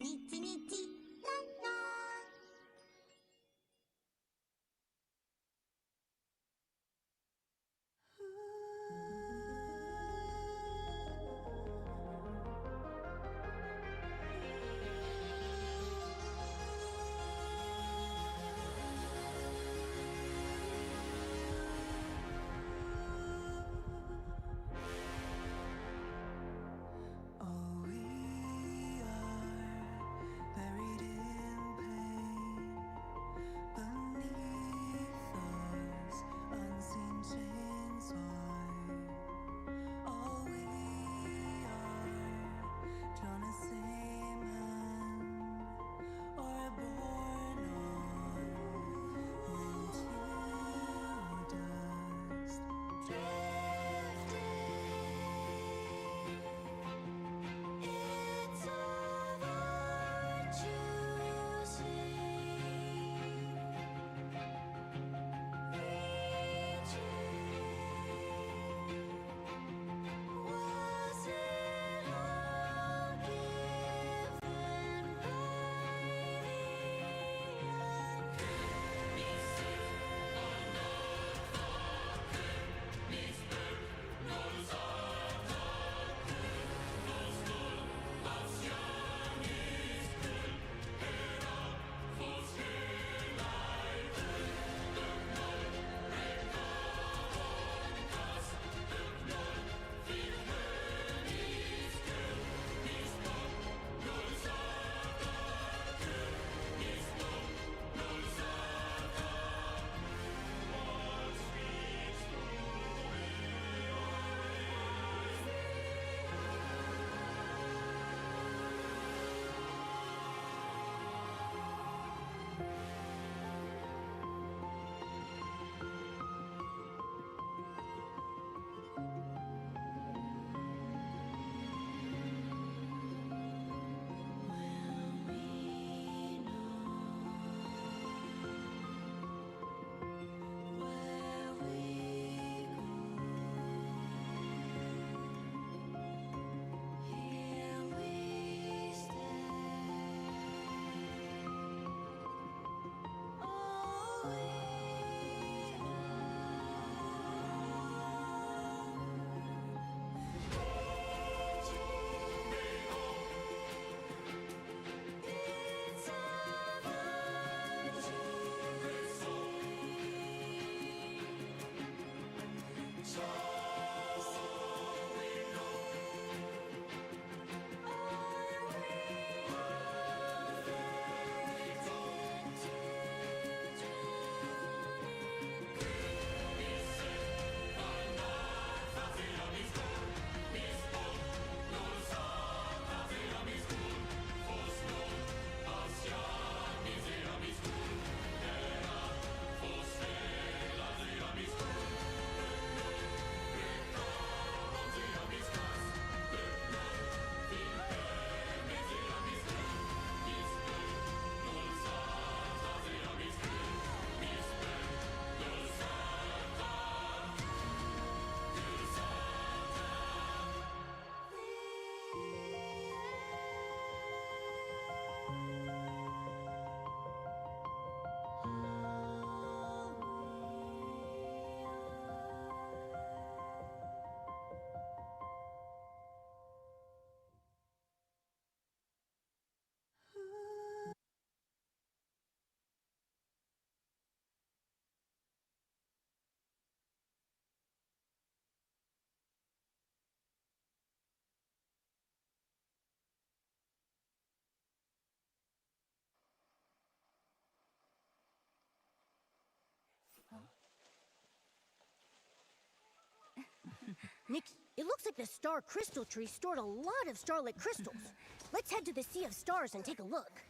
Nitty nitty, la la. Oh, we are buried in pain beneath those unseen chains. All we are drawn a same hand, or born on into dust, drifting. It's of our choosing, reaching. Was it all given by the where we go, here we stand. Oh, we it's of our Nikki, it looks like the star crystal tree stored a lot of starlit crystals. Let's head to the Sea of Stars and take a look.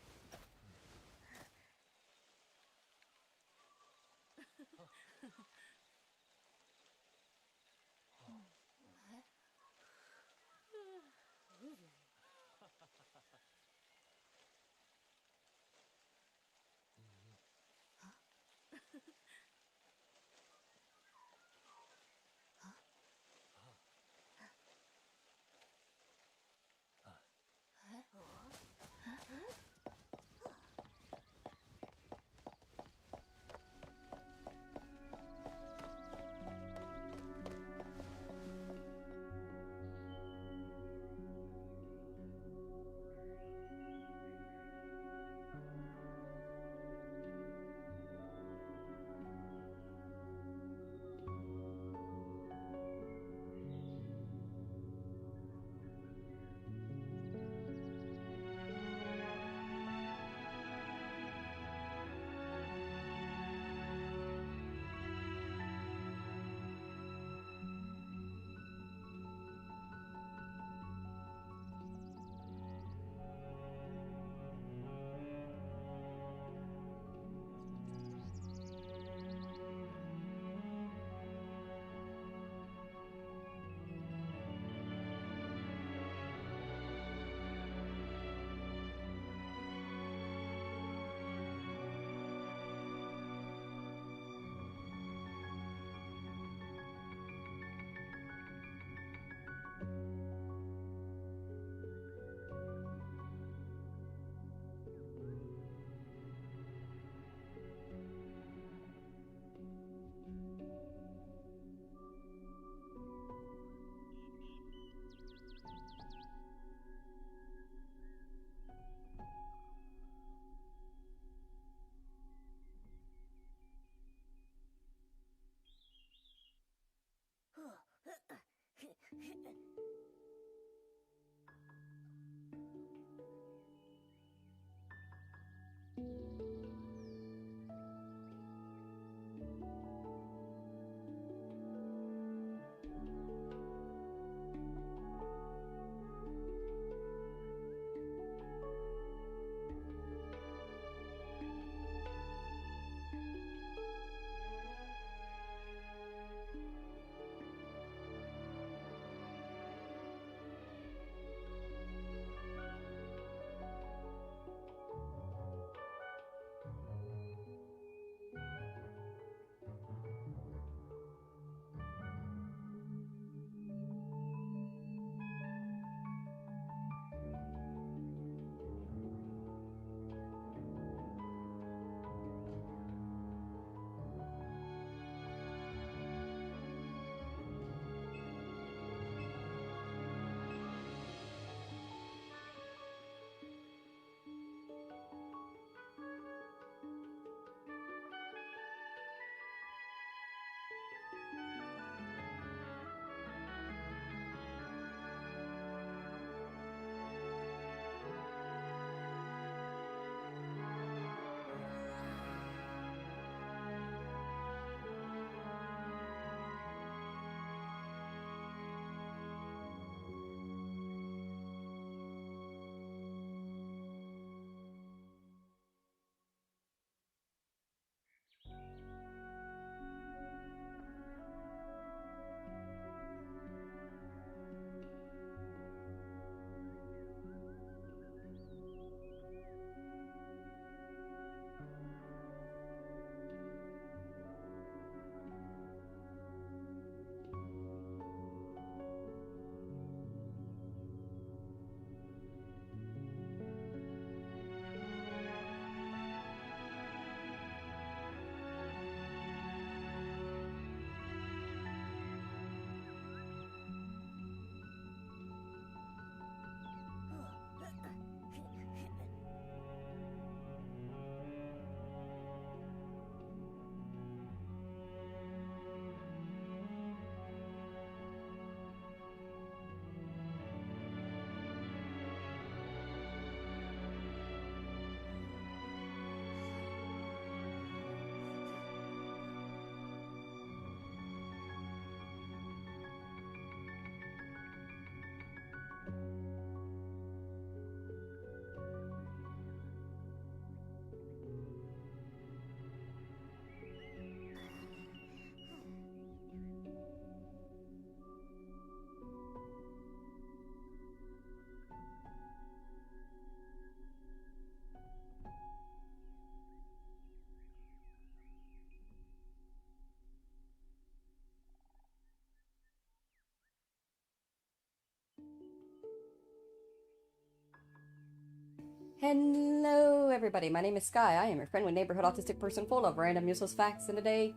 Hello everybody, my name is Sky. I am your friendly neighborhood autistic person full of random useless facts, and today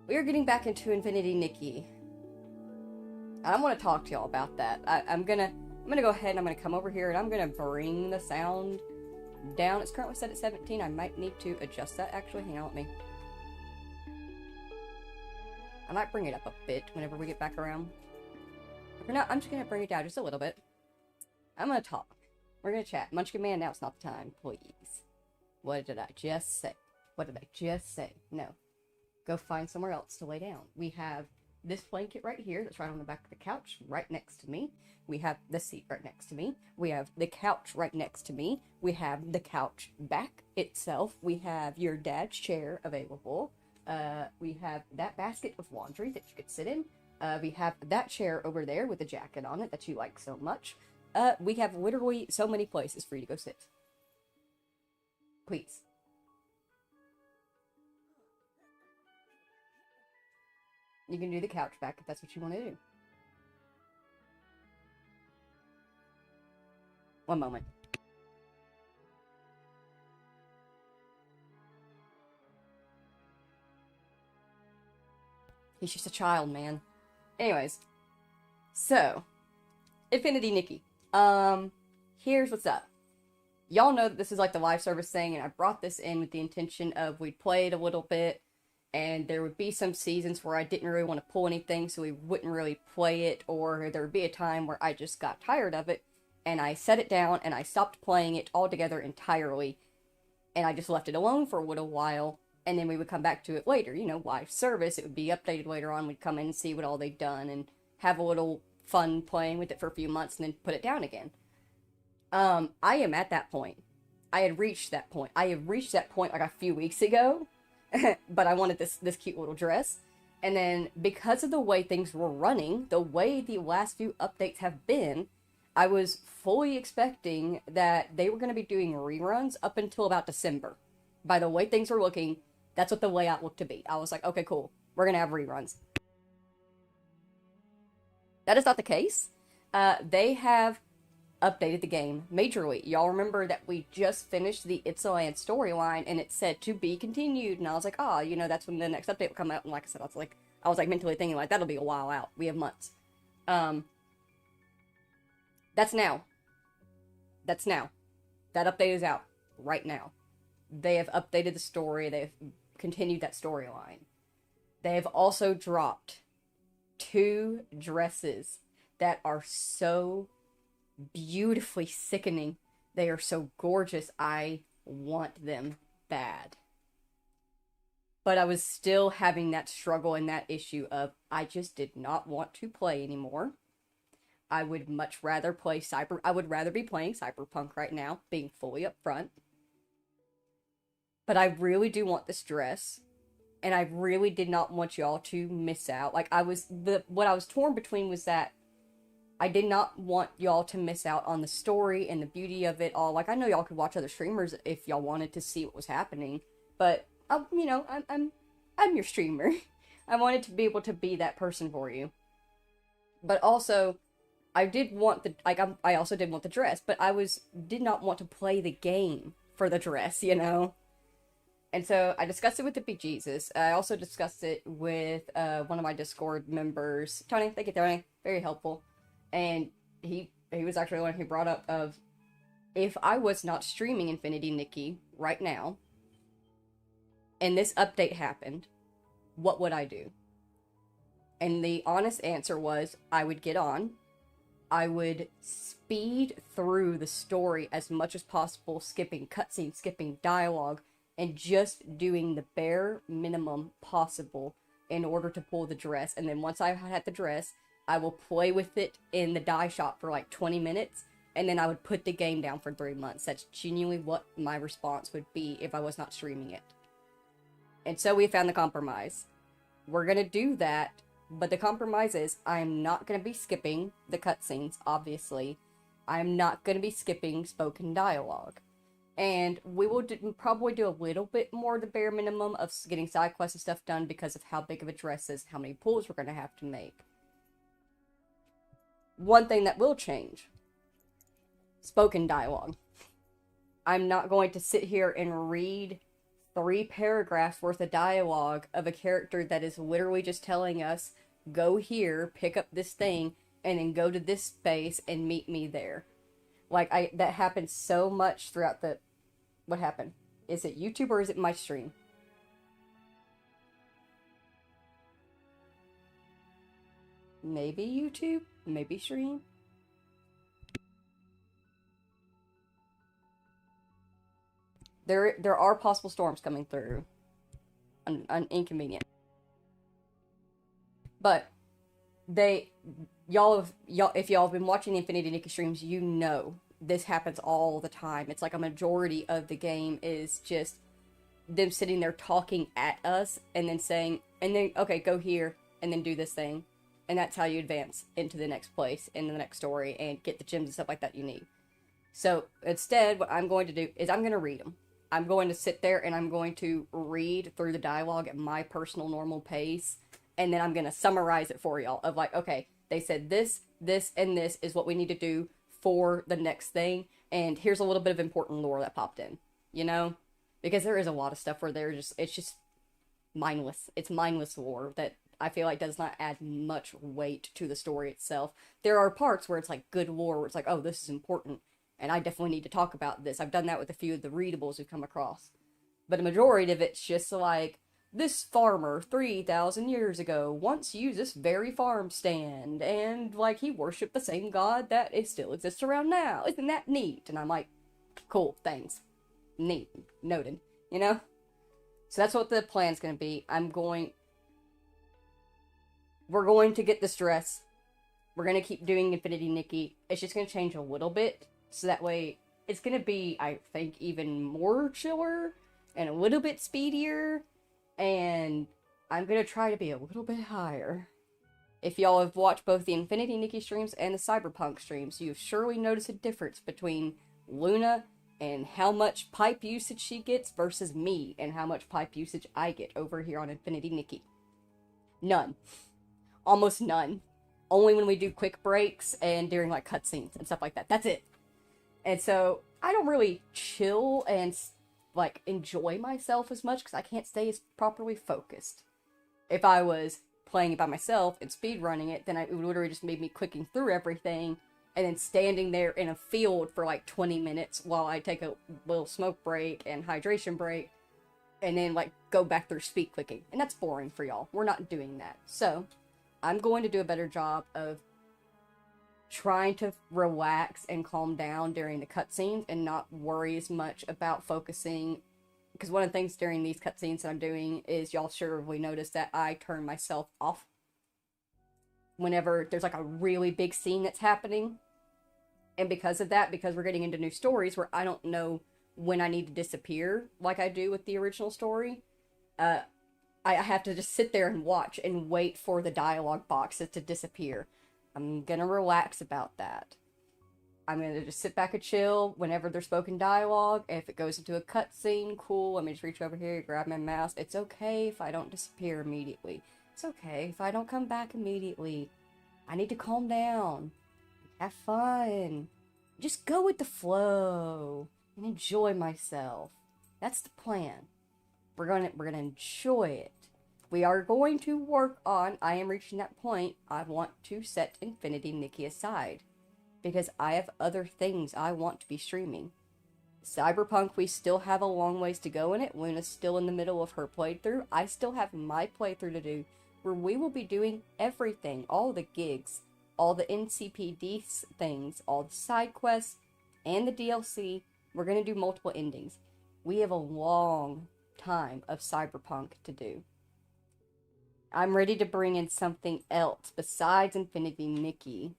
we are getting back into Infinity Nikki. And I want to talk to y'all about that. I'm gonna go ahead and I'm gonna come over here and I'm gonna bring the sound down. It's currently set at 17. I might need to adjust that actually. Hang on, let me. I might bring it up a bit whenever we get back around. But for now, I'm just gonna bring it down just a little bit. I'm gonna talk. We're gonna chat. Munchkin Man, now it's not the time, please. What did I just say? What did I just say? No. Go find somewhere else to lay down. We have this blanket right here that's right on the back of the couch, right next to me. We have the seat right next to me. We have the couch right next to me. We have the couch back itself. We have your dad's chair available. We have that basket of laundry that you could sit in. We have that chair over there with a jacket on it that you like so much. We have literally so many places for you to go sit. Please. You can do the couch back if that's what you want to do. One moment. He's just a child, man. Anyways. So. Infinity Nikki. Here's what's up. Y'all know that this is like the live service thing, and I brought this in with the intention of we'd played a little bit, and there would be some seasons where I didn't really want to pull anything, so we wouldn't really play it, or there would be a time where I just got tired of it, and I set it down, and I stopped playing it altogether entirely, and I just left it alone for a little while, and then we would come back to it later, you know, live service, it would be updated later on, we'd come in and see what all they'd done, and have a little fun playing with it for a few months, and then put it down again. I am at that point. I had reached that point. I have reached that point like a few weeks ago, but I wanted this cute little dress. And then because of the way things were running, the way the last few updates have been, I was fully expecting that they were going to be doing reruns up until about December. By the way things were looking, that's what the layout looked to be. I was like, okay, cool. We're going to have reruns. That is not the case. They have updated the game majorly. Y'all remember that we just finished the It's a Land storyline and it said to be continued, and I was like, oh, you know, that's when the next update will come out. And like I said, I was like mentally thinking like that'll be a while out. We have months. That's now. That update is out right now. They have updated the story. They've continued that storyline. They have also dropped 2 dresses that are so beautifully sickening. They are so gorgeous. I want them bad. But I was still having that struggle and that issue of I just did not want to play anymore. I would much rather play I would rather be playing Cyberpunk right now, being fully upfront. But I really do want this dress. And I really did not want y'all to miss out. Like, what I was torn between was that I did not want y'all to miss out on the story and the beauty of it all. Like, I know y'all could watch other streamers if y'all wanted to see what was happening, but you know, I'm your streamer. I wanted to be able to be that person for you. But also, I did want I also did want the dress, but did not want to play the game for the dress, you know. And so I discussed it with the Bejesus. I also discussed it with one of my Discord members, Tony. Thank you, Tony. Very helpful. And he was actually the one who brought up of, if I was not streaming Infinity Nikki right now, and this update happened, what would I do? And the honest answer was, I would get on, I would speed through the story as much as possible, skipping cutscenes, skipping dialogue, and just doing the bare minimum possible in order to pull the dress. And then once I had the dress, I will play with it in the dye shop for like 20 minutes, and then I would put the game down for 3 months. That's genuinely what my response would be if I was not streaming it. And so we found the compromise. We're going to do that, but the compromise is I'm not going to be skipping the cutscenes, obviously. I'm not going to be skipping spoken dialogue. And we will probably do a little bit more the bare minimum of getting side quests and stuff done because of how big of a dress is, how many pulls we're going to have to make. One thing that will change. Spoken dialogue. I'm not going to sit here and read 3 paragraphs worth of dialogue of a character that is literally just telling us, go here, pick up this thing, and then go to this space and meet me there. Like, that happens so much throughout the... What happened? Is it YouTube or is it my stream? Maybe YouTube? Maybe stream? There are possible storms coming through. Inconvenient. But if y'all have been watching the Infinity Nikki streams, you know this happens all the time. It's like a majority of the game is just them sitting there talking at us and then saying, and then, okay, go here and then do this thing. And that's how you advance into the next place, in the next story, and get the gems and stuff like that you need. So instead, what I'm going to do is I'm going to read them. I'm going to sit there and I'm going to read through the dialogue at my personal normal pace. And then I'm going to summarize it for y'all of like, okay, they said this, this, and this is what we need to do for the next thing. And here's a little bit of important lore that popped in, you know? Because there is a lot of stuff where it's just mindless. It's mindless lore that I feel like does not add much weight to the story itself. There are parts where it's like good lore, where it's like, oh, this is important, and I definitely need to talk about this. I've done that with a few of the readables we've come across. But a majority of it's just like, this farmer 3,000 years ago once used this very farm stand, and, like, he worshipped the same god that it still exists around now. Isn't that neat? And I'm like, cool, thanks. Neat. Noted. You know? So that's what the plan's gonna be. We're going to get this dress. We're gonna keep doing Infinity Nikki. It's just gonna change a little bit, so that way it's gonna be, I think, even more chiller and a little bit speedier, and I'm gonna try to be a little bit higher. If y'all have watched both the Infinity Nikki streams and the Cyberpunk streams, you've surely noticed a difference between Luna and how much pipe usage she gets versus me and how much pipe usage I get over here on Infinity Nikki. None. Almost none. Only when we do quick breaks and during, like, cutscenes and stuff like that. That's it. And so, I don't really chill and, like, enjoy myself as much because I can't stay as properly focused. If I was playing it by myself and speedrunning it, then it would literally just make me clicking through everything and then standing there in a field for like 20 minutes while I take a little smoke break and hydration break, and then, like, go back through speed clicking. And that's boring for y'all. We're not doing that. So, I'm going to do a better job of trying to relax and calm down during the cutscenes and not worry as much about focusing. Because one of the things during these cutscenes that I'm doing is, y'all surely notice that I turn myself off whenever there's, like, a really big scene that's happening. And because of that, because we're getting into new stories where I don't know when I need to disappear like I do with the original story, I have to just sit there and watch and wait for the dialogue boxes to disappear. I'm gonna relax about that. I'm gonna just sit back and chill whenever there's spoken dialogue. If it goes into a cutscene, cool, let me just reach over here, grab my mouse. It's okay if I don't disappear immediately. It's okay if I don't come back immediately. I need to calm down. Have fun. Just go with the flow and enjoy myself. That's the plan. We're gonna enjoy it. We are going to work on, I am reaching that point, I want to set Infinity Nikki aside. Because I have other things I want to be streaming. Cyberpunk, we still have a long ways to go in it. Luna's still in the middle of her playthrough. I still have my playthrough to do, where we will be doing everything, all the gigs, all the NCPD things, all the side quests, and the DLC. We're going to do multiple endings. We have a long time of Cyberpunk to do. I'm ready to bring in something else besides Infinity Nikki.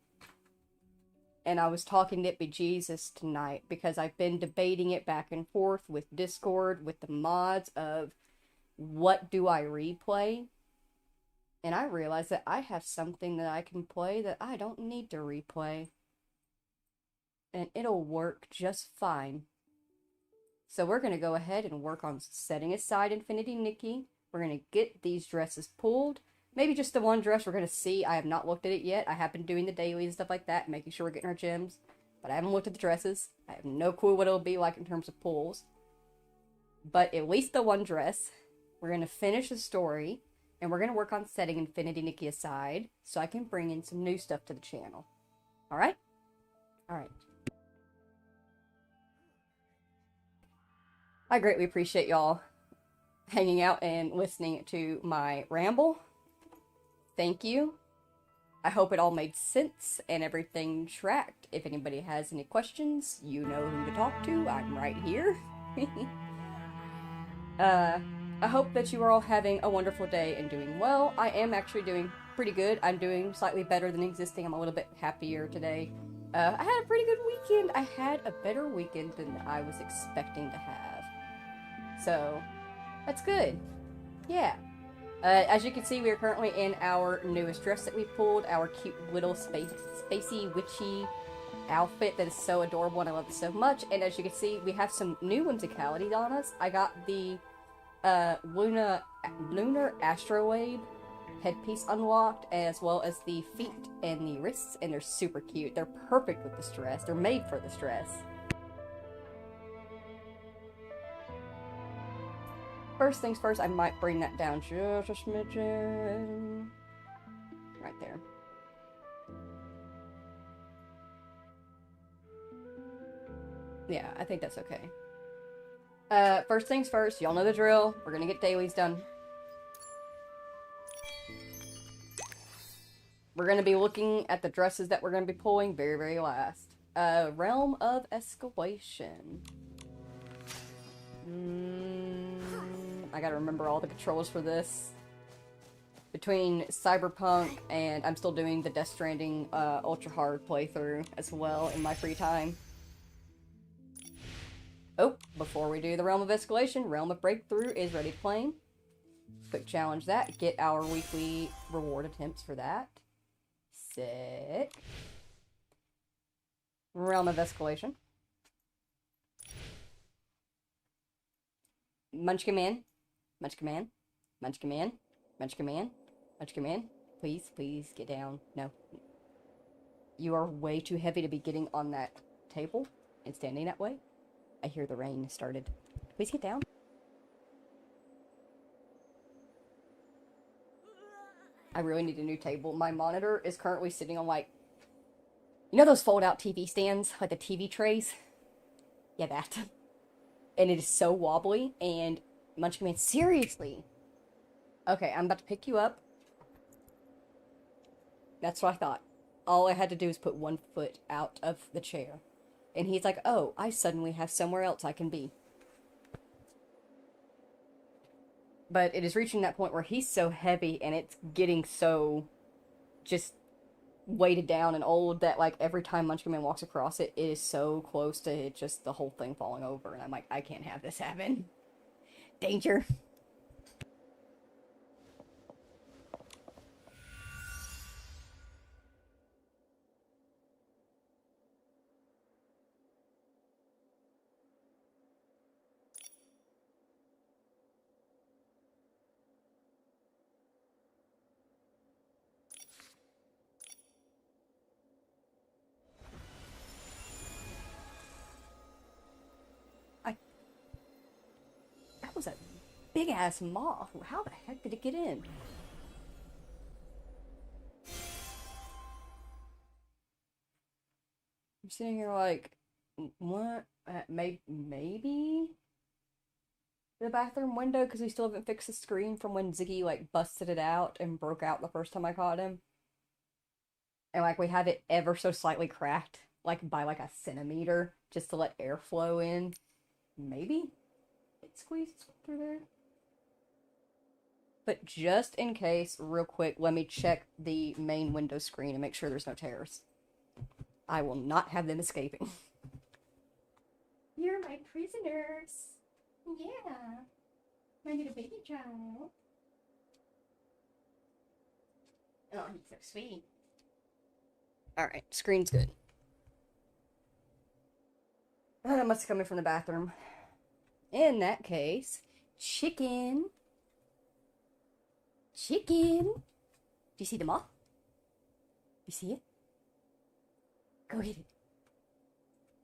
And I was talking to Jesus tonight because I've been debating it back and forth with Discord, with the mods of what do I replay? And I realized that I have something that I can play that I don't need to replay. And it'll work just fine. So we're going to go ahead and work on setting aside Infinity Nikki. We're going to get these dresses pulled. Maybe just the one dress we're going to see. I have not looked at it yet. I have been doing the dailies and stuff like that, making sure we're getting our gems. But I haven't looked at the dresses. I have no clue what it'll be like in terms of pulls. But at least the one dress. We're going to finish the story. And we're going to work on setting Infinity Nikki aside so I can bring in some new stuff to the channel. Alright? Alright. I greatly appreciate y'all hanging out and listening to my ramble. Thank you. I hope it all made sense and everything tracked. If anybody has any questions, you know who to talk to. I'm right here. I hope that you are all having a wonderful day and doing well. I am actually doing pretty good. I'm doing slightly better than existing. I'm a little bit happier today. I had a pretty good weekend. I had a better weekend than I was expecting to have. So, that's good. Yeah. As you can see, we are currently in our newest dress that we pulled. Our cute little spacey witchy outfit that is so adorable and I love it so much. And as you can see, we have some new whimsicality on us. I got the lunar astrolabe headpiece unlocked, as well as the feet and the wrists, and they're super cute. They're perfect with this dress. They're made for this dress. First things first, I might bring that down just a smidgen. Right there. Yeah, I think that's okay. First things first, y'all know the drill. We're gonna get dailies done. We're going to be looking at the dresses that we're going to be pulling very, very last. Realm of Escalation. I gotta remember all the controls for this. Between Cyberpunk and I'm still doing the Death Stranding Ultra Hard playthrough as well in my free time. Oh, before we do the Realm of Escalation, Realm of Breakthrough is ready to claim. Quick challenge that. Get our weekly reward attempts for that. Sick. Realm of Escalation. Munchkin Man. Munchkin Man. Munchkin Man. Munchkin Man. Munchkin Man. Please, please get down. No. You are way too heavy to be getting on that table and standing that way. I hear the rain started. Please get down. I really need a new table. My monitor is currently sitting on, like, you know those fold-out TV stands? Like the TV trays? Yeah, that. And it is so wobbly, and Munchkin Man, seriously. Okay, I'm about to pick you up. That's what I thought. All I had to do was put one foot out of the chair. And he's like, oh, I suddenly have somewhere else I can be. But it is reaching that point where he's so heavy, and it's getting so just weighted down and old that, like, every time Munchkin Man walks across it, it is so close to it just the whole thing falling over. And I'm like, I can't have this happen. Danger. That was a big ass moth. How the heck did it get in? I'm sitting here like, what? Maybe the bathroom window, because we still haven't fixed the screen from when Ziggy, like, busted it out and broke out the first time I caught him. And, like, we have it ever so slightly cracked, like, by, like, a centimeter, just to let air flow in. Maybe it squeezed through there. But just in case, real quick, let me check the main window screen and make sure there's no tears. I will not have them escaping. You're my prisoners. Yeah. My little baby child. Oh, he's so sweet. Alright, screen's good. That must have come in from the bathroom. In that case, chicken. Chicken. Do you see the moth? You see it? Go get it.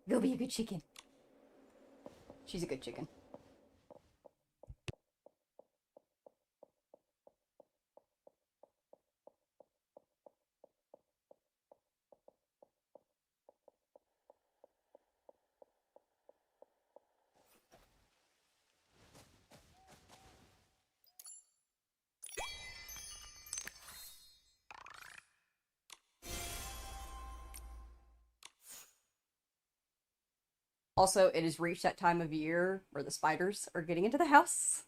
Go be a good chicken. She's a good chicken. Also, it has reached that time of year where the spiders are getting into the house.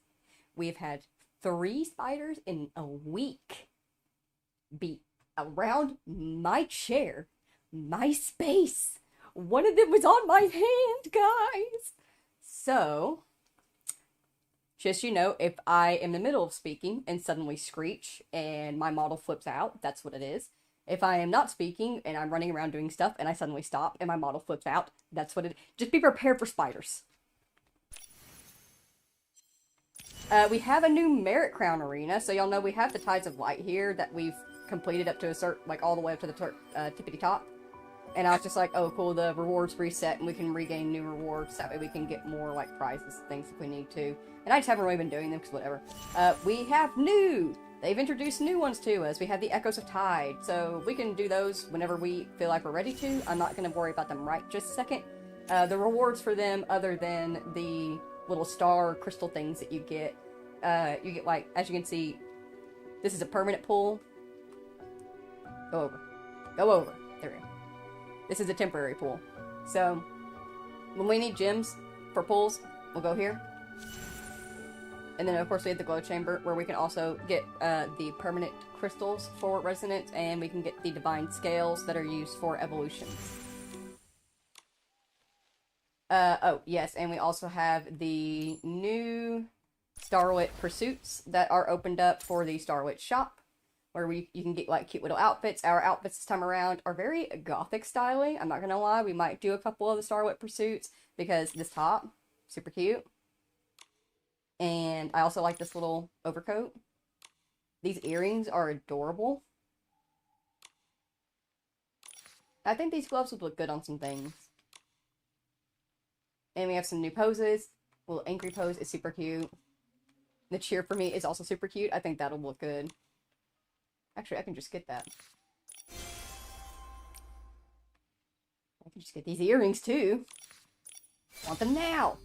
We've had 3 spiders in a week be around my chair, my space. One of them was on my hand, guys. So, just so you know, if I am in the middle of speaking and suddenly screech and my model flips out, that's what it is. If I am not speaking and I'm running around doing stuff and I suddenly stop and my model flips out, that's what it is. Just be prepared for spiders. We have a new Merit Crown arena, so y'all know we have the Tides of Light here that we've completed up to a certain, like, all the way up to the tippity top. And I was just like, oh cool, the rewards reset and we can regain new rewards, that way we can get more, like, prizes and things if we need to. And I just haven't really been doing them, because whatever. We have new! They've introduced new ones to us. We have the Echoes of Tide, so we can do those whenever we feel like we're ready to. I'm not going to worry about them right just a second. The rewards for them, other than the little star crystal things that you get, like, as you can see, this is a permanent pull. Go over. Go over. There we go. This is a temporary pool. So, when we need gems for pools, we'll go here. And then, of course, we have the glow chamber, where we can also get the permanent crystals for resonance, and we can get the divine scales that are used for evolutions. Oh, yes, and we also have the new Starlit Pursuits that are opened up for the Starlit shop, where you can get, like, cute little outfits. Our outfits this time around are very gothic styling. I'm not gonna lie, we might do a couple of the Starlit Pursuits, because this top, super cute. And I also like this little overcoat. These earrings are adorable. I think these gloves would look good on some things. And we have some new poses. Little angry pose is super cute. The cheer for me is also super cute. I think that'll look good. Actually, I can just get that. I can just get these earrings too. Want them now!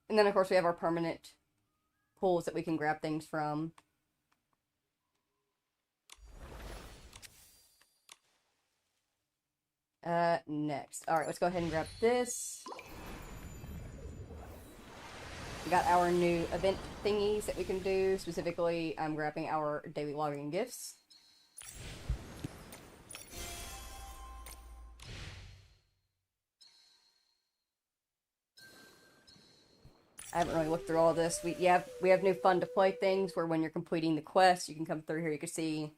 And then, of course, we have our permanent pools that we can grab things from. Next. Alright, let's go ahead and grab this. We got our new event thingies that we can do. Specifically, I'm grabbing our daily logging gifts. I haven't really looked through all this. We have new fun to play things where when you're completing the quest, you can come through here. You can see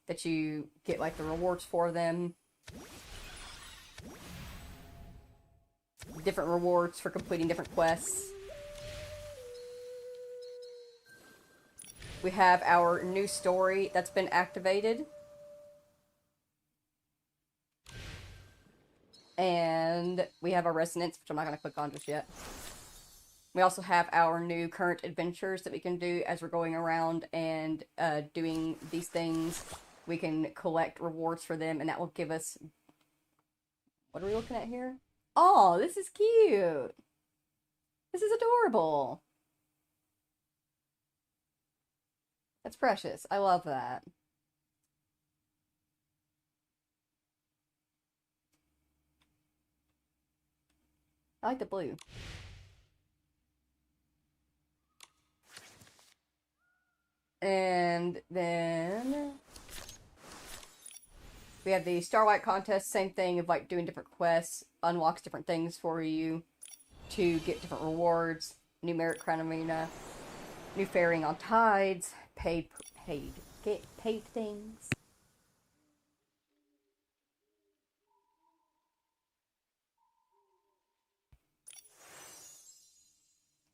that you get like the rewards for them. Different rewards for completing different quests. We have our new story that's been activated. And we have our resonance, which I'm not going to click on just yet. We also have our new current adventures that we can do as we're going around and doing these things. We can collect rewards for them, and that will give us... What are we looking at here? Oh, this is cute! This is adorable! That's precious. I love that. I like the blue. And then we have the Starlight contest, same thing of like doing different quests, unlocks different things for you to get different rewards, new merit crown arena, new ferrying on tides, paid things.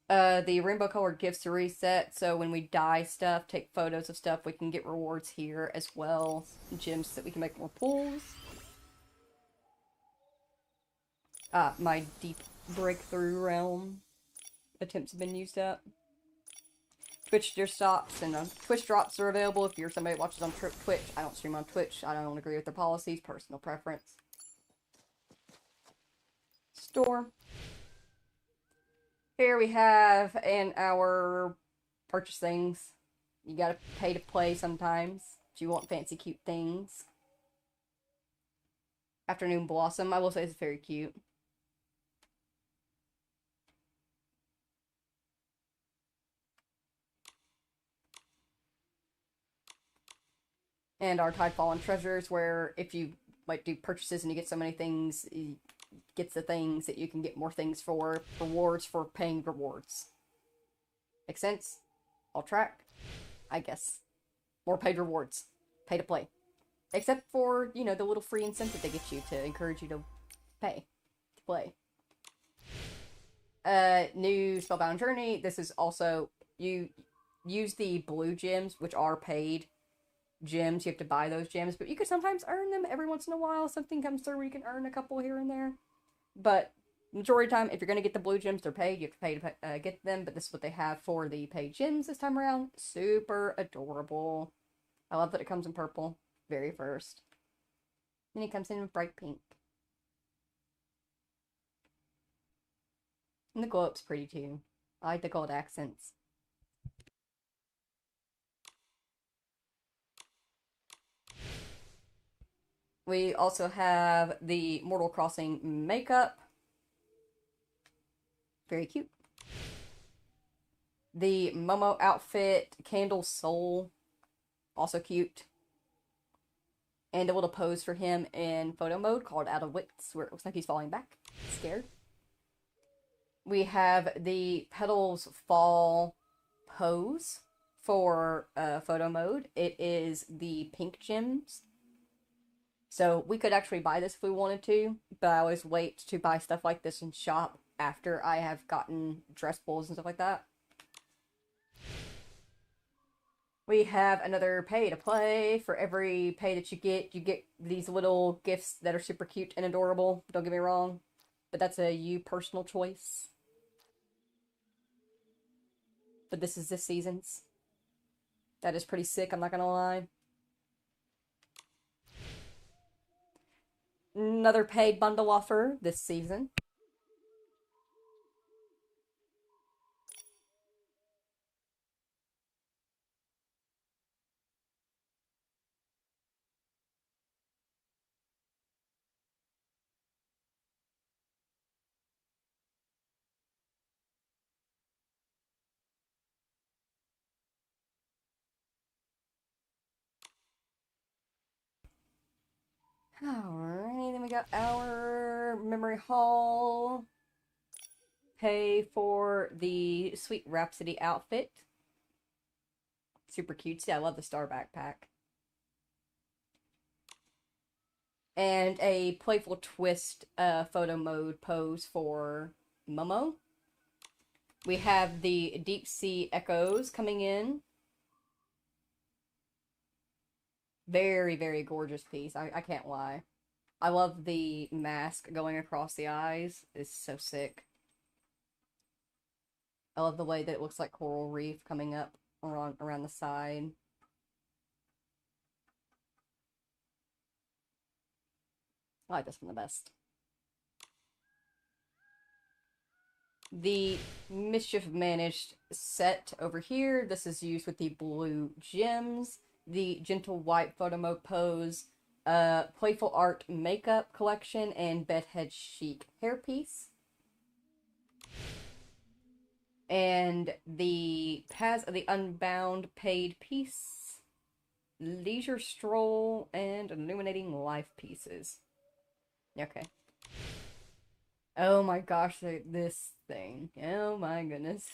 The rainbow colored gifts to reset, so when we dye stuff, take photos of stuff, we can get rewards here as well. Gems that we can make more pulls. My deep breakthrough realm attempts have been used up. Twitch stops and Twitch drops are available if you're somebody that watches on Twitch. I don't stream on Twitch. I don't agree with their policies. Personal preference. Store. Here we have in our purchase things. You gotta pay to play sometimes if you want fancy cute things. Afternoon Blossom. I will say it's very cute. And our Tide Fallen Treasures, where if you like do purchases and you get so many things, it gets the things that you can get more things for. Rewards for paying rewards. Make sense? All track? I guess. More paid rewards. Pay to play. Except for, you know, the little free incentive they get you to encourage you to pay to play. New Spellbound Journey. This is also, you use the blue gems, which are paid gems. You have to buy those gems, but you could sometimes earn them every once in a while. Something comes through where you can earn a couple here and there. But majority of the time, if you're going to get the blue gems, they're paid. You have to pay to get them, but this is what they have for the paid gems this time around. Super adorable. I love that it comes in purple. Very first. Then it comes in with bright pink. And the glow-up's pretty too. I like the gold accents. We also have the Mortal Crossing makeup. Very cute. The Momo outfit, Candle Soul. Also cute. And a little pose for him in photo mode called Out of Wits, where it looks like he's falling back. Scared. We have the Petals Fall pose for photo mode. It is the pink gems. So we could actually buy this if we wanted to, but I always wait to buy stuff like this in shop after I have gotten dress pulls and stuff like that. We have another pay to play. For every pay that you get these little gifts that are super cute and adorable. Don't get me wrong, but that's a you personal choice. But this is this season's. That is pretty sick, I'm not gonna lie. Another paid bundle offer this season. Alright, then we got our memory haul. Pay for the Sweet Rhapsody outfit. Super cute. I love the star backpack. And a playful twist photo mode pose for Momo. We have the Deep Sea Echoes coming in. Very, very gorgeous piece. I can't lie. I love the mask going across the eyes. It's so sick. I love the way that it looks like coral reef coming up around the side. I like this one the best. The Mischief Managed set over here. This is used with the blue gems. The Gentle White photo mode pose. Playful Art makeup collection. And Bedhead Chic hairpiece. And the Paths of the Unbound paid piece. Leisure Stroll. And Illuminating Life pieces. Okay. Oh my gosh, this thing. Oh my goodness.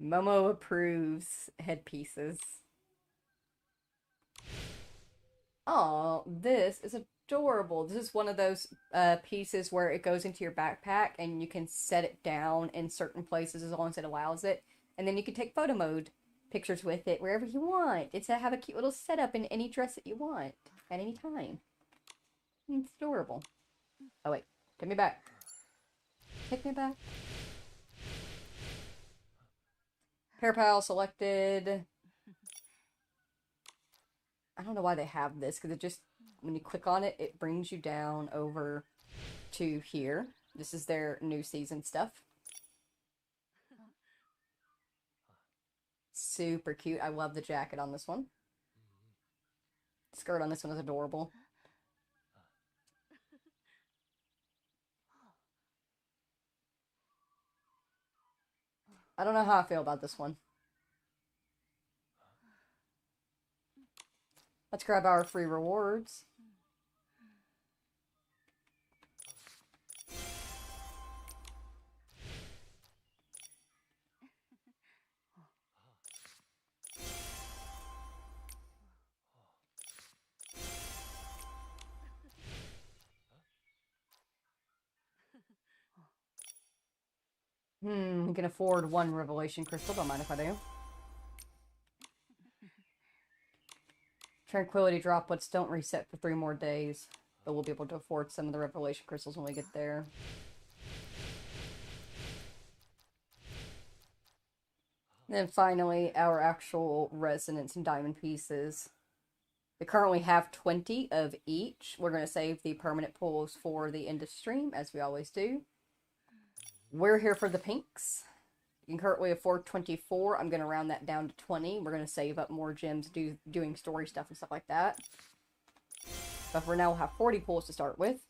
Momo approves headpieces. Oh, this is adorable. This is one of those pieces where it goes into your backpack and you can set it down in certain places as long as it allows it. And then you can take photo mode pictures with it wherever you want. It's to have a cute little setup in any dress that you want at any time. It's adorable. Oh wait, take me back. Take me back. Pair pal selected. I don't know why they have this, because it just, when you click on it, it brings you down over to here. This is their new season stuff. Super cute. I love the jacket on this one. Skirt on this one is adorable. I don't know how I feel about this one. Let's grab our free rewards. We can afford one Revelation Crystal. Don't mind if I do. Tranquility droplets don't reset for 3 more days, but we'll be able to afford some of the Revelation Crystals when we get there. And then finally, our actual Resonance and Diamond pieces. We currently have 20 of each. We're going to save the permanent pulls for the end of stream, as we always do. We're here for the pinks. You can currently afford 24. I'm going to round that down to 20. We're going to save up more gems doing story stuff and stuff like that. But for now, we'll have 40 pulls to start with.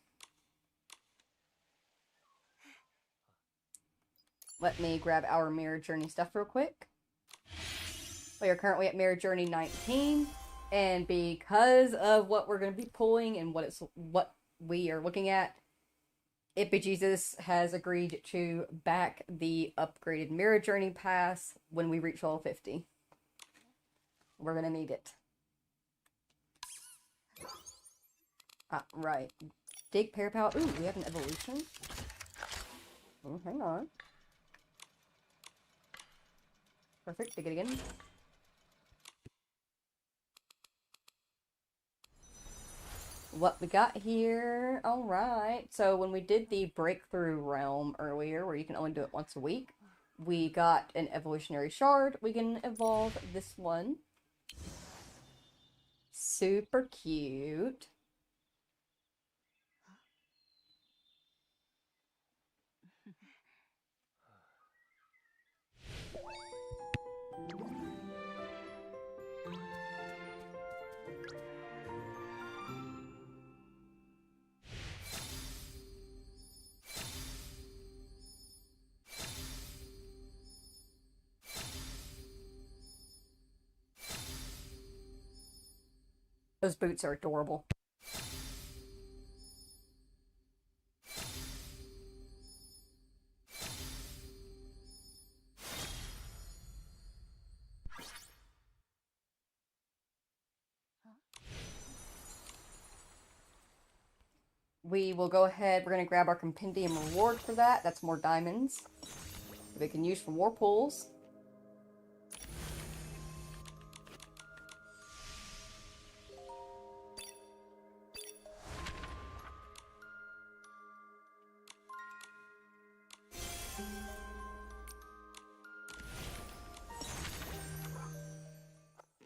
Let me grab our Mirror Journey stuff real quick. We are currently at Mirror Journey 19. And because of what we're going to be pulling and what we are looking at, Jesus has agreed to back the upgraded Mirror Journey pass when we reach level 50. We're going to need it. Right. Dig Pear Power. Ooh, we have an evolution. Oh, hang on. Perfect. Dig it again. What we got here. Alright. So when we did the Breakthrough Realm earlier, where you can only do it once a week, we got an evolutionary shard. We can evolve this one. Super cute. Those boots are adorable. We will go ahead, we're going to grab our compendium reward for that. That's more diamonds that we can use for more pulls.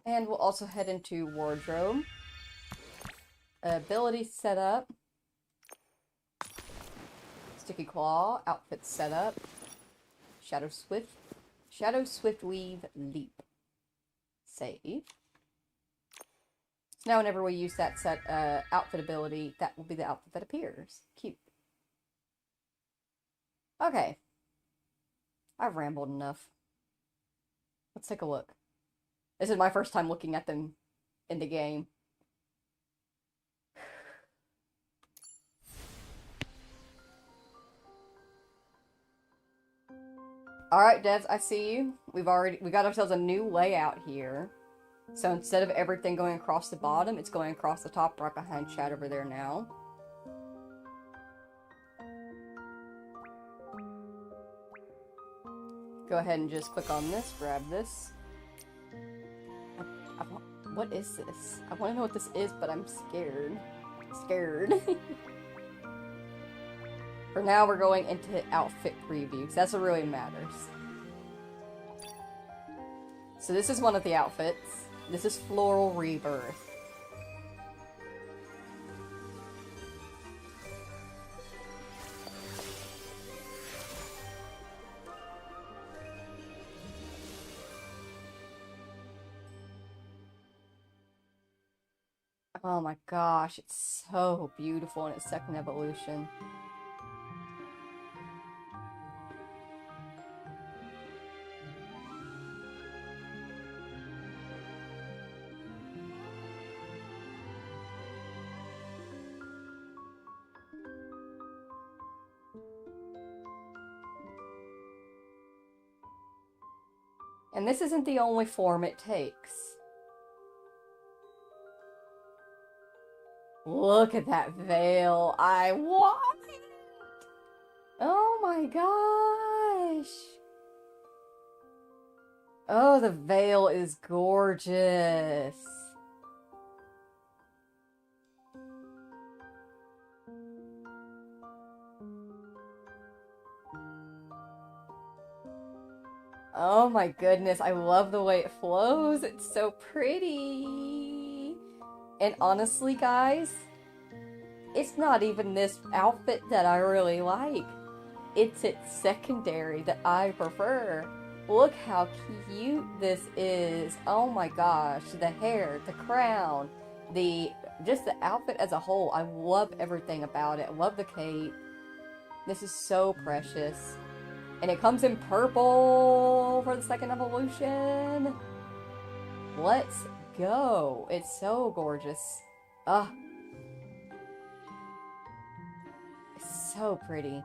And we'll also head into wardrobe. Ability setup. Sticky Claw, outfit setup. Shadow Swift Weave Leap. Save. So now whenever we use that outfit ability, that will be the outfit that appears. Cute. Okay. I've rambled enough. Let's take a look. This is my first time looking at them in the game. Alright, devs, I see you. We got ourselves a new layout here. So instead of everything going across the bottom, it's going across the top right behind chat over there now. Go ahead and just click on this, grab this. What is this? I want to know what this is, but I'm scared. For now, we're going into outfit preview, because that's what really matters. So this is one of the outfits. This is Floral Rebirth. Oh my gosh, it's so beautiful in its second evolution. And this isn't the only form it takes. Look at that veil. I want it. Oh my gosh. Oh, the veil is gorgeous. Oh my goodness, I love the way it flows. It's so pretty. And honestly, guys, it's not even this outfit that I really like. It's its secondary that I prefer. Look how cute this is. Oh my gosh, the hair, the crown, the just the outfit as a whole. I love everything about it. I love the cape. This is so precious. And it comes in purple for the second evolution. Let's go. It's so gorgeous. Ah. It's so pretty.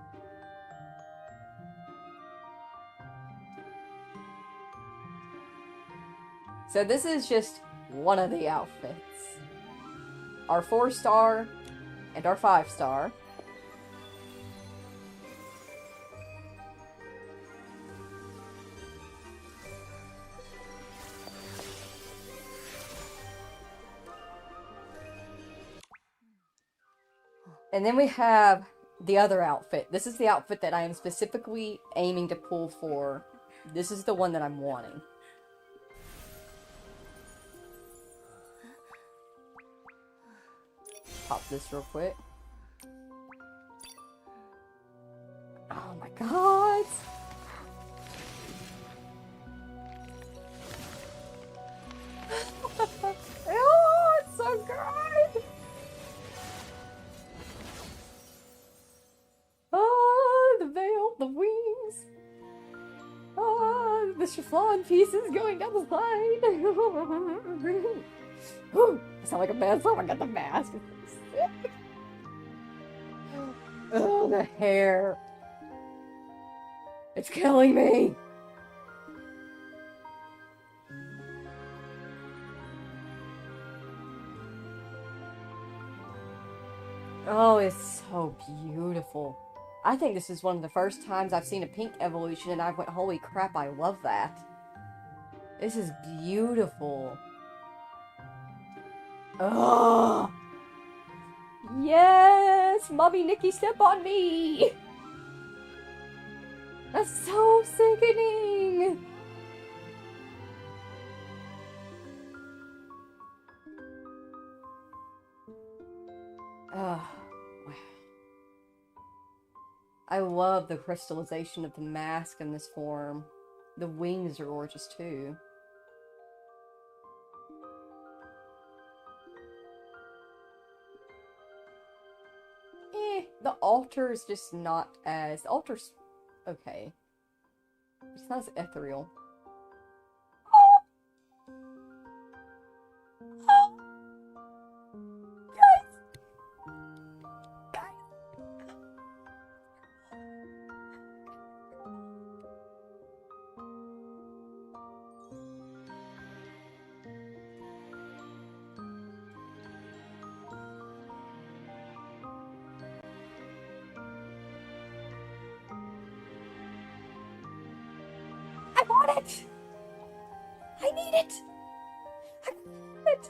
So this is just one of the outfits. Our 4-star and our 5-star. And then we have the other outfit. This is the outfit that I am specifically aiming to pull for. This is the one that I'm wanting. Pop this real quick. Oh my god! Oh, it's so good! Oh, the veil, the wings. Oh, the chiffon pieces going down the side. Ooh, I sound like a mess. Oh my god, the mask is sick. Oh, the hair. It's killing me. Oh, it's so beautiful. I think this is one of the first times I've seen a pink evolution and I went, holy crap, I love that. This is beautiful. Oh, yes! Mommy Nikki, step on me! That's so sickening! Oh, wow. I love the crystallization of the mask in this form. The wings are gorgeous too. The altar is just not as... The altar's okay. It's not as ethereal. Oh! Oh! Guys! I want it! I need it! I want it!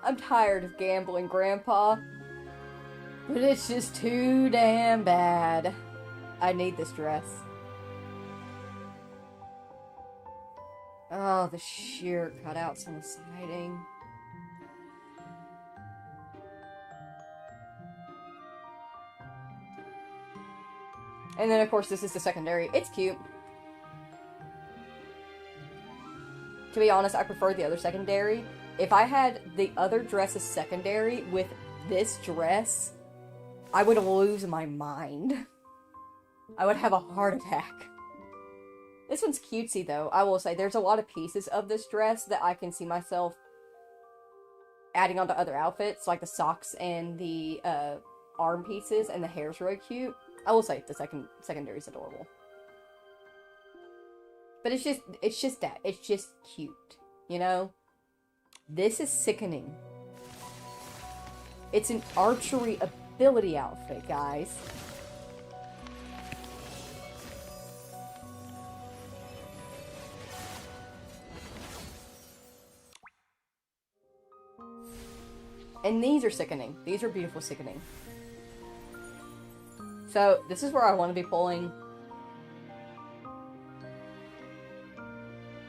I'm tired of gambling, Grandpa. But it's just too damn bad. I need this dress. Oh, the sheer cutouts on the siding. And then, of course, this is the secondary. It's cute. To be honest, I prefer the other secondary. If I had the other dress as secondary with this dress, I would lose my mind. I would have a heart attack. This one's cutesy, though. I will say, there's a lot of pieces of this dress that I can see myself adding onto other outfits, like the socks and the arm pieces, and the hair's really cute. I will say, the secondary is adorable. But it's just that. It's just cute, you know? This is sickening. It's an archery ability outfit, guys. And these are sickening. These are beautiful sickening. So, this is where I want to be pulling.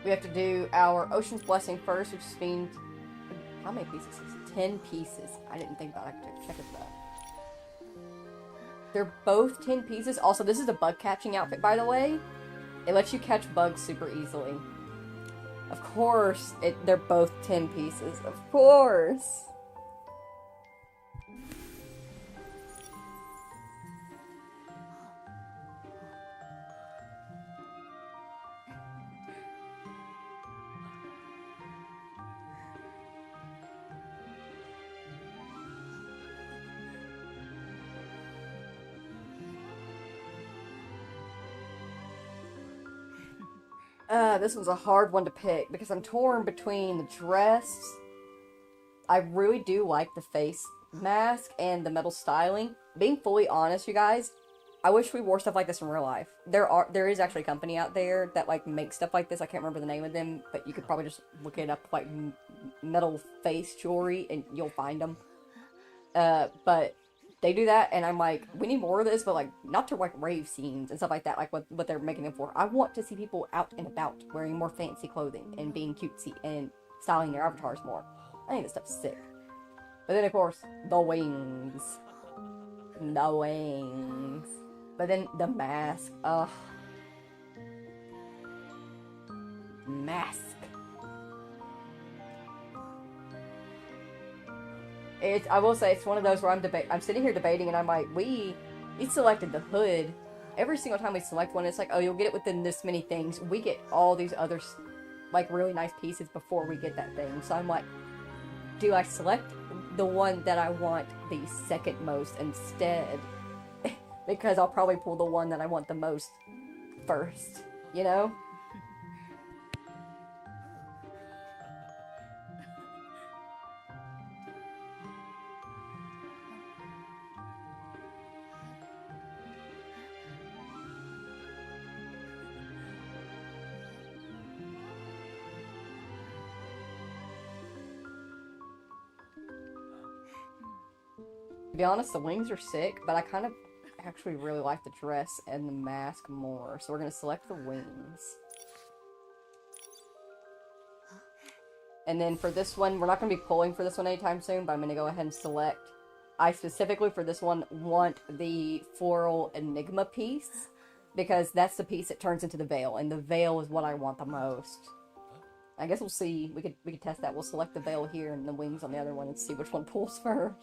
We have to do our Ocean's Blessing first, which means... How many pieces is it? 10 pieces. I didn't think that. I could check that. They're both 10 pieces. Also, this is a bug catching outfit, by the way. It lets you catch bugs super easily. Of course, they're both 10 pieces. Of course. This one's a hard one to pick because I'm torn between the dress. I really do like the face mask and the metal styling. Being fully honest, you guys, I wish we wore stuff like this in real life. There is actually a company out there that like makes stuff like this. I can't remember the name of them, but you could probably just look it up, like metal face jewelry, and you'll find them. But they do that, and I'm like, we need more of this, but like not to like rave scenes and stuff like that, like what they're making them for. I want to see people out and about wearing more fancy clothing and being cutesy and styling their avatars more. I think this stuff's sick. But then of course, the wings. The wings. But then the mask. Ugh. Mask. I will say it's one of those where I'm sitting here debating, and I'm like, we selected the hood. Every single time we select one, it's like, oh, you'll get it within this many things. We get all these other, like, really nice pieces before we get that thing. So I'm like, do I select the one that I want the second most instead? Because I'll probably pull the one that I want the most first, you know? To be honest, the wings are sick, but I kind of actually really like the dress and the mask more. So we're going to select the wings. And then for this one, we're not going to be pulling for this one anytime soon, but I'm going to go ahead and select. I specifically for this one want the floral enigma piece, because that's the piece that turns into the veil, and the veil is what I want the most. I guess we'll see. We could test that. We'll select the veil here and the wings on the other one and see which one pulls first.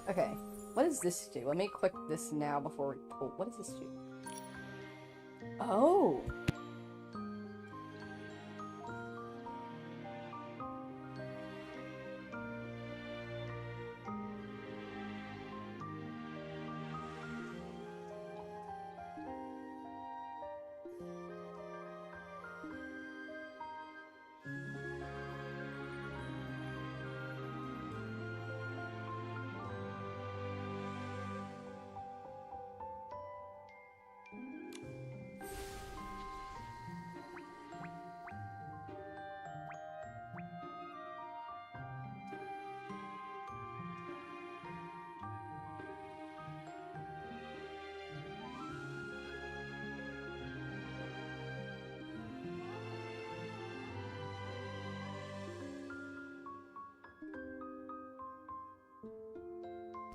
Okay, what does this do? Let me click this now before we pull. What does this do? Oh!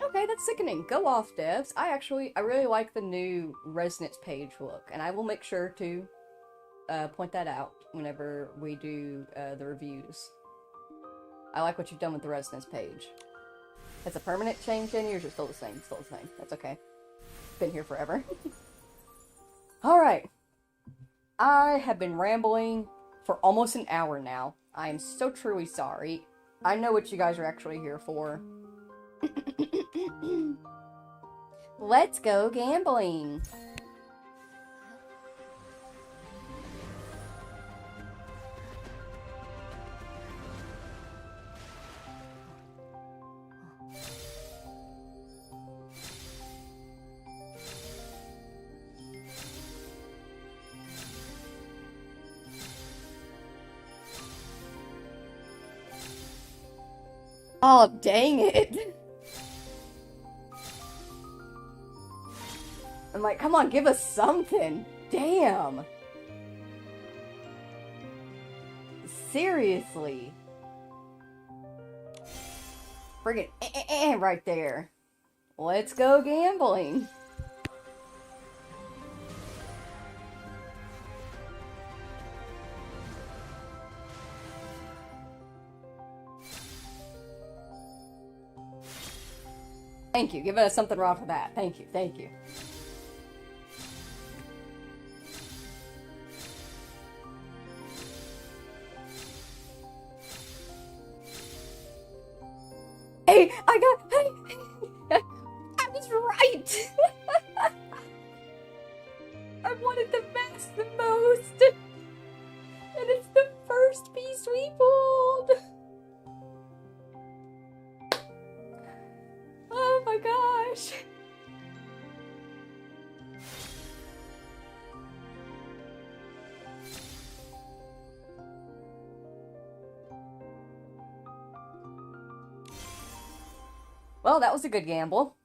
Okay, that's sickening. Go off, devs. I really like the new resonance page look, and I will make sure to point that out whenever we do the reviews. I like what you've done with the resonance page. Has a permanent change in yours? Or still the same? Still the same. That's okay. Been here forever. Alright. I have been rambling for almost an hour now. I am so truly sorry. I know what you guys are actually here for. Let's go gambling. Oh, dang it. I'm like, come on, give us something. Damn. Seriously. Friggin' right there. Let's go gambling. Thank you. Giving us something raw for that. Thank you. Thank you. Hey, hey, I was right. I wanted the mask the most. And it's the first piece we pulled. Oh my gosh. Well, that was a good gamble.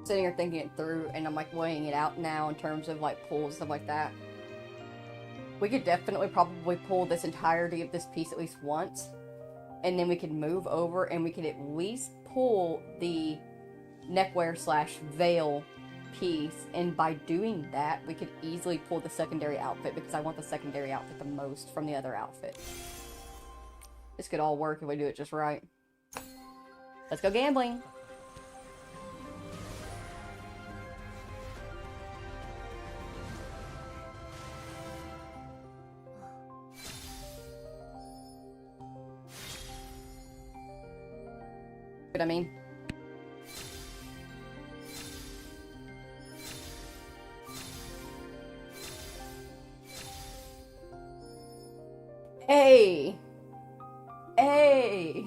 Sitting here thinking it through, and I'm like weighing it out now in terms of like pulls and stuff like that. We could definitely probably pull this entirety of this piece at least once, and then we could move over and we could at least pull the neckwear slash veil piece, and by doing that we could easily pull the secondary outfit, because I want the secondary outfit the most from the other outfit. This could all work if we do it just right. Let's go gambling. What I mean? Hey! Hey!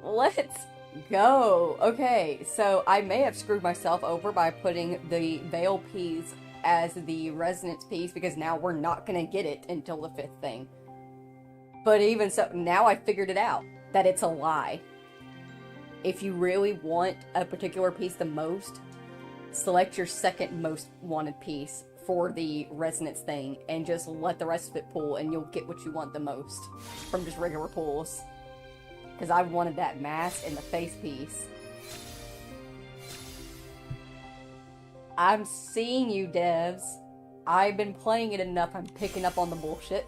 Let's go! Okay, so I may have screwed myself over by putting the veil piece as the resonance piece, because now we're not gonna get it until the 5th thing. But even so, now I figured it out, that it's a lie. If you really want a particular piece the most, select your second most wanted piece for the resonance thing, and just let the rest of it pull, and you'll get what you want the most from just regular pulls. Because I wanted that mask and the face piece. I'm seeing you, devs. I've been playing it enough, I'm picking up on the bullshit.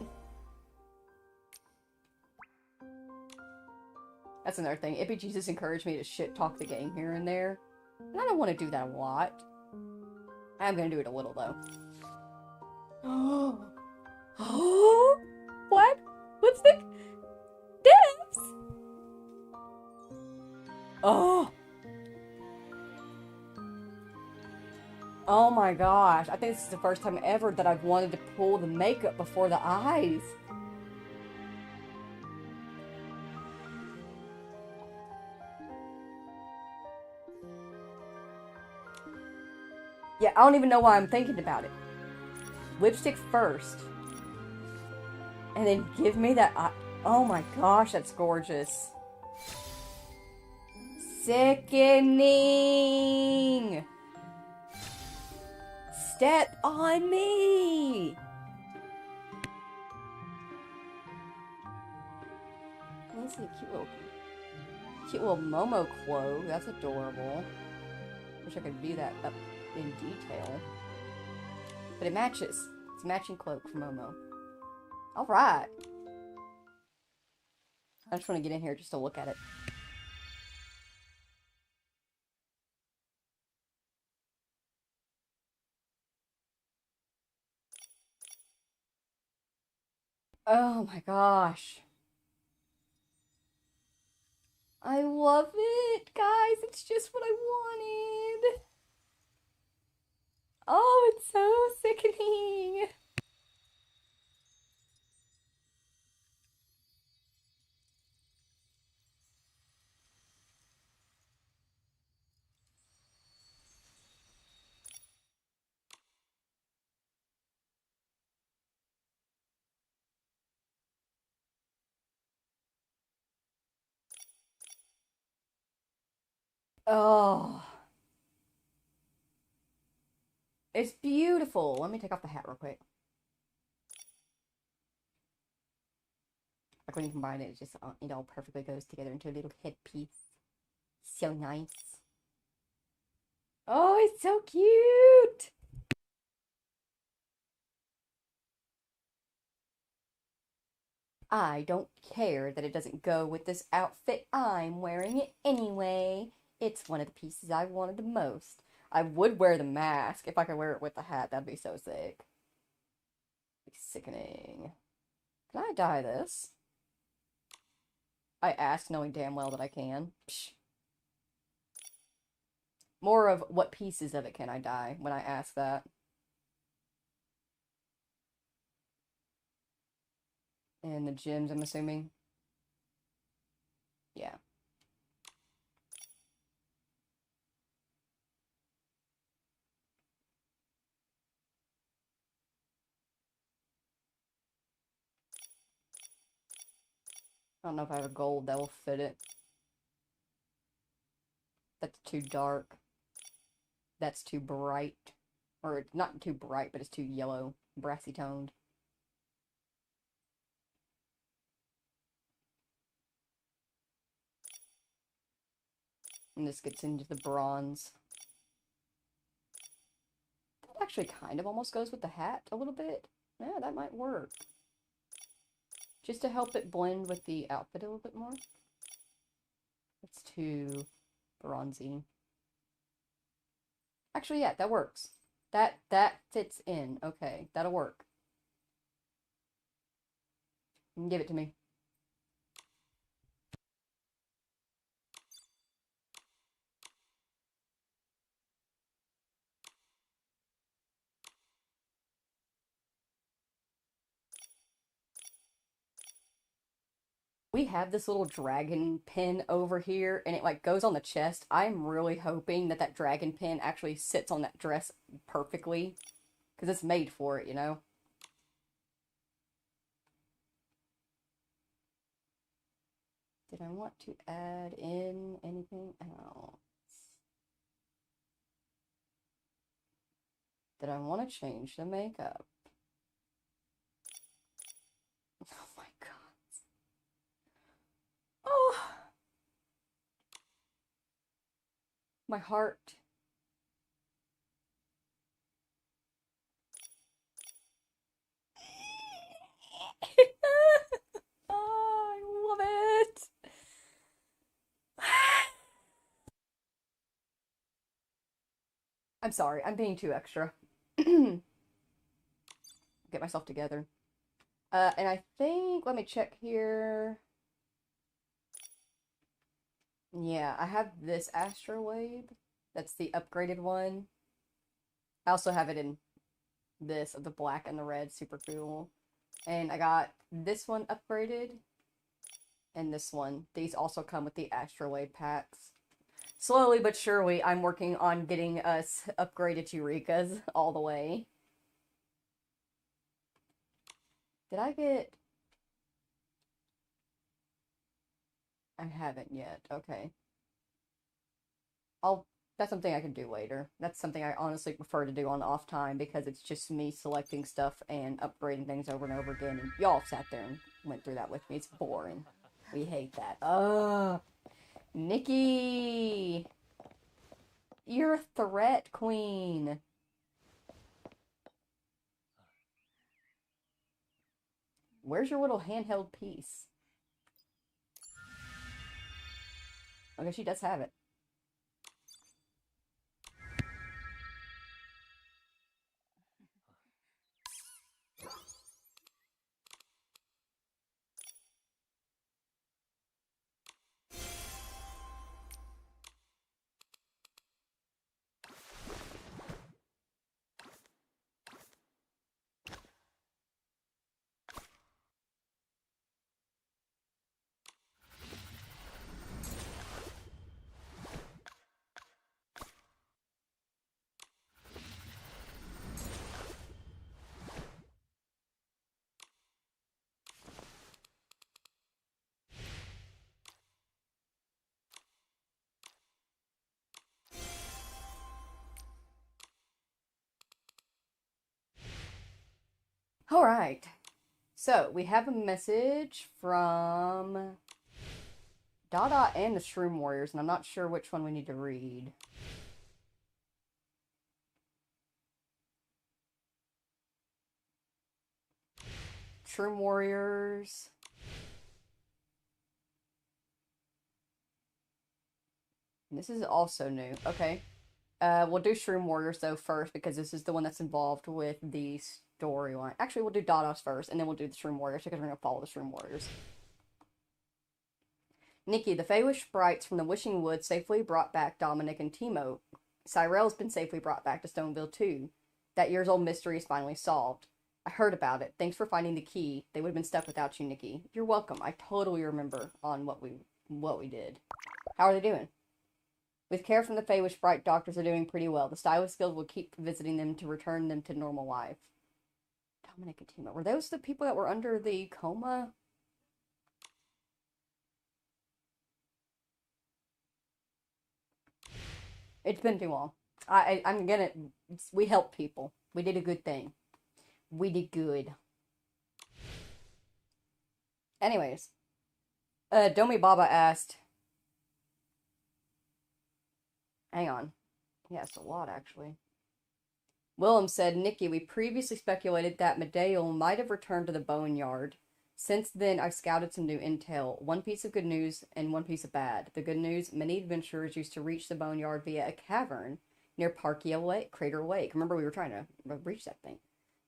That's another thing. Ippy Jesus encouraged me to shit talk the game here and there. And I don't want to do that a lot. I'm gonna do it a little, though. Oh! What? What's the... Devs! Oh! Oh my gosh. I think this is the first time ever that I've wanted to pull the makeup before the eyes. Yeah, I don't even know why I'm thinking about it. Lipstick first. And then give me that eye. Oh my gosh, that's gorgeous. Sickening! Step on me! Let's see a cute little Momo cloak. That's adorable. Wish I could view that up in detail. But it matches. It's a matching cloak for Momo. Alright. I just want to get in here just to look at it. Oh my gosh. I love it, guys. It's just what I wanted. Oh, it's so sickening. Oh, it's beautiful. Let me take off the hat real quick. Like when you combine it, it just it all perfectly goes together into a little headpiece. So nice. Oh, it's so cute. I don't care that it doesn't go with this outfit. I'm wearing it anyway. It's one of the pieces I wanted the most. I would wear the mask. If I could wear it with the hat, that'd be so sick. Be sickening. Can I dye this? I ask knowing damn well that I can. Psh. More of what pieces of it can I dye when I ask that. And the gems, I'm assuming. Yeah. I don't know if I have a gold that will fit it. That's too dark. That's too bright. Or it's not too bright, but it's too yellow, brassy toned. And this gets into the bronze. That actually kind of almost goes with the hat a little bit. Yeah, that might work. Just to help it blend with the outfit a little bit more. It's too bronzy. Actually, yeah, that works. That fits in. Okay, that'll work. Give it to me. We have this little dragon pin over here, and it like goes on the chest. I'm really hoping that that dragon pin actually sits on that dress perfectly, because it's made for it, you know? Did I want to add in anything else? Did I want to change the makeup? Oh my god. Oh, my heart. Oh, I love it. I'm sorry, I'm being too extra. Get myself together. And I think, let me check here. Yeah, I have this astrolabe. That's the upgraded one. I also have it in this of the black and the red, super cool. And I got this one upgraded and this one. These also come with the astrolabe packs. Slowly but surely, I'm working on getting us upgraded Suiikas all the way. Did I get... I haven't yet. Okay. That's something I can do later. That's something I honestly prefer to do on off time because it's just me selecting stuff and upgrading things over and over again. And y'all sat there and went through that with me. It's boring. We hate that. Ugh. Nikki! You're a threat queen. Where's your little handheld piece? Okay, she does have it. Alright. So, we have a message from Dada and the Shroom Warriors, and I'm not sure which one we need to read. Shroom Warriors. This is also new. Okay. We'll do Shroom Warriors, though, first, because this is the one that's involved with the storyline. Actually, we'll do Dada's first, and then we'll do the Shroom Warriors, because we're going to follow the Shroom Warriors. Nikki, the Feywish sprites from the Wishing Wood safely brought back Dominic and Timo. Cyrell's been safely brought back to Stoneville, too. That years-old mystery is finally solved. I heard about it. Thanks for finding the key. They would have been stuck without you, Nikki. You're welcome. I totally remember on what we did. How are they doing? With care from the Feywish sprite, doctors are doing pretty well. The Stylist Guild will keep visiting them to return them to normal life. Dominic and Timo. Were those the people that were under the coma? It's been too long. We helped people. We did a good thing. We did good. Anyways. Domi Baba asked. Hang on. He asked a lot, actually. Willem said, Nikki, we previously speculated that Medale might have returned to the Boneyard. Since then, I've scouted some new intel. One piece of good news and one piece of bad. The good news, many adventurers used to reach the Boneyard via a cavern near Crater Lake. Remember, we were trying to reach that thing.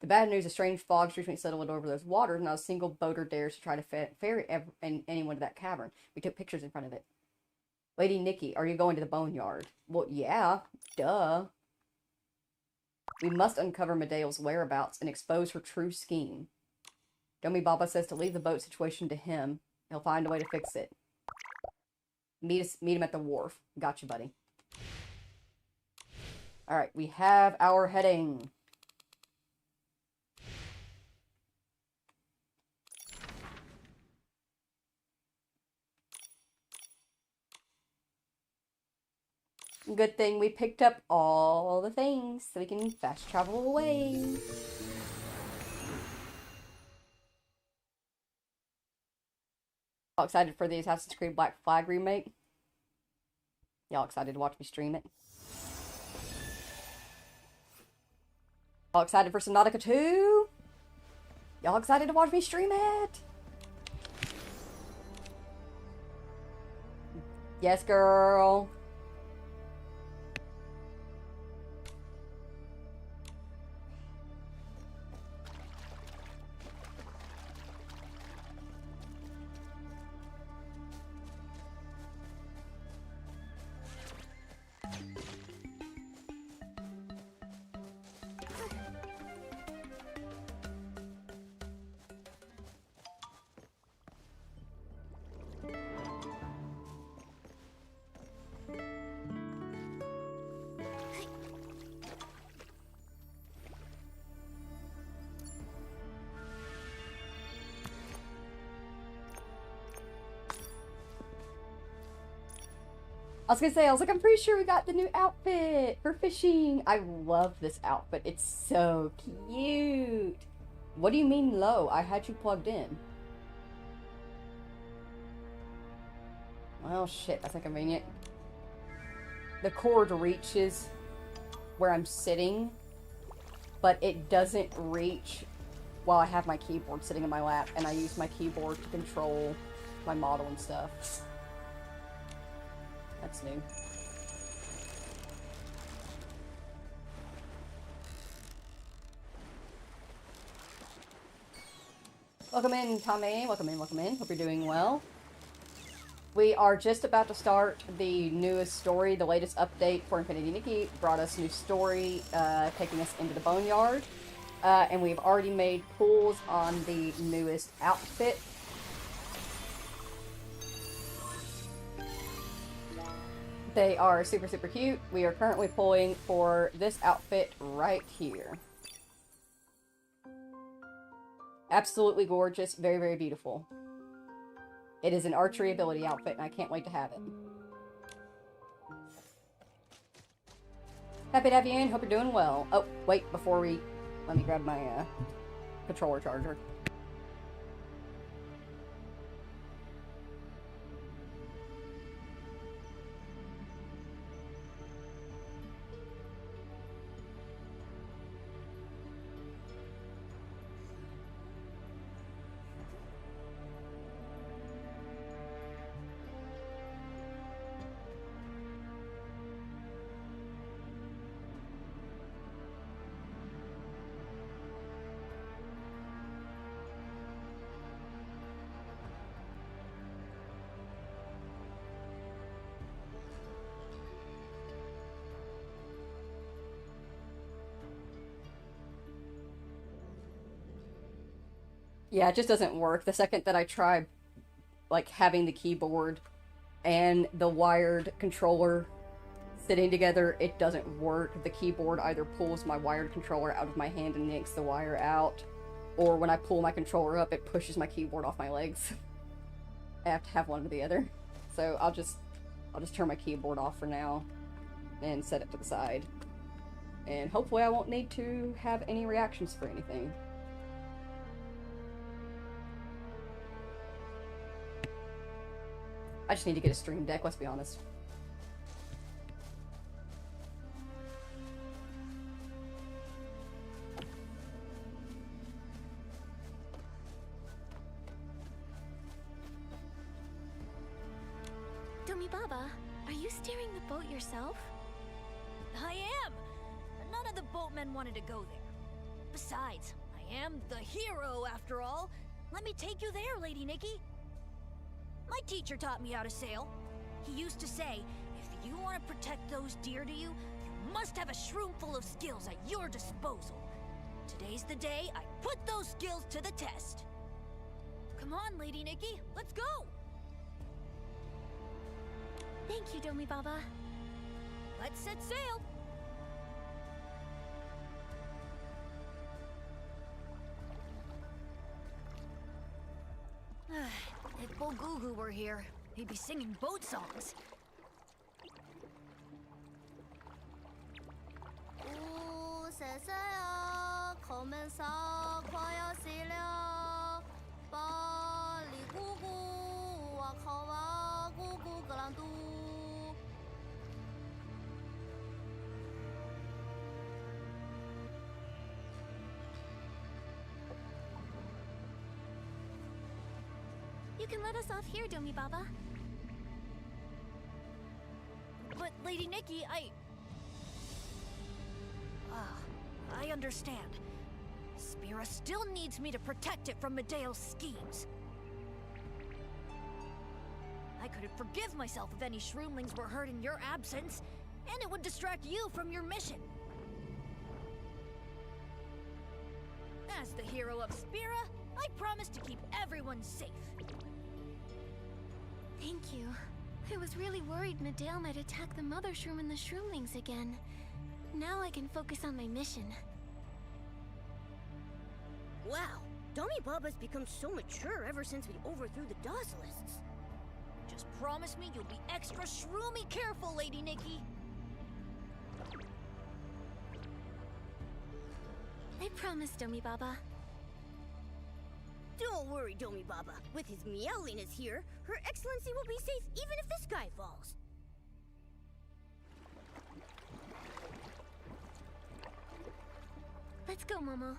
The bad news, a strange fog recently settled over those waters. Not a single boater dares to try to ferry anyone to that cavern. We took pictures in front of it. Lady Nikki, are you going to the Boneyard? Well, yeah. Duh. We must uncover Medale's whereabouts and expose her true scheme. Domi Baba says to leave the boat situation to him. He'll find a way to fix it. Meet him at the wharf. Gotcha, buddy. Alright, we have our heading. Good thing we picked up all the things so we can fast travel away. Y'all excited for the Assassin's Creed Black Flag remake? Y'all excited to watch me stream it? Y'all excited for Subnautica 2? Y'all excited to watch me stream it? Yes, girl. I was gonna say, I'm pretty sure we got the new outfit for fishing. I love this outfit. It's so cute. What do you mean low? I had you plugged in. Well, shit, that's inconvenient. The cord reaches where I'm sitting, but it doesn't reach while I have my keyboard sitting in my lap, and I use my keyboard to control my model and stuff. That's new. Welcome in, Tommy. Welcome in, welcome in. Hope you're doing well. We are just about to start the newest story. The latest update for Infinity Nikki brought us new story, taking us into the Boneyard. And we've already made pulls on the newest outfit. They are super, super cute. We are currently pulling for this outfit right here. Absolutely gorgeous. Very, very beautiful. It is an archery ability outfit, and I can't wait to have it. Happy to have you in. Hope you're doing well. Oh, wait, before we... Let me grab my, controller charger. Yeah, it just doesn't work. The second that I try, like, having the keyboard and the wired controller sitting together, it doesn't work. The keyboard either pulls my wired controller out of my hand and yanks the wire out, or when I pull my controller up, it pushes my keyboard off my legs. I have to have one or the other. So I'll just turn my keyboard off for now and set it to the side. And hopefully I won't need to have any reactions for anything. I just need to get a stream deck, let's be honest. Domi Baba, are you steering the boat yourself? I am! None of the boatmen wanted to go there. Besides, I am the hero after all. Let me take you there, Lady Nikki. My teacher taught me how to sail. He used to say, if you want to protect those dear to you, you must have a shroom full of skills at your disposal. Today's the day I put those skills to the test. Come on, Lady Nikki, let's go! Thank you, Domi Baba. Let's set sail! If Bogugu were here, he'd be singing boat songs. You can let us off here, Domi Baba. But, Lady Nikki, I understand. Spira still needs me to protect it from Medeo's schemes. I couldn't forgive myself if any shroomlings were hurt in your absence, and it would distract you from your mission. As the hero of Spira, I promise to keep everyone safe. Thank you. I was really worried Medale might attack the Mother Shroom and the Shroomlings again. Now I can focus on my mission. Wow, Domi Baba's become so mature ever since we overthrew the Dawslists. Just promise me you'll be extra shroomy careful, Lady Nikki. I promise, Domi Baba. Don't worry, Domi Baba. With his Meowliness here, Her Excellency will be safe even if the sky falls. Let's go, Momo.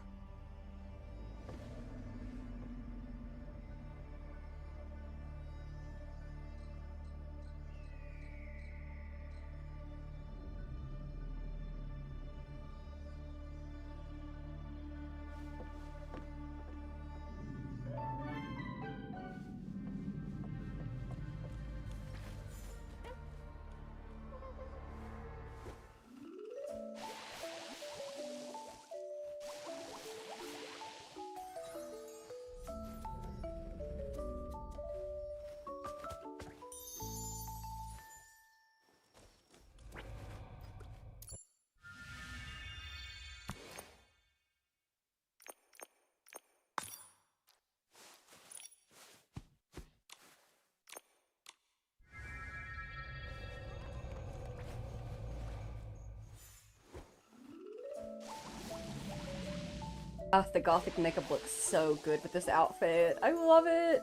Ah, the gothic makeup looks so good with this outfit. I love it.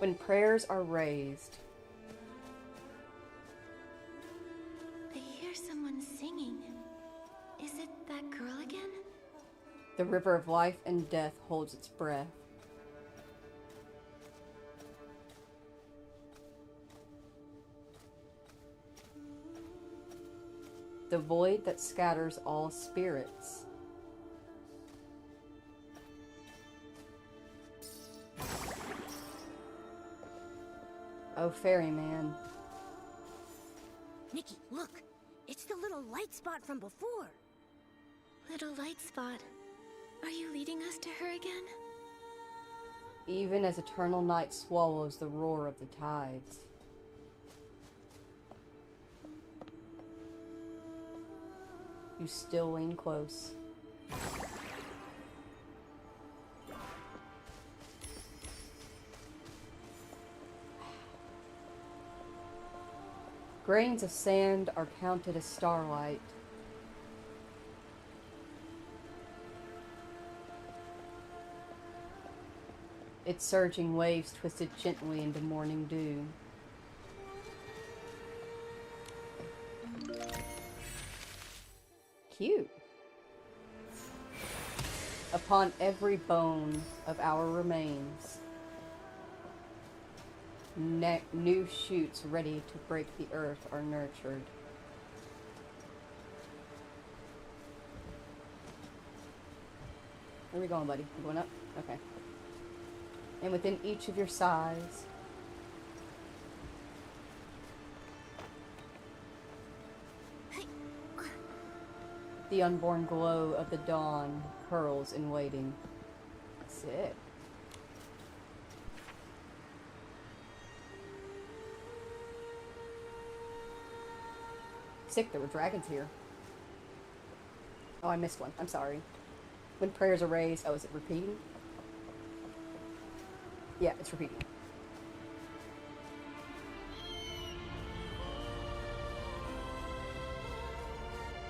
When prayers are raised. I hear someone singing. Is it that girl again? The river of life and death holds its breath. The void that scatters all spirits. Oh, ferryman. Nikki, look! It's the little light spot from before. Little light spot. Are you leading us to her again? Even as eternal night swallows the roar of the tides. You still lean close. Grains of sand are counted as starlight. Its surging waves twisted gently into morning dew. Cute. Upon every bone of our remains, new shoots ready to break the earth are nurtured. Where are we going, buddy? You going up? Okay. And within each of your sighs, the unborn glow of the dawn curls in waiting. Sick. Sick, there were dragons here. Oh, I missed one. I'm sorry. When prayers are raised, oh, is it repeating? Yeah, it's repeating.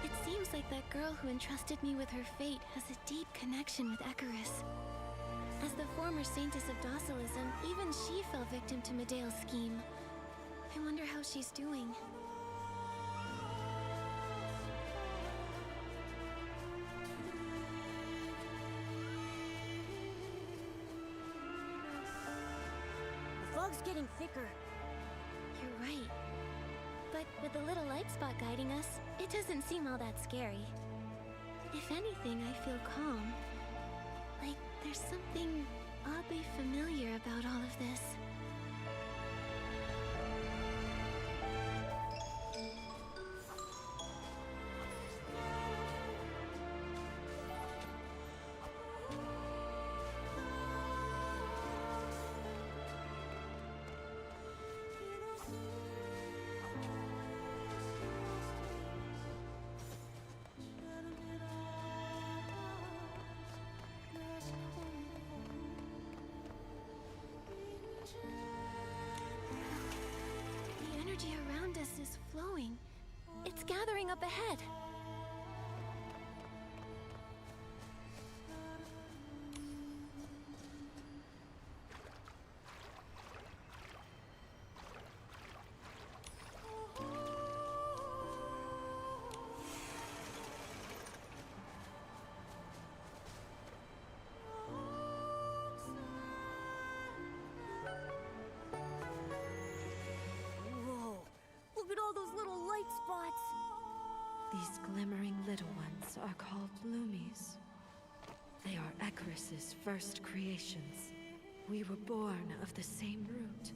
It seems like that girl who entrusted me with her fate has a deep connection with Icarus. As the former saintess of docilism, even she fell victim to Medea's scheme. I wonder how she's doing. The fog's getting thicker. You're right. But with the little light spot guiding us, it doesn't seem all that scary. If anything, I feel calm. Like there's something oddly familiar about all of this. The energy around us is flowing. It's gathering up ahead. Whoa! Look at all those little light spots! These glimmering little ones are called bloomies. They are Icarus's first creations. We were born of the same root.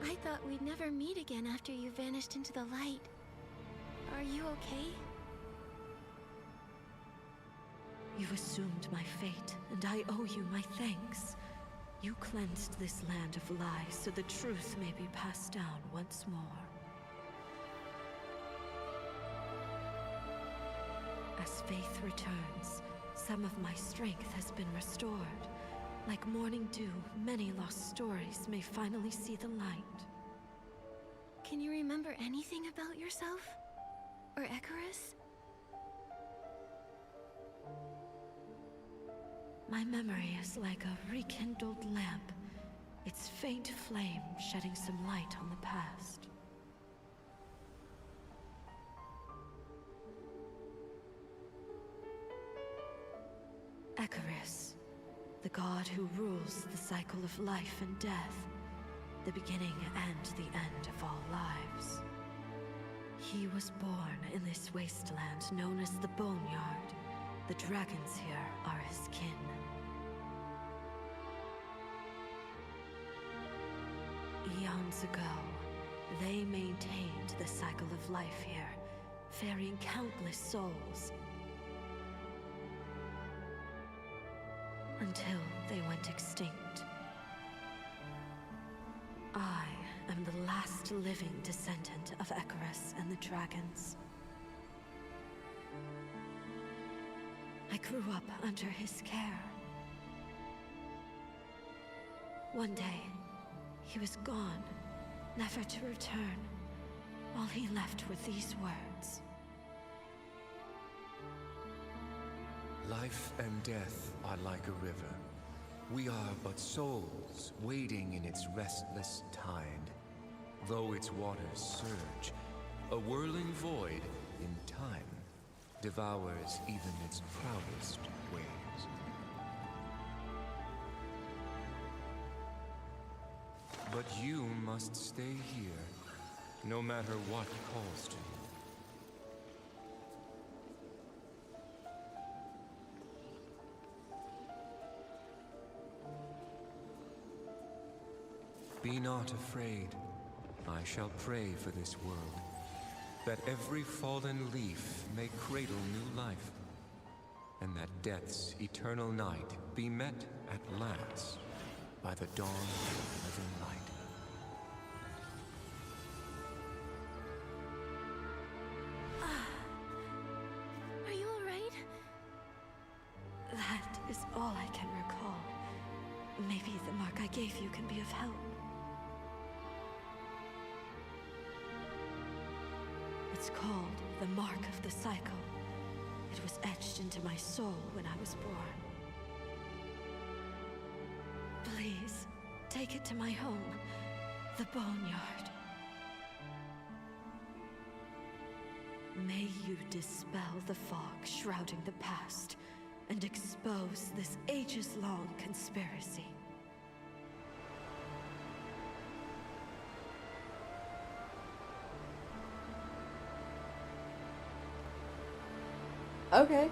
I thought we'd never meet again after you vanished into the light. Are you okay? You assumed my fate, and I owe you my thanks. You cleansed this land of lies so the truth may be passed down once more. As faith returns, some of my strength has been restored. Like morning dew, many lost stories may finally see the light. Can you remember anything about yourself? Or Icarus? My memory is like a rekindled lamp, its faint flame shedding some light on the past. Icarus, the god who rules the cycle of life and death, the beginning and the end of all lives. He was born in this wasteland known as the Boneyard. The dragons here are his kin. Eons ago, they maintained the cycle of life here, ferrying countless souls. Until they went extinct. I am the last living descendant of Icarus and the dragons. I grew up under his care. One day, he was gone, never to return. All he left were these words. Life and death are like a river. We are but souls wading in its restless tide. Though its waters surge, a whirling void in time devours even its proudest waves. But you must stay here, no matter what calls to you. Be not afraid. I shall pray for this world, that every fallen leaf may cradle new life, and that death's eternal night be met at last by the dawn of living light. Are you alright? That is all I can recall. Maybe the mark I gave you can be of help. It's called the Mark of the Cycle. It was etched into my soul when I was born. Please, take it to my home, the Boneyard. May you dispel the fog shrouding the past and expose this ages-long conspiracy. Okay.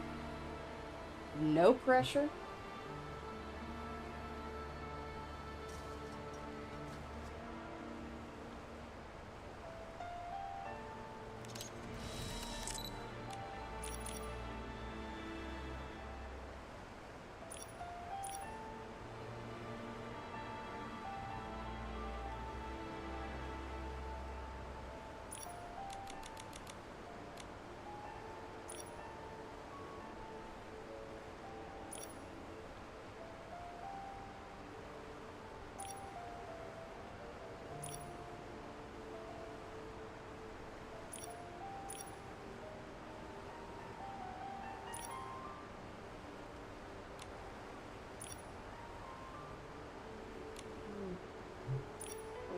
No pressure.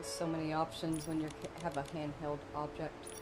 so many options when you have a handheld object.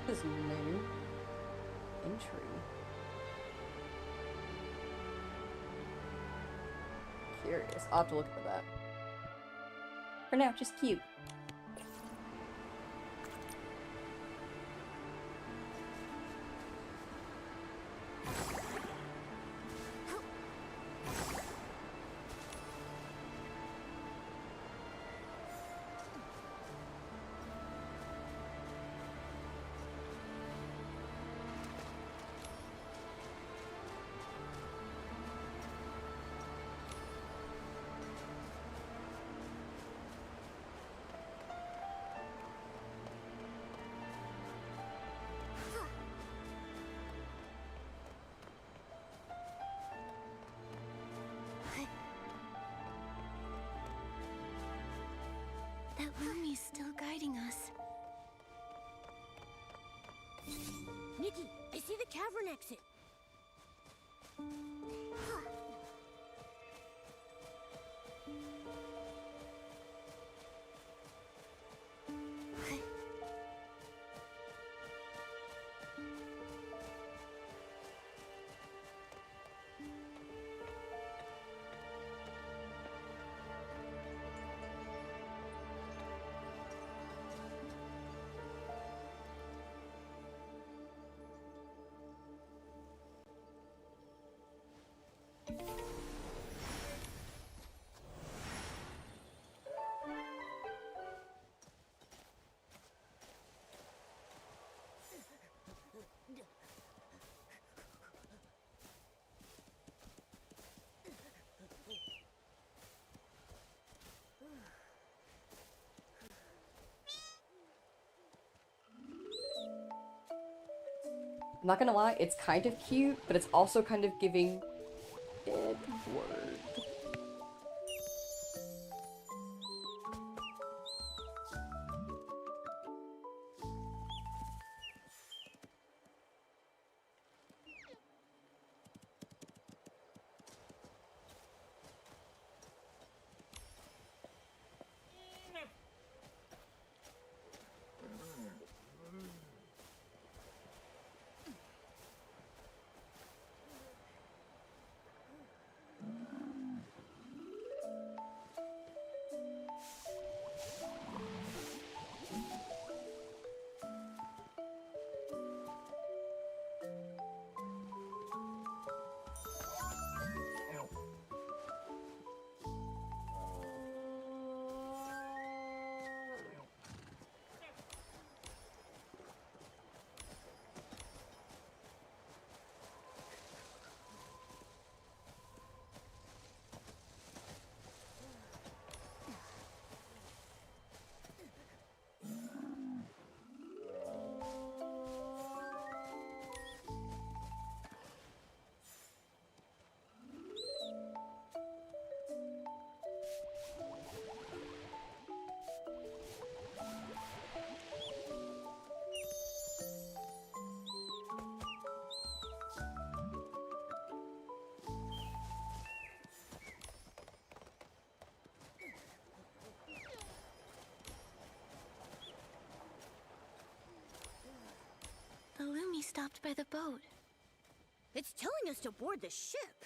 This is new entry. Curious. I'll have to look for that. For now, just cute. cavern exit. I'm not gonna lie, it's kind of cute, but it's also kind of giving Edward. The Lumi stopped by the boat. It's telling us to board the ship.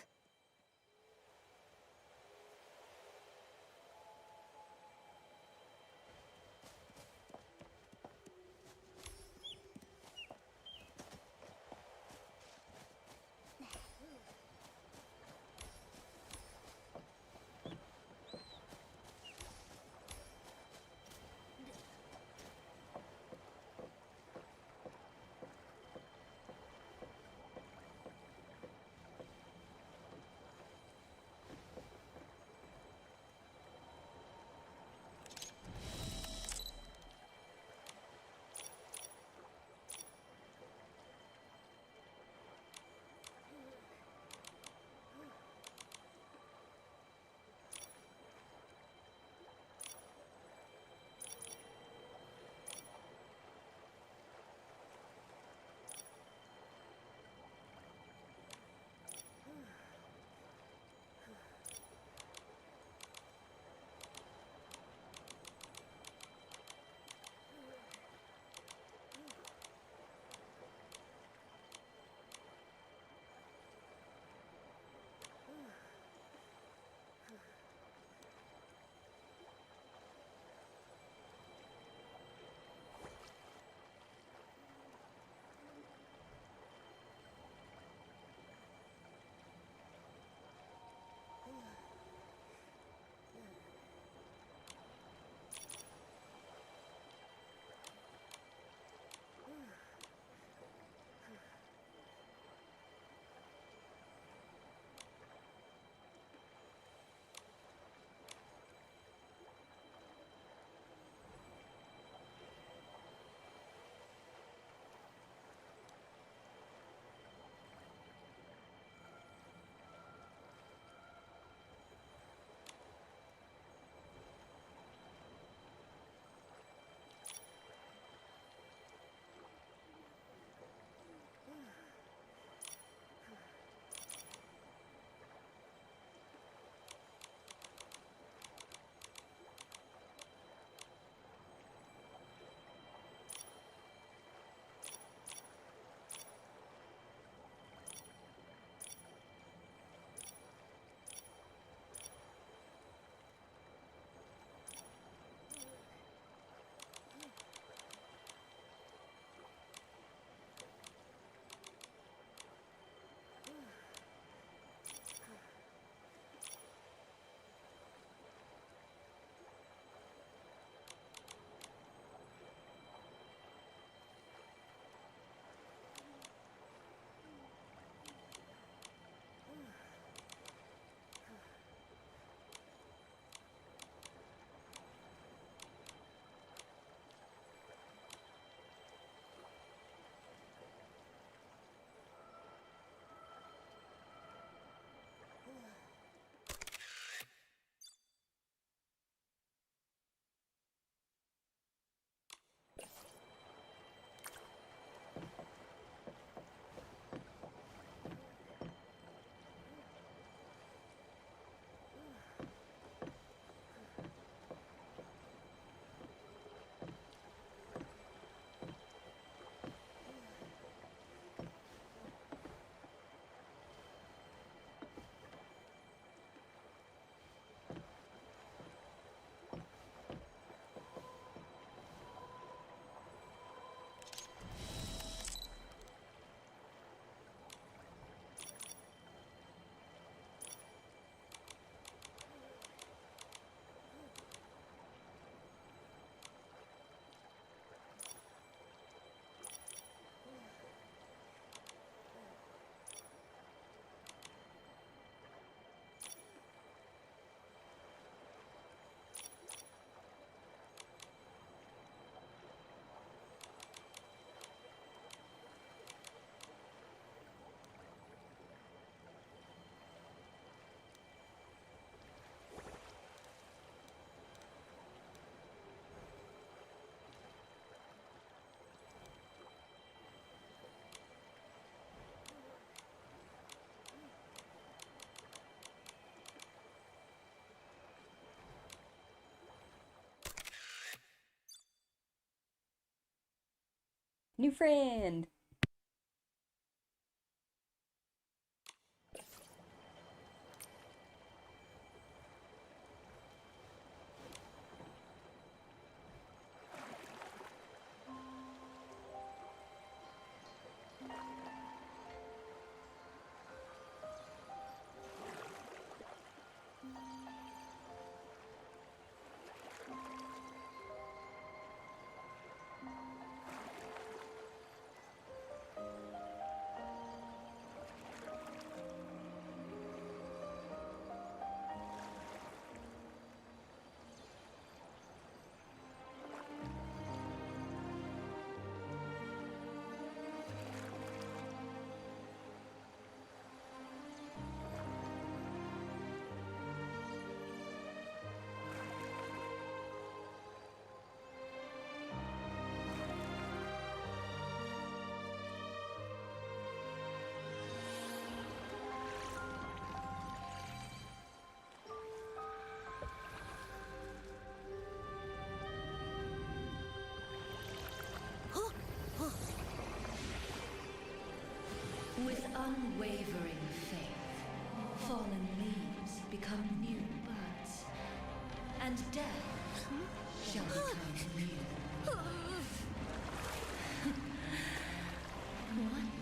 New friend! With unwavering faith, fallen leaves become new buds, and death shall become new. What a lie.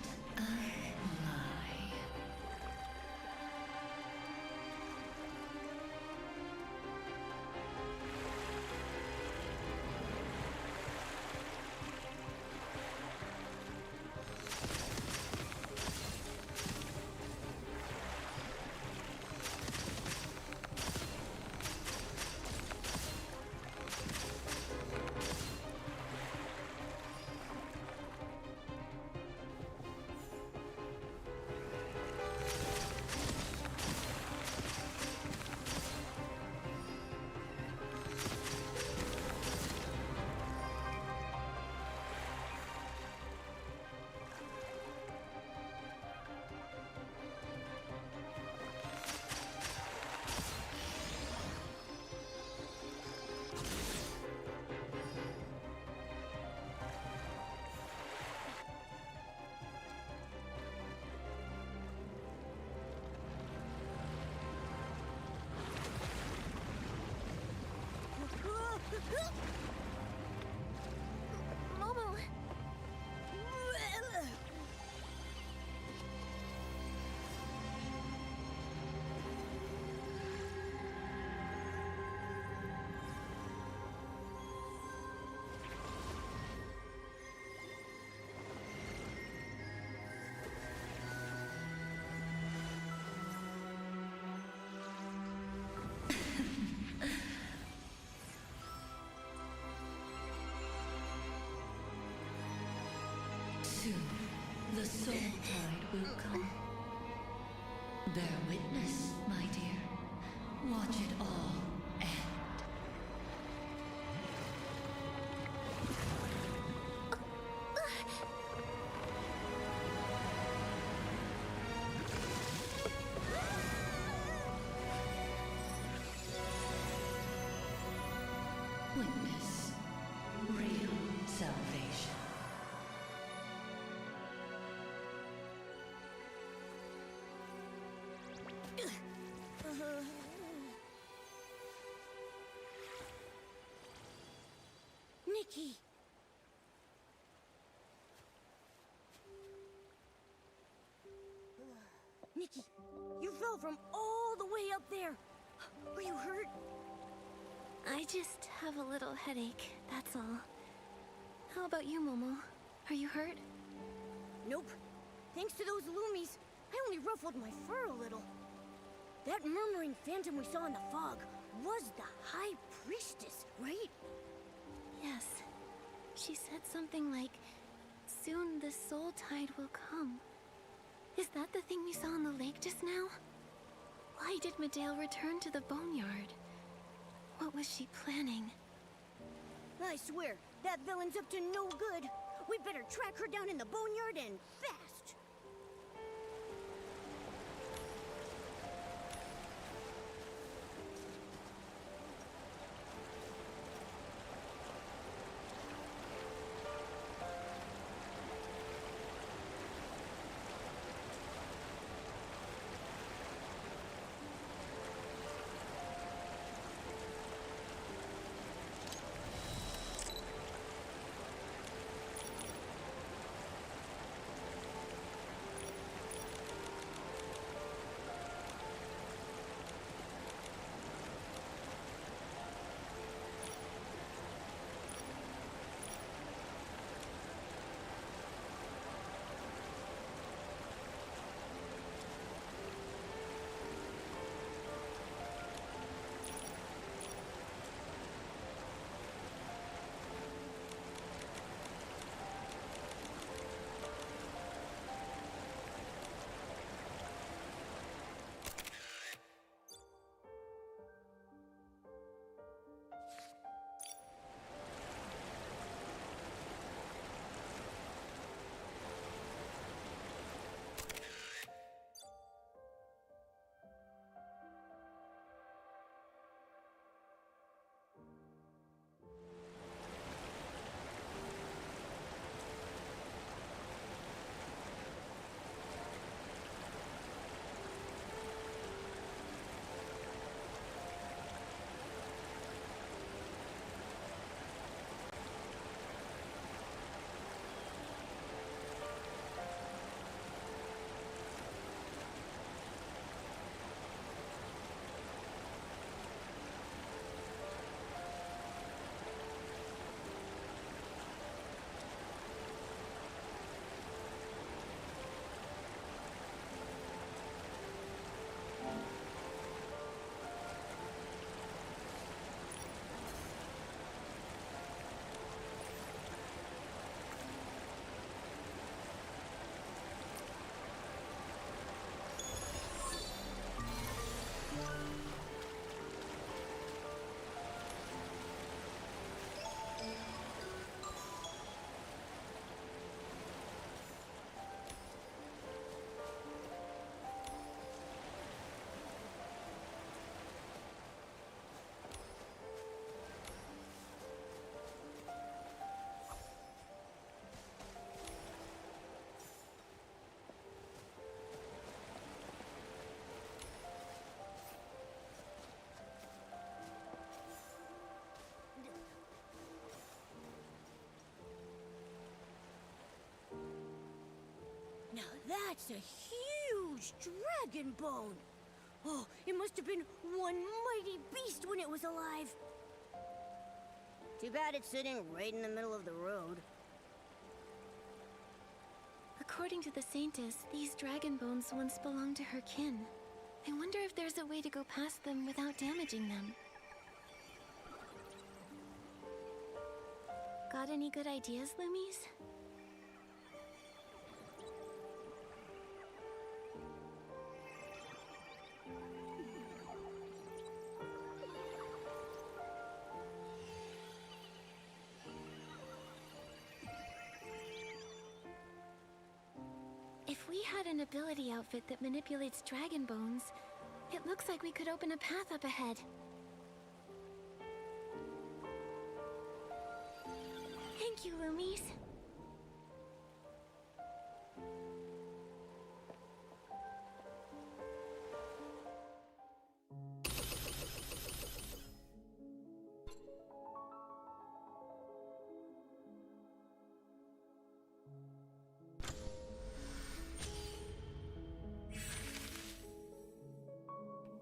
Momo! Soon, the soul tide will come. Bear witness, my dear. Watch it all end. Witness real salvation. Nikki! Nikki, you fell from all the way up there. Were you hurt? I just have a little headache, that's all. How about you, Momo? Are you hurt? Nope. Thanks to those loomies, I only ruffled my fur a little. That murmuring phantom we saw in the fog was the High Priestess, right? Yes. She said something like, soon the soul tide will come. Is that the thing we saw in the lake just now? Why did Medale return to the Boneyard? What was she planning? I swear, that villain's up to no good. We better track her down in the Boneyard and fast. That's a huge dragon bone. Oh, it must have been one mighty beast when it was alive. Too bad it's sitting right in the middle of the road. According to the Saintess, these dragon bones once belonged to her kin. I wonder if there's a way to go past them without damaging them. Got any good ideas, Loomies? If we had an ability outfit that manipulates dragon bones, it looks like we could open a path up ahead. Thank you, Loomies.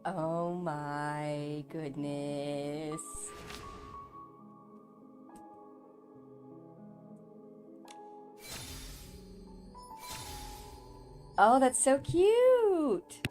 Oh my goodness. Oh, that's so cute.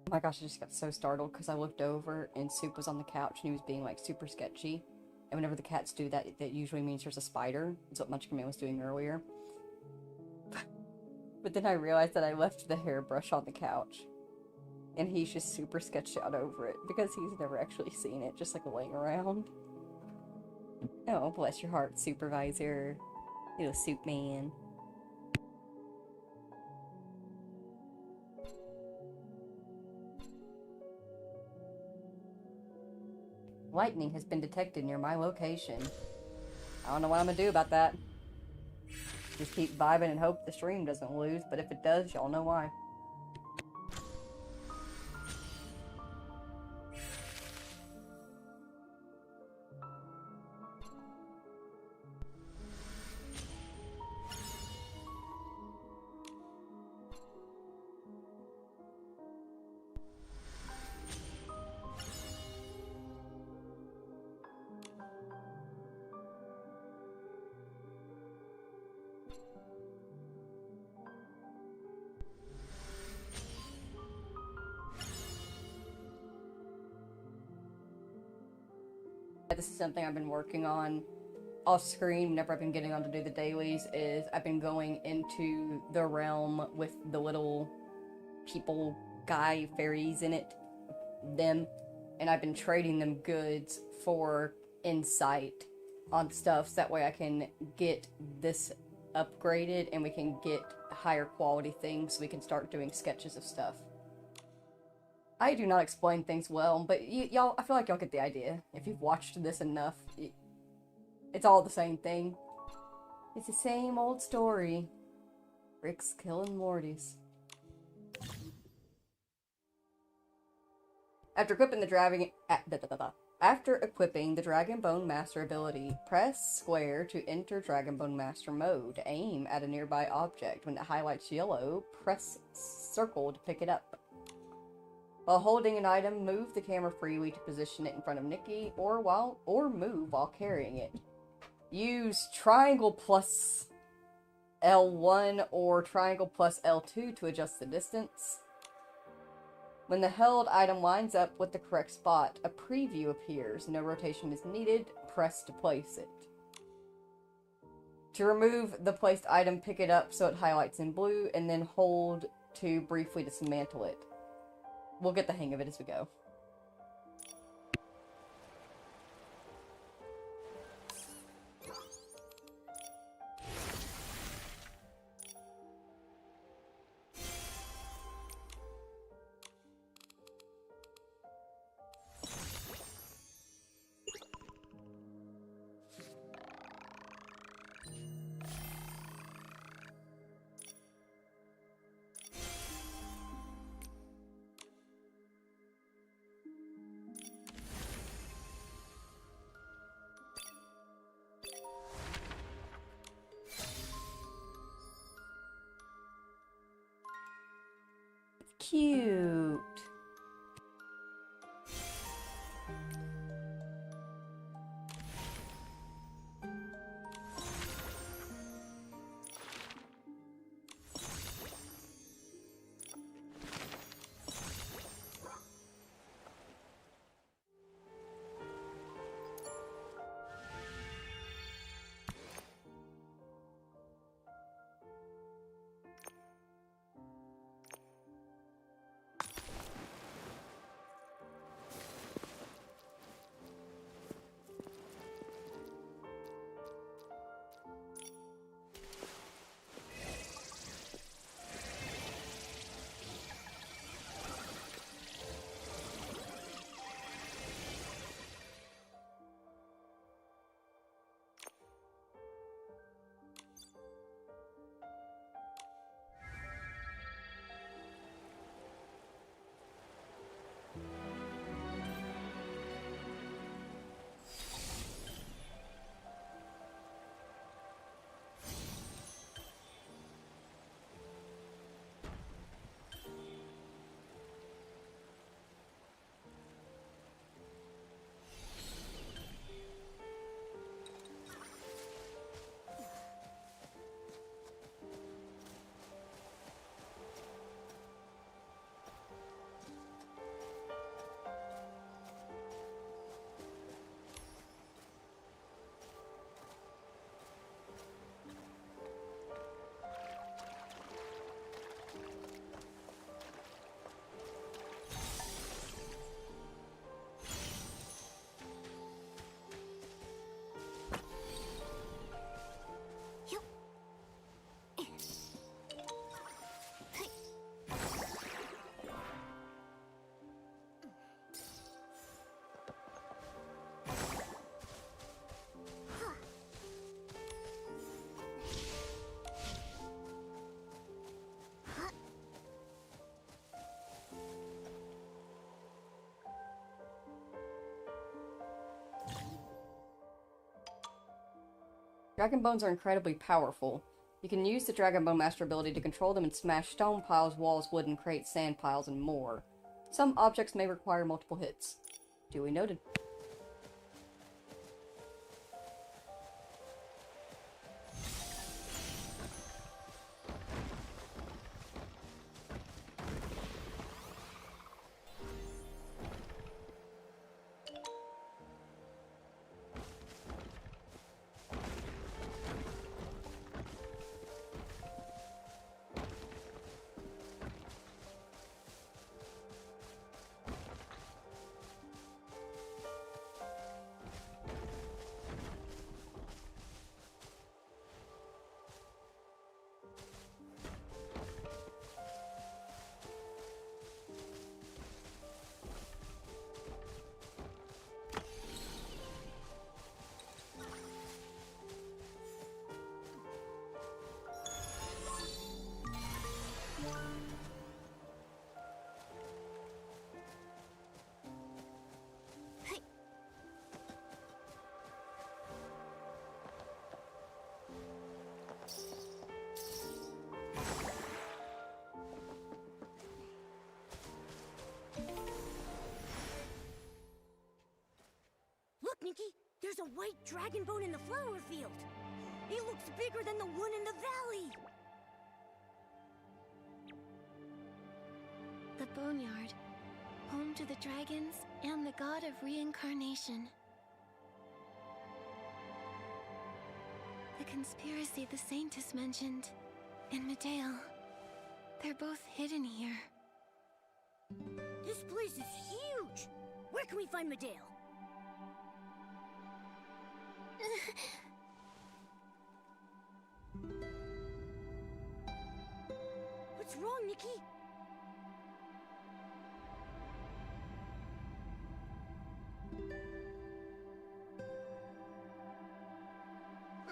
Oh my gosh, I just got so startled because I looked over and Soup was on the couch and he was being like super sketchy. And whenever the cats do that, that usually means there's a spider. That's what Munchkin Man was doing earlier. But then I realized that I left the hairbrush on the couch. And he's just super sketched out over it because he's never actually seen it, just like laying around. Oh, bless your heart, Supervisor. Little Soup Man. Lightning has been detected near my location. I don't know what I'm gonna do about that. Just keep vibing and hope the stream doesn't lose, but if it does, y'all know why. This is something I've been working on off screen whenever I've been getting on to do the dailies, is I've been going into the realm with the little people, guy, fairies in it, them, and I've been trading them goods for insight on stuff, so that way I can get this upgraded and we can get higher quality things so we can start doing sketches of stuff. I do not explain things well, but y'all, I feel like y'all get the idea. If you've watched this enough, it's all the same thing. It's the same old story. Rick's killing Mortys. After equipping the After equipping the Dragonbone Master ability, press square to enter Dragonbone Master mode. Aim at a nearby object. When it highlights yellow, press circle to pick it up. While holding an item, move the camera freely to position it in front of Nikki, or move while carrying it. Use triangle plus L1 or triangle plus L2 to adjust the distance. When the held item lines up with the correct spot, a preview appears. No rotation is needed. Press to place it. To remove the placed item, pick it up so it highlights in blue, and then hold to briefly dismantle it. We'll get the hang of it as we go. Cute. Dragon Bones are incredibly powerful. You can use the Dragon Bone Master ability to control them and smash stone piles, walls, wooden crates, sand piles, and more. Some objects may require multiple hits. Duly noted. a white dragon bone in the flower field. It looks bigger than the one in the valley. The Boneyard, home to the dragons and the god of reincarnation. The conspiracy the Saintess mentioned, and Medale. They're both hidden here. This place is huge. Where can we find Medale? What's wrong, Nikki?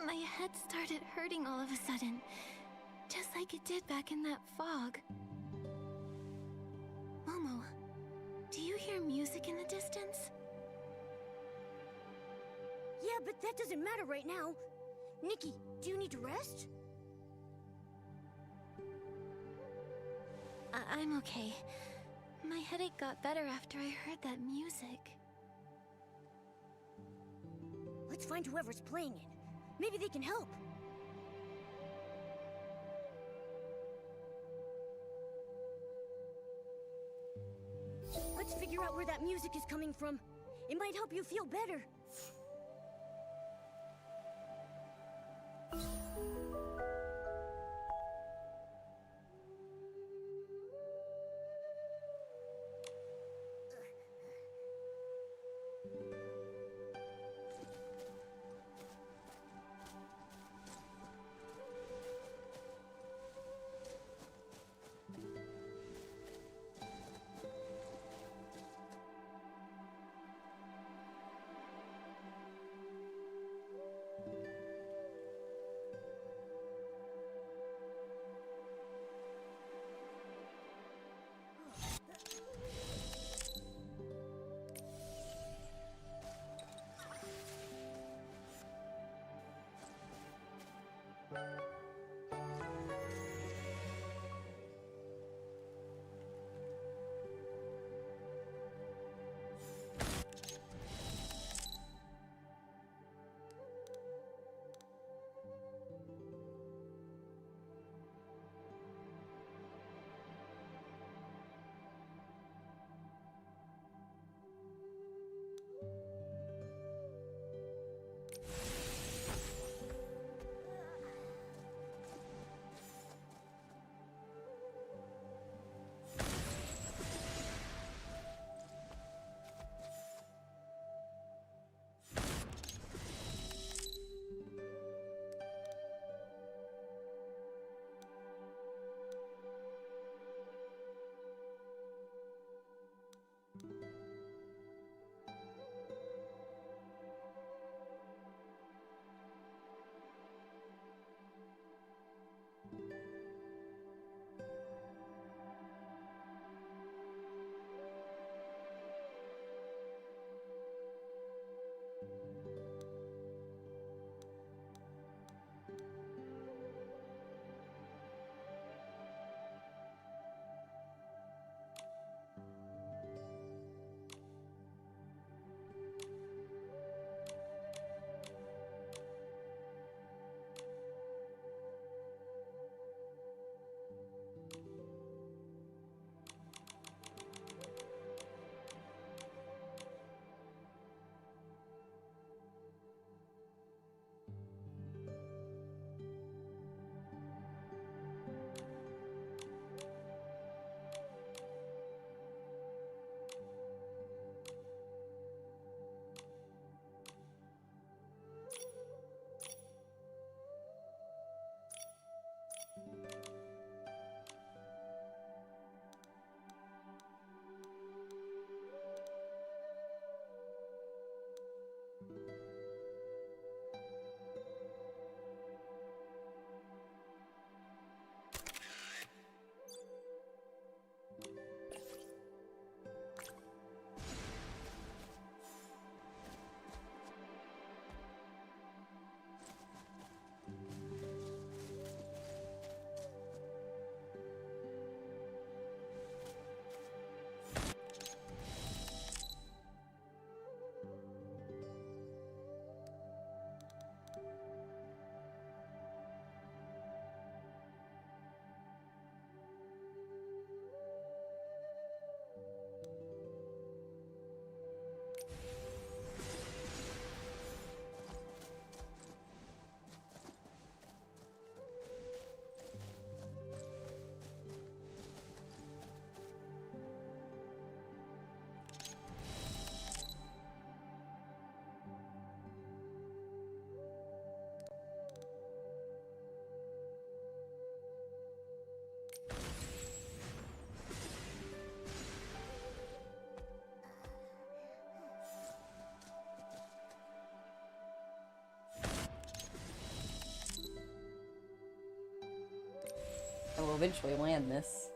My head started hurting all of a sudden, just like it did back in that fog. Momo, do you hear music in the distance? Yeah, but that doesn't matter right now. Nikki, do you need to rest? I'm okay. My headache got better after I heard that music. Let's find whoever's playing it. Maybe they can help. Let's figure out where that music is coming from. It might help you feel better. And we'll eventually land this.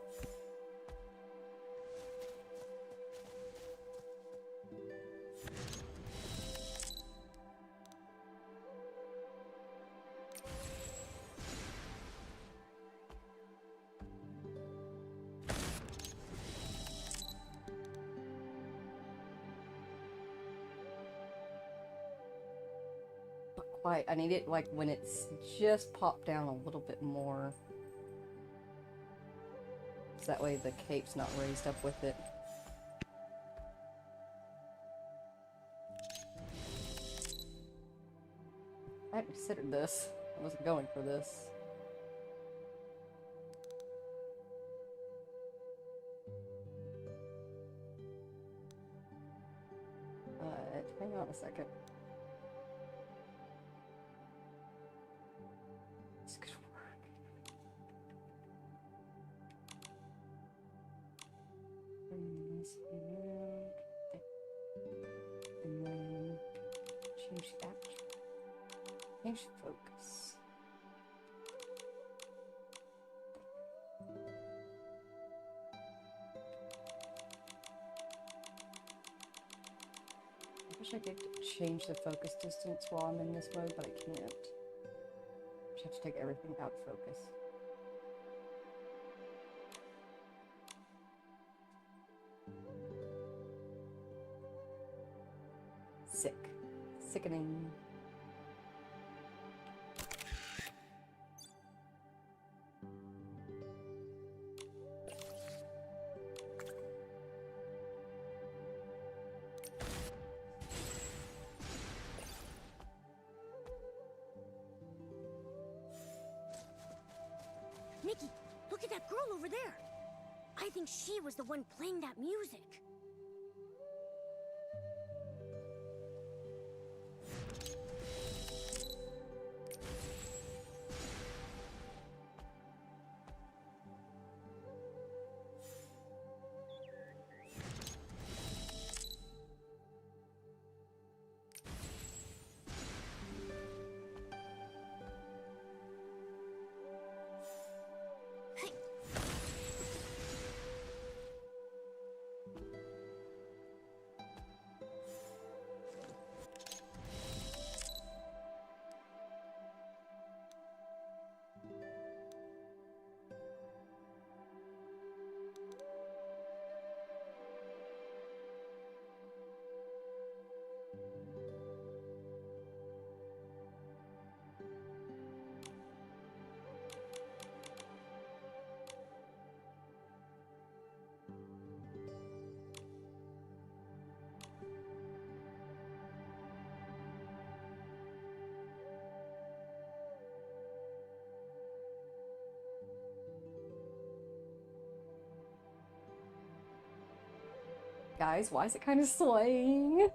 I need it like when it's just popped down a little bit more. So that way the cape's not raised up with it. I hadn't considered this. I wasn't going for this. Hang on a second. This could work. Bring this around. And then change the action. Change the focus. I wish I could change the focus distance while I'm in this mode, but I can't. Just have to take everything out of focus. Sick. Sickening. Nikki, look at that girl over there. I think she was the one playing that music. Guys, why is it kind of swaying?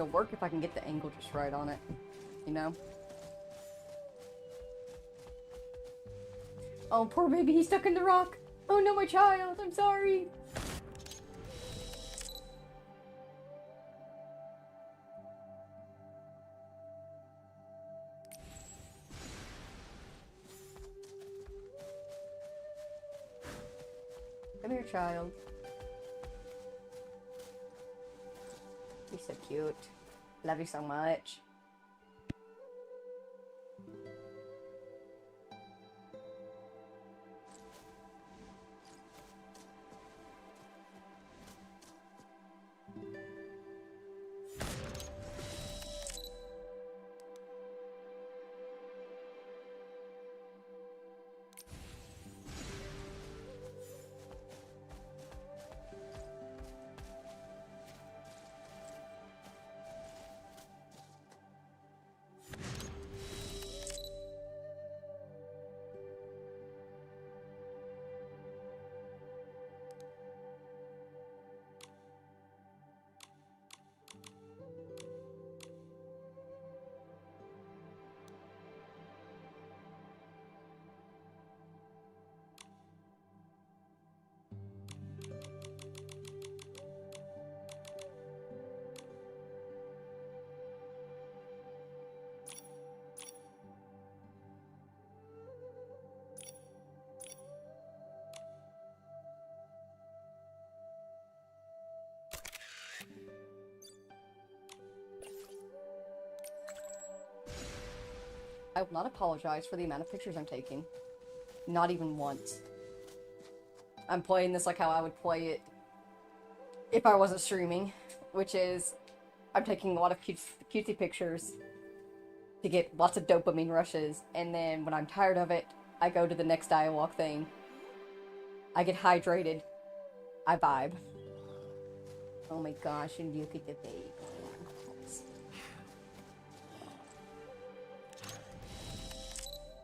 it'll work if I can get the angle just right on it. You know? Oh, poor baby, he's stuck in the rock. Oh no, my child, I'm sorry. Come here, child. You're so cute. Love you so much. I will not apologize for the amount of pictures I'm taking. Not even once. I'm playing this like how I would play it if I wasn't streaming, which is I'm taking a lot of cutesy pictures to get lots of dopamine rushes, and then when I'm tired of it, I go to the next dialogue thing. I get hydrated. I vibe. Oh my gosh, and look at the baby.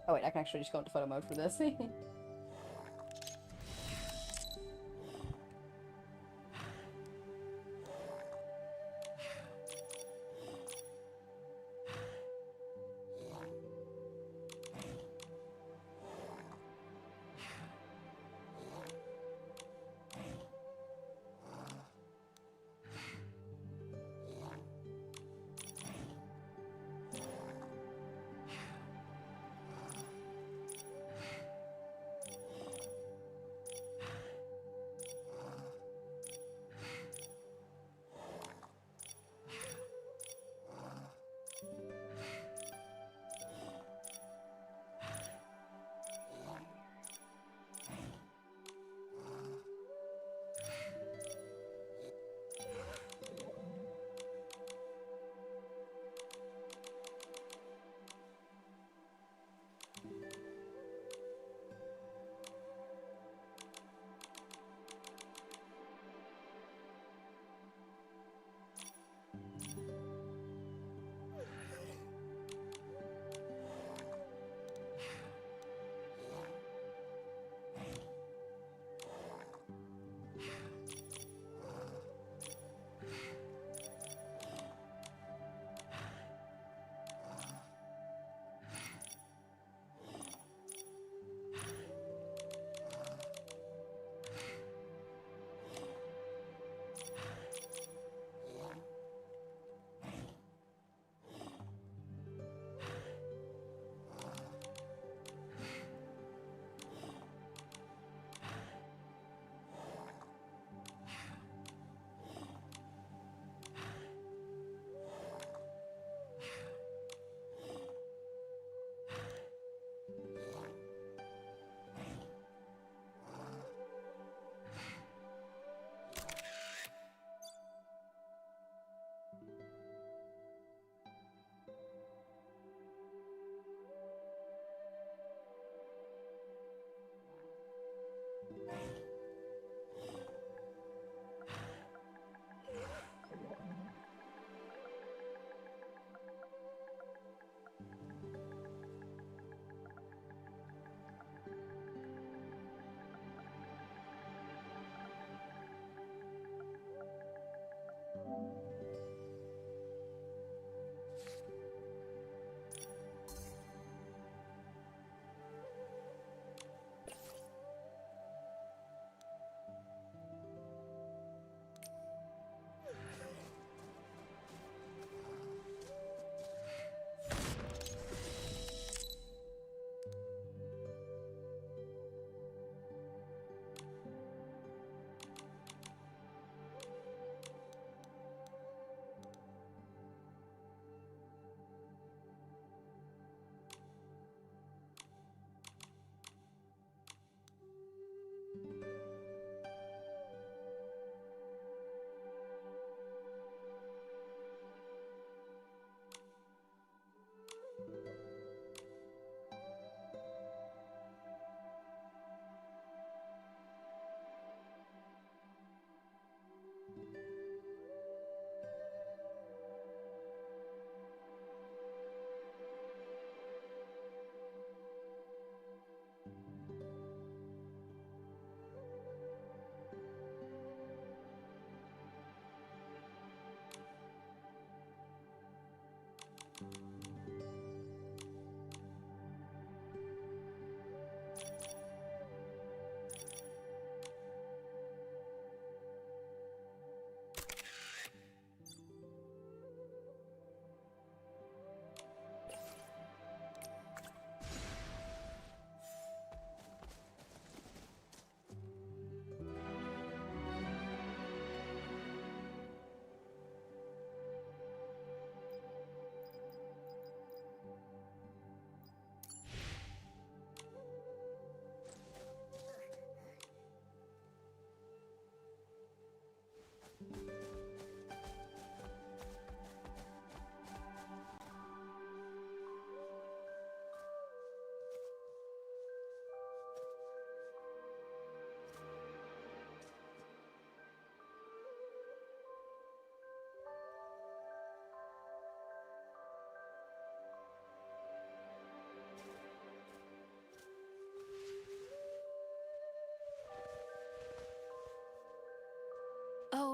Oh wait, I can actually just go into photo mode for this.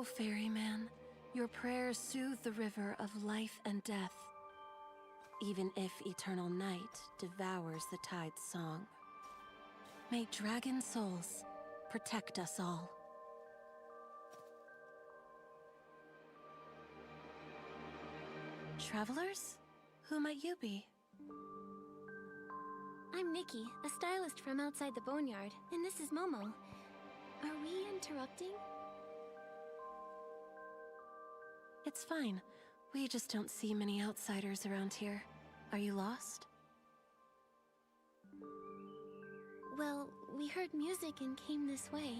O ferryman, your prayers soothe the river of life and death, even if eternal night devours the tide's song. May dragon souls protect us all. Travelers? Who might you be? I'm Nikki, a stylist from outside the Boneyard, and this is Momo. Are we interrupting? It's fine. We just don't see many outsiders around here. Are you lost? Well, we heard music and came this way.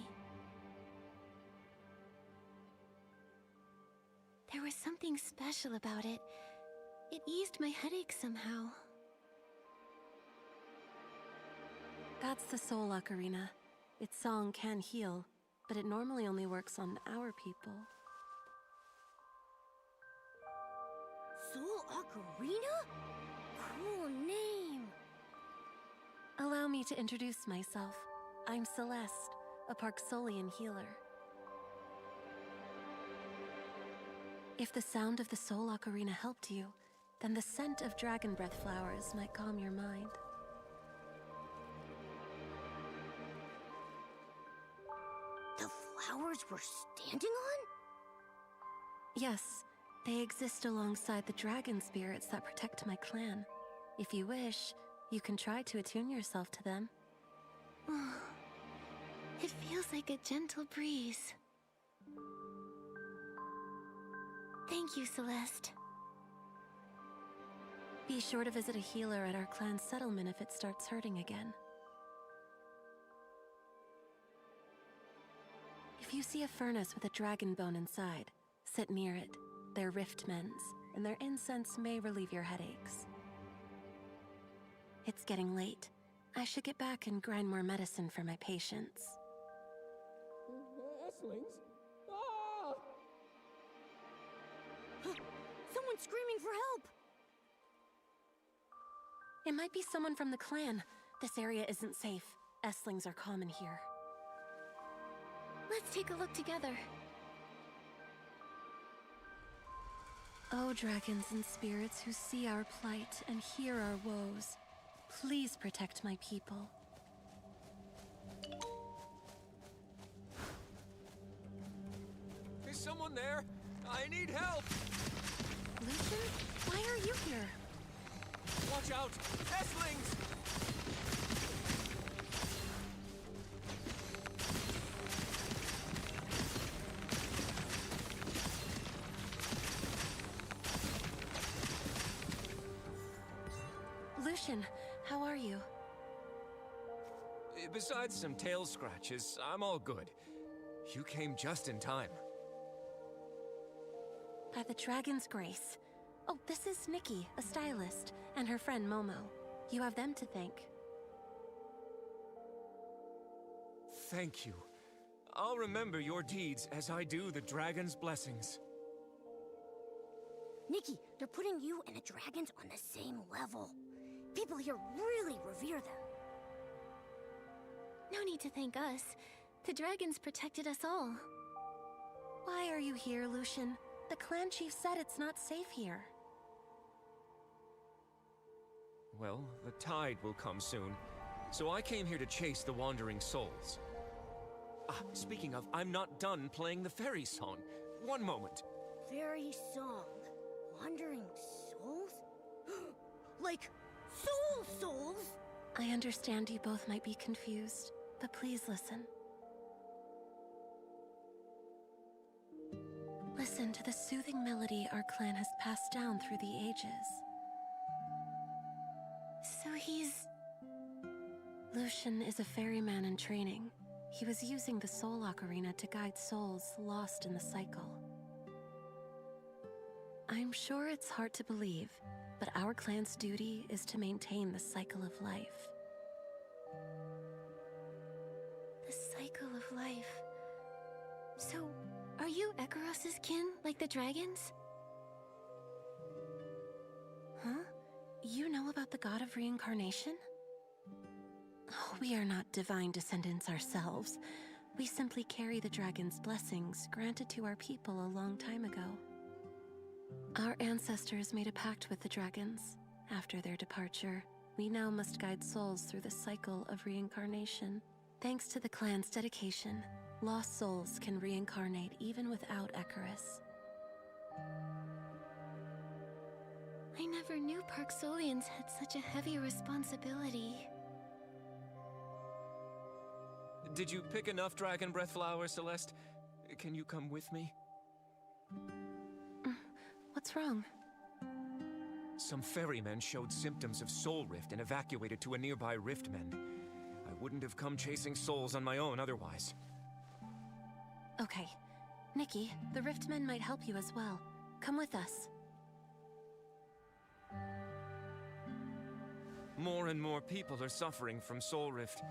There was something special about it. It eased my headache somehow. That's the Soul Ocarina. Its song can heal, but it normally only works on our people. Soul Ocarina? Cool name. Allow me to introduce myself. I'm Celeste, a Parksolian healer. If the sound of the Soul Ocarina helped you, then the scent of dragon breath flowers might calm your mind. The flowers we're standing on? Yes, they exist alongside the dragon spirits that protect my clan. If you wish, you can try to attune yourself to them. Oh, it feels like a gentle breeze. Thank you, Celeste. Be sure to visit a healer at our clan's settlement if it starts hurting again. If you see a furnace with a dragon bone inside, sit near it. They're rift mends, and their incense may relieve your headaches. It's getting late. I should get back and grind more medicine for my patients. Esslings? Ah! Someone's screaming for help! It might be someone from the clan. This area isn't safe. Esslings are common here. Let's take a look together. Oh, dragons and spirits who see our plight and hear our woes, please protect my people. Is someone there? I need help! Lucian, why are you here? Watch out! Esslings! Lucian, how are you? Besides some tail scratches, I'm all good. You came just in time. By the dragon's grace. Oh, this is Nikki, a stylist, and her friend Momo. You have them to thank. Thank you. I'll remember your deeds as I do the dragon's blessings. Nikki, they're putting you and the dragons on the same level. People here really revere them. No need to thank us. The dragons protected us all. Why are you here, Lucian? The clan chief said it's not safe here. Well, the tide will come soon, so I came here to chase the wandering souls. Speaking of, I'm not done playing the fairy song. One moment. Fairy song. Wandering souls? Like souls? I understand you both might be confused, but please listen. Listen to the soothing melody our clan has passed down through the ages. So he's... Lucian is a ferryman in training. He was using the Soul Ocarina to guide souls lost in the cycle. I'm sure it's hard to believe, but our clan's duty is to maintain the cycle of life. The cycle of life. So, are you Ekaros's kin, like the dragons? Huh? You know about the god of reincarnation? Oh, we are not divine descendants ourselves, We simply carry the dragon's blessings granted to our people a long time ago. Our ancestors made a pact with the dragons. After their departure, we now must guide souls through the cycle of reincarnation. Thanks to the clan's dedication, lost souls can reincarnate even without Icarus. I never knew Parksolians had such a heavy responsibility. Did you pick enough dragon breath flowers, Celeste? Can you come with me? What's wrong? Some ferrymen showed symptoms of soul rift and evacuated to a nearby riftmend. I wouldn't have come chasing souls on my own otherwise. Okay. Nikki, the Riftmen might help you as well. Come with us. More and more people are suffering from soul rift.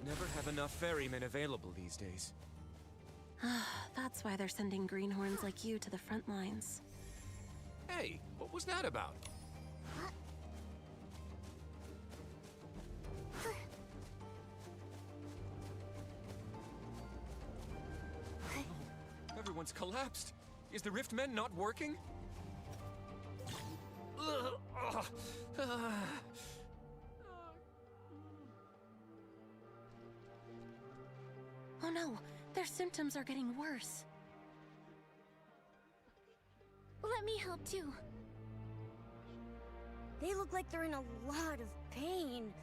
Never have enough ferrymen available these days. That's why they're sending greenhorns like you to the front lines. Hey, what was that about? Everyone's collapsed. Is the Riftmen not working? Oh no, their symptoms are getting worse. Let me help too. They look like they're in a lot of pain.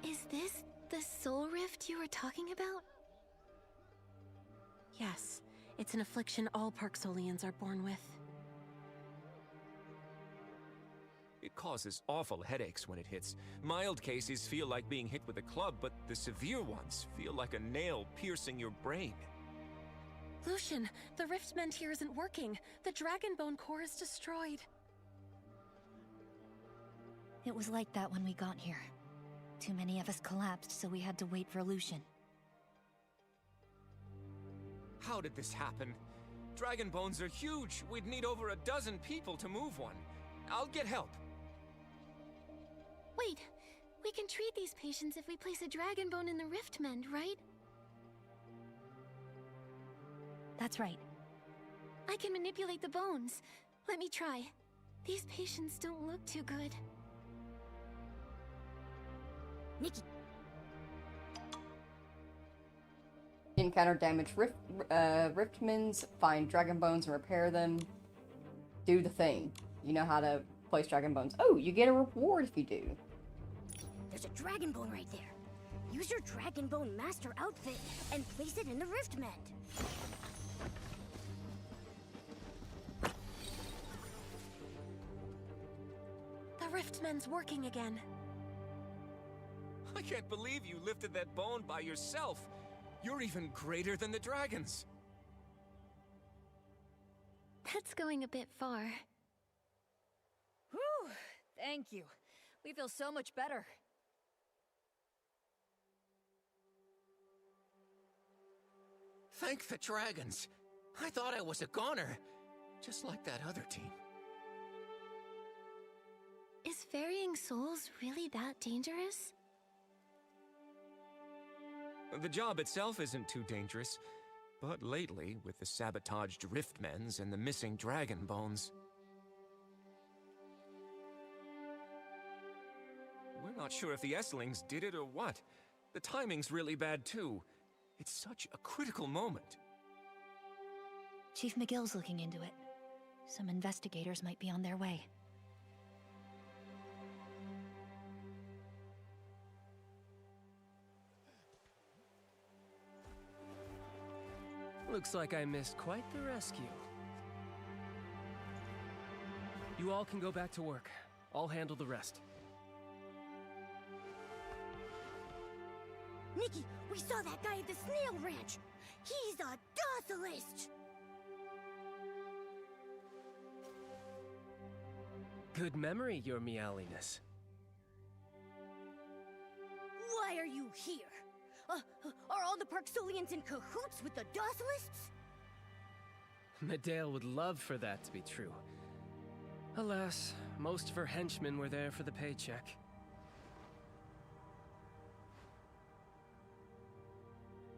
Is this the soul rift you were talking about? Yes, it's an affliction all Parksolians are born with. It causes awful headaches when it hits. Mild cases feel like being hit with a club, but the severe ones feel like a nail piercing your brain. Lucian, the Riftmend here isn't working. The Dragonbone core is destroyed. It was like that when we got here. Too many of us collapsed, so we had to wait for Lucian. How did this happen? Dragon bones are huge. We'd need over a dozen people to move one. I'll get help. Wait, we can treat these patients if we place a Dragonbone in the Riftmend, right? That's right. I can manipulate the bones. Let me try. These patients don't look too good. Nikki, Encounter damaged Riftmans, find dragon bones and repair them. Do the thing. You know how to place dragon bones. Oh, you get a reward if you do. there's a Dragonbone right there. Use your Dragonbone Master outfit and place it in the Riftmend. The Riftmend's working again. I can't believe you lifted that bone by yourself. You're even greater than the dragons. That's going a bit far. Whew! Thank you. We feel so much better. Thank the dragons. I thought I was a goner, just like that other team. Is ferrying souls really that dangerous? The job itself isn't too dangerous, but lately, with the sabotaged Riftmens and the missing dragon bones, we're not sure if the Esslings did it or what. The timing's really bad too. It's such a critical moment. Chief McGill's looking into it. Some investigators might be on their way. Looks like I missed quite the rescue. You all can go back to work. I'll handle the rest. Nikki, we saw that guy at the snail ranch. He's a docilist. Good memory, your meowliness. Why are you here? Are all the Parksolians in cahoots with the docilists? Medale would love for that to be true. Alas, most of her henchmen were there for the paycheck.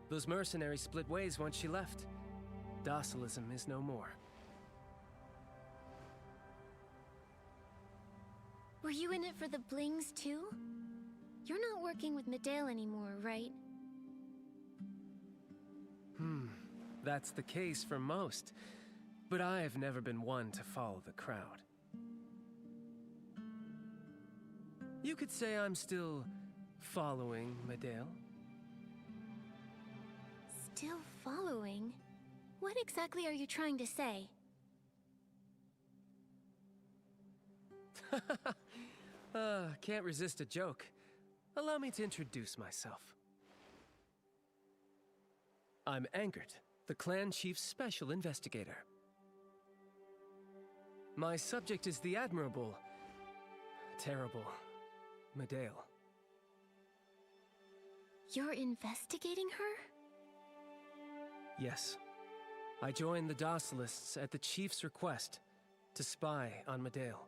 Those mercenaries split ways once she left. Docilism is no more. Were you in it for the blings too? You're not working with Medale anymore, right? That's the case for most. But I've never been one to follow the crowd. You could say I'm still following Medale. Still following? What exactly are you trying to say? Can't resist a joke. Allow me to introduce myself. I'm Angert, the clan chief's special investigator. My subject is the admirable, terrible Medale. You're investigating her? Yes. I joined the Docilists at the chief's request to spy on Medale.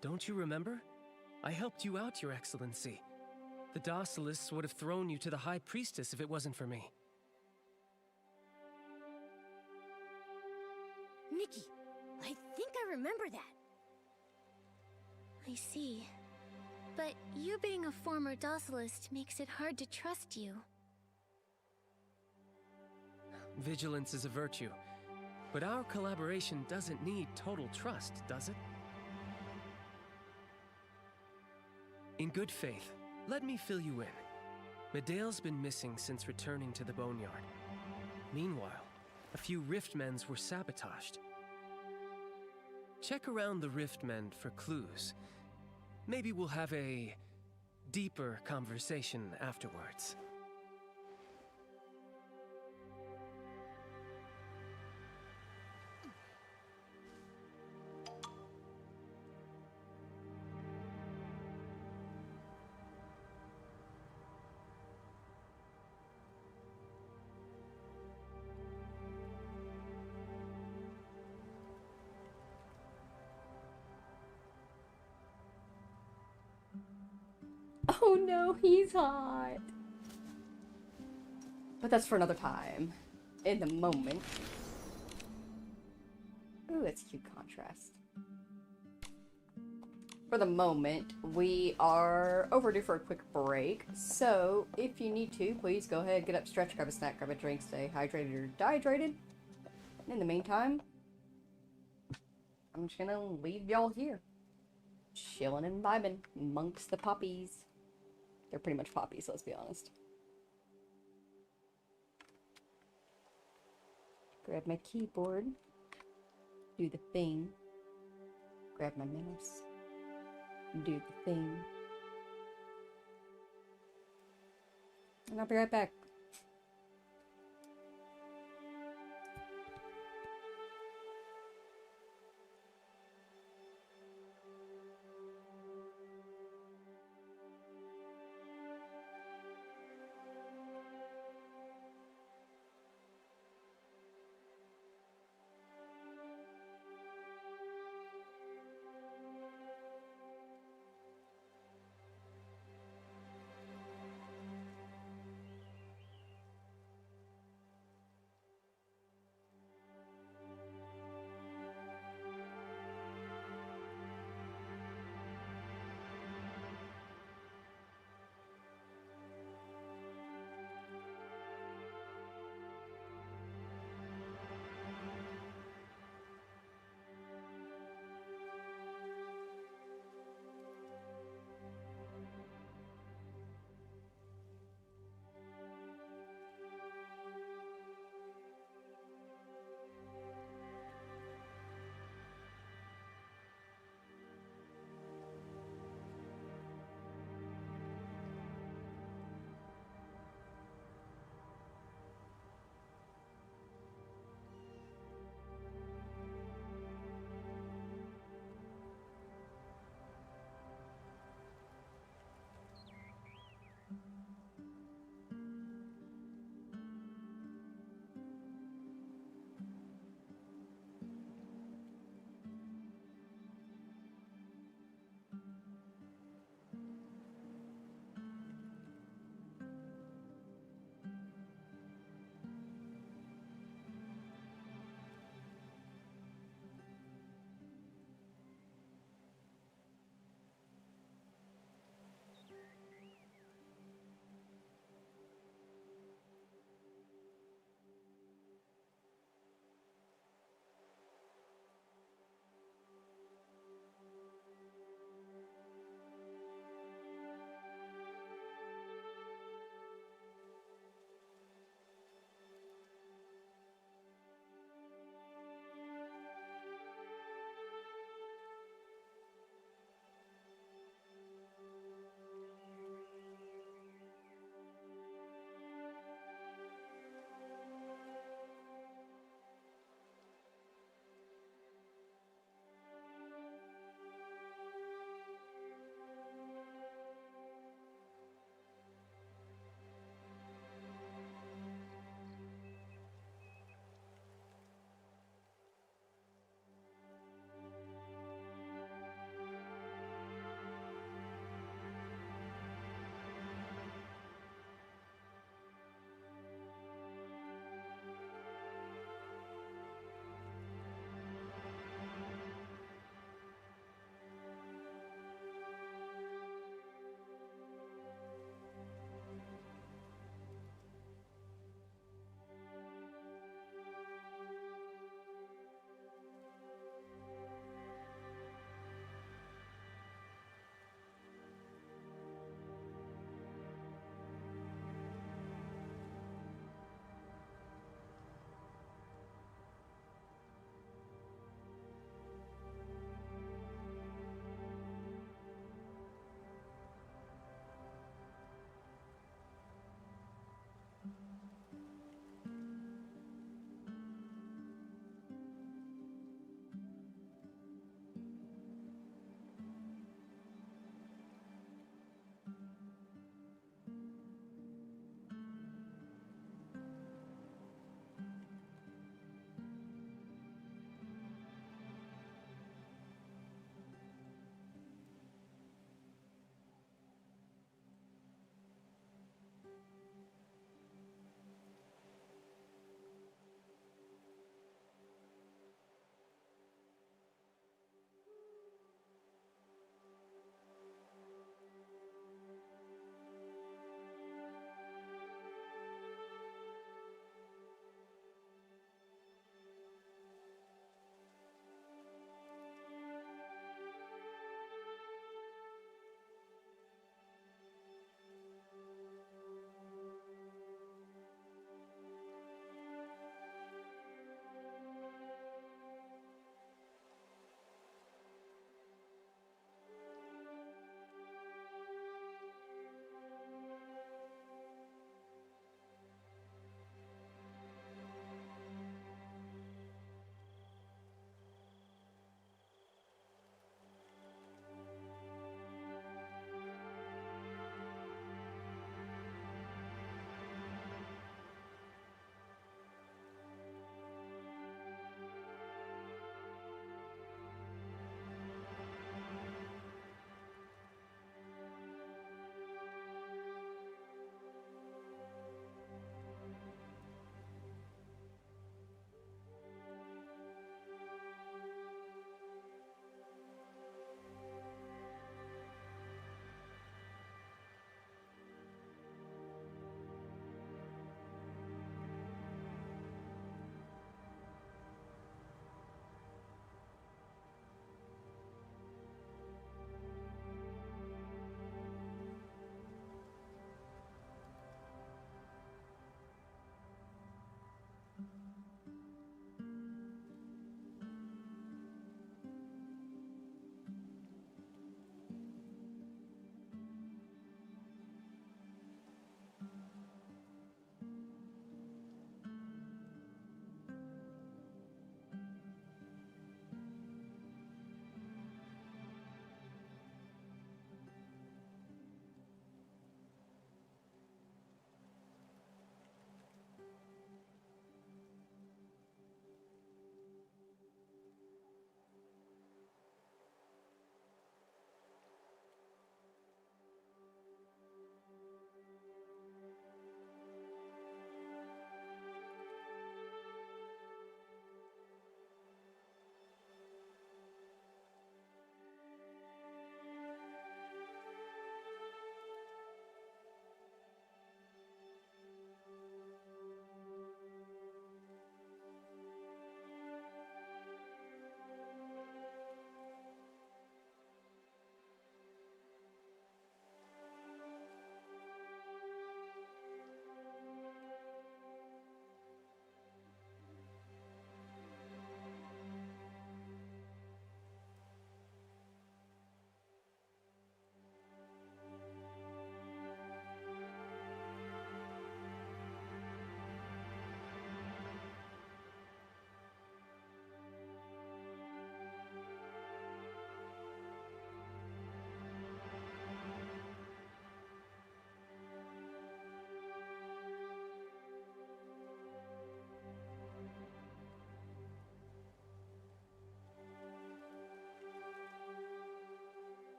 Don't you remember? I helped you out, Your Excellency. The Docilists would have thrown you to the High Priestess if it wasn't for me. Nikki, I think I remember that. I see. But you being a former Docilist makes it hard to trust you. Vigilance is a virtue, but our collaboration doesn't need total trust, does it? In good faith, let me fill you in. Medale's been missing since returning to the Boneyard. Meanwhile, a few Riftmends were sabotaged. Check around the Riftmend for clues. Maybe we'll have a deeper conversation afterwards. Oh no, he's hot. But that's for another time. In the moment. Ooh, that's a cute contrast. For the moment, we are overdue for a quick break. So, if you need to, please go ahead, get up, stretch, grab a snack, grab a drink, stay hydrated or dehydrated. And in the meantime, I'm just gonna leave y'all here. Chilling and vibing amongst the poppies. They're pretty much poppies, let's be honest. Grab my keyboard. Do the thing. Grab my mouse. Do the thing. And I'll be right back.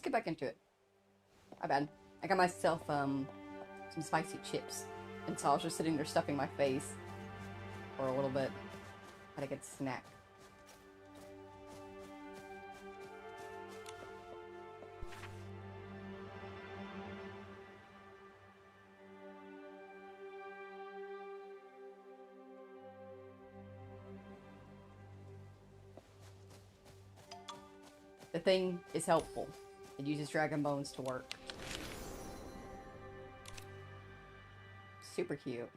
let's get back into it. My bad. I got myself, some spicy chips. And so I was just sitting there stuffing my face for a little bit. Had a good snack. The thing is helpful. It uses dragon bones to work. Super cute.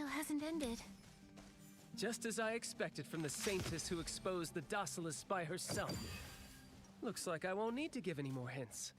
still hasn't ended. Just as I expected from the saintess who exposed the docilus by herself. Looks like I won't need to give any more hints.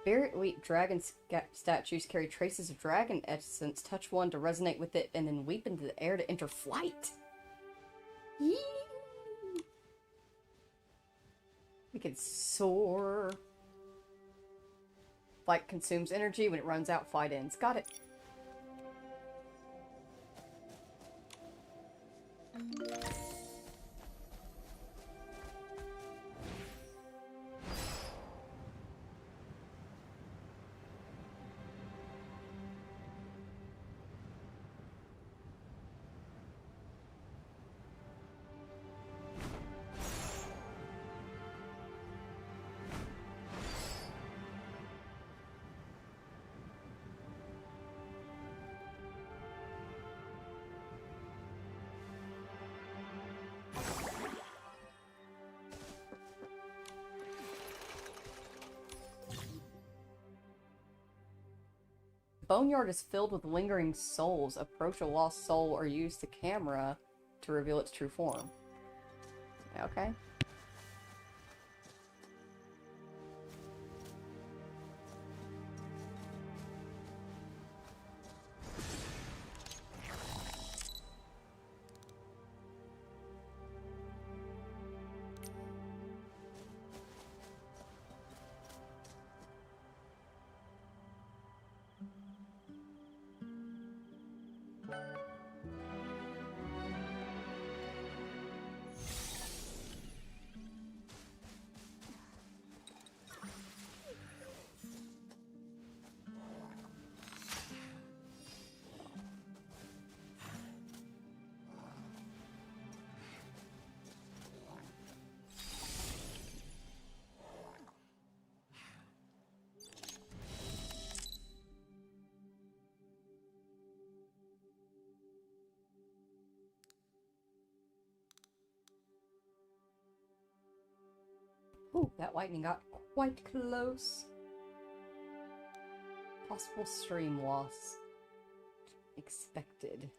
Very elite dragon statues carry traces of dragon essence. Touch one to resonate with it, and then leap into the air to enter flight. Yee! We can soar. Flight consumes energy. When it runs out, flight ends. Got it. Boneyard is filled with lingering souls. Approach a lost soul or use the camera to reveal its true form. Okay. Ooh, that lightning got quite close. Possible stream loss. Expected.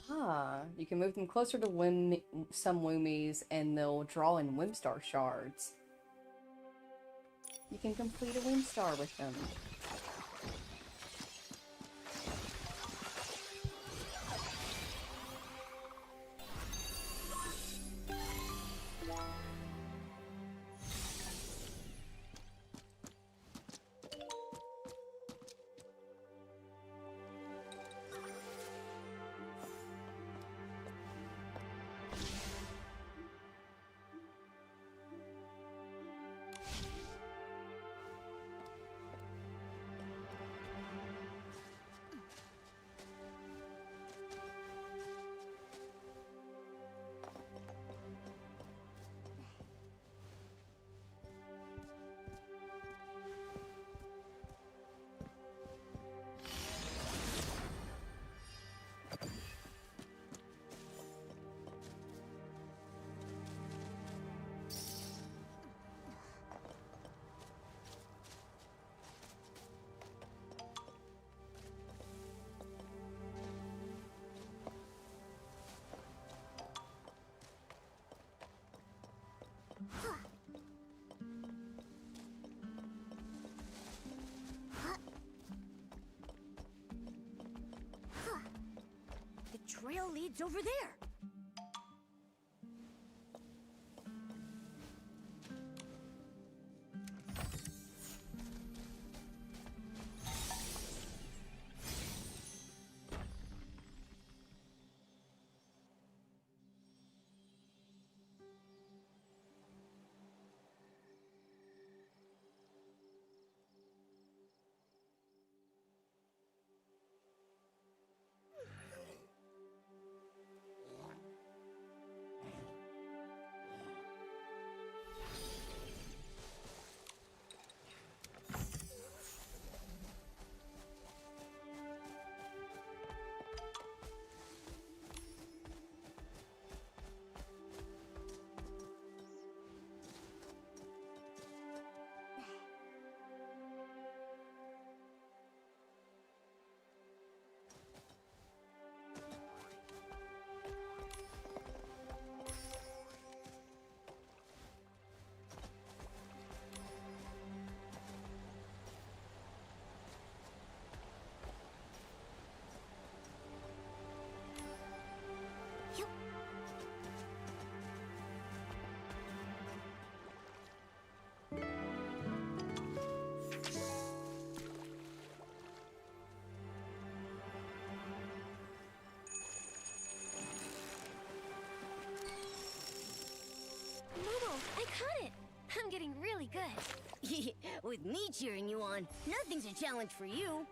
Ah, you can move them closer to some Loomies, and they'll draw in Whimstar shards. You can complete a Whimstar with them. well leads over there. Momo, I caught it! I'm getting really good. With me cheering you on, nothing's a challenge for you.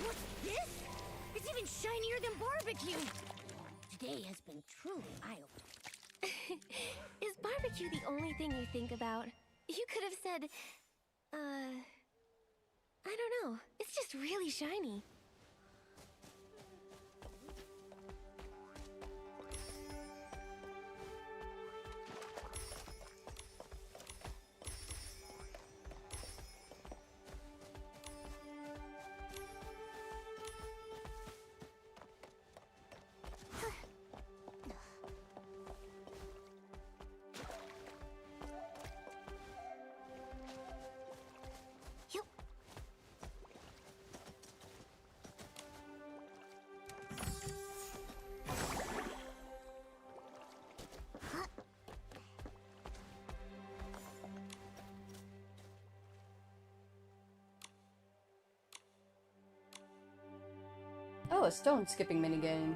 What's this? It's even shinier than barbecue. Today has been truly eye-opening. Is barbecue the only thing you think about? You could have said, I don't know. It's just really shiny. Oh, a stone skipping minigame.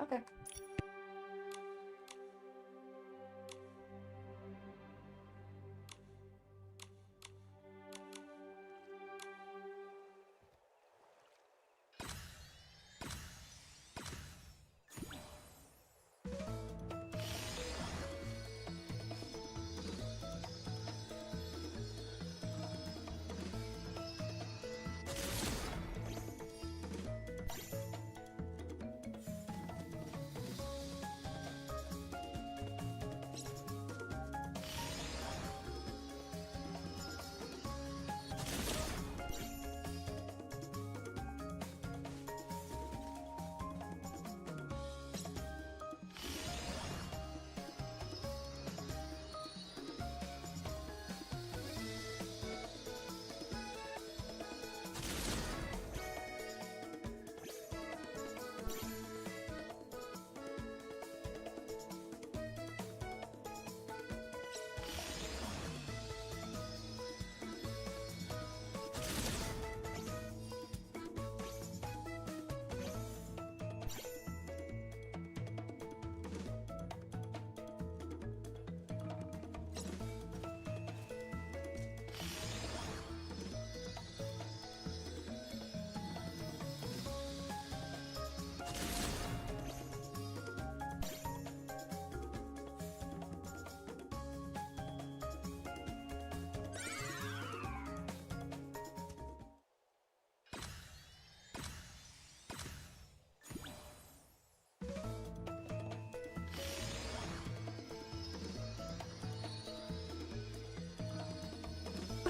Okay.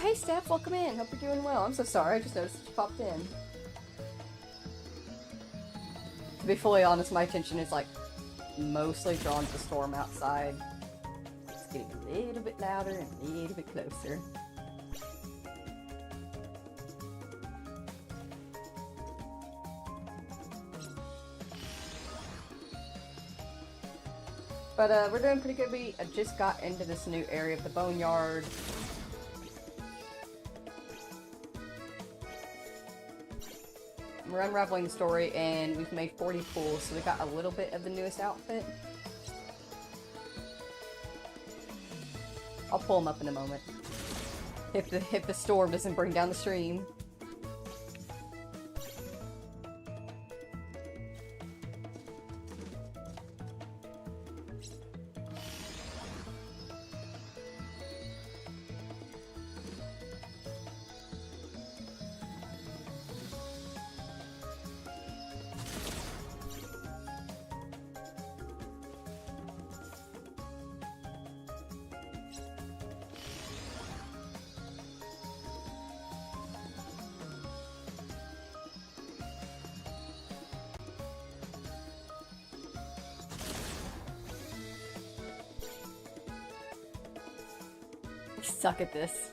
hey Steph, welcome in. Hope you're doing well. I'm so sorry, I just noticed you popped in. To be fully honest, my attention is like mostly drawn to the storm outside. It's getting a little bit louder and a little bit closer. But we're doing pretty good. We just got into this new area of the Boneyard. We're unraveling the story, and we've made 40 pools, so we got a little bit of the newest outfit. I'll pull them up in a moment. If the storm doesn't bring down the stream. Suck at this.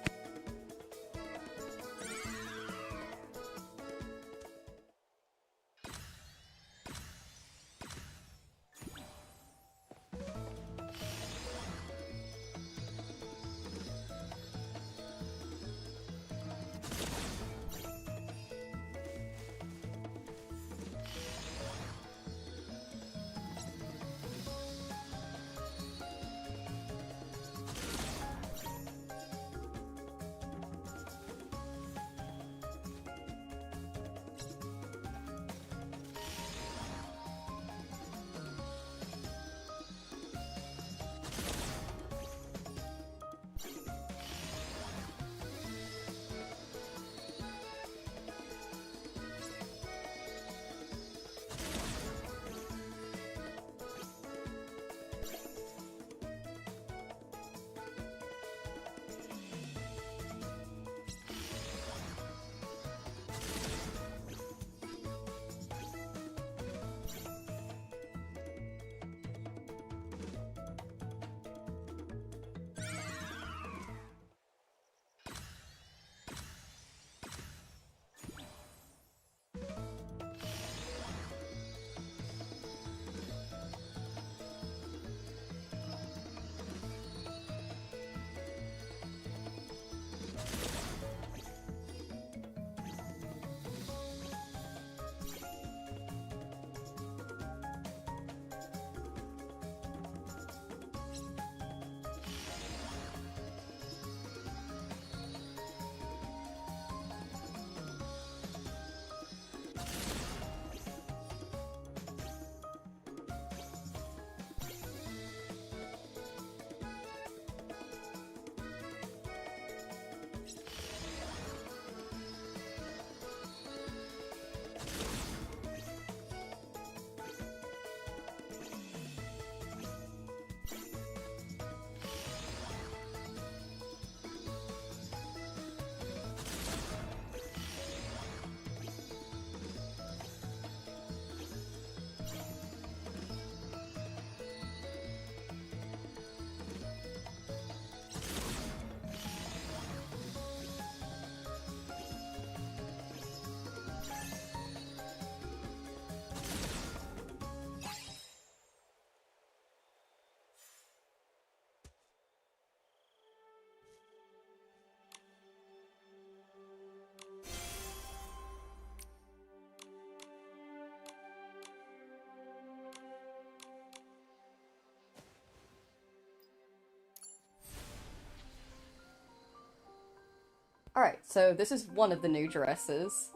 Alright, so this is one of the new dresses.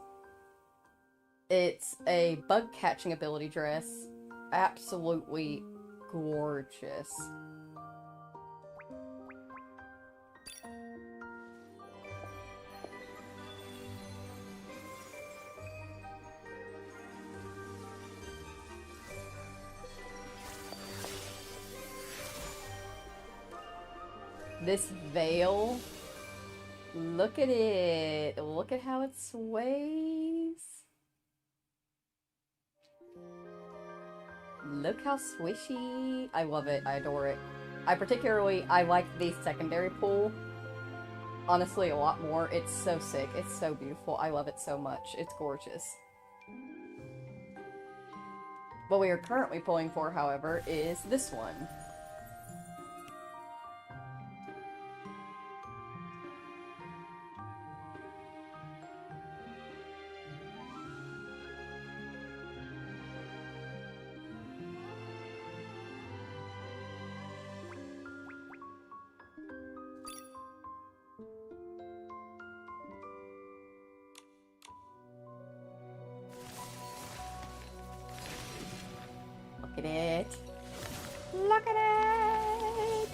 It's a bug catching ability dress. Absolutely gorgeous. This veil Look at it. Look at how it sways. Look how swishy. I love it. I adore it. I like the secondary pool. Honestly, a lot more. It's so sick. It's so beautiful. I love it so much. It's gorgeous. What we are currently pulling for, however, is this one. Look at it. Look at it!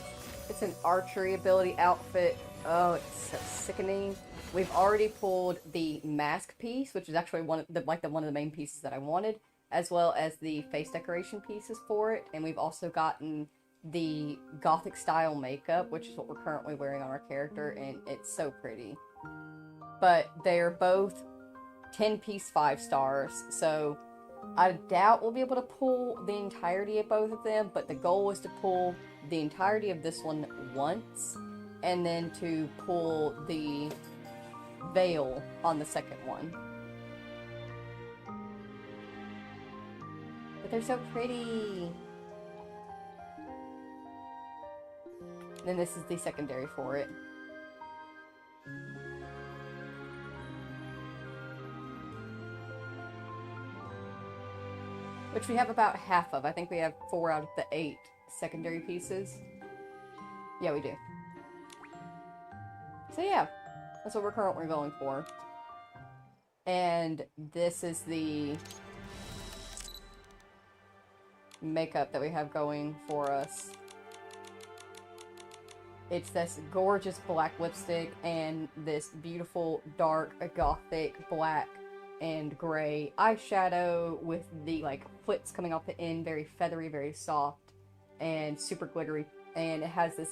It's an archery ability outfit. Oh, it's so sickening. We've already pulled the mask piece, which is actually one of the main pieces that I wanted, as well as the face decoration pieces for it. And we've also gotten the gothic style makeup, which is what we're currently wearing on our character, and it's so pretty. But they're both 10-piece 5 stars, so I doubt we'll be able to pull the entirety of both of them, but the goal is to pull the entirety of this one once, and then to pull the veil on the second one. But they're so pretty! And then this is the secondary for it. Which we have about half of. I think we have 4 out of the 8 secondary pieces. Yeah, we do. So yeah, that's what we're currently going for. And this is the makeup that we have going for us. It's this gorgeous black lipstick and this beautiful dark gothic black and gray eyeshadow with the like flits coming off the end, very feathery, very soft, and super glittery. And it has this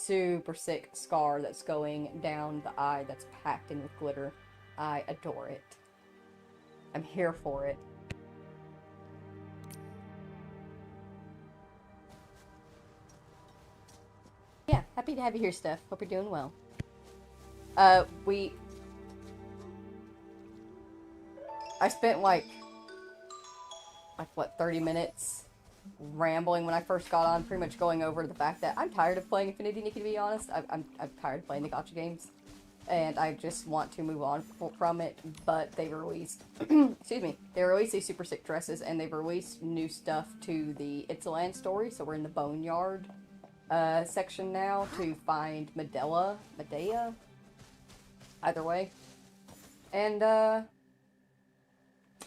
super sick scar that's going down the eye that's packed in with glitter. I adore it. I'm here for it. Yeah, happy to have you here, Steph. Hope you're doing well. I spent like what, 30 minutes rambling when I first got on, pretty much going over the fact that I'm tired of playing Infinity, Nikki, to be honest. I'm tired of playing the gacha games, and I just want to move on from it, but they released, excuse me, they released these super sick dresses, and they've released new stuff to the Miraland story, so we're in the Boneyard section now to find Medea, either way, and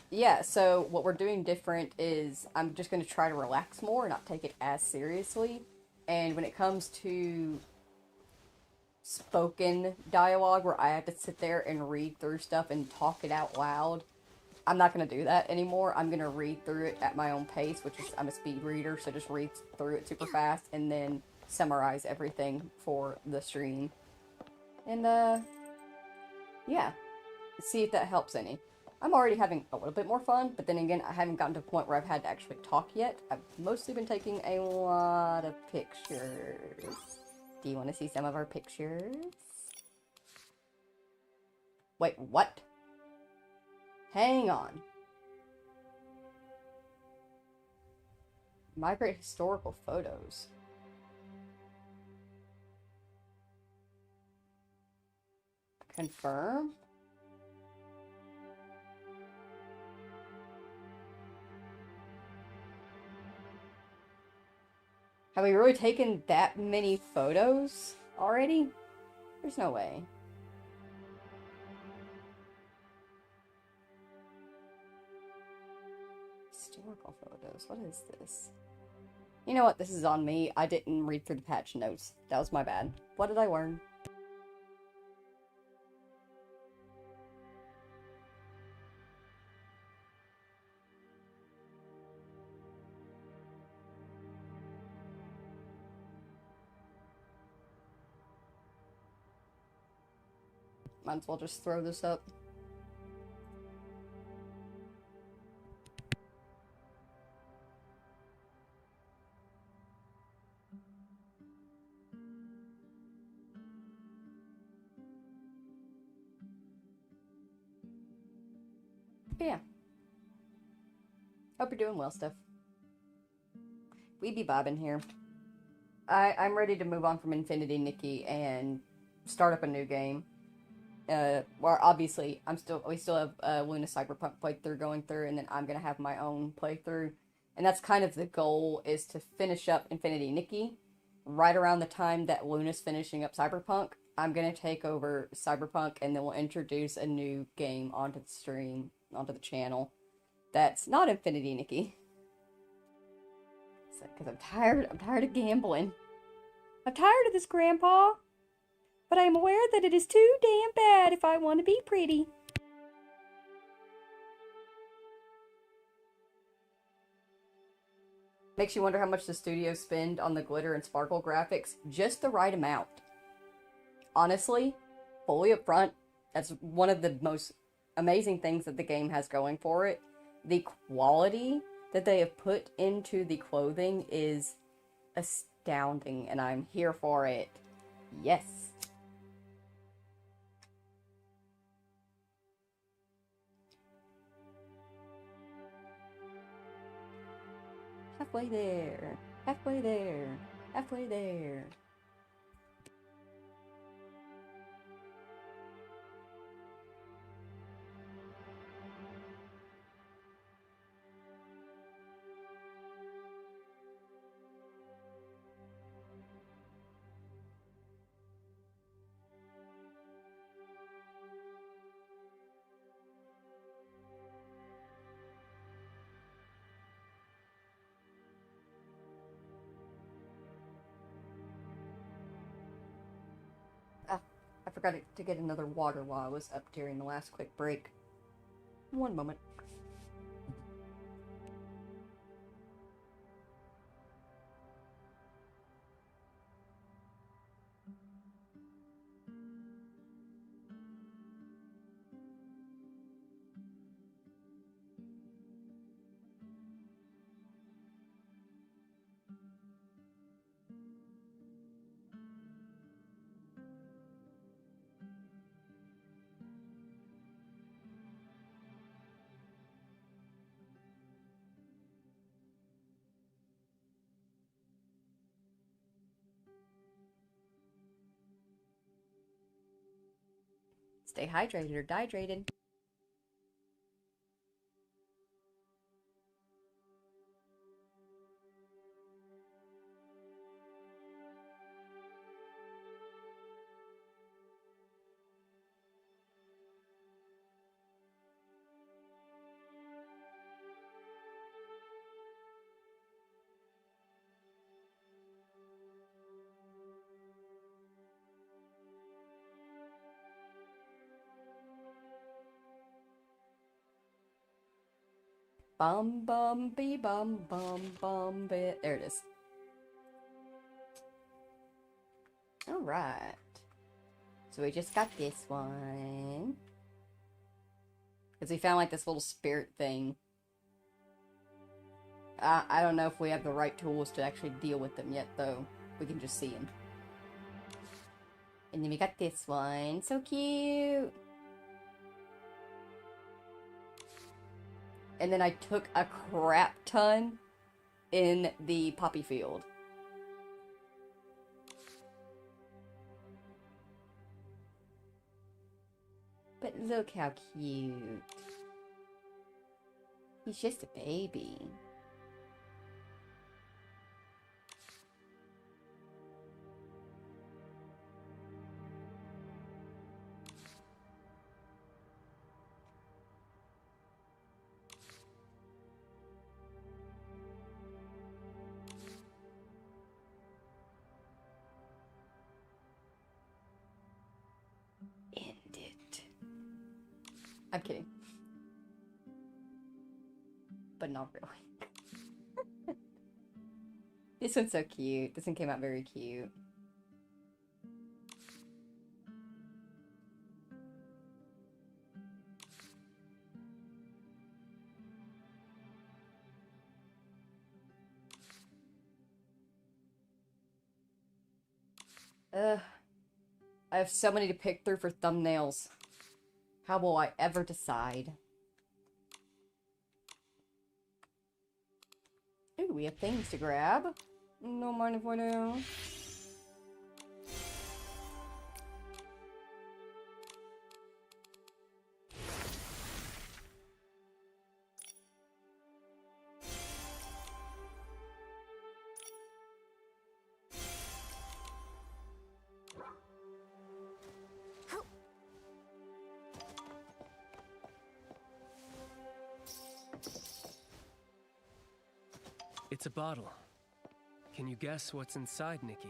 yeah, so what we're doing different is I'm just going to try to relax more and not take it as seriously. And when it comes to spoken dialogue where I have to sit there and read through stuff and talk it out loud, I'm not going to do that anymore. I'm going to read through it at my own pace, which is, I'm a speed reader, so just read through it super fast and then summarize everything for the stream. And, yeah, see if that helps any. I'm already having a little bit more fun, but then again, I haven't gotten to a point where I've had to actually talk yet. I've mostly been taking a lot of pictures. Do you want to see some of our pictures? Wait, what? Hang on. Migrate historical photos. Confirm? Have we really taken that many photos already? There's no way. Historical photos. What is this? You know what? This is on me. I didn't read through the patch notes. That was my bad. What did I learn? Might as well just throw this up. But yeah. Hope you're doing well, Steph. We be vibing here. I'm ready to move on from Infinity Nikki and start up a new game. Where obviously we still have Luna Cyberpunk playthrough going through, and then I'm gonna have my own playthrough, and that's kind of the goal, is to finish up Infinity Nikki right around the time that Luna's finishing up Cyberpunk. I'm gonna take over Cyberpunk, and then we'll introduce a new game onto the stream, onto the channel. That's not Infinity Nikki. Because I'm tired of gambling. I'm tired of this, Grandpa. But I am aware that it is too damn bad if I want to be pretty. Makes you wonder how much the studio spend on the glitter and sparkle graphics. Just the right amount. Honestly, fully upfront, that's one of the most amazing things that the game has going for it. The quality that they have put into the clothing is astounding, and I'm here for it. Yes. Halfway there. Halfway there. Halfway there. I forgot to get another water while I was up during the last quick break. One moment. Stay hydrated or dehydrated. Bum bum bee bum bum bum bit. There it is. Alright. So we just got this one. Because we found like this little spirit thing. I don't know if we have the right tools to actually deal with them yet, though. We can just see them. And then we got this one. So cute! And then I took a crap ton in the poppy field. But look how cute. He's just a baby. I'm kidding. But not really. This one's so cute. This one came out very cute. Ugh. I have so many to pick through for thumbnails. How will I ever decide? Ooh, we have things to grab. No mind if I do. It's a bottle. Can you guess what's inside, Nikki?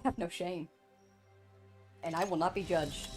I have no shame. And I will not be judged.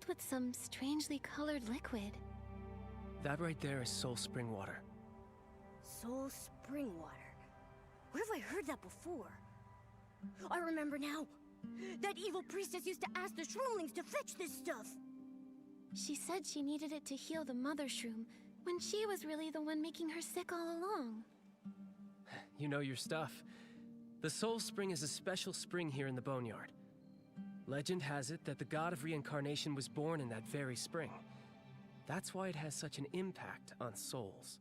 with some strangely colored liquid. That right there is soul spring water. Soul spring water. Where have I heard that before? I remember now. That evil priestess used to ask the shroomlings to fetch this stuff. She said she needed it to heal the mother shroom, when she was really the one making her sick all along. You know your stuff. The soul spring is a special spring here in the Boneyard. Legend has it that the god of reincarnation was born in that very spring. That's why it has such an impact on souls.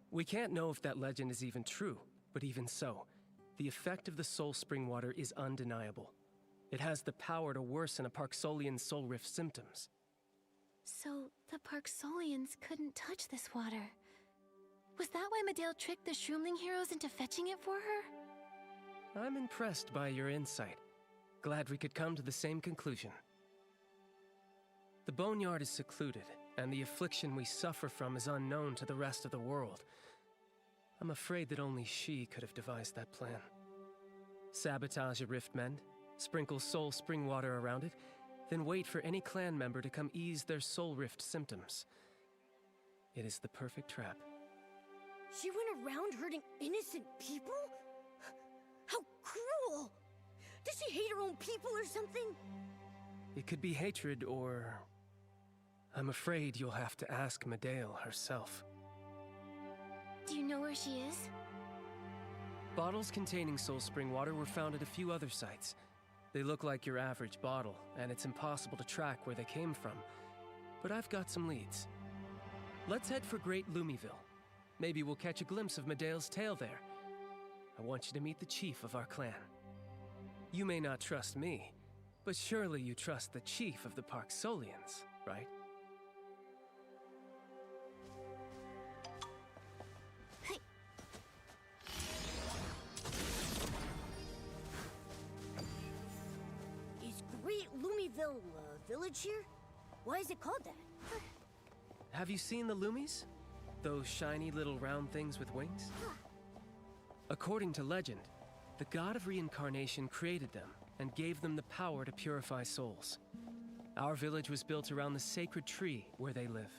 We can't know if that legend is even true, but even so, the effect of the soul spring water is undeniable. It has the power to worsen a Parksolian's soul rift symptoms. So, the Parksolians couldn't touch this water. Was that why Medale tricked the Shroomling heroes into fetching it for her? I'm impressed by your insight. Glad we could come to the same conclusion. The Boneyard is secluded, and the affliction we suffer from is unknown to the rest of the world. I'm afraid that only she could have devised that plan. Sabotage a rift mend, sprinkle soul spring water around it, then wait for any clan member to come ease their soul rift symptoms. It is the perfect trap. She went around hurting innocent people? How cruel! Does she hate her own people or something? It could be hatred or... I'm afraid you'll have to ask Medale herself. Do you know where she is? Bottles containing soul spring water were found at a few other sites. They look like your average bottle, and it's impossible to track where they came from. But I've got some leads. Let's head for Great Lumiville. Maybe we'll catch a glimpse of Medale's tale there. I want you to meet the chief of our clan. You may not trust me, but surely you trust the chief of the Parksolians, right? Hey. Is Great Lumiville a village here? Why is it called that? Have you seen the Lumies? Those shiny little round things with wings? According to legend, the god of reincarnation created them and gave them the power to purify souls. Our village was built around the sacred tree where they live.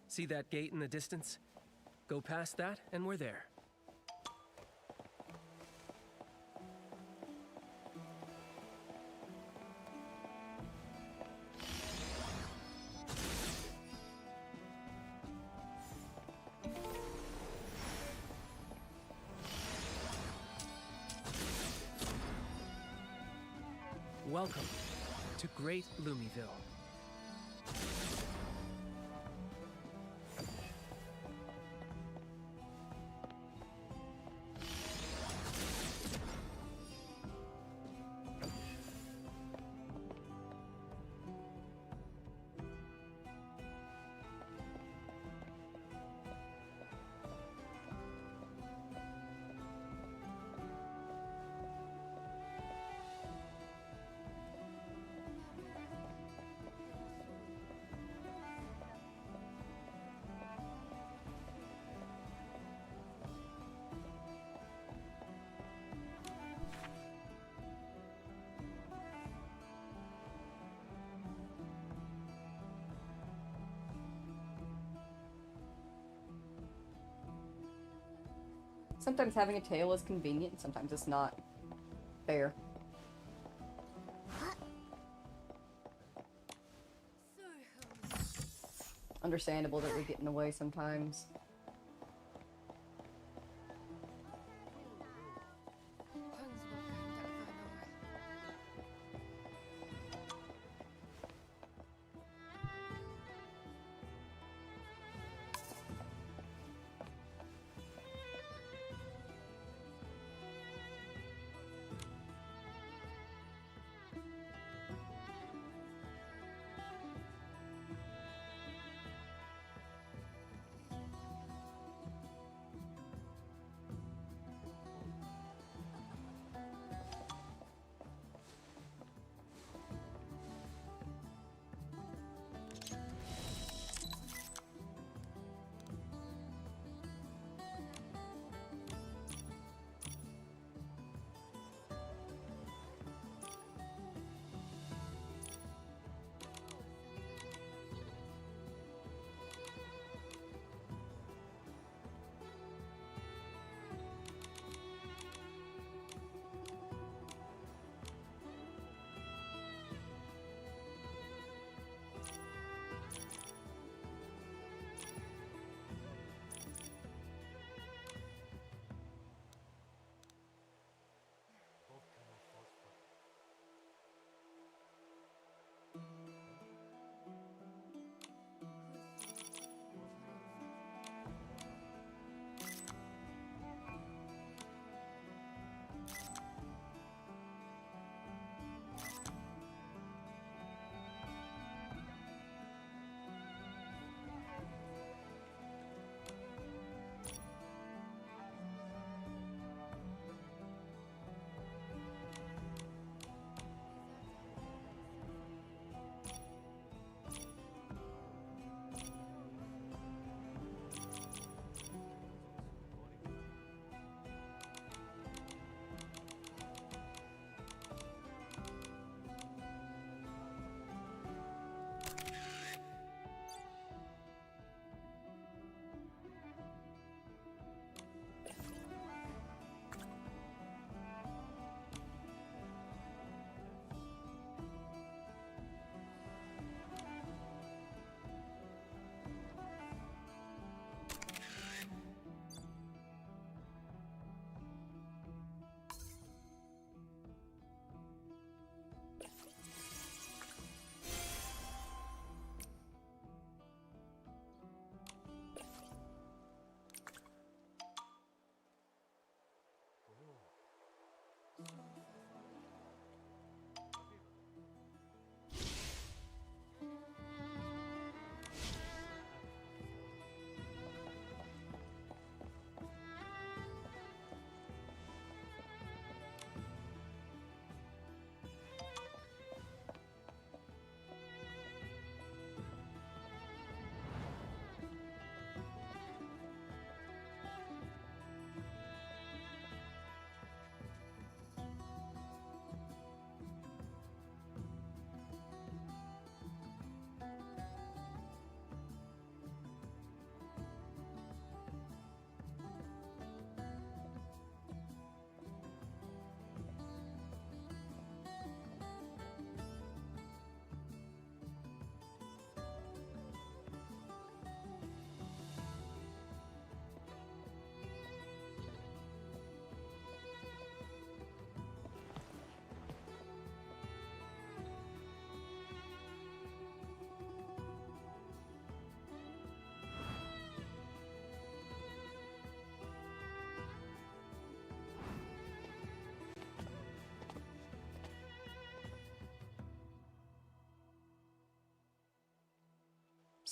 See that gate in the distance? Go past that and we're there. Welcome to Great Lumiville. Sometimes having a tail is convenient, and sometimes it's not. Fair. Understandable that we get in the way sometimes.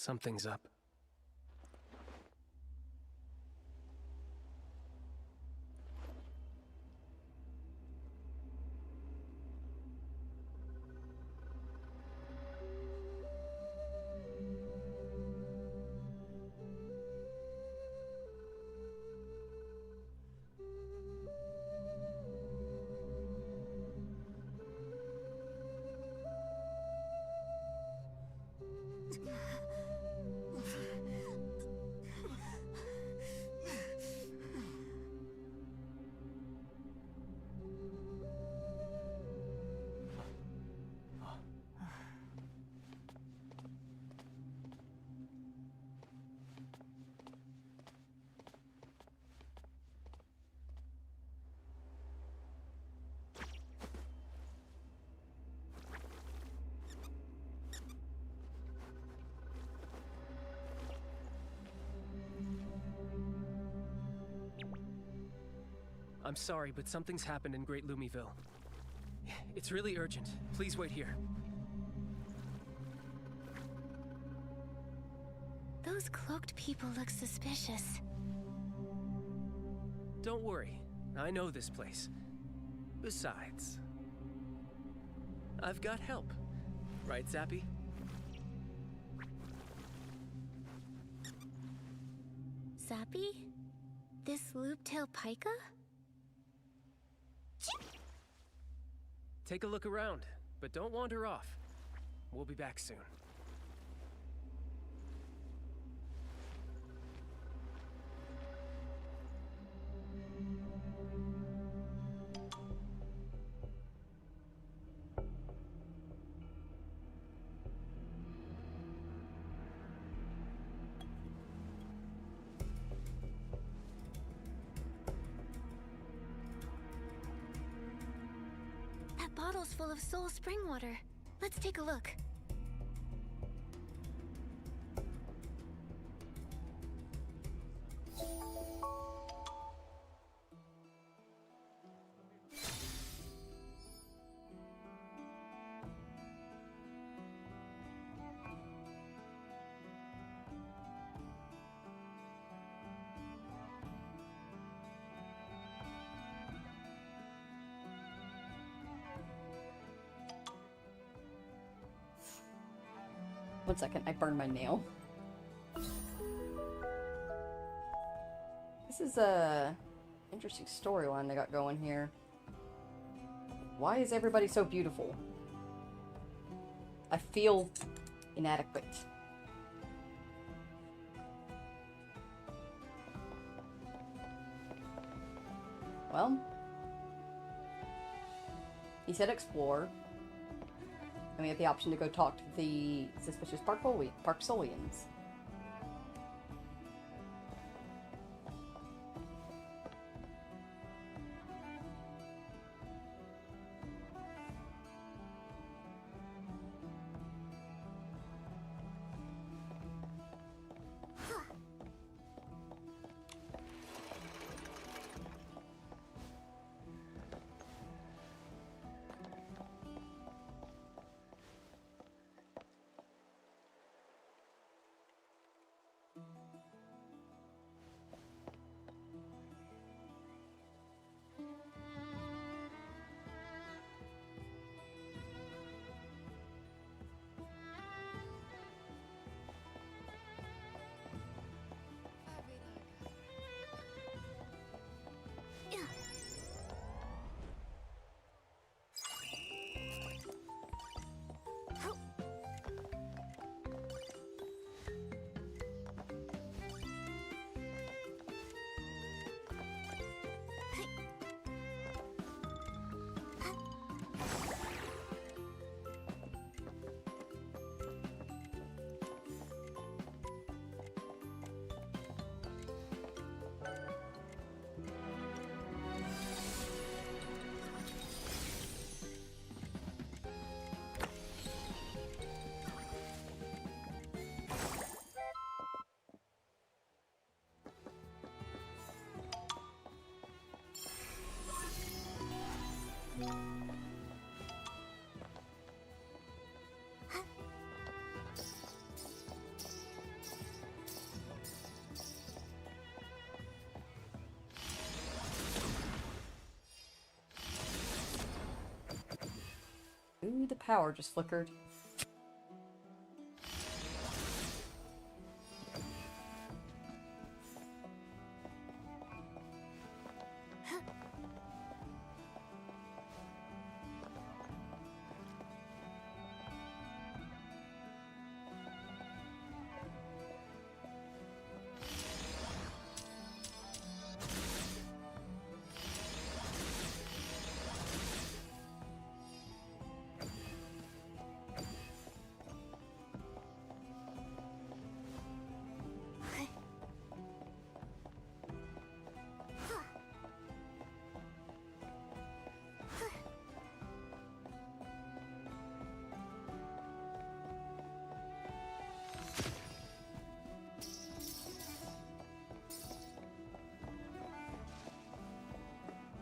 Something's up. I'm sorry, but something's happened in Great Lumiville. It's really urgent. Please wait here. Those cloaked people look suspicious. Don't worry. I know this place. Besides, I've got help. Right, Zappy? Zappy? This loop-tail pika? Take a look around, but don't wander off. We'll be back soon. That bottle's full of soul spring water. Let's take a look. One second, I burned my nail. This is a interesting storyline they got going here. Why is everybody so beautiful? I feel inadequate. Well, he said explore. And we have the option to go talk to the suspicious Parksolians. the power just flickered.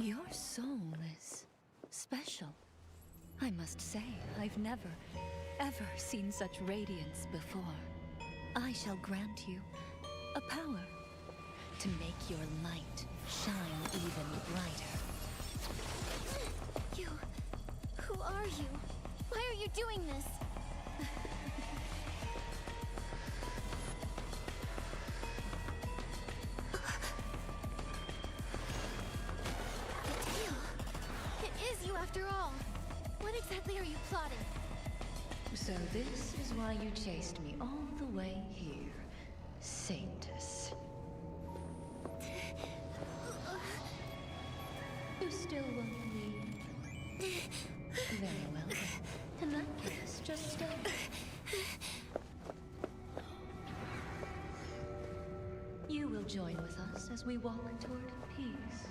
Your soul is special. I must say, I've never, ever seen such radiance before. I shall grant you a power to make your light shine even brighter. You... Who are you? Why are you doing this? Mateo! It is you after all! What exactly are you plotting? So this is why you chased me all the way here, Sanctus. You still won't leave? Very well then. In that case, just stay. You will join with us as we walk toward peace.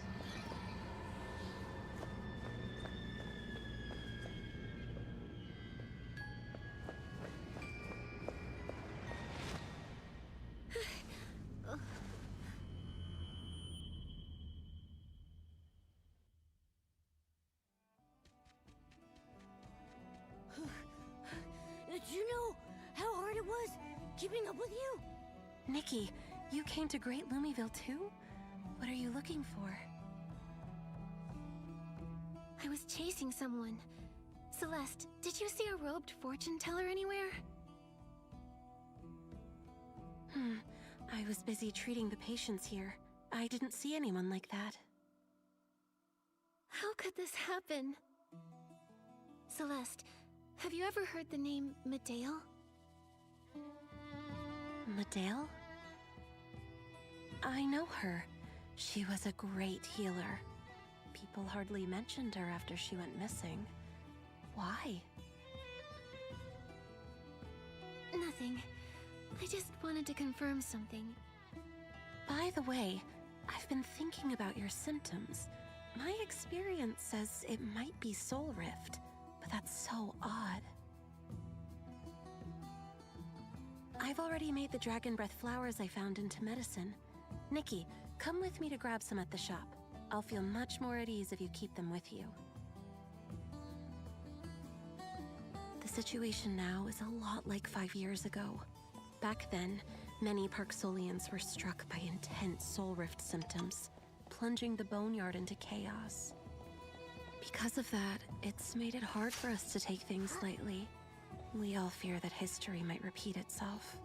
Did you know how hard it was keeping up with you? Nikki, you came to Great Lumiville too? What are you looking for? I was chasing someone. Celeste, did you see a robed fortune teller anywhere? I was busy treating the patients here. I didn't see anyone like that. How could this happen? Celeste, have you ever heard the name Medale? Medale? I know her. She was a great healer. People hardly mentioned her after she went missing. Why? Nothing. I just wanted to confirm something. By the way, I've been thinking about your symptoms. My experience says it might be Soul Rift, but that's so odd. I've already made the dragon breath flowers I found into medicine. Nikki, come with me to grab some at the shop. I'll feel much more at ease if you keep them with you. The situation now is a lot like 5 years ago. Back then, many Parksolians were struck by intense soul rift symptoms, plunging the Boneyard into chaos. Because of that, it's made it hard for us to take things lightly. We all fear that history might repeat itself.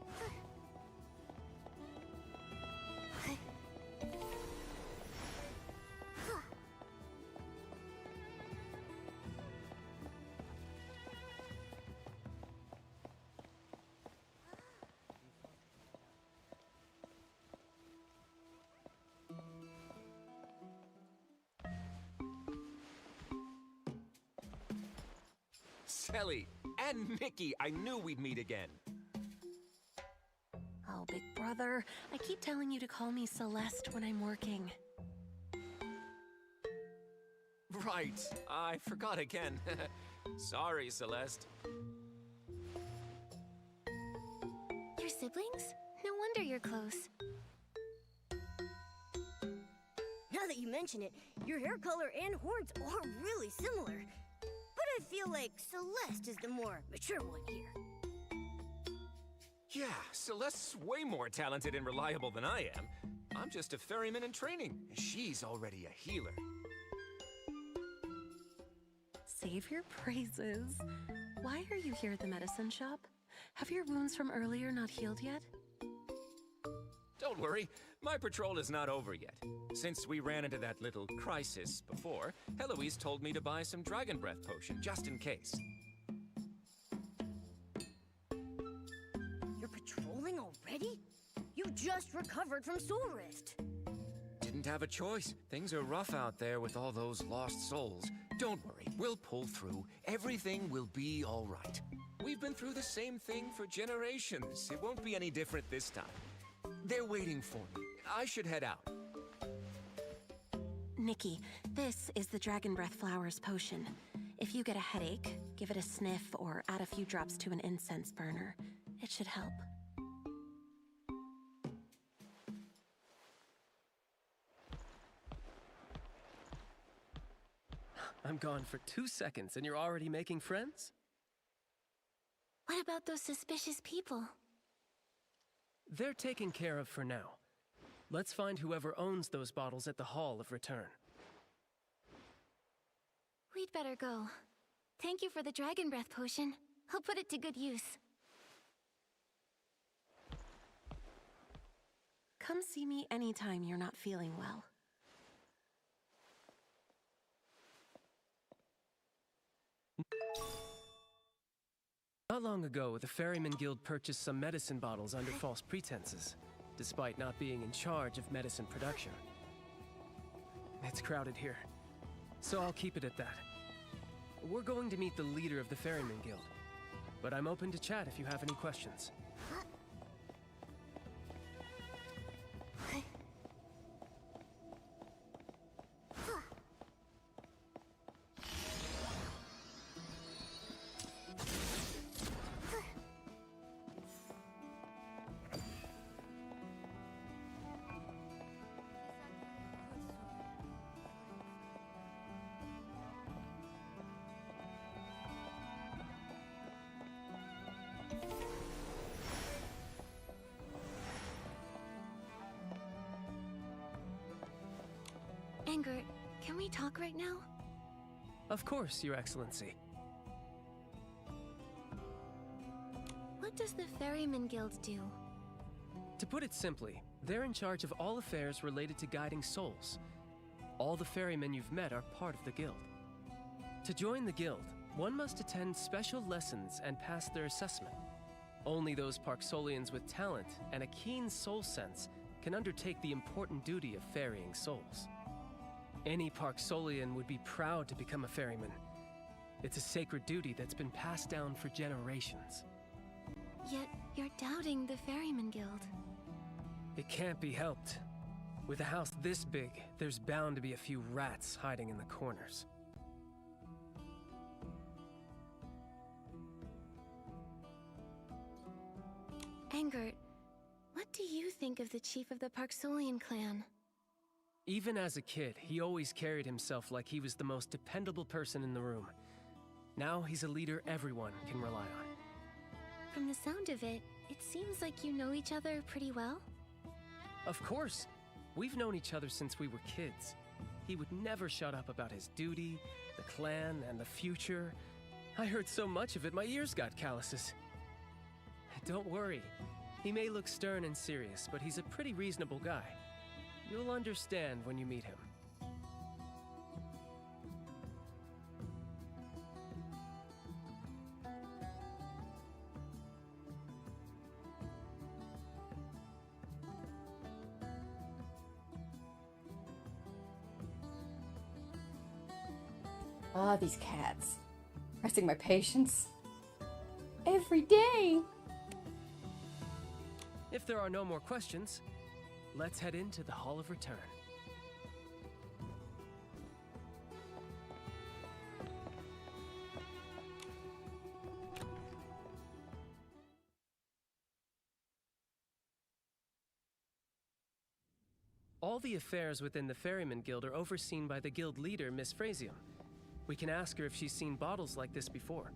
Selly and Nikki, I knew we'd meet again. Oh, big brother, I keep telling you to call me Celeste when I'm working. Right, I forgot again. Sorry, Celeste. Your siblings? No wonder you're close. Now that you mention it, your hair color and horns are really similar. But I feel like Celeste is the more mature one here. Yeah, Celeste's way more talented and reliable than I am. I'm just a ferryman in training, and she's already a healer. save your praises. Why are you here at the medicine shop? Have your wounds from earlier not healed yet? Don't worry, my patrol is not over yet. Since we ran into that little crisis before, Heloise told me to buy some dragon breath potion, just in case. You're patrolling already? You just recovered from Soul Rift. Didn't have a choice. Things are rough out there with all those lost souls. Don't worry, we'll pull through. Everything will be all right. We've been through the same thing for generations. It won't be any different this time. They're waiting for me. I should head out. Nikki, this is the Dragon Breath Flowers potion. If you get a headache, give it a sniff or add a few drops to an incense burner. It should help. I'm gone for 2 seconds and you're already making friends? What about those suspicious people? They're taken care of for now. Let's find whoever owns those bottles at the Hall of Return. We'd better go. Thank you for the Dragon Breath potion. I'll put it to good use. Come see me anytime you're not feeling well. Not long ago, the Ferryman Guild purchased some medicine bottles under false pretenses, despite not being in charge of medicine production. It's crowded here, so I'll keep it at that. We're going to meet the leader of the Ferryman Guild, but I'm open to chat if you have any questions. Anger, can we talk right now? Of course, Your Excellency. What does the Ferryman Guild do? To put it simply, they're in charge of all affairs related to guiding souls. All the ferrymen you've met are part of the guild. To join the guild, one must attend special lessons and pass their assessment. Only those Parksolians with talent and a keen soul sense can undertake the important duty of ferrying souls. Any Parksolian would be proud to become a ferryman. It's a sacred duty that's been passed down for generations. Yet, you're doubting the Ferryman Guild. It can't be helped. With a house this big, there's bound to be a few rats hiding in the corners. Angert, what do you think of the chief of the Parksolian clan? Even as a kid, he always carried himself like he was the most dependable person in the room. Now he's a leader everyone can rely on. From the sound of it, it seems like you know each other pretty well. Of course. We've known each other since we were kids. He would never shut up about his duty, the clan, and the future. I heard so much of it, my ears got calluses. Don't worry. He may look stern and serious, but he's a pretty reasonable guy. You'll understand when you meet him. Ah, these cats. Resting my patience. Every day! If there are no more questions, let's head into the Hall of Return. All the affairs within the Ferryman Guild are overseen by the guild leader, Miss Frasium. We can ask her if she's seen bottles like this before.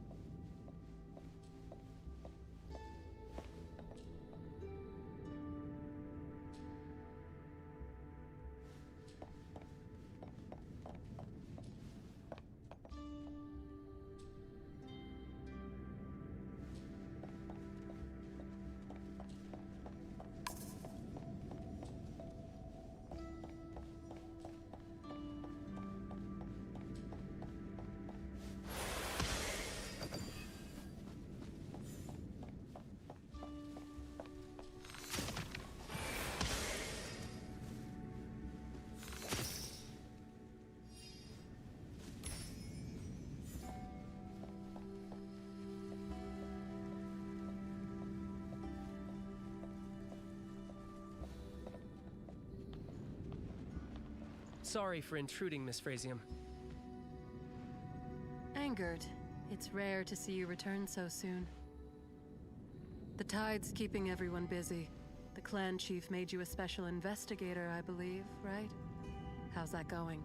Sorry for intruding, Miss Frasium. Angered. It's rare to see you return so soon. The tide's keeping everyone busy. The clan chief made you a special investigator, I believe, right? How's that going?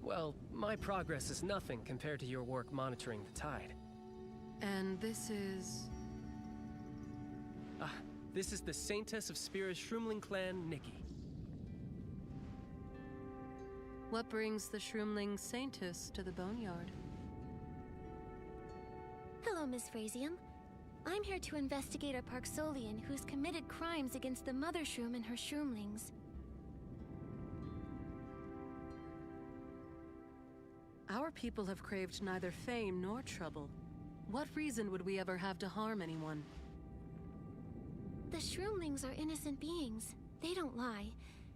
Well, my progress is nothing compared to your work monitoring the tide. And this is... This is the Saintess of Spira's Shroomling clan, Nikki. What brings the Shroomling Saintess to the Boneyard? Hello, Miss Frasium. I'm here to investigate a Parksolian who's committed crimes against the Mother Shroom and her Shroomlings. Our people have craved neither fame nor trouble. What reason would we ever have to harm anyone? The Shroomlings are innocent beings. They don't lie.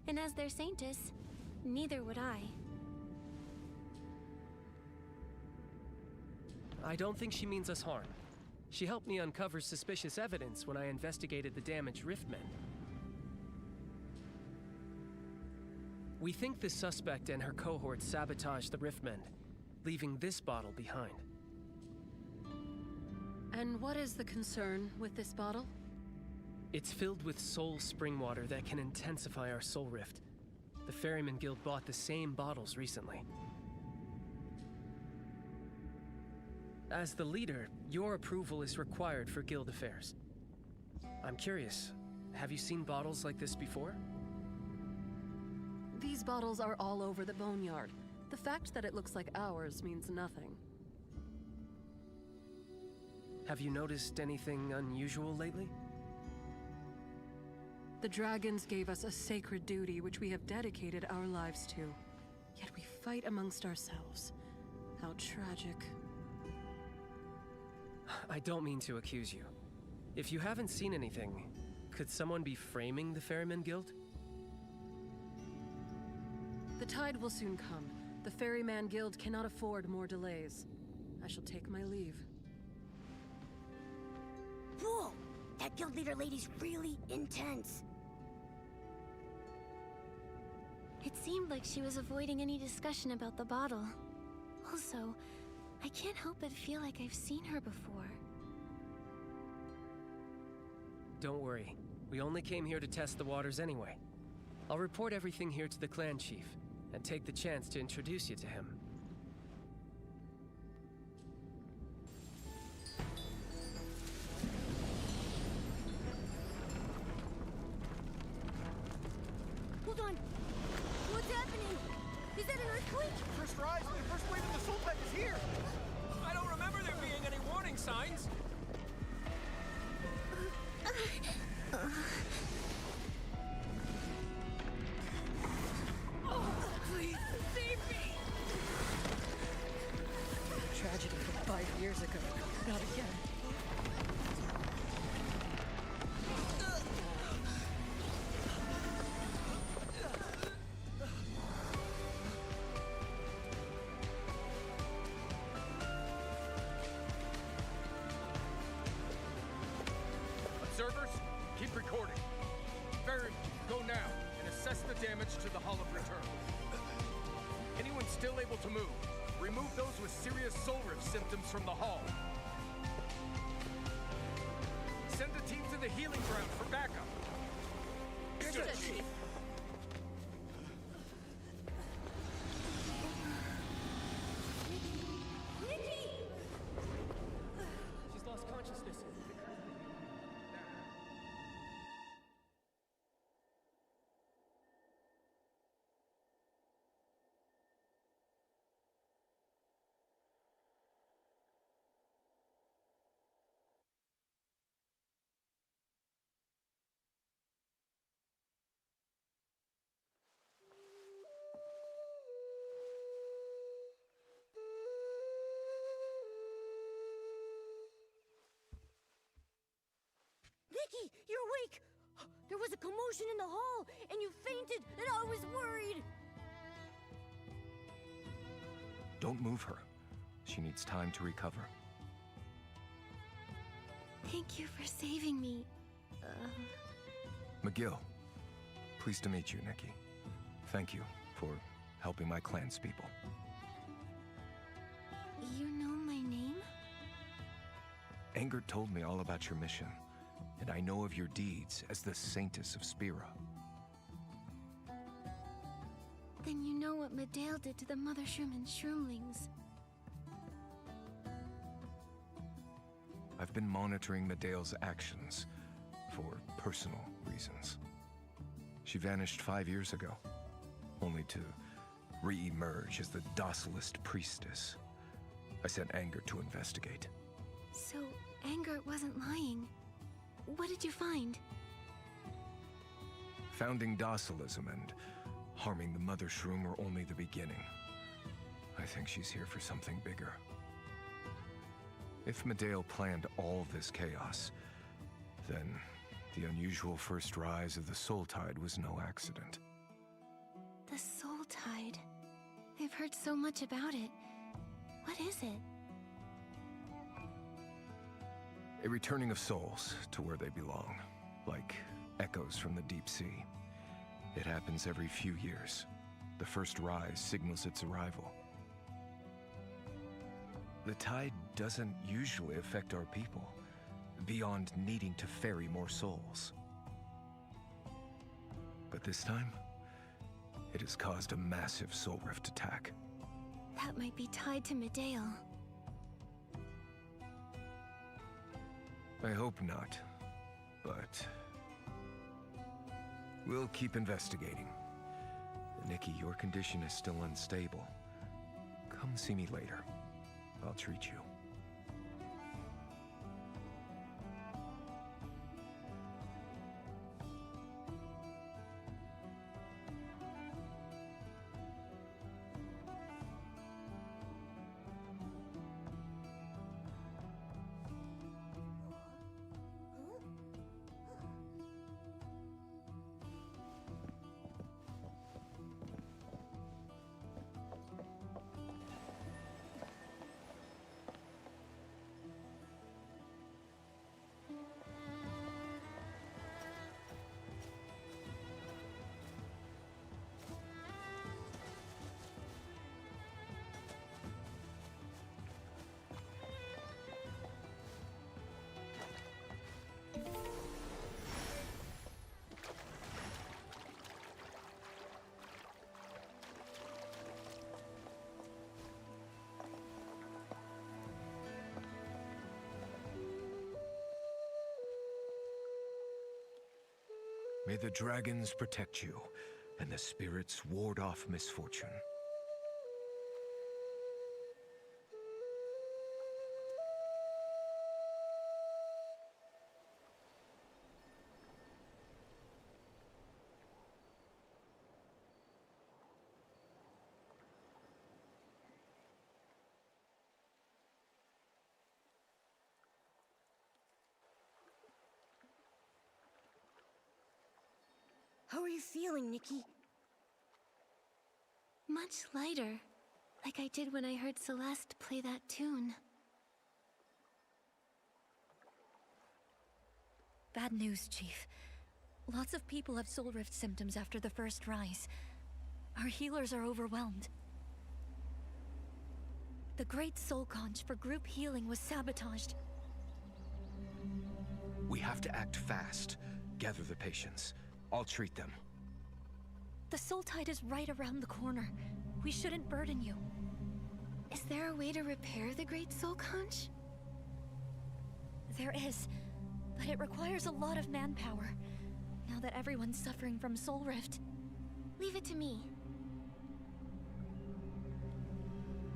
And as their Saintess, neither would I. I don't think she means us harm. She helped me uncover suspicious evidence when I investigated the damaged Riftmen. We think the suspect and her cohort sabotaged the Riftmen, leaving this bottle behind. And what is the concern with this bottle? It's filled with soul spring water that can intensify our soul rift. The Ferryman Guild bought the same bottles recently. As the leader, your approval is required for guild affairs. I'm curious, have you seen bottles like this before? These bottles are all over the Boneyard. The fact that it looks like ours means nothing. Have you noticed anything unusual lately? The dragons gave us a sacred duty which we have dedicated our lives to. Yet we fight amongst ourselves. How tragic. I don't mean to accuse you. If you haven't seen anything, could someone be framing the Ferryman Guild? The tide will soon come. The Ferryman Guild cannot afford more delays. I shall take my leave. Whoa! That guild leader lady's really intense. It seemed like she was avoiding any discussion about the bottle. Also, I can't help but feel like I've seen her before. Don't worry. We only came here to test the waters anyway. I'll report everything here to the clan chief, and take the chance to introduce you to him. Hold on. What's happening? Is that an earthquake? First rise, the first wave of the soul pack is here! I don't remember there being any warning signs. Please, save me! Tragedy from 5 years ago. Not again. Observers, keep recording. Ferry, go now and assess the damage to the Hall of Return. Anyone still able to move, remove those with serious soul rift symptoms from the hall. Send a team to the healing ground for backup. Understood, Chief. Nikki! She's lost consciousness. Nikki, you're awake! There was a commotion in the hall, and you fainted, and I was worried! Don't move her. She needs time to recover. Thank you for saving me. McGill, Pleased to meet you, Nikki. Thank you for helping my clan's people. You know my name? Anger told me all about your mission, and I know of your deeds as the Saintess of Spira. Then you know what Medale did to the Mother Shroom and Shroomlings. I've been monitoring Medale's actions for personal reasons. She vanished 5 years ago, only to re-emerge as the docilest priestess. I sent Anger to investigate. So, Anger wasn't lying. What did you find? Founding docilism and harming the Mother Shroom were only the beginning. I think she's here for something bigger. If Medale planned all this chaos, then the unusual first rise of the Soul Tide was no accident. The Soul Tide. I've heard so much about it. What is it? A returning of souls to where they belong, like echoes from the deep sea. It happens every few years. The first rise signals its arrival. The tide doesn't usually affect our people, beyond needing to ferry more souls. But this time, it has caused a massive soul rift attack. That might be tied to Medale. I hope not, but we'll keep investigating. Nikki, your condition is still unstable. Come see me later. I'll treat you. May the dragons protect you, and the spirits ward off misfortune. How are you feeling, Nikki? Much lighter. Like I did when I heard Celeste play that tune. Bad news, Chief. Lots of people have soul rift symptoms after the first rise. Our healers are overwhelmed. The Great Soul Conch for group healing was sabotaged. We have to act fast. Gather the patients. I'll treat them. The Soul Tide is right around the corner. We shouldn't burden you. Is there a way to repair the Great Soul Conch? There is, but it requires a lot of manpower. Now that everyone's suffering from soul rift. Leave it to me.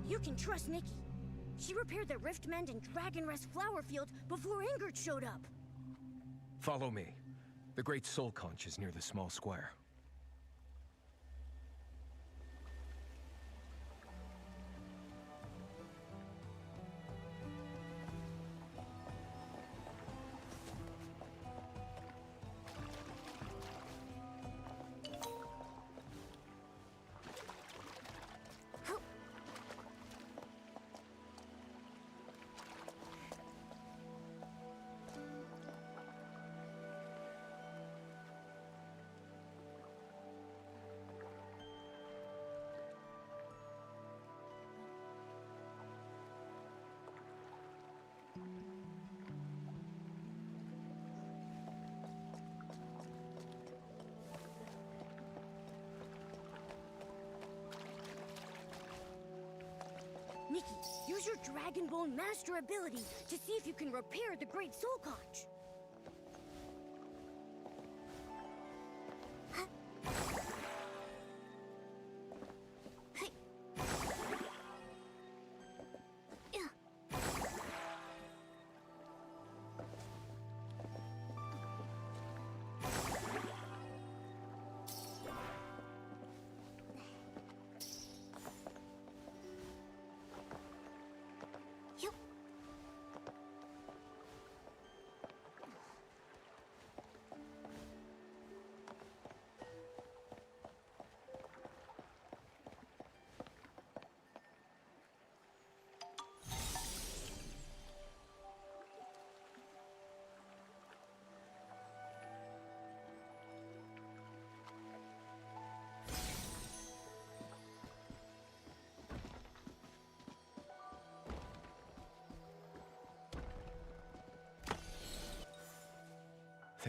You can trust Nikki. She repaired the Riftmend and Dragon Rest flower field before Ingrid showed up. Follow me. The Great Soul Conch is near the small square. Nikki, use your Dragon Bone Master ability to see if you can repair the Great Soul Conch.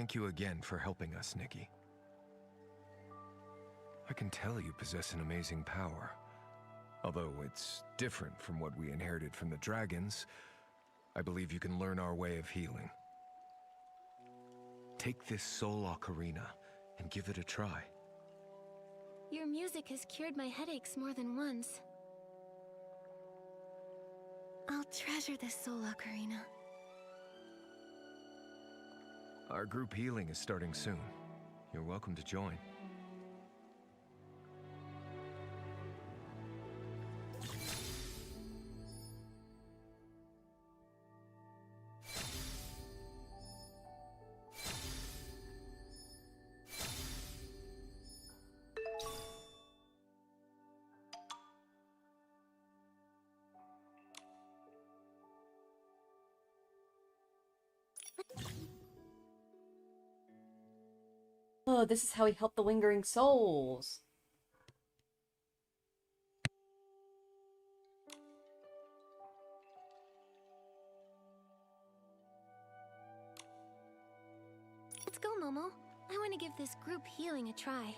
Thank you again for helping us, Nikki. I can tell you possess an amazing power. Although it's different from what we inherited from the dragons, I believe you can learn our way of healing. Take this soul ocarina and give it a try. Your music has cured my headaches more than once. I'll treasure this soul ocarina. Our group healing is starting soon. You're welcome to join. Oh, this is how we help the lingering souls. Let's go, Momo. I want to give this group healing a try.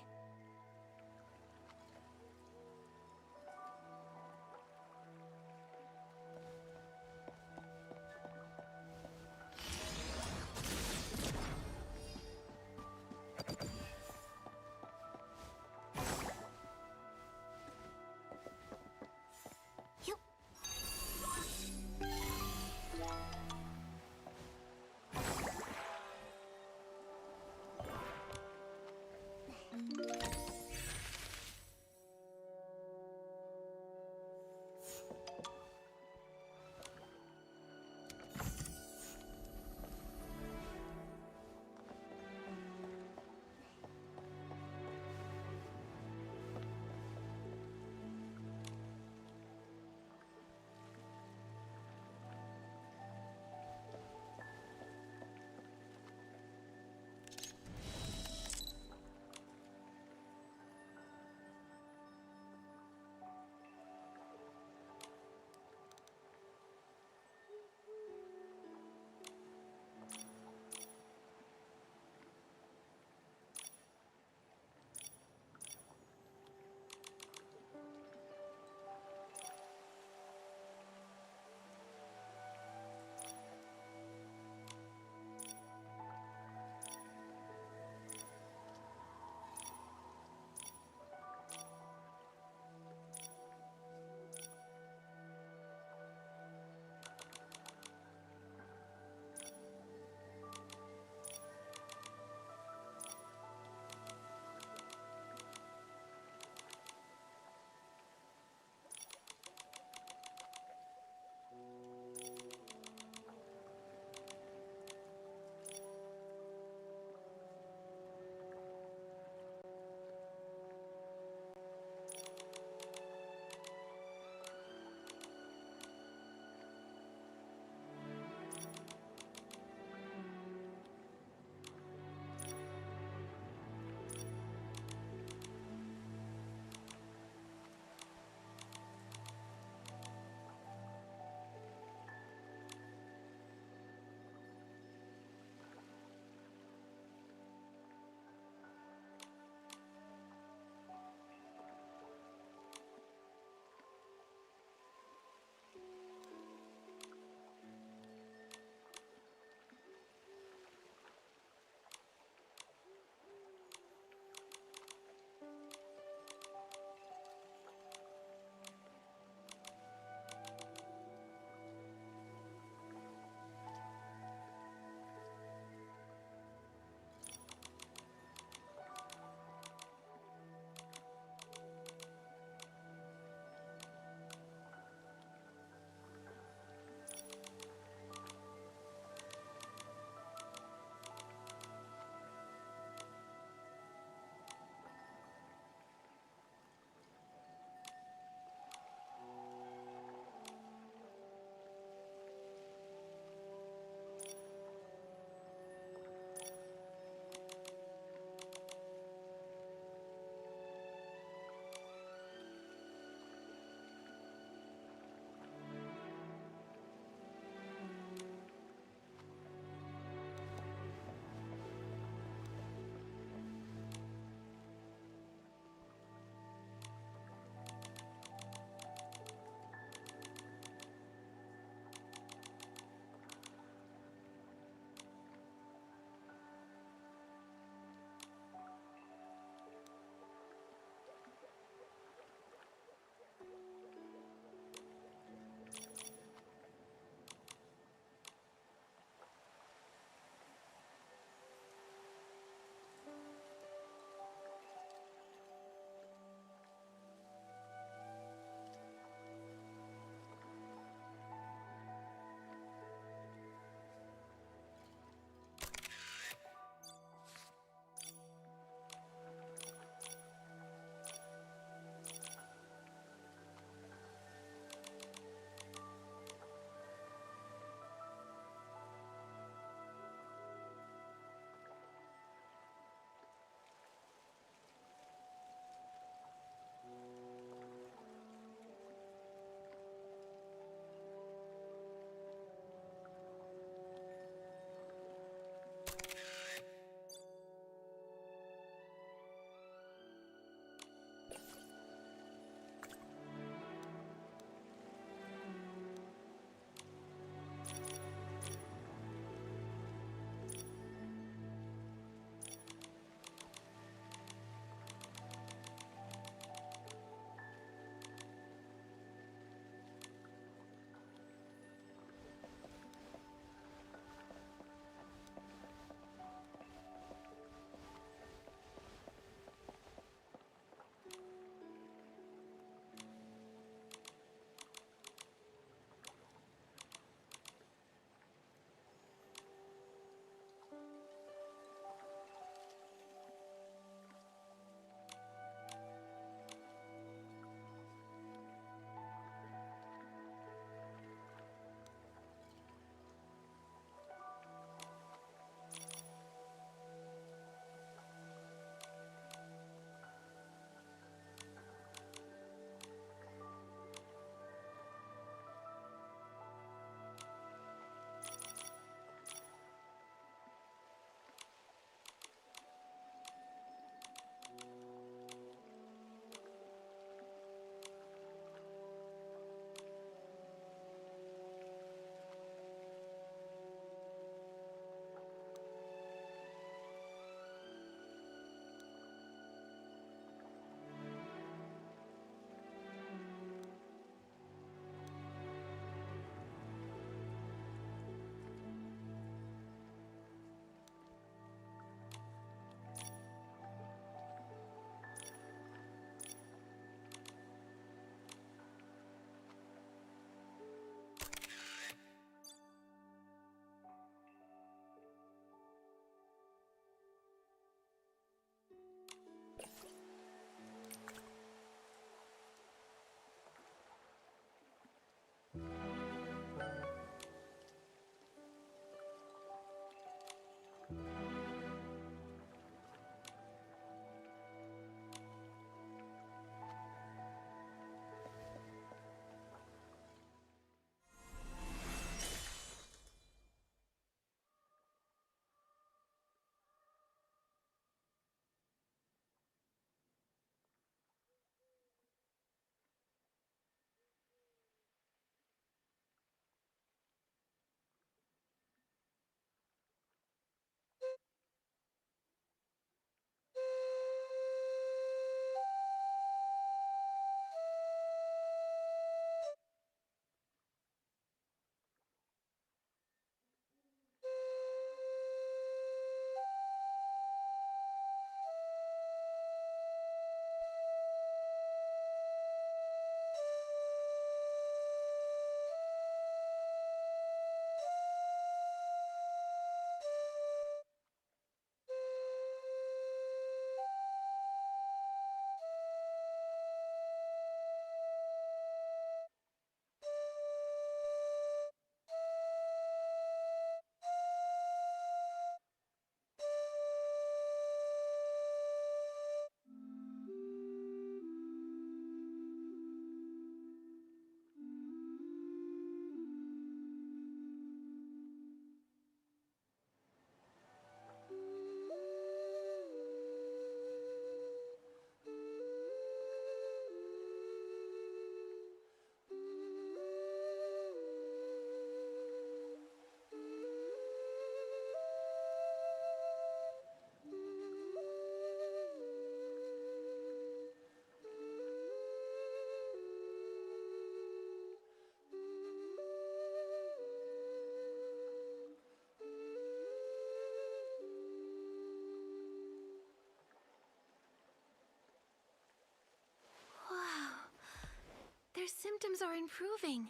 symptoms are improving.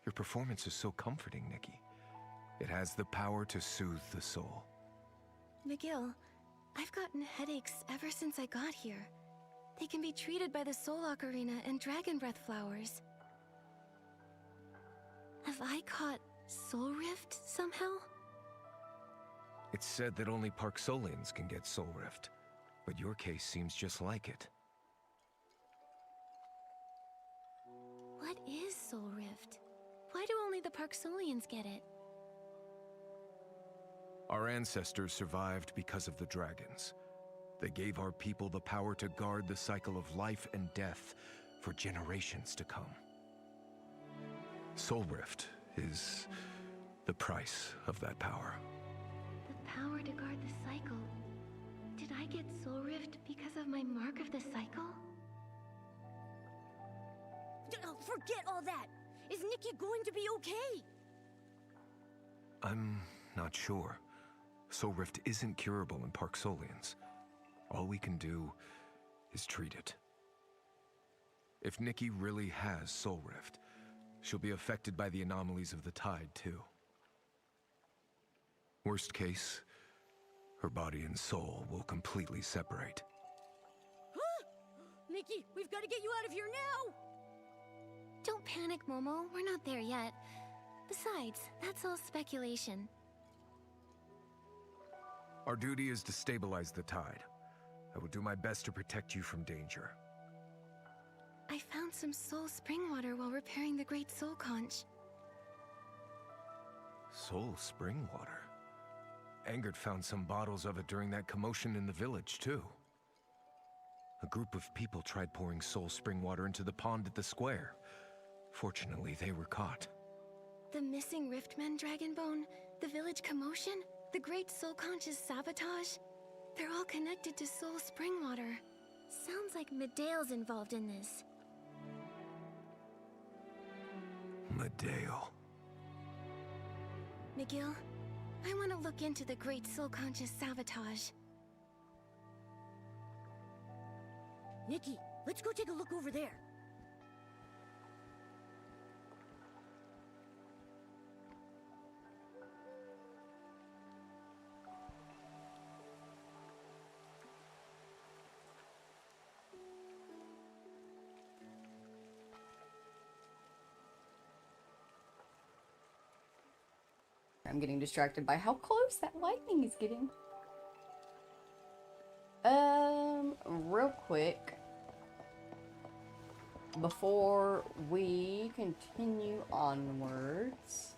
Your performance is so comforting, Nikki. It has the power to soothe the soul. McGill, I've gotten headaches ever since I got here. They can be treated by the Soul Ocarina and Dragon Breath flowers. Have I caught Soul Rift somehow? It's said that only Parksolians can get Soul Rift, but your case seems just like it. What is Soul Rift? Why do only the Parksolians get it? Our ancestors survived because of the dragons. They gave our people the power to guard the cycle of life and death for generations to come. Soul Rift is the price of that power. The power to guard the cycle. Did I get Soul Rift because of my mark of the cycle? Forget all that! Is Nikki going to be okay? I'm not sure. Soul Rift isn't curable in Parksolians. All we can do is treat it. If Nikki really has Soul Rift, she'll be affected by the anomalies of the tide, too. Worst case, her body and soul will completely separate. Huh? Nikki, we've got to get you out of here now! Don't panic, Momo. We're not there yet. Besides, that's all speculation. Our duty is to stabilize the tide. I will do my best to protect you from danger. I found some soul spring water while repairing the Great Soul Conch. Soul spring water? Angert found some bottles of it during that commotion in the village, too. A group of people tried pouring soul spring water into the pond at the square. Fortunately, they were caught. The missing Riftmen Dragonbone, the village commotion, the Great Soul Conch's sabotage. They're all connected to soul spring water. Sounds like Medea's involved in this. Medeo. McGill, I want to look into the Great Soul Conch's sabotage. Nikki, let's go take a look over there. I'm getting distracted by how close that lightning is getting. Real quick, before we continue onwards,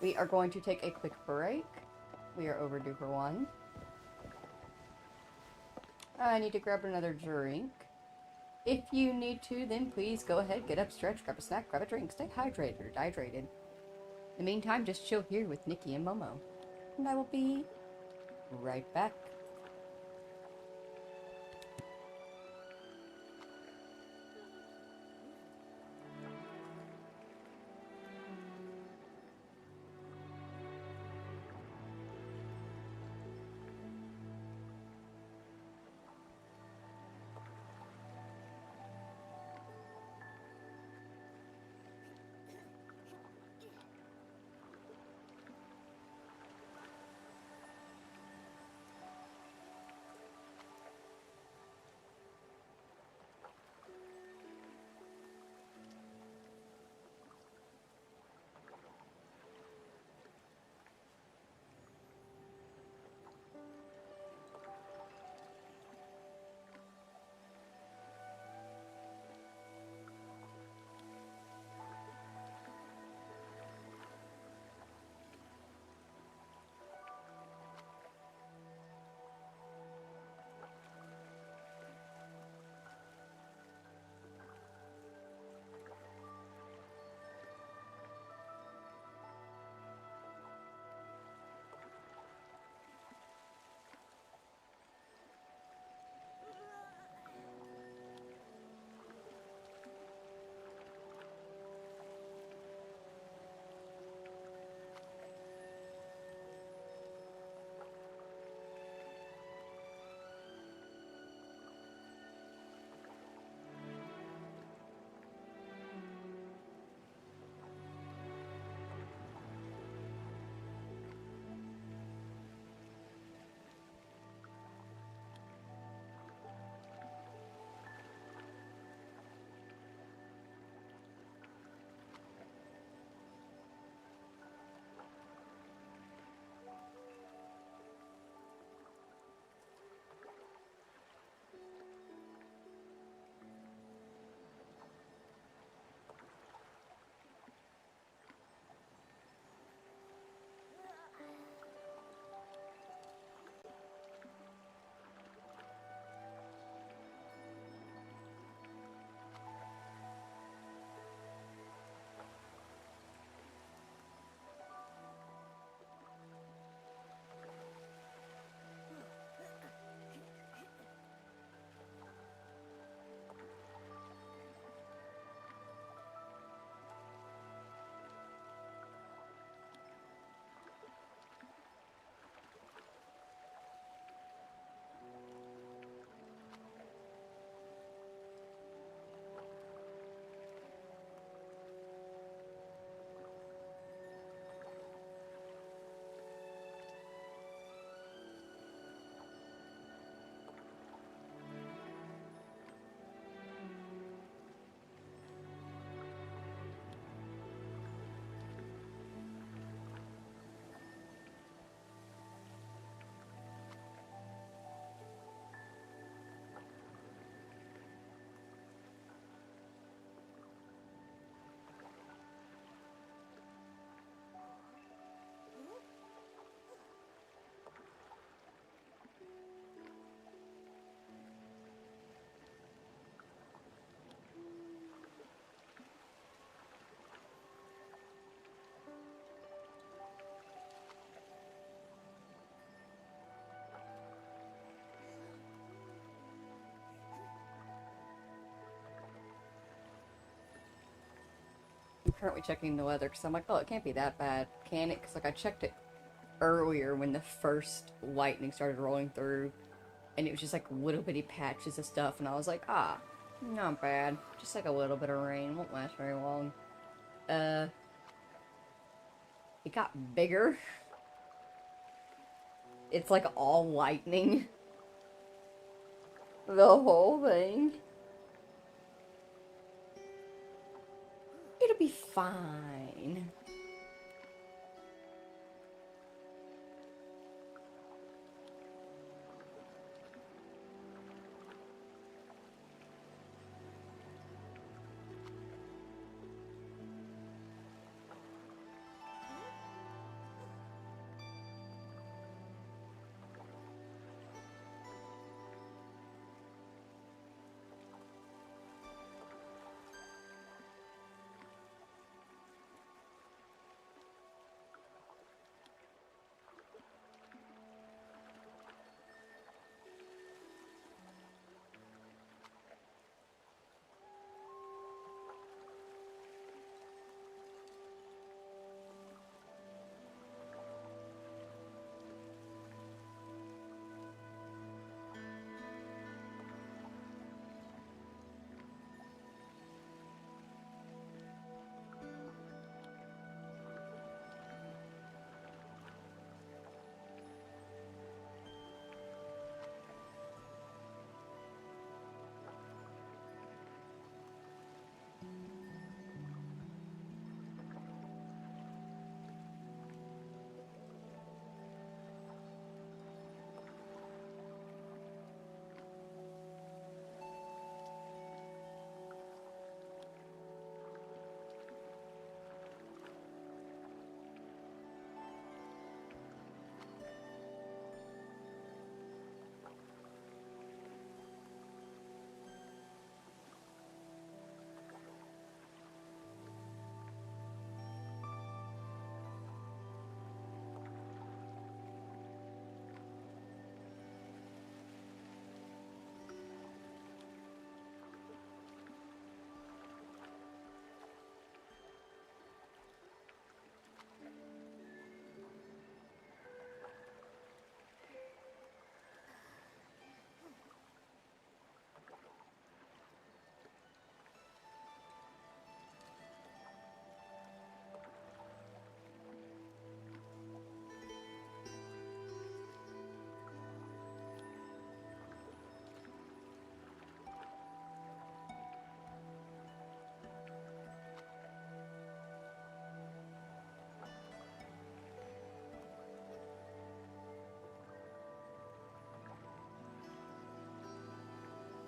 we are going to take a quick break. We are overdue for one. I need to grab another drink. If you need to, then please go ahead, get up, stretch, grab a snack, grab a drink, stay hydrated or dehydrated. In the meantime, just chill here with Nikki and Momo. And I will be right back. currently checking the weather because I'm like, oh, it can't be that bad, can it? Because like I checked it earlier when the first lightning started rolling through, and it was just like little bitty patches of stuff, and I was like, ah, not bad. Just like a little bit of rain, won't last very long. It got bigger. It's like all lightning. The whole thing. It'll be fine.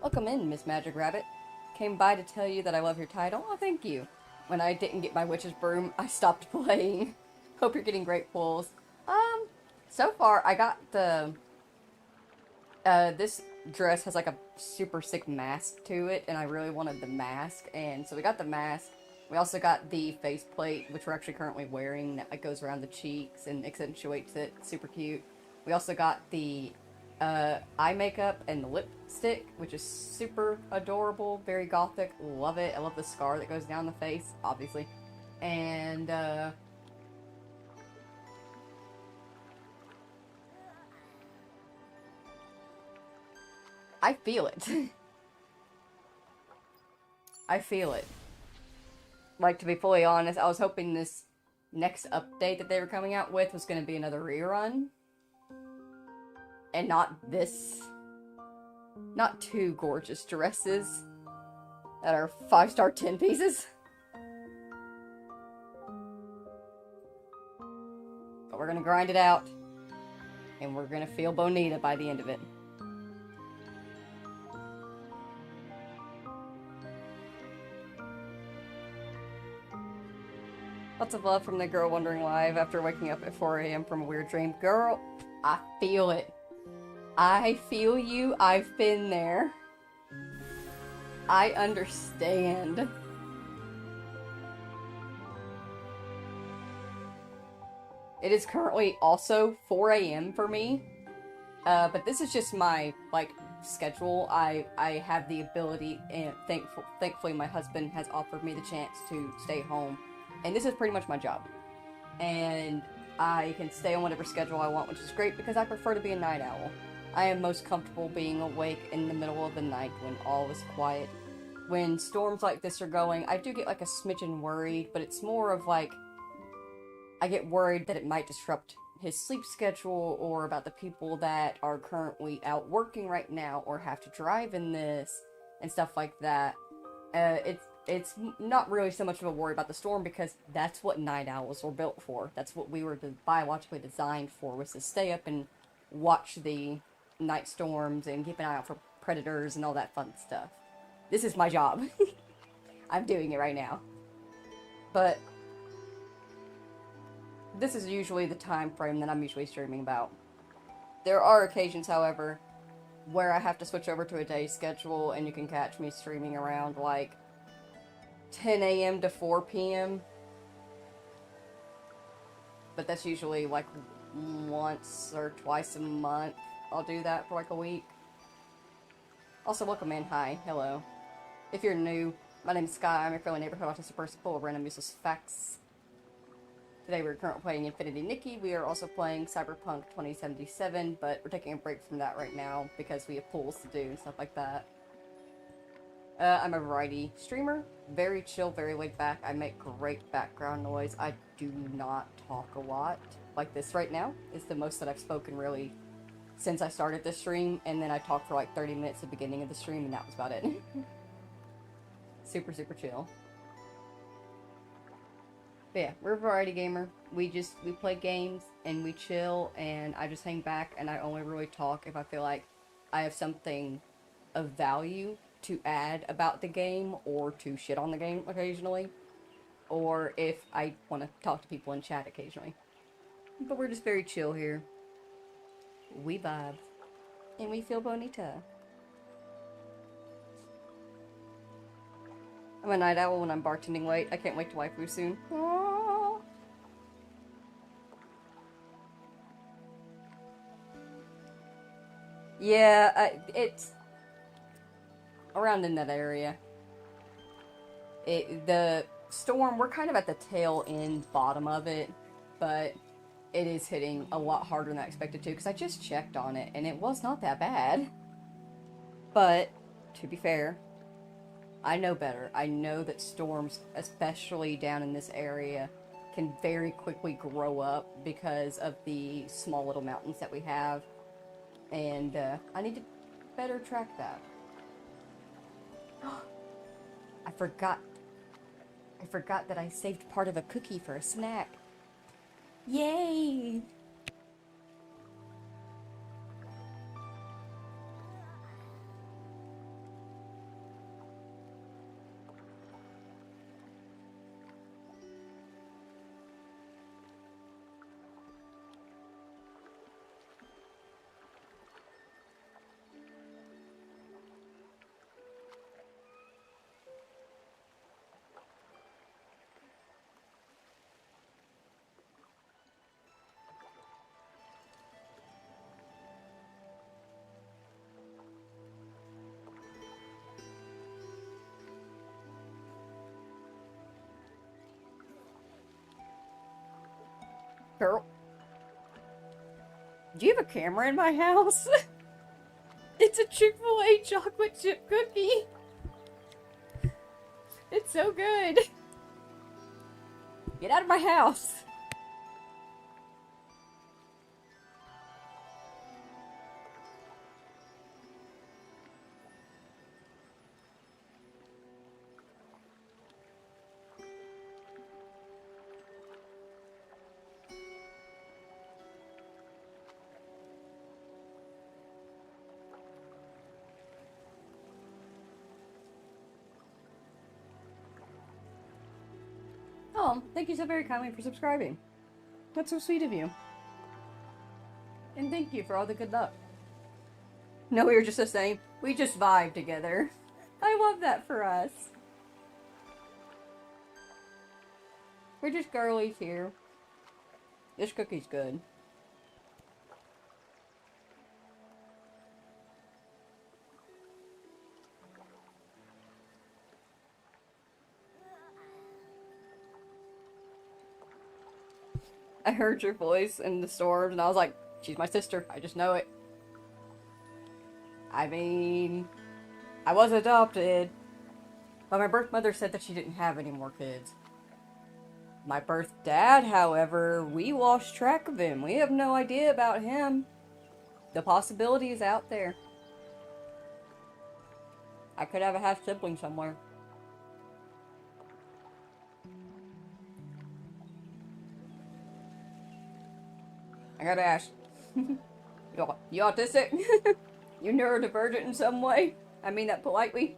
Welcome in, Miss Magic Rabbit. Came by to tell you that I love your title. Oh, thank you. When I didn't get my witch's broom, I stopped playing. Hope you're getting great pulls. So far, I got the... this dress has like a super sick mask to it, and I really wanted the mask, and so we got the mask. We also got the faceplate, which we're actually currently wearing, that goes around the cheeks and accentuates it. Super cute. We also got the eye makeup and the lipstick, which is super adorable, very gothic, love it. I love the scar that goes down the face, obviously. And I feel it. I feel it. Like, to be fully honest, I was hoping this next update that they were coming out with was going to be another rerun. And not this. Not two gorgeous dresses that are 5-star 10 pieces. But we're gonna grind it out. And we're gonna feel bonita by the end of it. Lots of love from the girl wondering live after waking up at 4 a.m. from a weird dream. Girl, I feel it. I feel you. I've been there. I understand. It is currently also 4 a.m. for me. But this is just my, like, schedule. I have the ability, and thankfully my husband has offered me the chance to stay home And this is pretty much my job. And I can stay on whatever schedule I want, which is great because I prefer to be a night owl. I am most comfortable being awake in the middle of the night when all is quiet. When storms like this are going, I do get like a smidgen worried, but it's more of like, I get worried that it might disrupt his sleep schedule, or about the people that are currently out working right now or have to drive in this and stuff like that. It's not really so much of a worry about the storm because that's what night owls were built for. That's what we were biologically designed for, was to stay up and watch the night storms and keep an eye out for predators and all that fun stuff. This is my job. I'm doing it right now. But this is usually the time frame that I'm usually streaming about. There are occasions, however, where I have to switch over to a day schedule, and you can catch me streaming around like 10 a.m. to 4 p.m. But that's usually like once or twice a month. I'll do that for like a week. Also, welcome in. Hi. Hello. If you're new, my name is Sky. I'm your friendly neighborhood autistic person full of random useless facts. Today we're currently playing Infinity Nikki. We are also playing Cyberpunk 2077, but we're taking a break from that right now because we have pools to do and stuff like that. I'm a variety streamer. Very chill, very laid back. I make great background noise. I do not talk a lot. Like this right now is the most that I've spoken really since I started this stream, and then I talked for like 30 minutes at the beginning of the stream, and that was about it. Super, super chill. But yeah, we're a variety gamer. We play games, and we chill, and I just hang back, and I only really talk if I feel like I have something of value to add about the game, or to shit on the game occasionally, or if I want to talk to people in chat occasionally. But we're just very chill here. We vibe. And we feel bonita. I'm a night owl when I'm bartending late. I can't wait to waifu soon. Aww. Yeah, it's around in that area. The storm, we're kind of at the tail end bottom of it, but it is hitting a lot harder than I expected to, because I just checked on it, and it was not that bad. But, to be fair, I know better. I know that storms, especially down in this area, can very quickly grow up because of the small little mountains that we have. And I need to better track that. I forgot that I saved part of a cookie for a snack. Yay! Girl, do you have a camera in my house? It's a Chick-fil-A chocolate chip cookie. It's so good. Get out of my house. Oh, thank you so very kindly for subscribing. That's so sweet of you. And thank you for all the good luck. No, we were just the same. We just vibe together. I love that for us. We're just girlies here. This cookie's good. I heard your voice in the storms, and I was like, she's my sister. I just know it. I mean, I was adopted, but my birth mother said that she didn't have any more kids. My birth dad, however, we lost track of him. We have no idea about him. The possibility is out there. I could have a half sibling somewhere. I gotta ask. You autistic? You neurodivergent in some way? I mean that politely.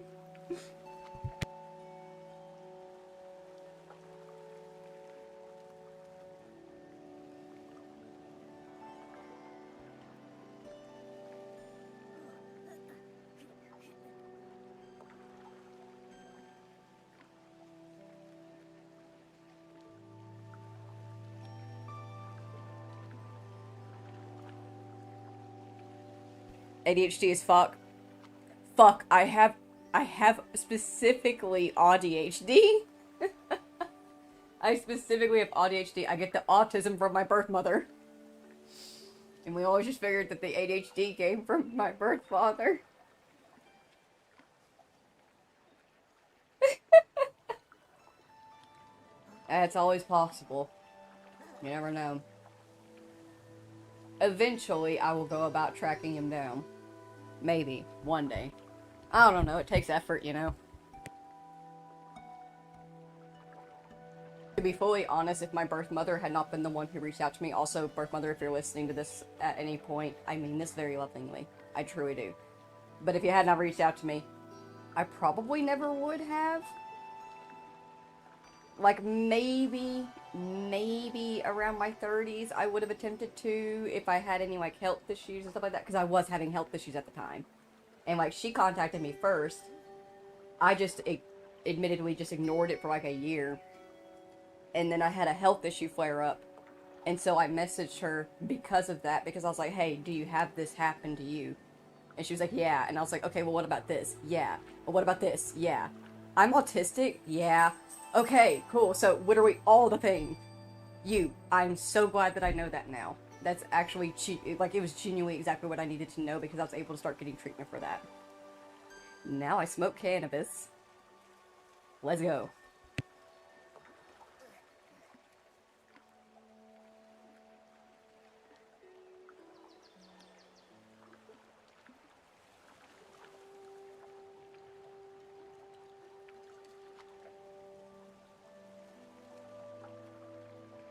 ADHD is fuck. Fuck, I have specifically ADHD. I specifically have ADHD. I get the autism from my birth mother. And we always just figured that the ADHD came from my birth father. It's always possible. You never know. Eventually, I will go about tracking him down. Maybe. One day. I don't know. It takes effort, you know. To be fully honest, if my birth mother had not been the one who reached out to me, also, birth mother, if you're listening to this at any point, I mean this very lovingly. I truly do. But if you had not reached out to me, I probably never would have. Like, maybe around my 30s, I would have attempted to if I had any, like, health issues and stuff like that, because I was having health issues at the time. And, like, she contacted me first. I just, admittedly, just ignored it for, like, a year. And then I had a health issue flare up. And so I messaged her because of that, because I was like, hey, do you have this happen to you? And she was like, yeah. And I was like, okay, well, what about this? Yeah. Well, what about this? Yeah. I'm autistic? Yeah. Okay, cool. So, what are we all the thing? You. I'm so glad that I know that now. That's actually, like, it was genuinely exactly what I needed to know because I was able to start getting treatment for that. Now I smoke cannabis. Let's go.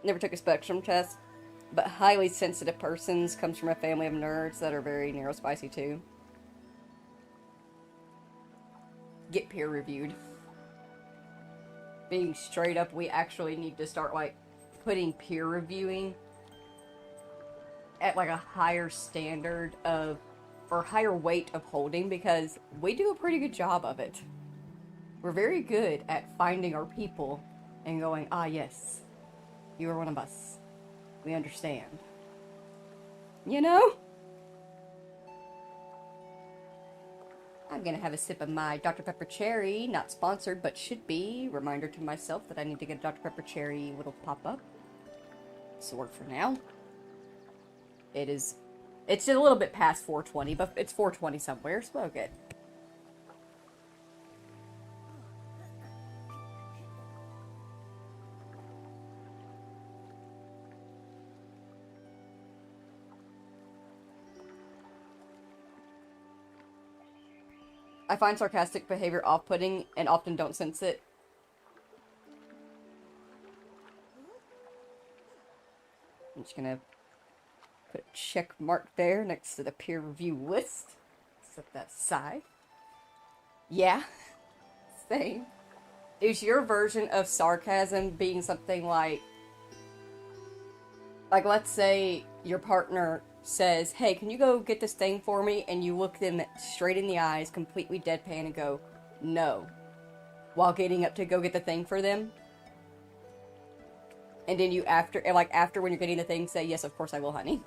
Never took a spectrum test, but highly sensitive persons comes from a family of nerds that are very neurospicy too. Get peer reviewed. Being straight up, we actually need to start, like, putting peer reviewing at, like, a higher standard of, or higher weight of holding, because we do a pretty good job of it. We're very good at finding our people and going, ah, yes. You are one of us. We understand. You know? I'm gonna have a sip of my Dr. Pepper Cherry. Not sponsored, but should be. Reminder to myself that I need to get a Dr. Pepper Cherry little pop-up. This will work for now. It's a little bit past 4:20, but it's 4:20 somewhere. Smoke it. I find sarcastic behavior off-putting and often don't sense it. I'm just gonna put a check mark there next to the peer review list. Set that aside. Yeah. Same. Is your version of sarcasm being something like, let's say your partner says, hey, can you go get this thing for me? And you look them straight in the eyes, completely deadpan, and go, no. While getting up to go get the thing for them. And then you, after when you're getting the thing, say, yes, of course I will, honey.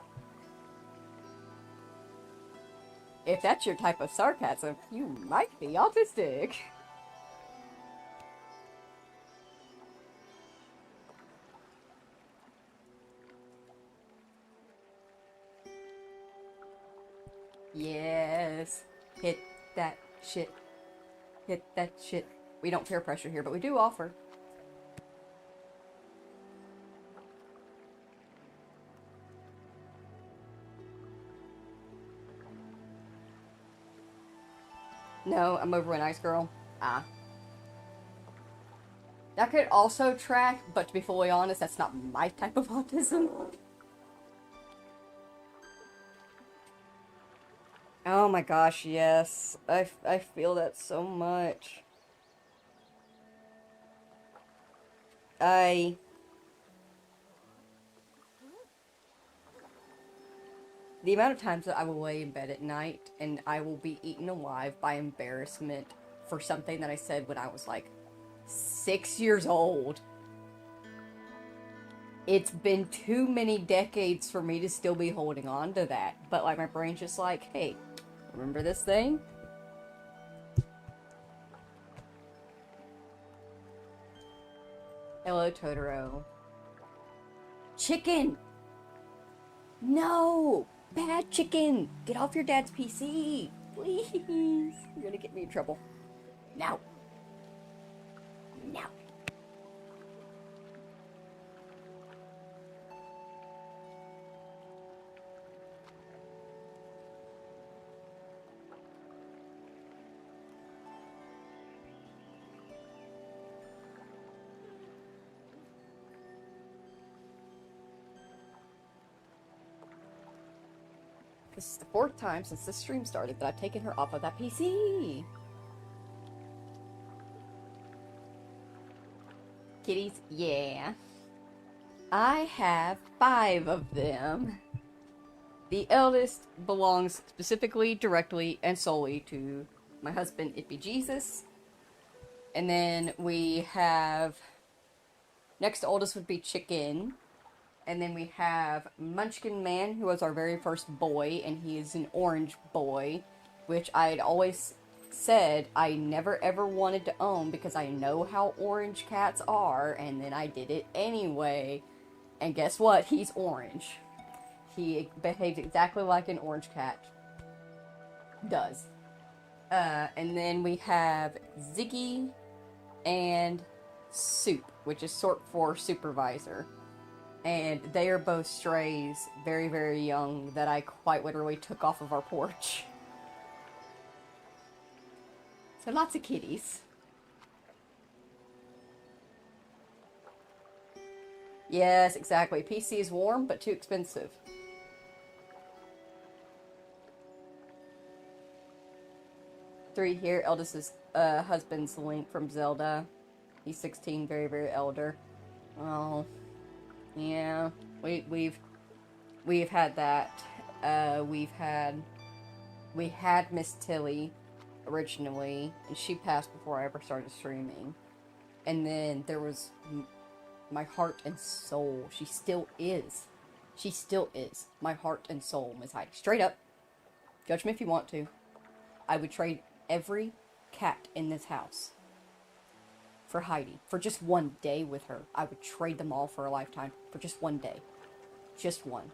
If that's your type of sarcasm, you might be autistic. Yes. Hit that shit. Hit that shit. We don't peer pressure here, but we do offer. No, I'm over an ice girl. Ah. That could also track, but to be fully honest, that's not my type of autism. Oh my gosh, yes. I feel that so much. The amount of times that I will lay in bed at night and I will be eaten alive by embarrassment for something that I said when I was like 6 years old. It's been too many decades for me to still be holding on to that. But like my brain's just like, hey, remember this thing? Hello, Totoro. Chicken! No! Bad chicken! Get off your dad's PC! Please! You're gonna get me in trouble. Now! Now! This is the 4th time since this stream started that I've taken her off of that PC. Kitties? Yeah. I have 5 of them. The eldest belongs specifically, directly, and solely to my husband, It Be Jesus. And then we have... Next oldest would be Chicken. And then we have Munchkin Man, who was our very first boy, and he is an orange boy, which I had always said I never ever wanted to own because I know how orange cats are, and then I did it anyway. And guess what? He's orange. He behaves exactly like an orange cat does. And then we have Ziggy and Soup, which is short for supervisor. And they are both strays, very, very young, that I quite literally took off of our porch. So lots of kitties. Yes, exactly. PC is warm, but too expensive. Three here. Eldest is husband's Link from Zelda. He's 16, very, very elder. Oh, yeah. We've had that. We had Miss Tilly originally, and she passed before I ever started streaming. And then there was my heart and soul. She still is. She still is. My heart and soul, Miss Heidi. Straight up. Judge me if you want to. I would trade every cat in this house for Heidi. For just one day with her. I would trade them all for a lifetime. For just one day. Just one.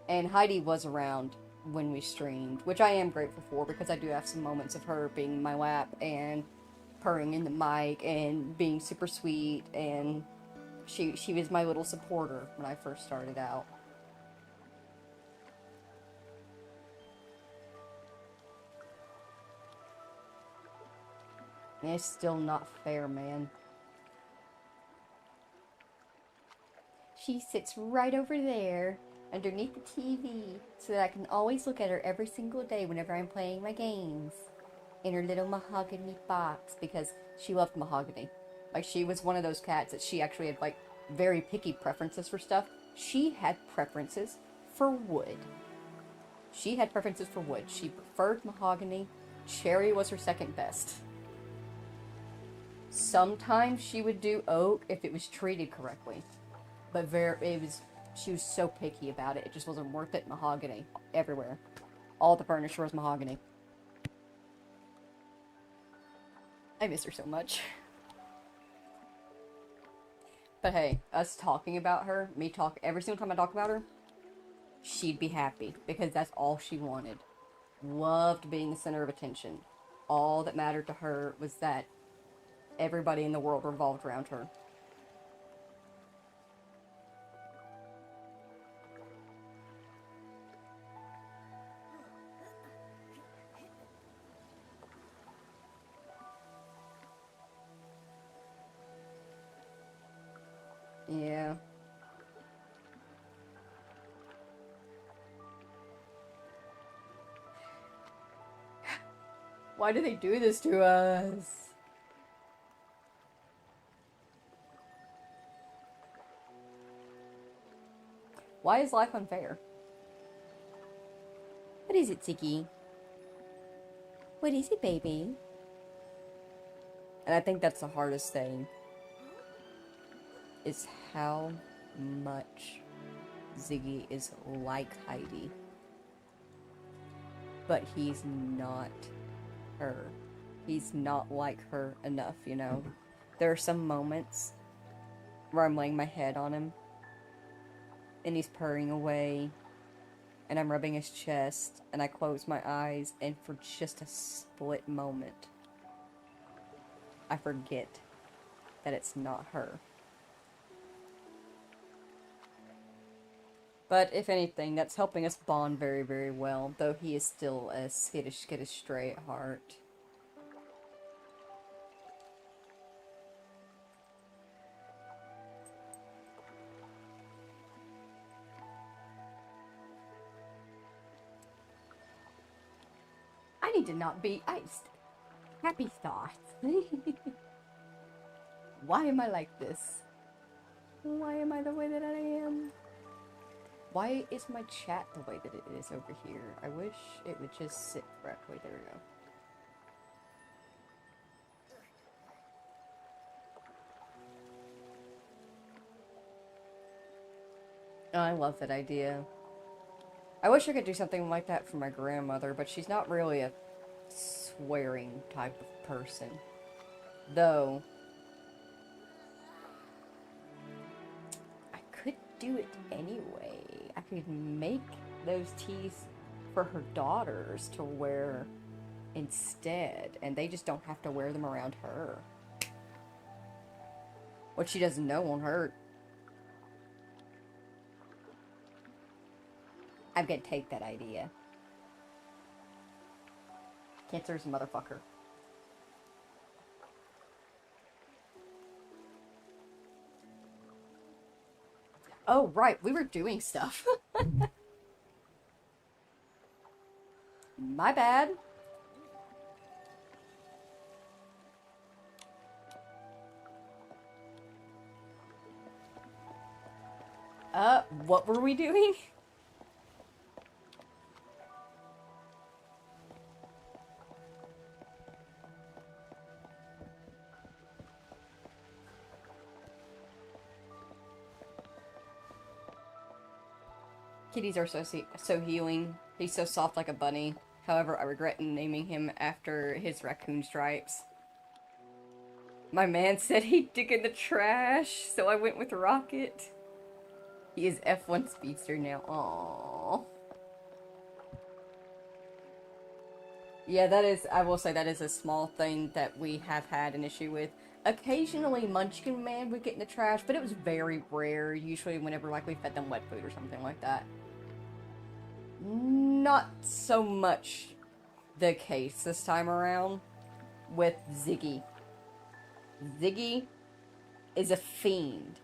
And Heidi was around when we streamed, which I am grateful for, because I do have some moments of her being in my lap and purring in the mic and being super sweet, and she was my little supporter when I first started out. And it's still not fair, man. She sits right over there underneath the TV so that I can always look at her every single day whenever I'm playing my games. In her little mahogany box, because she loved mahogany. Like, she was one of those cats that she actually had, like, very picky preferences for stuff. She had preferences for wood. She had preferences for wood. She preferred mahogany. Cherry was her second best. Sometimes she would do oak if it was treated correctly. But she was so picky about it. It just wasn't worth it. Mahogany. Everywhere. All the furniture was mahogany. I miss her so much. But hey, us talking about her, every single time I talk about her, she'd be happy because that's all she wanted. Loved being the center of attention. All that mattered to her was that everybody in the world revolved around her. Yeah. Why do they do this to us? Why is life unfair? What is it, Ziggy? What is it, baby? And I think that's the hardest thing. Is how much Ziggy is like Heidi. But he's not her. He's not like her enough, you know? There are some moments where I'm laying my head on him and he's purring away and I'm rubbing his chest and I close my eyes and for just a split moment I forget that it's not her. But if anything, that's helping us bond very, very well, though he is still a skittish stray at heart. I need to not be iced. Happy thoughts. Why am I like this? Why am I the way that I am? Why is my chat the way that it is over here? I wish it would just sit correctly. There we go. Oh, I love that idea. I wish I could do something like that for my grandmother, but she's not really a swearing type of person. Though, I could do it anyway. I could make those tees for her daughters to wear instead, and they just don't have to wear them around her. What she doesn't know won't hurt. I'm gonna take that idea. Cancer's a motherfucker. Oh, right, we were doing stuff. My bad. What were we doing? Kitties are so healing. He's so soft like a bunny. However, I regret naming him after his raccoon stripes. My man said he'd dig in the trash, so I went with Rocket. He is F1 Speedster now. Aww. Yeah, that is, I will say that is a small thing that we have had an issue with. Occasionally, Munchkin Man would get in the trash, but it was very rare. Usually whenever, like, we fed them wet food or something like that. Not so much the case this time around with Ziggy. Ziggy is a fiend.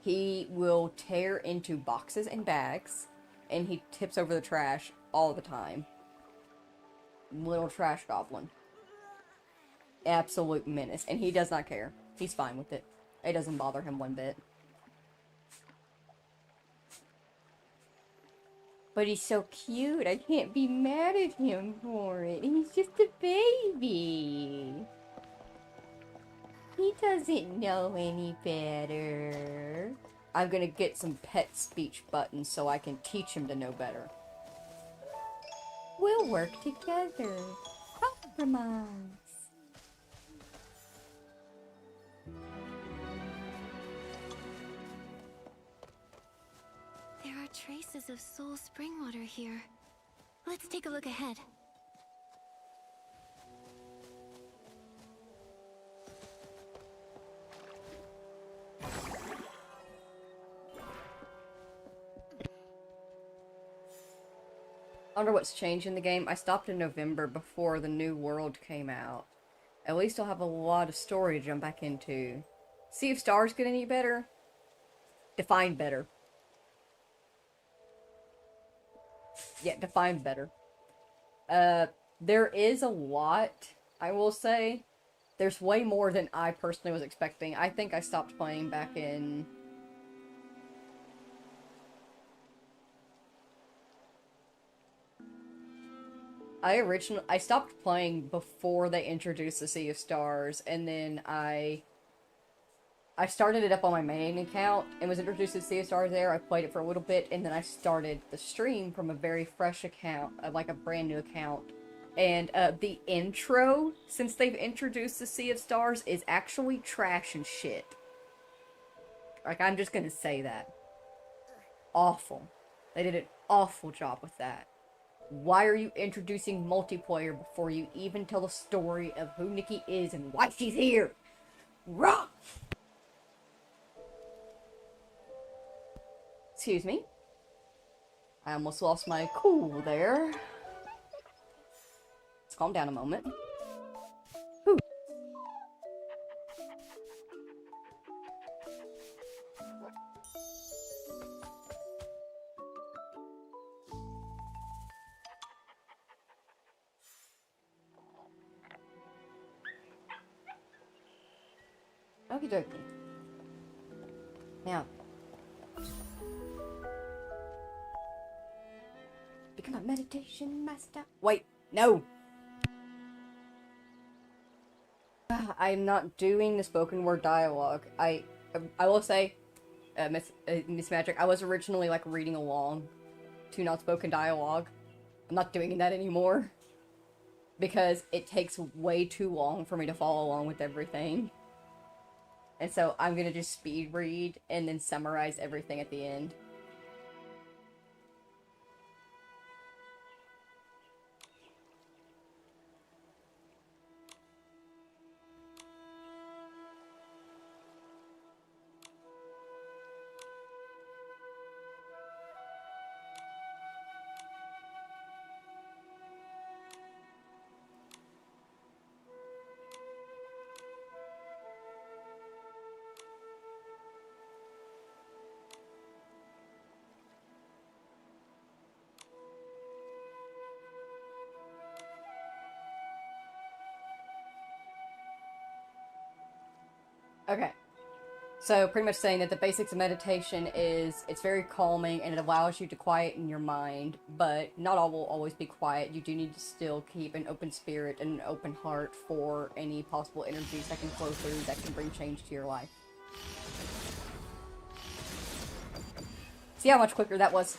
He will tear into boxes and bags, and he tips over the trash all the time. Little trash goblin. Absolute menace. And he does not care. He's fine with it. It doesn't bother him one bit. But he's so cute. I can't be mad at him for it. He's just a baby. He doesn't know any better. I'm gonna get some pet speech buttons so I can teach him to know better. We'll work together. Compromise. There are are traces of soul spring water here. Let's take a look ahead. I wonder what's changed in the game. I stopped in November before the new world came out. At least I'll have a lot of story to jump back into. Sea of Stars get any better? Defined better. Yeah, defined better. There is a lot, I will say. There's way more than I personally was expecting. I think I stopped playing back in... I stopped playing before they introduced the Sea of Stars, and then I started it up on my main account, and was introduced to Sea of Stars there. I played it for a little bit, and then I started the stream from a very fresh account, like a brand new account. And the intro, since they've introduced the Sea of Stars, is actually trash and shit. Like, I'm just gonna say that. Awful. They did an awful job with that. Why are you introducing multiplayer before you even tell the story of who Nikki is and why she's here? Wrong! Excuse me. I almost lost my cool there. Let's calm down a moment. Whew. Okie dokie. Now, become a meditation master. Wait, no! I'm not doing the spoken word dialogue. I will say, Miss Magic, I was originally like reading along to not spoken dialogue. I'm not doing that anymore because it takes way too long for me to follow along with everything. And so I'm gonna just speed read and then summarize everything at the end. Okay, so pretty much saying that the basics of meditation is it's very calming and it allows you to quieten your mind, but not all will always be quiet. You do need to still keep an open spirit and an open heart for any possible energies that can flow through that can bring change to your life. See how much quicker that was?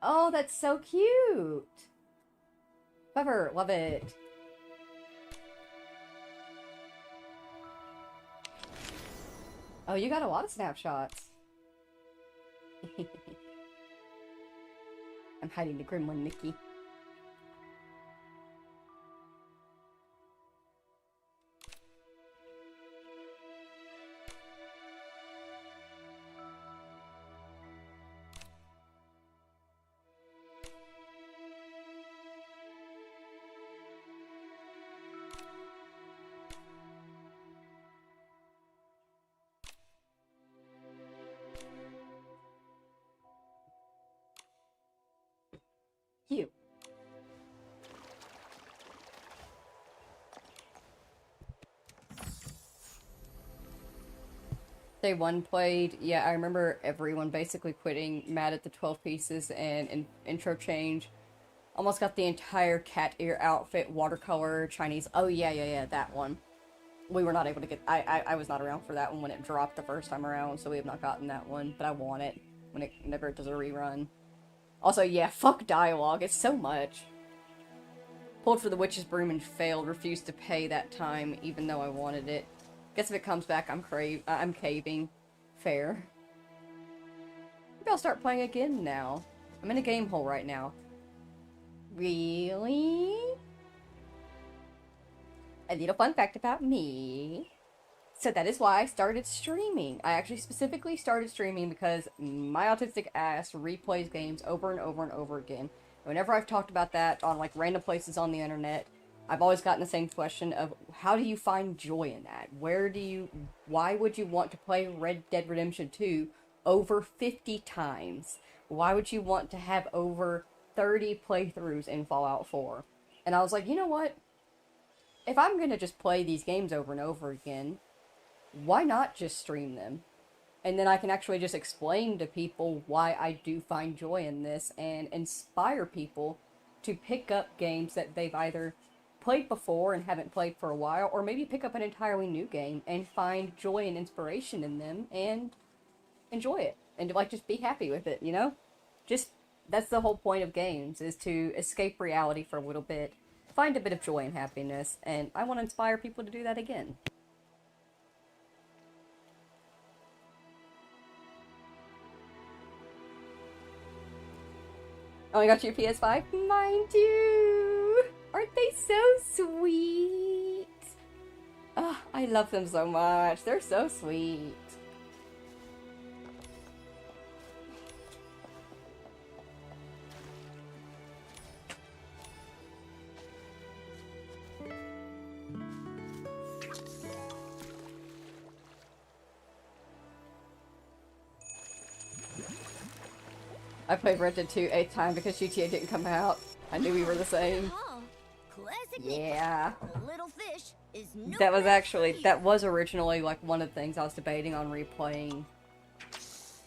Oh, that's so cute! Clever, love it. Oh, you got a lot of snapshots. I'm hiding the gremlin, Nikki. Cute. Day one played, yeah, I remember everyone basically quitting, mad at the 12 pieces and intro change. Almost got the entire cat ear outfit, watercolor, Chinese. Oh yeah, that one. We were not able to get, I was not around for that one when it dropped the first time around, so we have not gotten that one, but I want it whenever it does a rerun. Also, yeah, fuck dialogue, it's so much. Pulled for the witch's broom and failed. Refused to pay that time, even though I wanted it. Guess if it comes back, I'm caving. Fair. Maybe I'll start playing again now. I'm in a game hole right now. Really? A little fun fact about me. So that is why I started streaming. I actually specifically started streaming because my autistic ass replays games over and over and over again. Whenever I've talked about that on like random places on the internet, I've always gotten the same question of how do you find joy in that? Why would you want to play Red Dead Redemption 2 over 50 times? Why would you want to have over 30 playthroughs in Fallout 4? And I was like, you know what? If I'm gonna just play these games over and over again, why not just stream them? And then I can actually just explain to people why I do find joy in this and inspire people to pick up games that they've either played before and haven't played for a while, or maybe pick up an entirely new game and find joy and inspiration in them and enjoy it. And like just be happy with it, you know? Just, that's the whole point of games, is to escape reality for a little bit, find a bit of joy and happiness, and I want to inspire people to do that again. Oh, I got your PS5? Mine too! Aren't they so sweet? Oh, I love them so much. They're so sweet. I played Red Dead 2 8th time because GTA didn't come out. I knew we were the same. Yeah. Little fish is no That was actually, that was originally like one of the things I was debating on replaying.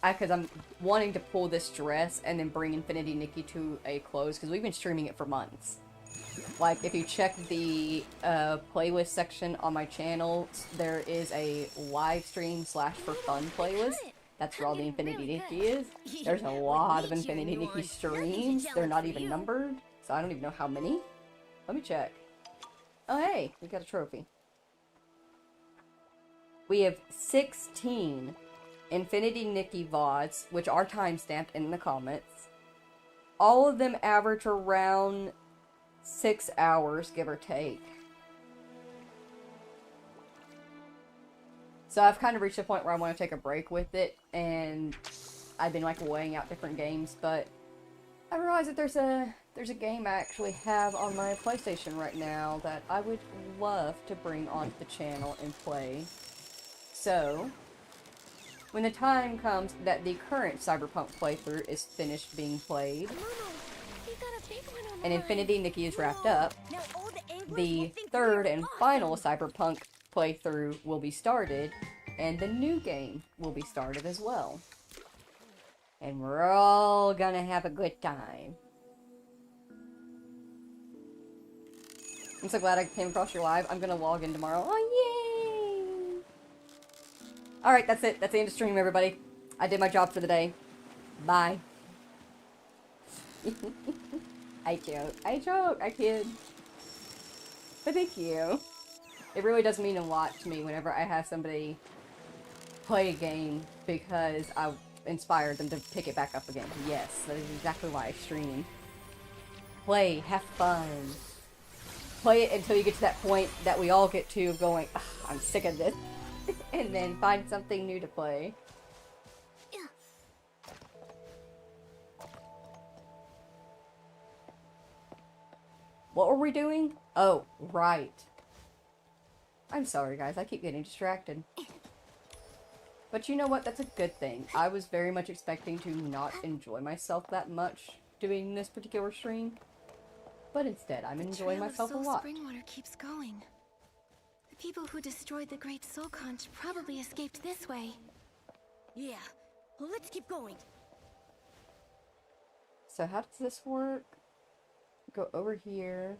Because I'm wanting to pull this dress and then bring Infinity Nikki to a close, because we've been streaming it for months. Like, if you check the playlist section on my channel, there is a live stream / for fun playlist. That's where all the Infinity Nikki is. There's a lot of Infinity Nikki streams. They're not even numbered, so I don't even know how many. Let me check. Oh hey, we got a trophy. We have 16 Infinity Nikki VODs, which are timestamped in the comments. All of them average around 6 hours, give or take. So I've kind of reached a point where I want to take a break with it, and I've been like weighing out different games, but I realized that there's a game I actually have on my PlayStation right now that I would love to bring onto the channel and play. So, when the time comes that the current Cyberpunk playthrough is finished being played, and Infinity Nikki is wrapped up, the third and final Cyberpunk playthrough will be started, and the new game will be started as well. And we're all gonna have a good time. I'm so glad I came across your live. I'm gonna log in tomorrow. Oh, yay! Alright, that's it. That's the end of stream, everybody. I did my job for the day. Bye. I joke. I kid. But thank you. It really does mean a lot to me whenever I have somebody play a game because I inspired them to pick it back up again. Yes, that is exactly why I stream. Play, have fun. Play it until you get to that point that we all get to of going, I'm sick of this. And then find something new to play. What were we doing? Oh, right. I'm sorry, guys. I keep getting distracted. But you know what? That's a good thing. I was very much expecting to not enjoy myself that much doing this particular stream. But instead, I'm enjoying myself a lot. Springwater keeps going. The people who destroyed the Great Soul Conch probably escaped this way. Yeah. Well, let's keep going. So how does this work? Go over here.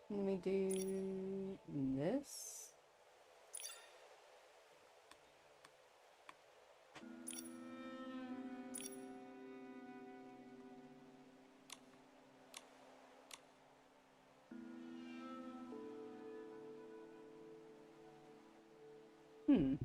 Let me do this. Hmm.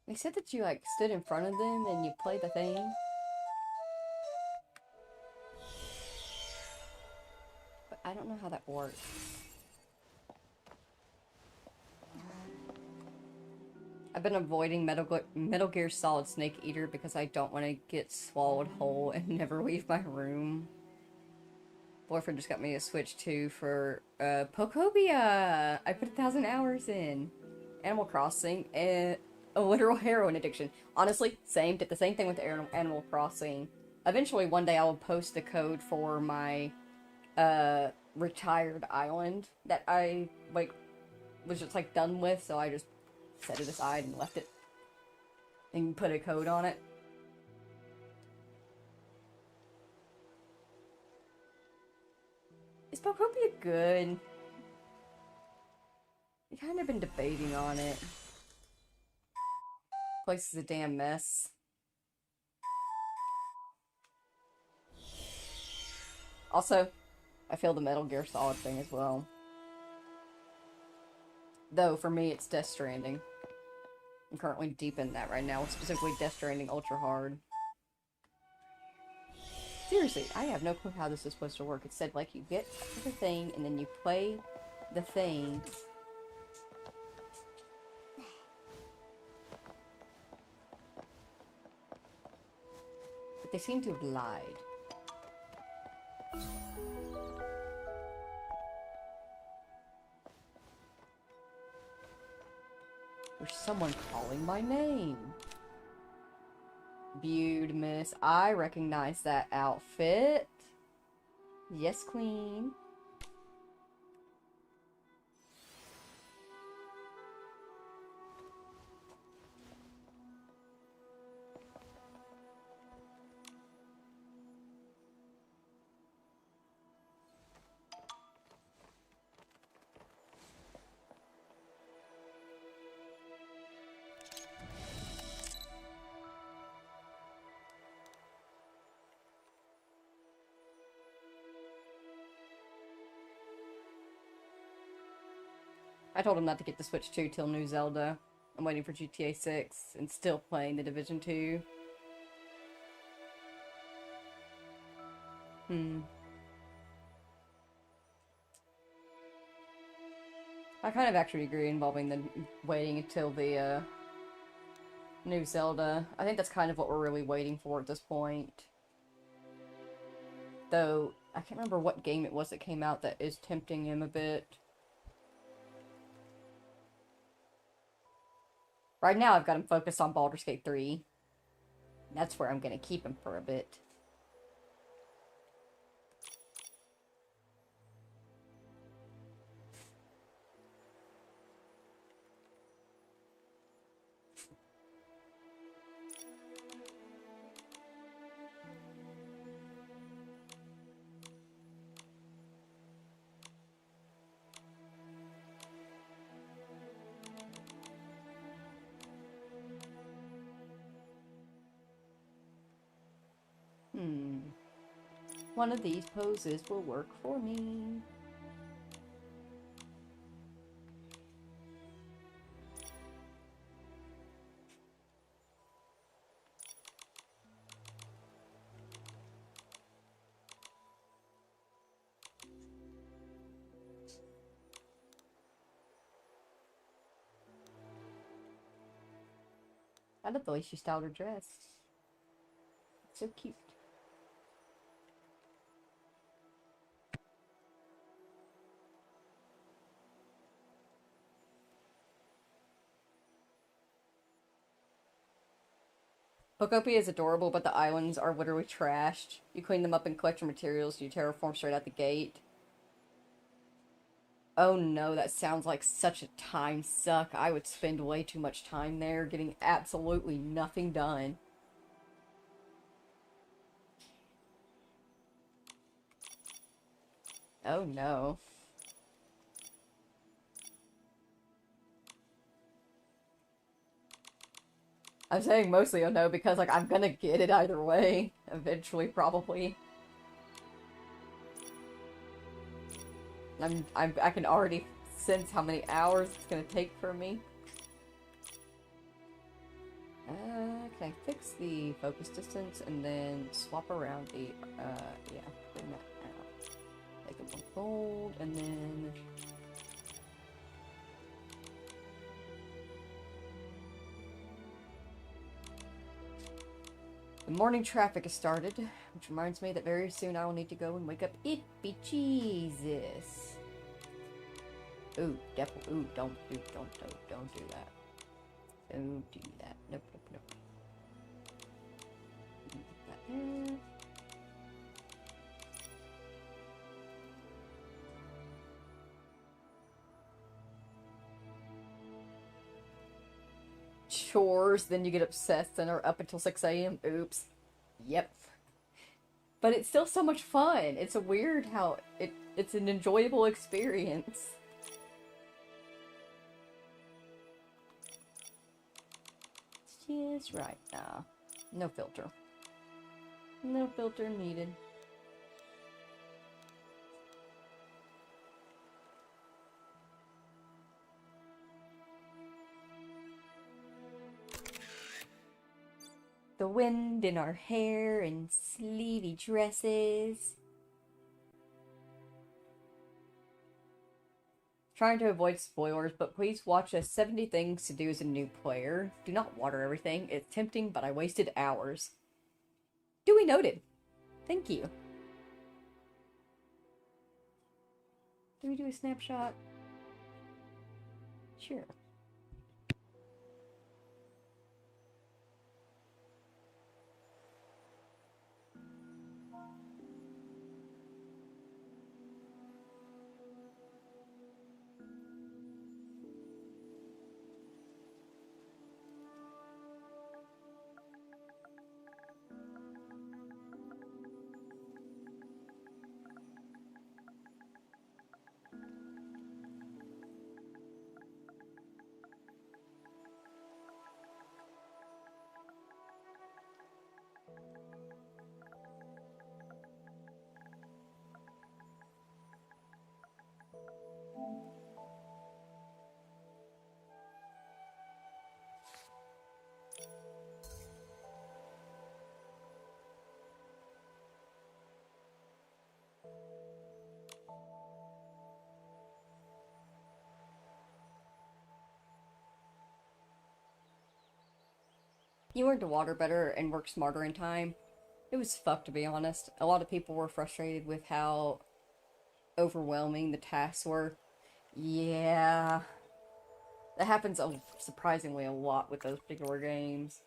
They said that you, like, stood in front of them and you played the thing. But I don't know how that works. I've been avoiding Metal Gear Solid Snake Eater because I don't want to get swallowed whole and never leave my room. Boyfriend just got me a Switch 2 for, Pokobia! I put 1,000 hours in. Animal Crossing, and a literal heroin addiction. Honestly, same. Did the same thing with Animal Crossing. Eventually, one day I will post the code for my, retired island that I, like, was just, like, done with, so I just set it aside and left it. And put a code on it. Is Pokopia good? I've kind of been debating on it. Place is a damn mess. Also, I feel the Metal Gear Solid thing as well. Though, for me, it's Death Stranding. I'm currently deep in that right now, specifically Death Stranding Ultra Hard. Seriously, I have no clue how this is supposed to work. It said, like, you get the thing, and then you play the thing. But they seem to have lied. There's someone calling my name. Viewed, miss. I recognize that outfit. Yes, queen. I told him not to get the Switch 2 till New Zelda. I'm waiting for GTA 6 and still playing The Division 2. I kind of actually agree involving the waiting until the New Zelda. I think that's kind of what we're really waiting for at this point. Though, I can't remember what game it was that came out that is tempting him a bit. Right now, I've got him focused on Baldur's Gate 3. That's where I'm gonna keep him for a bit. One of these poses will work for me. I love the way she styled her dress. It's so cute. Pokopia is adorable, but the islands are literally trashed. You clean them up and collect your materials, you terraform straight out the gate. Oh no, that sounds like such a time suck. I would spend way too much time there getting absolutely nothing done. Oh no. I'm saying mostly oh no because like I'm gonna get it either way. Eventually, probably. I can already sense how many hours it's gonna take for me. Can I fix the focus distance and then swap around the, yeah, bring that out. Take it more gold, and then... The morning traffic has started, which reminds me that very soon I will need to go and wake up Ippy Jesus. Ooh, definitely. Ooh, don't do that. Don't do that. Nope. Put that there. Chores, then you get obsessed and are up until 6 a.m. Oops. Yep. But it's still so much fun. It's a weird how it's an enjoyable experience. Just right now. No filter. No filter needed. The wind in our hair and sleevey dresses. Trying to avoid spoilers, but please watch a 70 Things to Do as a New Player. Do not water everything. It's tempting, but I wasted hours. Duly noted. Thank you. Do we do a snapshot? Sure. You learn to water better and work smarter in time. It was fucked, to be honest. A lot of people were frustrated with how overwhelming the tasks were. Yeah. That happens surprisingly a lot with those particular games.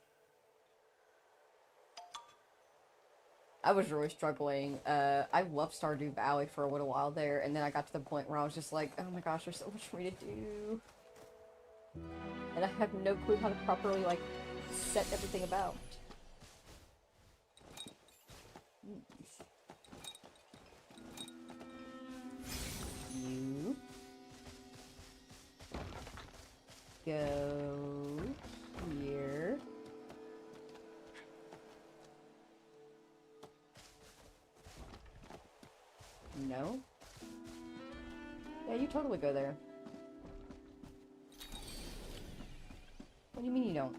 I was really struggling. I loved Stardew Valley for a little while there, and then I got to the point where I was just like, oh my gosh, there's so much for me to do. And I have no clue how to properly, like, set everything about. You go here. No? Yeah, you totally go there. What do you mean you don't?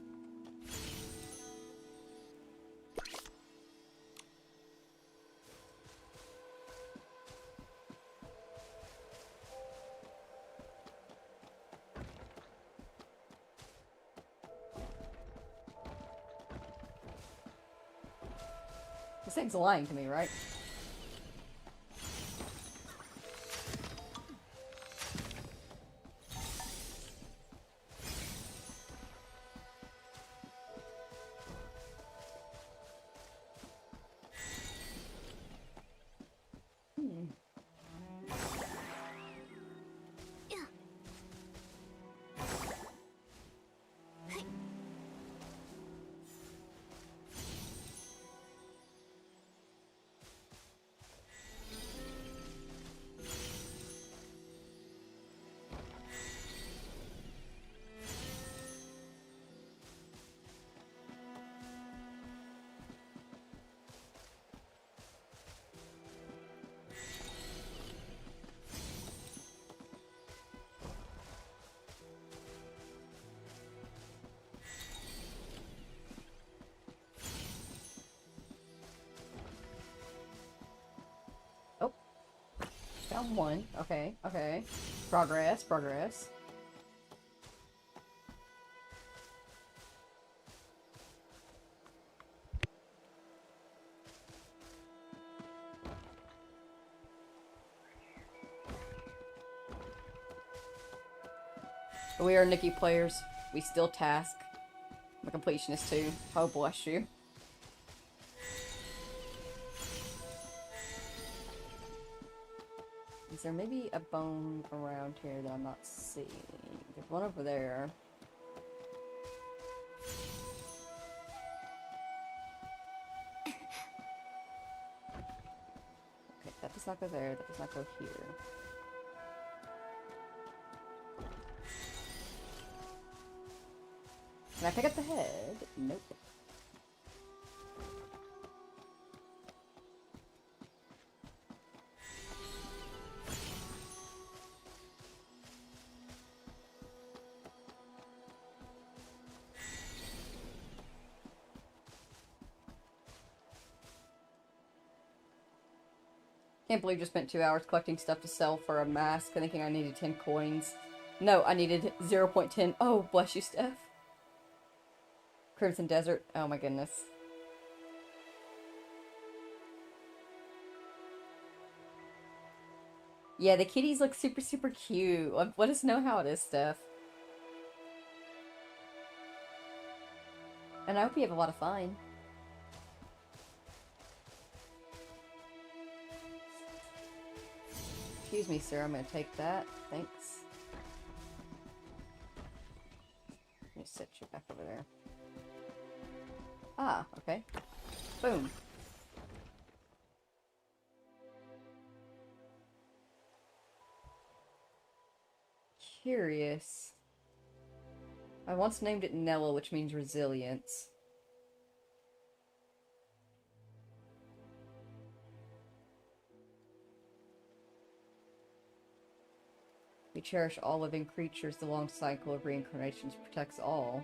This thing's lying to me, right? found one. Okay, okay. Progress, progress. We are Nikki players. We still task. I'm a completionist too. Oh, bless you. Is there maybe a bone around here that I'm not seeing? There's one over there. Okay, that does not go there. That does not go here. Can I pick up the head? Nope. Can't believe I just spent 2 hours collecting stuff to sell for a mask, thinking I needed 10 coins. No, I needed 0.10. Oh, bless you, Steph. Crimson Desert. Oh my goodness. Yeah, the kitties look super, super cute. Let us know how it is, Steph. And I hope you have a lot of fun. Excuse me, sir. I'm gonna take that. Thanks. Let me set you back over there. Ah, okay. Boom. Curious. I once named it Nella, which means resilience. We cherish all living creatures. The long cycle of reincarnations protects all.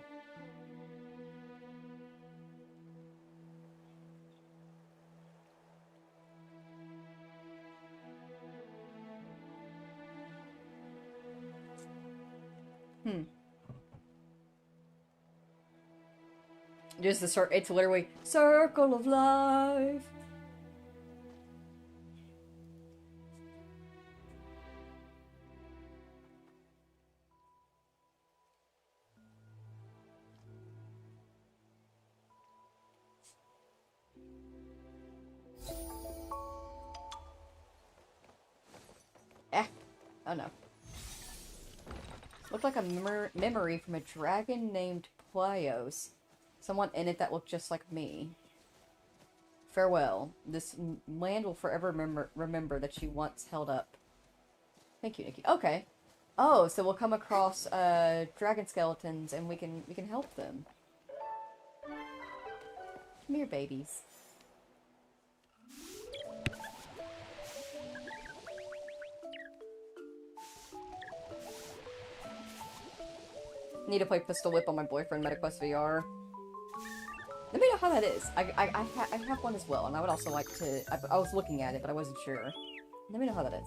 Just the it's literally circle of life. Oh no. Looked like a memory from a dragon named Plios. Someone in it that looked just like me. Farewell. This land will forever remember that you once held up. Thank you, Nikki. Okay. Oh, so we'll come across dragon skeletons and we can help them. Come here, babies. Need to play Pistol Whip on my boyfriend MetaQuest VR. Let me know how that is. I have one as well, and I would also like to... I was looking at it, but I wasn't sure. Let me know how that is.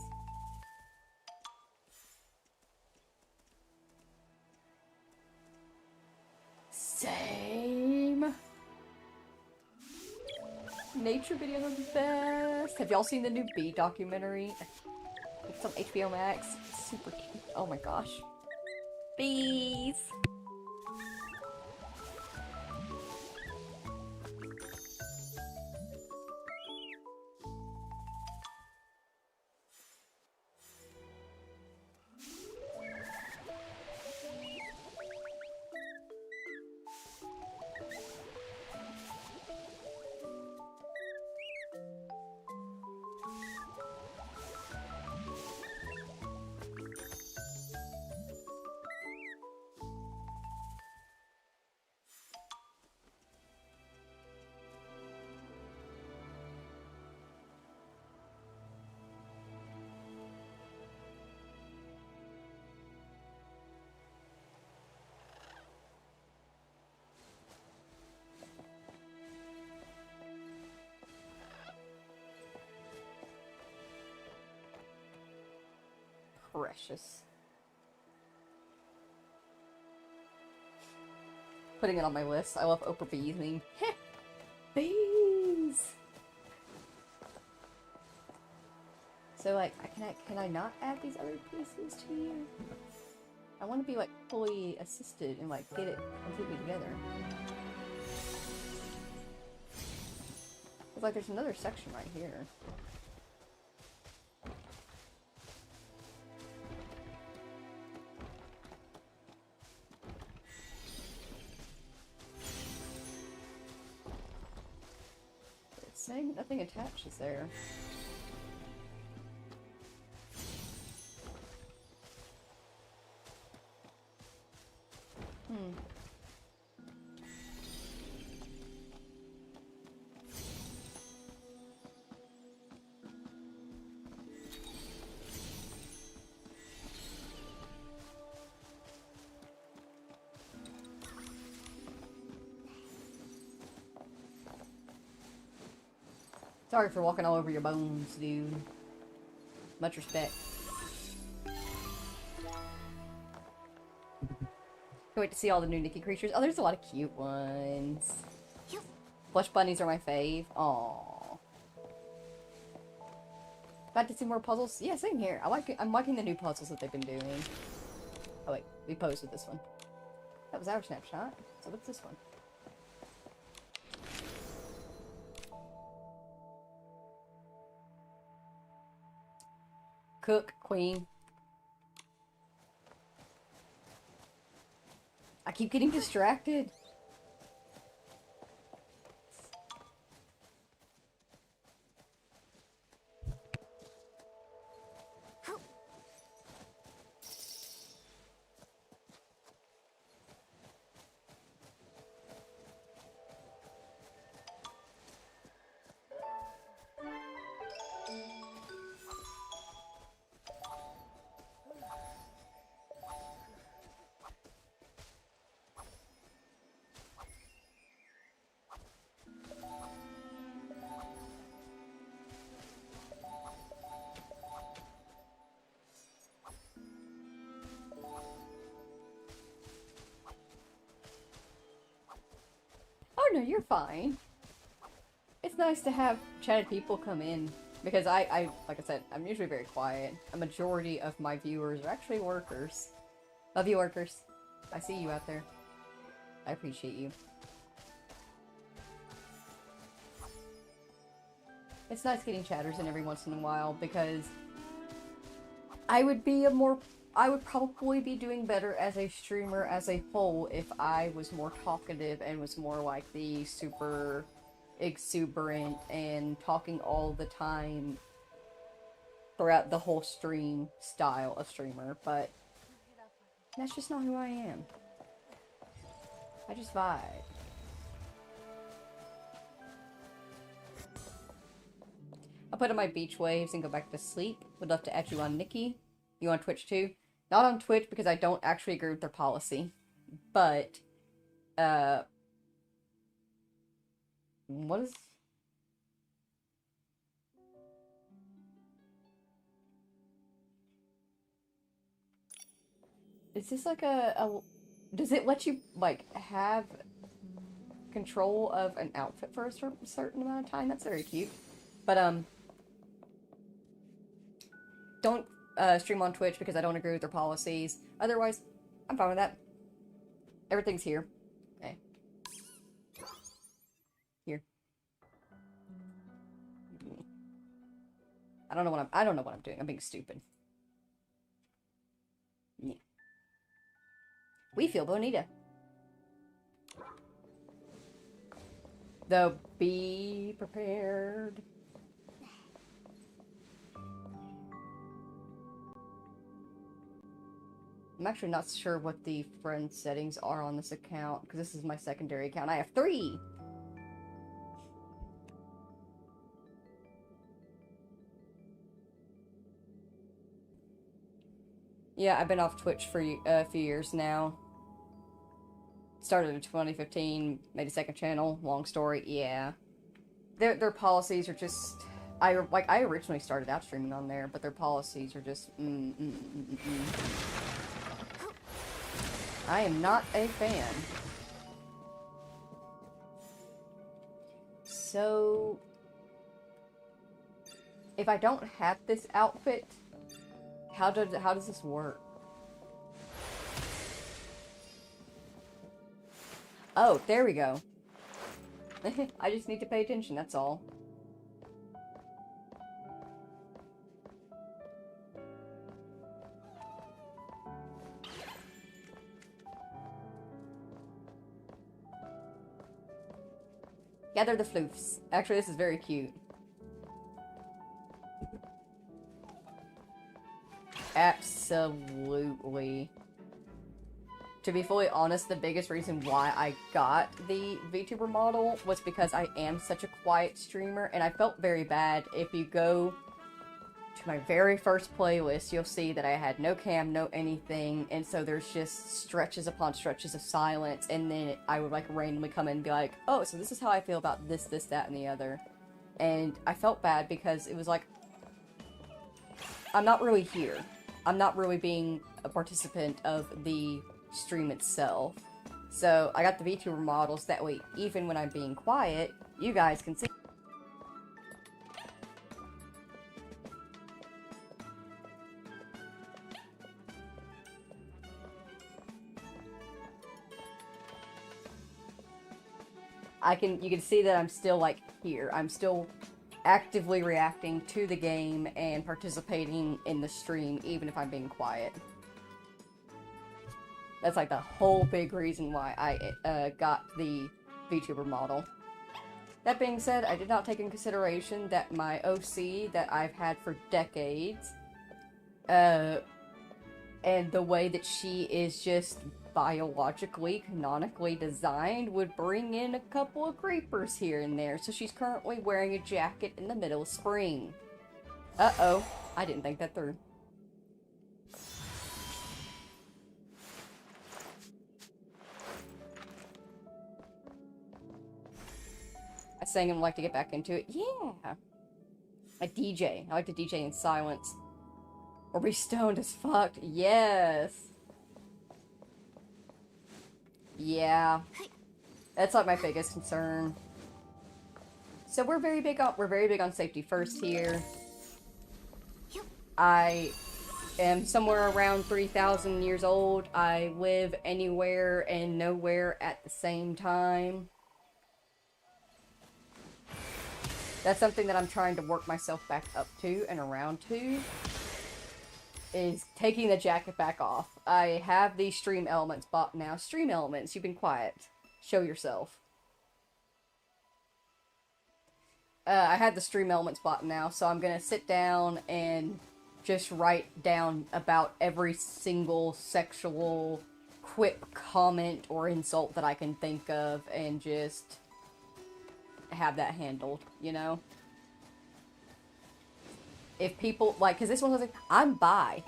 Same. Nature videos are the best. Have y'all seen the new Bee documentary? It's on HBO Max. It's super cute. Oh my gosh. Bees. precious. Putting it on my list. I love Oprah Bees meme. Bees! So, like, can I not add these other pieces to you? I want to be, like, fully assisted and, like, get it completely together. It's like there's another section right here. It's saying nothing attaches there. Sorry for walking all over your bones, dude. Much respect. Can't wait to see all the new Nikki creatures. Oh, there's a lot of cute ones. Blush bunnies are my fave. Aww. Glad to see more puzzles. Yeah, same here. I'm liking the new puzzles that they've been doing. Oh wait, we posed with this one. That was our snapshot. So what's this one? Cook, queen. I keep getting distracted. Oh no, you're fine. It's nice to have chatted people come in because like I said, I'm usually very quiet. A majority of my viewers are actually workers. Love you, workers. I see you out there. I appreciate you. It's nice getting chatters in every once in a while because I would probably be doing better as a streamer as a whole if I was more talkative and was more like the super exuberant and talking all the time throughout the whole stream style of streamer, but that's just not who I am. I just vibe. I'll put on my beach waves and go back to sleep. Would love to add you on Nikki. You on Twitch too? Not on Twitch because I don't actually agree with their policy. But, what is... Is this like does it let you, like, have control of an outfit for a certain amount of time? That's very cute. But, don't stream on Twitch because I don't agree with their policies. Otherwise, I'm fine with that. Everything's here. Okay. Here. I don't know what I'm doing. I'm being stupid. Yeah. We feel bonita. Though, be prepared. I'm actually not sure what the friend settings are on this account, because this is my secondary account. I have 3! Yeah, I've been off Twitch for a few years now. Started in 2015, made a second channel, long story, yeah. Their policies are just I originally started out streaming on there, but their policies are just I am not a fan. So if I don't have this outfit, how does this work? Oh, there we go. I just need to pay attention, that's all. Gather the floofs. Actually, this is very cute. Absolutely. To be fully honest, the biggest reason why I got the VTuber model was because I am such a quiet streamer, and I felt very bad. If you go to my very first playlist, you'll see that I had no cam, no anything, and so there's just stretches upon stretches of silence, and then I would like randomly come in and be like, oh, so this is how I feel about this, this, that, and the other. And I felt bad because it was like, I'm not really here. I'm not really being a participant of the stream itself. So I got the VTuber models, that way even when I'm being quiet, you guys can see. You can see that I'm still like here. I'm still actively reacting to the game and participating in the stream even if I'm being quiet. That's like the whole big reason why I got the VTuber model. That being said, I did not take into consideration that my OC that I've had for decades, and the way that she is just biologically, canonically designed would bring in a couple of creepers here and there. So she's currently wearing a jacket in the middle of spring. Uh-oh. I didn't think that through. I sang him like to get back into it. Yeah. A DJ. I like to DJ in silence. Or be stoned as fuck. Yes. Yeah. That's like my biggest concern. So we're very big on safety first here. I am somewhere around 3,000 years old. I live anywhere and nowhere at the same time. That's something that I'm trying to work myself back up to and around to, is taking the jacket back off. I have these stream elements bought now. Stream elements, you've been quiet. Show yourself. I had the stream elements bought now, so I'm gonna sit down and just write down about every single sexual quip, comment, or insult that I can think of, and just have that handled, you know? If people, like, because this one was like, I'm bi,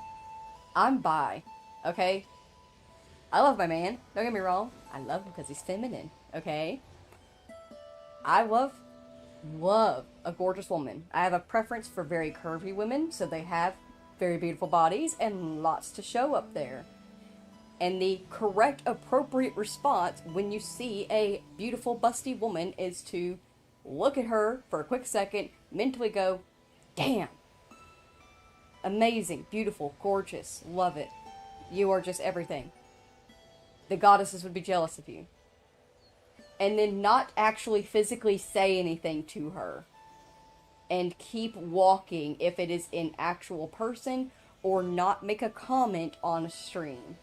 okay? I love my man, don't get me wrong, I love him because he's feminine, okay? I love a gorgeous woman. I have a preference for very curvy women, so they have very beautiful bodies and lots to show up there. And the correct, appropriate response when you see a beautiful, busty woman is to look at her for a quick second, mentally go, damn. Amazing, beautiful, gorgeous, love it. You are just everything. The goddesses would be jealous of you. And then not actually physically say anything to her. And keep walking if it is in actual person, or not make a comment on a stream.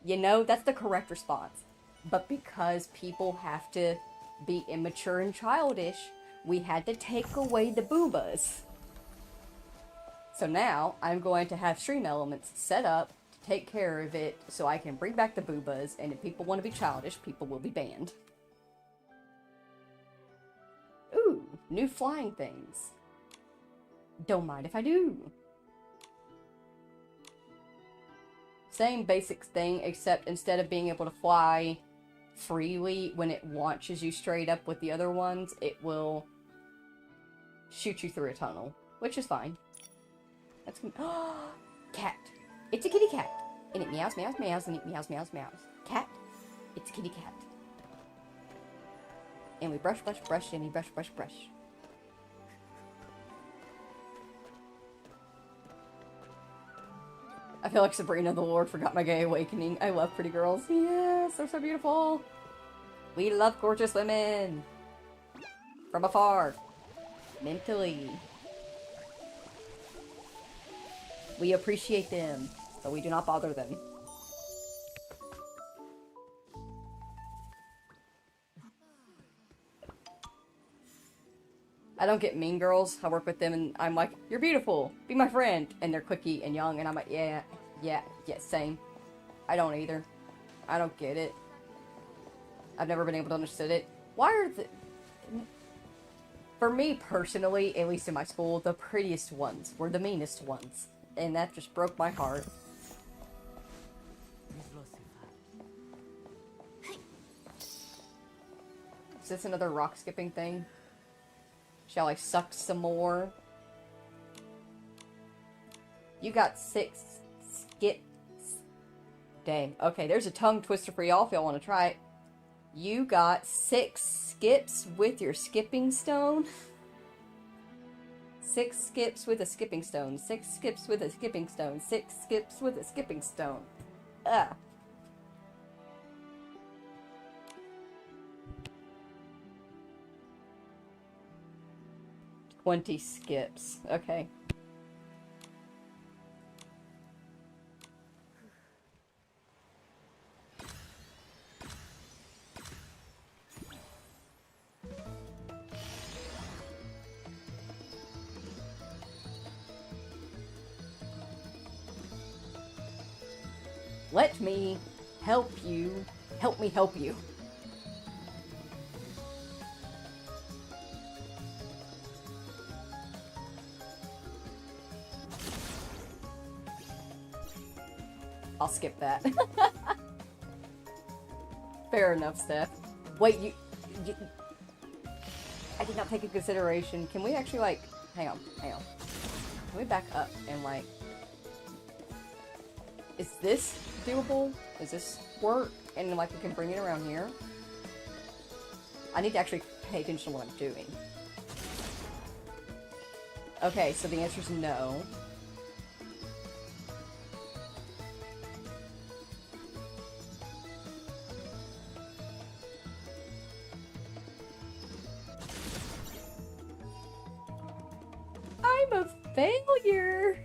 You know, that's the correct response. But because people have to be immature and childish, we had to take away the boobas. So now, I'm going to have stream elements set up to take care of it, so I can bring back the boobas, and if people want to be childish, people will be banned. Ooh, new flying things. Don't mind if I do. Same basic thing, except instead of being able to fly freely when it launches you straight up with the other ones, it will shoot you through a tunnel, which is fine. That's cat. It's a kitty cat, and it meows, meows, meows, and it meows, meows, meows. Cat. It's a kitty cat. And we brush, brush, brush, and we brush, brush, brush. I feel like Sabrina the Lord forgot my gay awakening. I love pretty girls. Yes, they're so beautiful. We love gorgeous women. From afar. Mentally. We appreciate them, but we do not bother them. I don't get mean girls. I work with them and I'm like, you're beautiful. Be my friend. And they're quickie and young and I'm like, yeah, same. I don't either. I don't get it. I've never been able to understand it. Why are the... For me personally, at least in my school, the prettiest ones were the meanest ones. And that just broke my heart. Is this another rock skipping thing? Shall I suck some more? You got 6 skips. Dang. Okay, there's a tongue twister for y'all if y'all want to try it. You got 6 skips with your skipping stone? 6 skips with a skipping stone. 6 skips with a skipping stone. 6 skips with a skipping stone. Ugh. $20 skips. Okay. Let me help you. Help me help you. I'll skip that. Fair enough, Steph. Wait, you... I did not take into consideration. Can we actually, like... Hang on. Can we back up and, like... Is this doable? Does this work? And, like, we can bring it around here? I need to actually pay attention to what I'm doing. Okay, so the answer is no. I'm a failure!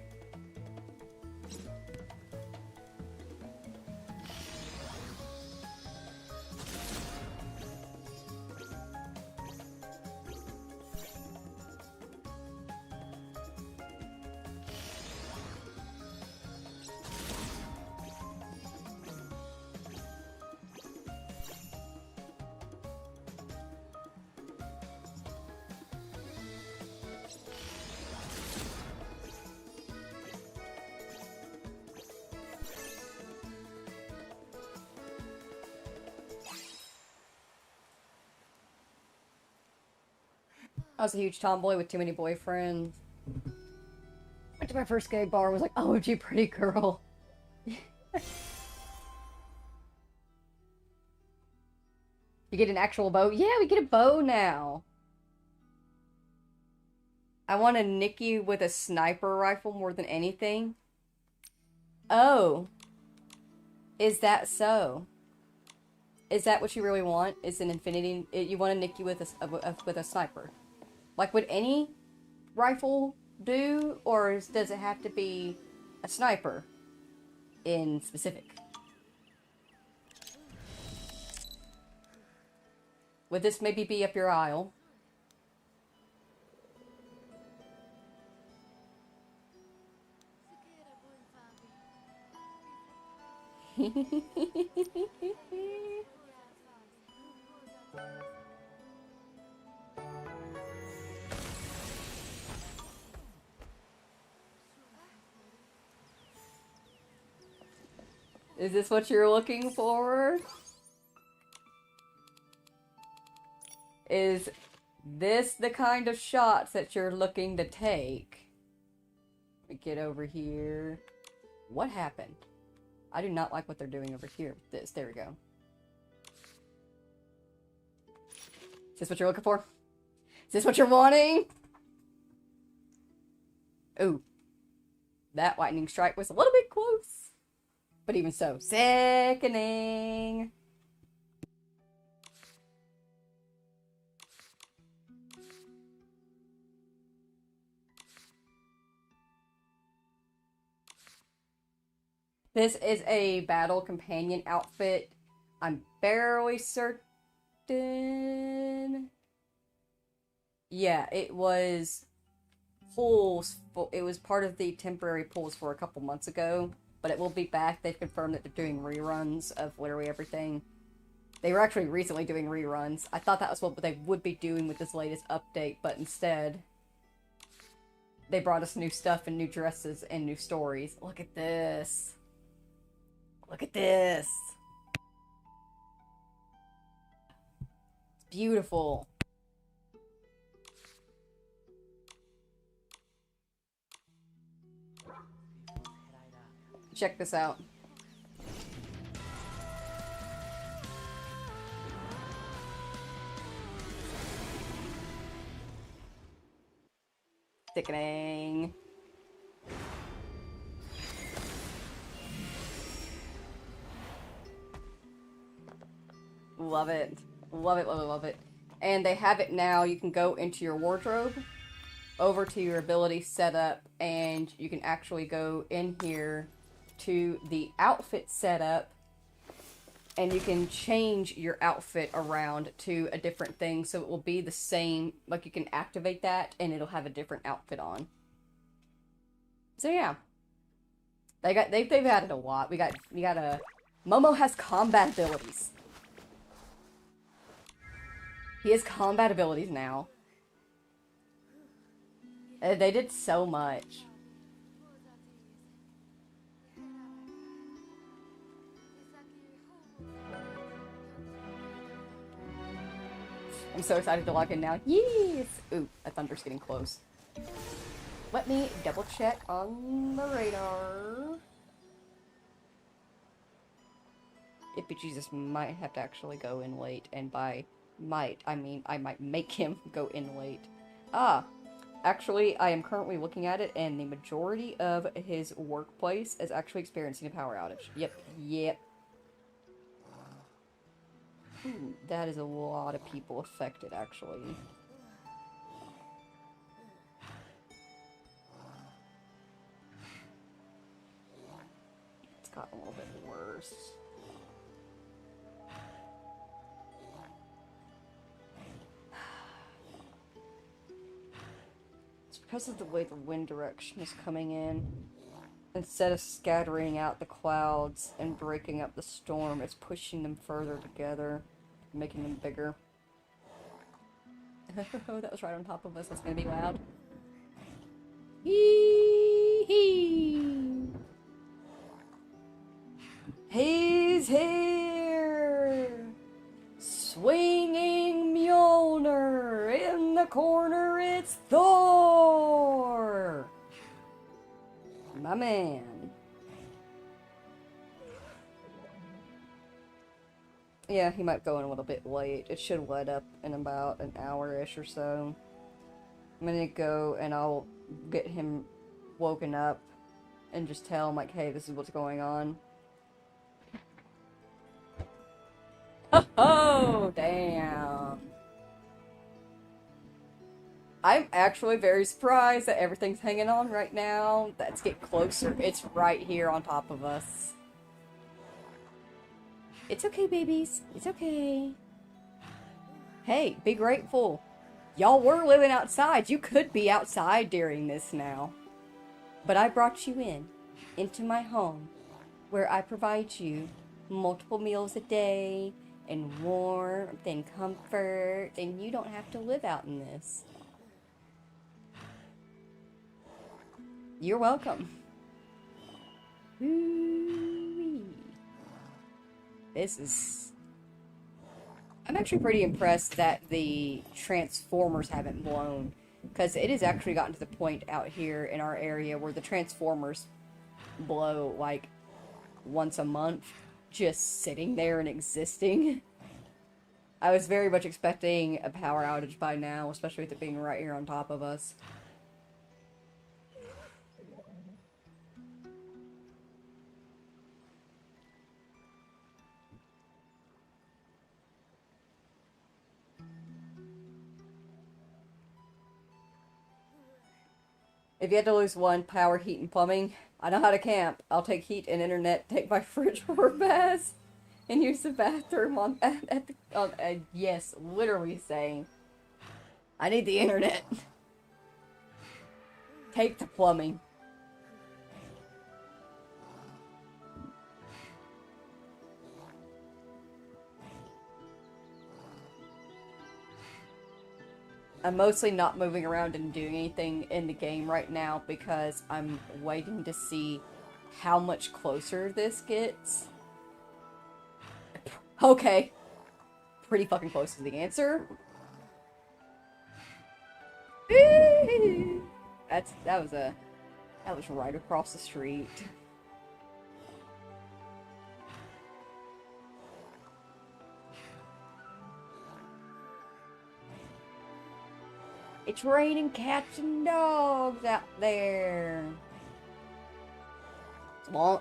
I was a huge tomboy with too many boyfriends. Went to my first gay bar and was like, oh, gee, pretty girl. You get an actual bow? Yeah, we get a bow now. I want a Nikki with a sniper rifle more than anything. Oh. Is that so? Is that what you really want? Is an infinity... You want a Nikki with a sniper? Like, would any rifle do, or does it have to be a sniper in specific? Would this maybe be up your aisle? Is this what you're looking for? Is this the kind of shots that you're looking to take. Let me get over here. What happened? I do not like what they're doing over here with this. There we go. Is this what you're looking for? Is this what you're wanting? Ooh. That lightning strike was a little bit close. But even so, sickening. This is a battle companion outfit. I'm barely certain. Yeah, it was pulls. It was part of the temporary pulls for a couple months ago, but it will be back. They've confirmed that they're doing reruns of literally everything. They were actually recently doing reruns. I thought that was what they would be doing with this latest update, but instead, they brought us new stuff and new dresses and new stories. Look at this. Look at this. It's beautiful. Check this out. Sickening. Love it. Love it, love it, love it. And they have it now. You can go into your wardrobe, over to your ability setup, and you can actually go in here to the outfit setup, and you can change your outfit around to a different thing, so it will be the same. Like, you can activate that, and it'll have a different outfit on. So yeah, they've added a lot. We got a Momo has combat abilities. He has combat abilities now. They did so much. I'm so excited to log in now. Yes! Ooh, a thunder's getting close. Let me double check on the radar. Ippy Jesus might have to actually go in late, and by might, I mean I might make him go in late. Actually, I am currently looking at it, and the majority of his workplace is actually experiencing a power outage. Yep. Ooh, that is a lot of people affected, actually. It's gotten a little bit worse. It's because of the way the wind direction is coming in. Instead of scattering out the clouds and breaking up the storm, it's pushing them further together, making them bigger. Oh, that was right on top of us. That's gonna be loud. Hee. He's here! Swinging Mjolnir! In the corner, it's Thor! My man. Yeah, he might go in a little bit late. It should let up in about an hour-ish or so. I'm gonna go and I'll get him woken up and just tell him, like, hey, this is what's going on. Oh, damn. I'm actually very surprised that everything's hanging on right now. Let's get closer. It's right here on top of us. It's okay, babies. It's okay. Hey, be grateful. Y'all were living outside. You could be outside during this now. But I brought you into my home, where I provide you multiple meals a day, and warmth, and comfort, and you don't have to live out in this. You're welcome. Ooh-wee. This is I'm actually pretty impressed that the transformers haven't blown, because it has actually gotten to the point out here in our area where the transformers blow like once a month, just sitting there and existing. I was very much expecting a power outage by now, especially with it being right here on top of us. If you had to lose one, power, heat, and plumbing, I know how to camp. I'll take heat and internet, take my fridge for a bath, and use the bathroom at the, yes, literally saying, I need the internet. Take the plumbing. I'm mostly not moving around and doing anything in the game right now because I'm waiting to see how much closer this gets. Okay. Pretty fucking close to the answer. That was right across the street. It's raining cats and dogs out there.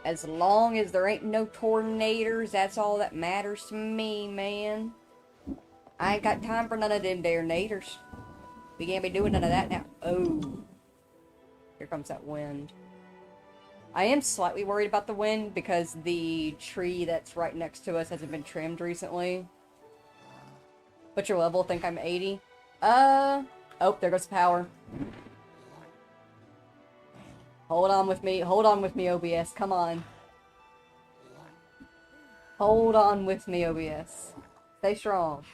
As long as there ain't no tornadoes, that's all that matters to me, man. I ain't got time for none of them there naders. We can't be doing none of that now. Oh. Here comes that wind. I am slightly worried about the wind because the tree that's right next to us hasn't been trimmed recently. What's your level? Think I'm 80? Oh, there goes the power. Hold on with me, OBS, come on. Hold on with me, OBS. Stay strong.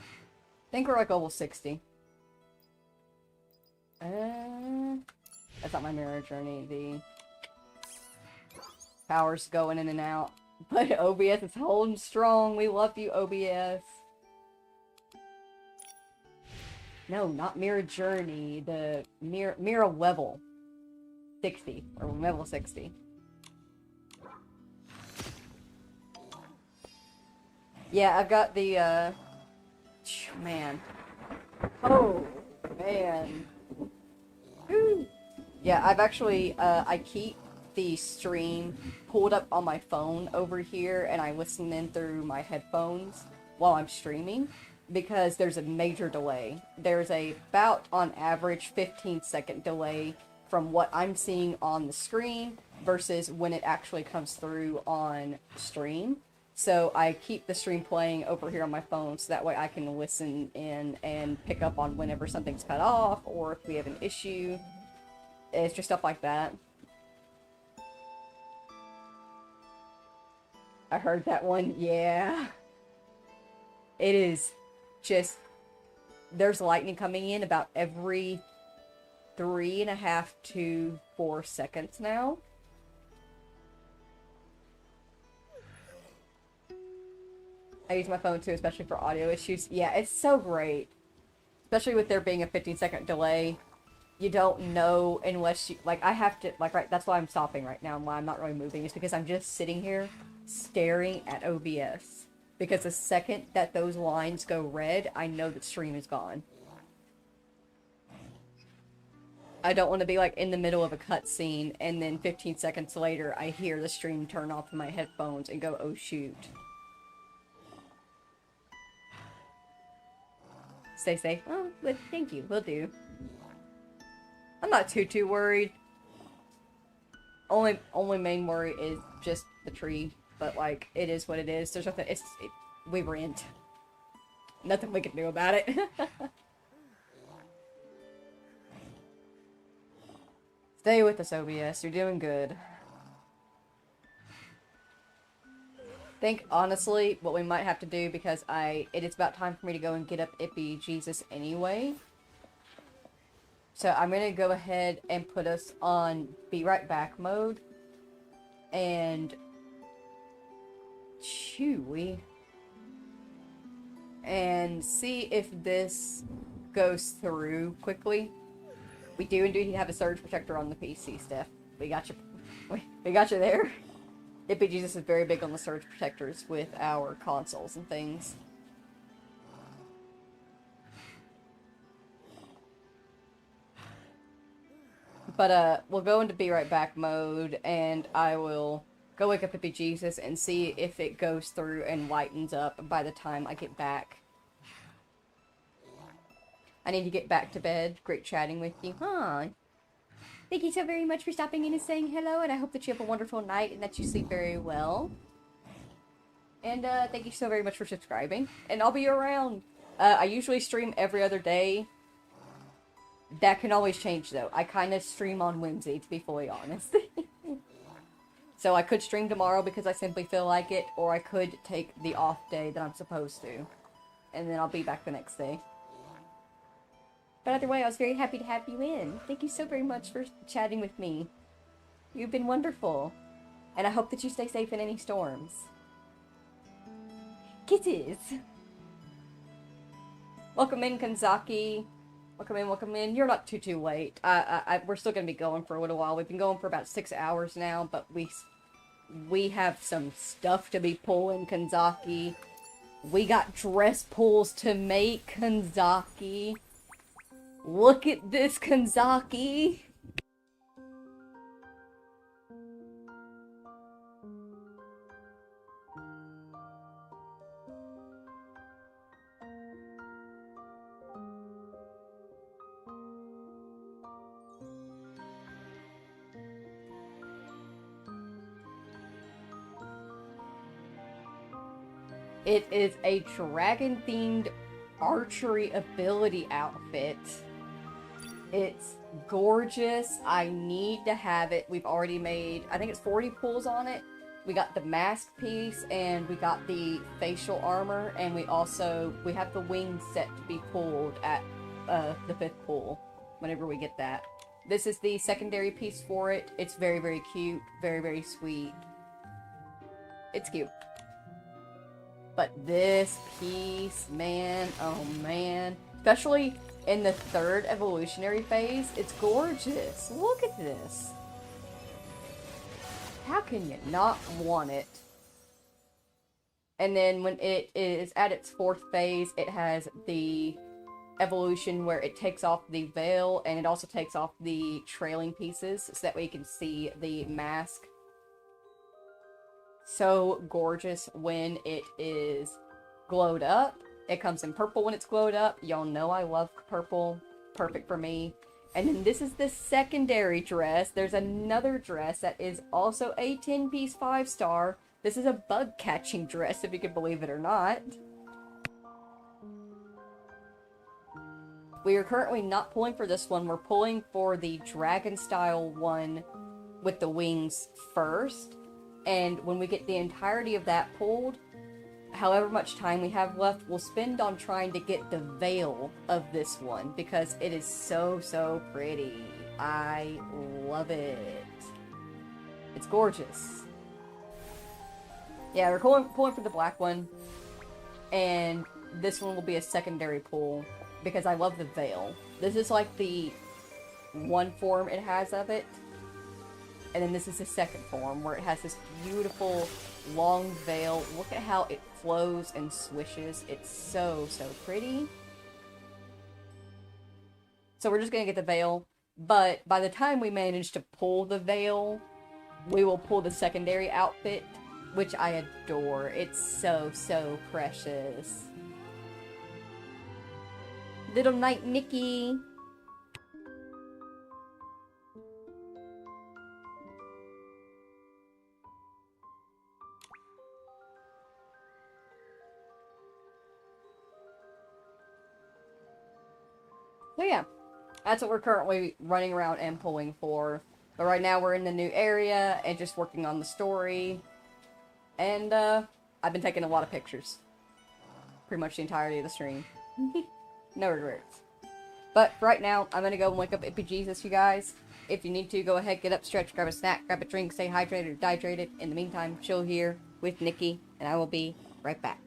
I think we're like level 60. That's not my mirror journey, the power's going in and out. But OBS is holding strong, we love you, OBS. No, not Mirror Journey, the Mirror level 60, or level 60. Yeah, I've got the, man. Oh, man. Woo. Yeah, I've actually, I keep the stream pulled up on my phone over here, and I listen in through my headphones while I'm streaming. Because there's a major delay. There's about, on average, 15-second delay from what I'm seeing on the screen versus when it actually comes through on stream. So I keep the stream playing over here on my phone so that way I can listen in and pick up on whenever something's cut off or if we have an issue. It's just stuff like that. I heard that one. Yeah. It is just, there's lightning coming in about every 3.5 to 4 seconds now. I use my phone too, especially for audio issues. Yeah, it's so great. Especially with there being a 15-second delay. You don't know unless you, like, I have to, like, right, that's why I'm stopping right now and why I'm not really moving, is because I'm just sitting here staring at OBS. Because the second that those lines go red, I know that stream is gone. I don't want to be like in the middle of a cutscene and then 15 seconds later I hear the stream turn off in my headphones and go, oh shoot. Stay safe. Oh, but thank you. Will do. I'm not too worried. Only main worry is just the tree. But, like, it is what it is. There's nothing, we rent. Nothing we can do about it. Stay with us, OBS. You're doing good. Think, honestly, what we might have to do, because it is about time for me to go and get up Ippy Jesus anyway. So I'm going to go ahead and put us on be right back mode. And Chewy. And see if this goes through quickly. We do indeed have a surge protector on the PC, Steph. We got you. We got you there. Ippy Jesus is very big on the surge protectors with our consoles and things. But, we'll go into be right back mode, and I will go wake up Ippy Jesus and see if it goes through and lightens up by the time I get back. I need to get back to bed. Great chatting with you. Huh. Thank you so very much for stopping in and saying hello, and I hope that you have a wonderful night and that you sleep very well. And, thank you so very much for subscribing. And I'll be around. I usually stream every other day. That can always change, though. I kind of stream on whimsy, to be fully honest. So I could stream tomorrow because I simply feel like it, or I could take the off day that I'm supposed to. And then I'll be back the next day. But either way, I was very happy to have you in. Thank you so very much for chatting with me. You've been wonderful. And I hope that you stay safe in any storms. Kisses! Welcome in, Kanzaki. Welcome in. You're not too late. We're still going to be going for a little while. We've been going for about 6 hours now, but we have some stuff to be pulling, Kanzaki. We got dress pulls to make, Kanzaki. Look at this, Kanzaki! It is a dragon-themed archery ability outfit. It's gorgeous. I need to have it. We've already made, I think it's 40 pulls on it. We got the mask piece, and we got the facial armor, and we have the wings set to be pulled at the 5th pull, whenever we get that. This is the secondary piece for it. It's very, very cute. Very, very sweet. It's cute. But this piece, man, oh man. Especially in the 3rd evolutionary phase, it's gorgeous. Look at this. How can you not want it? And then when it is at its 4th phase, it has the evolution where it takes off the veil, and it also takes off the trailing pieces, so that way you can see the mask. So gorgeous when it is glowed up. It comes in purple when it's glowed up. Y'all know I love purple. Perfect for me. And then this is the secondary dress. There's another dress that is also a 10-piece 5-star. This is a bug-catching dress, if you can believe it or not. We are currently not pulling for this one. We're pulling for the dragon-style one with the wings first. And when we get the entirety of that pulled, however much time we have left, we'll spend on trying to get the veil of this one, because it is so, so pretty. I love it. It's gorgeous. Yeah, we're pulling for the black one, and this one will be a secondary pull, because I love the veil. This is like the one form it has of it. And then this is the second form, where it has this beautiful long veil. Look at how it flows and swishes. It's so, so pretty. So we're just going to get the veil. But by the time we manage to pull the veil, we will pull the secondary outfit, which I adore. It's so, so precious. Little Knight Nikki. So yeah, that's what we're currently running around and pulling for. But right now we're in the new area and just working on the story. And I've been taking a lot of pictures. Pretty much the entirety of the stream. No regrets. But right now, I'm gonna go and wake up Ippy Jesus, you guys. if you need to, go ahead, get up, stretch, grab a snack, grab a drink, stay hydrated or dehydrated. In the meantime, chill here with Nikki, and I will be right back.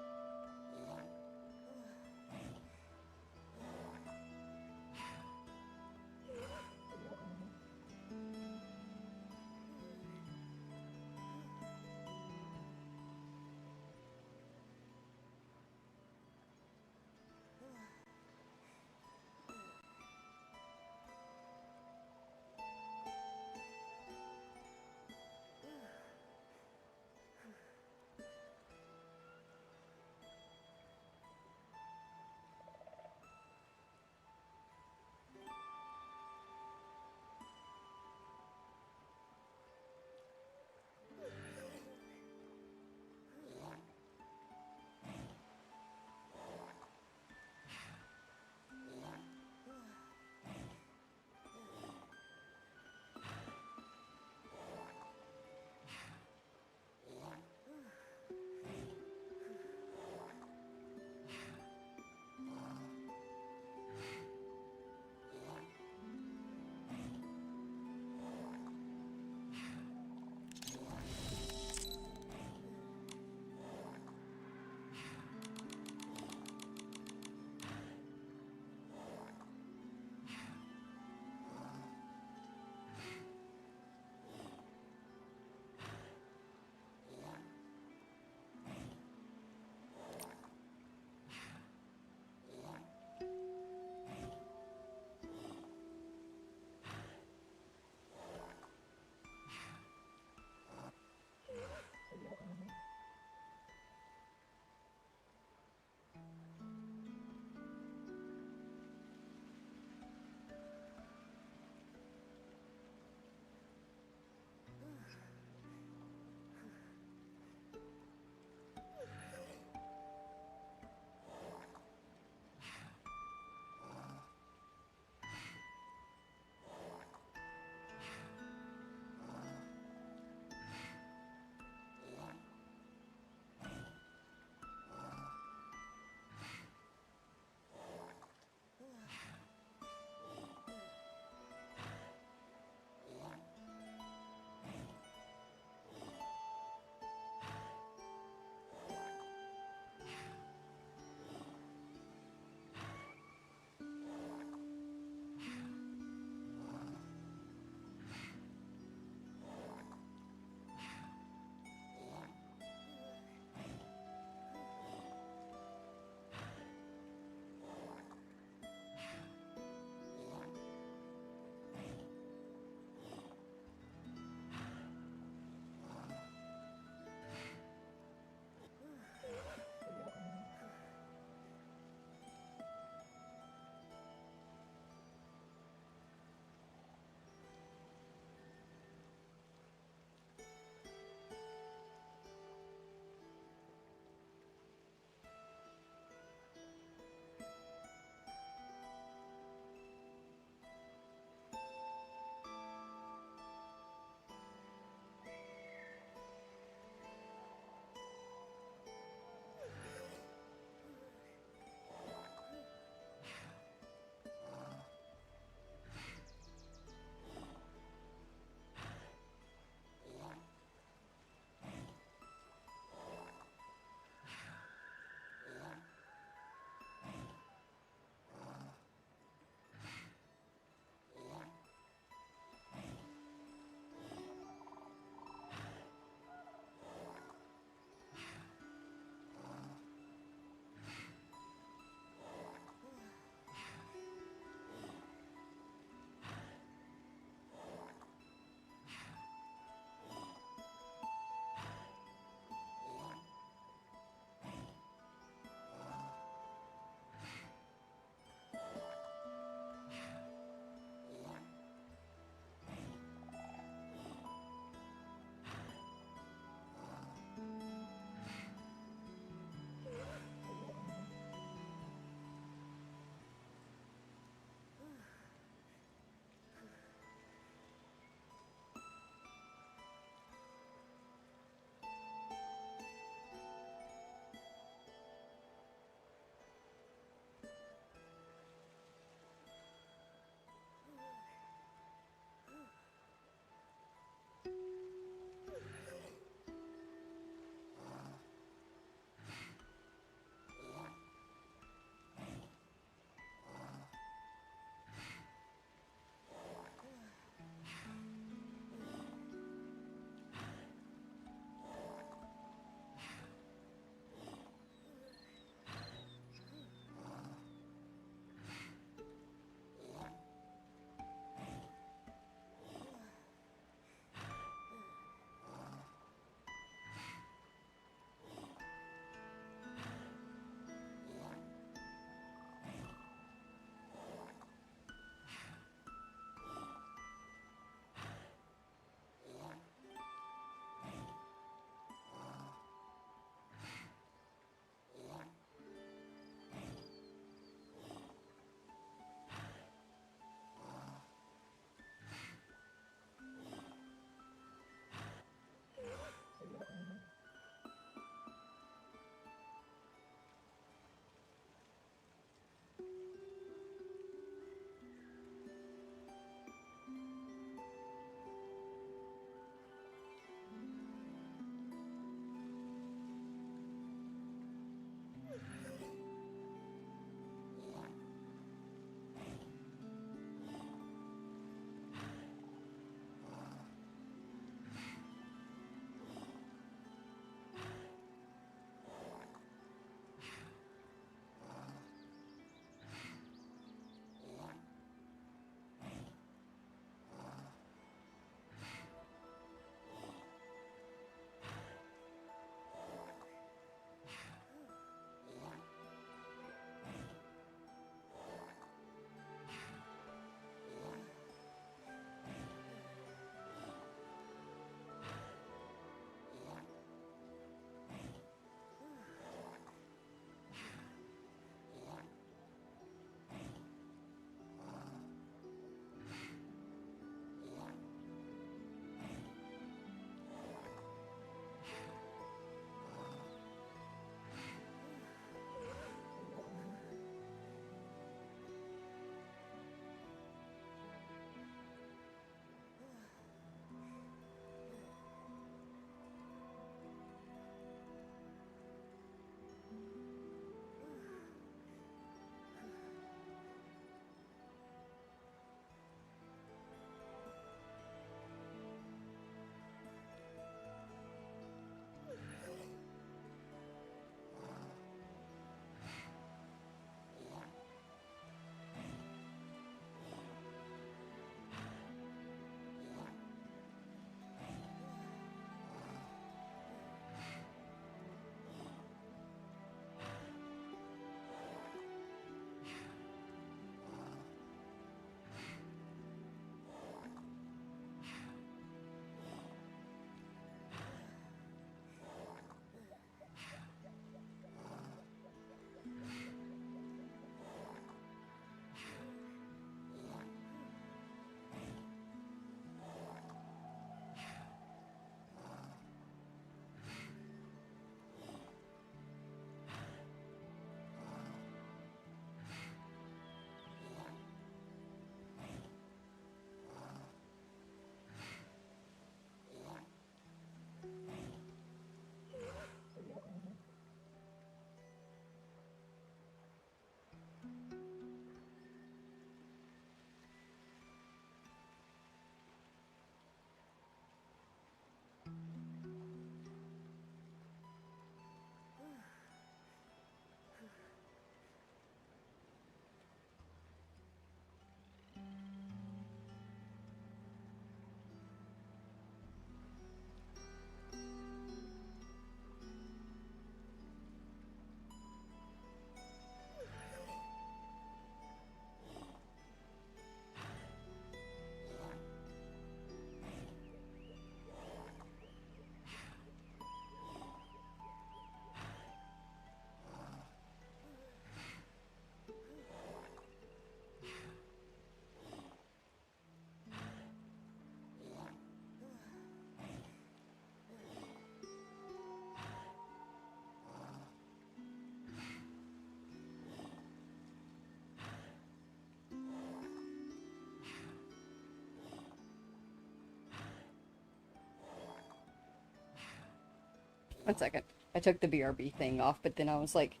One second. I took the BRB thing off, but then I was like,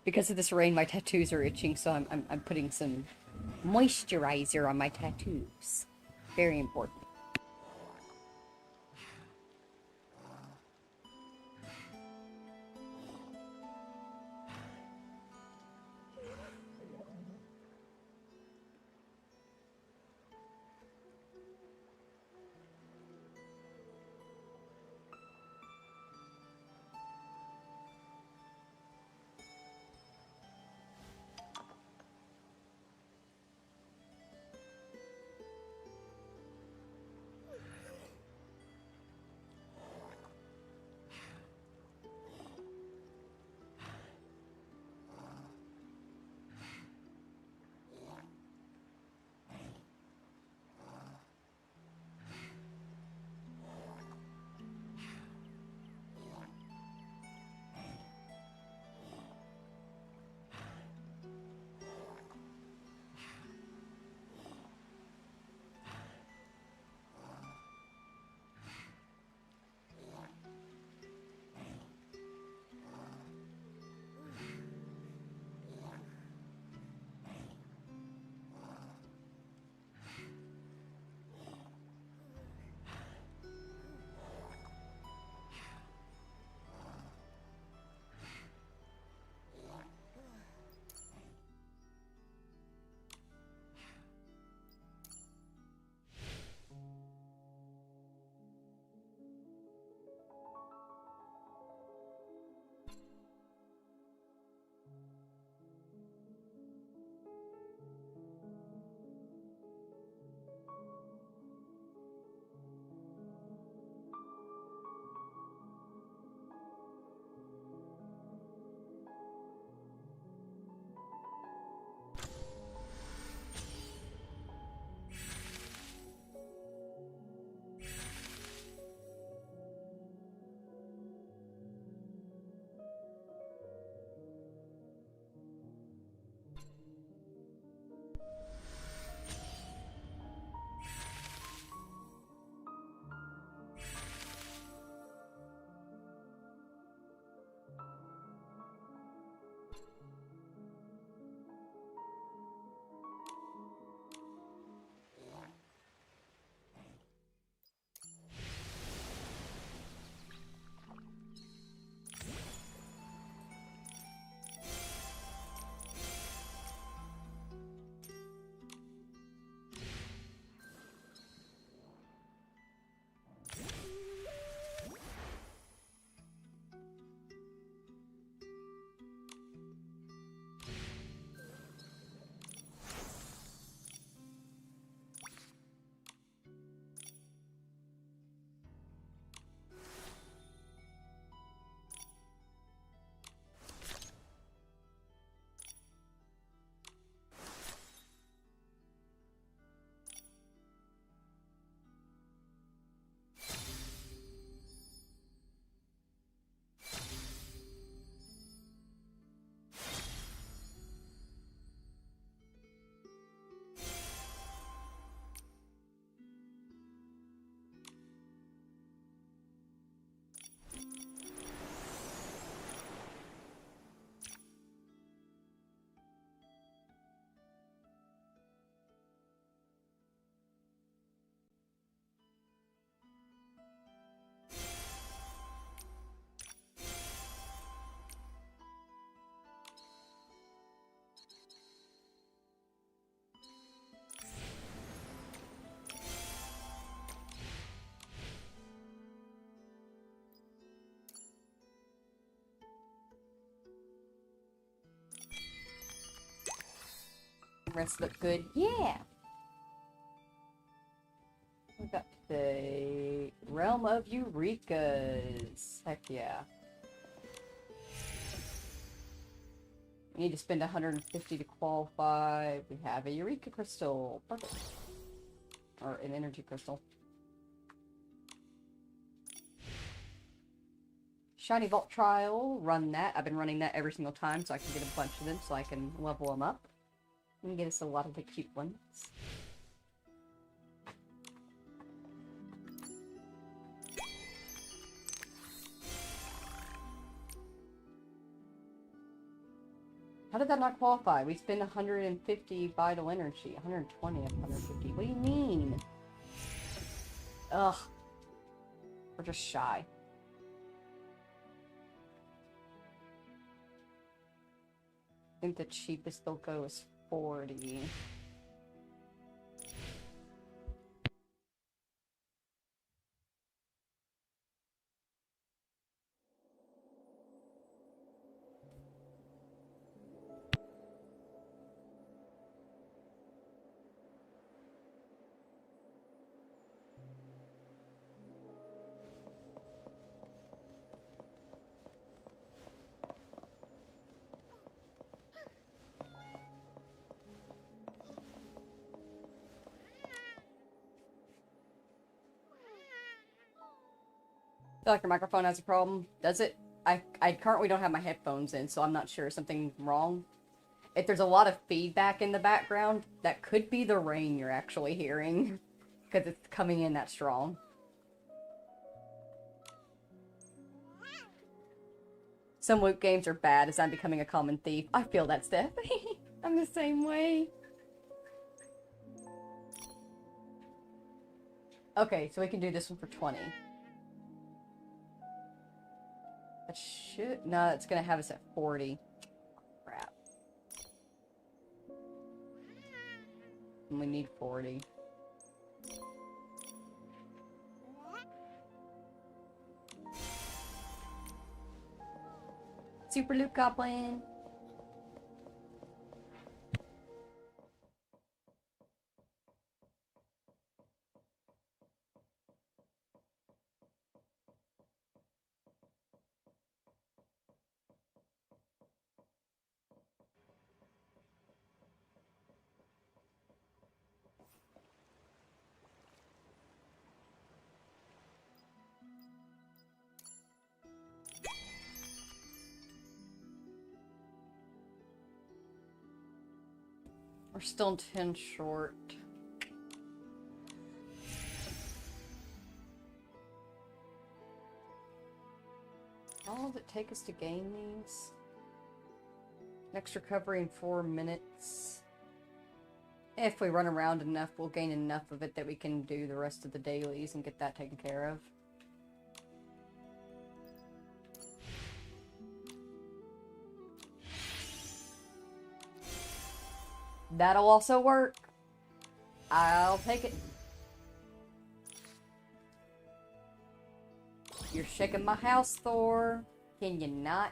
because of this rain, my tattoos are itching, so I'm putting some moisturizer on my tattoos. Very important. Rest look good. Yeah. We got the Realm of Eureka's. Heck yeah. We need to spend 150 to qualify. We have a Eureka crystal. Perfect. Or an energy crystal. Shiny Vault Trial. Run that. I've been running that every single time so I can get a bunch of them so I can level them up. And get us a lot of the cute ones. How did that not qualify? We spend 150 vital energy. 120 of 150. What do you mean? Ugh. We're just shy. I think the cheapest they'll go is 40. I feel like your microphone has a problem. Does it? I currently don't have my headphones in, so I'm not sure. Something wrong? If there's a lot of feedback in the background, that could be the rain you're actually hearing. Because it's coming in that strong. Some loot games are bad as I'm becoming a common thief. I feel that, Steph. I'm the same way. Okay, so we can do this one for 20. That should... No, it's gonna have us at 40. Crap. And we need 40. Super Loot Goblin! We're still 10 short. How long does it take us to gain these? Next recovery in 4 minutes. If we run around enough, we'll gain enough of it that we can do the rest of the dailies and get that taken care of. That'll also work. I'll take it. You're shaking my house, Thor. Can you not?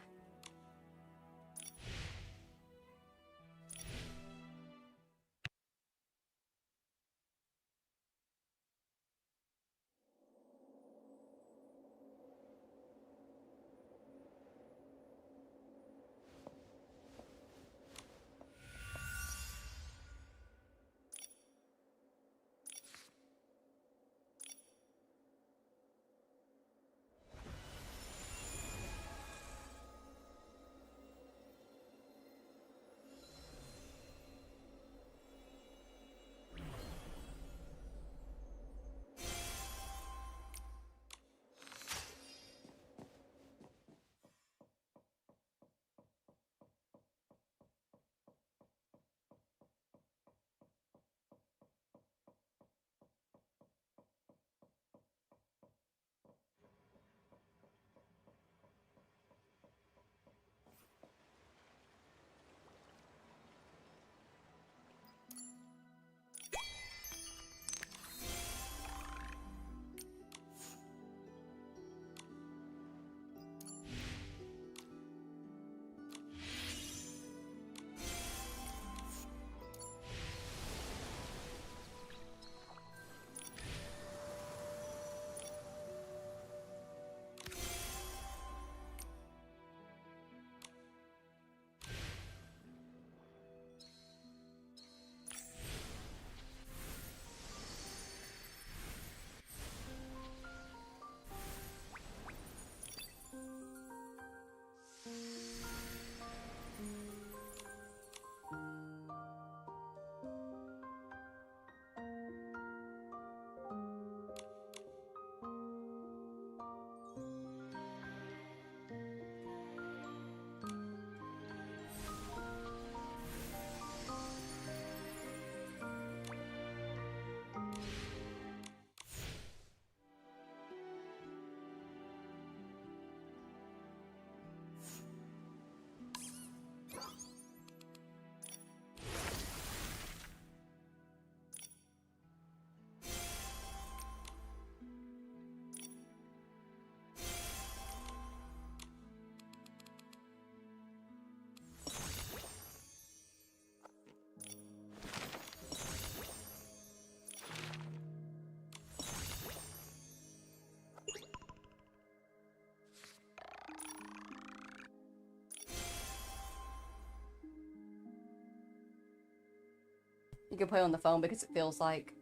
You can play on the phone because it feels like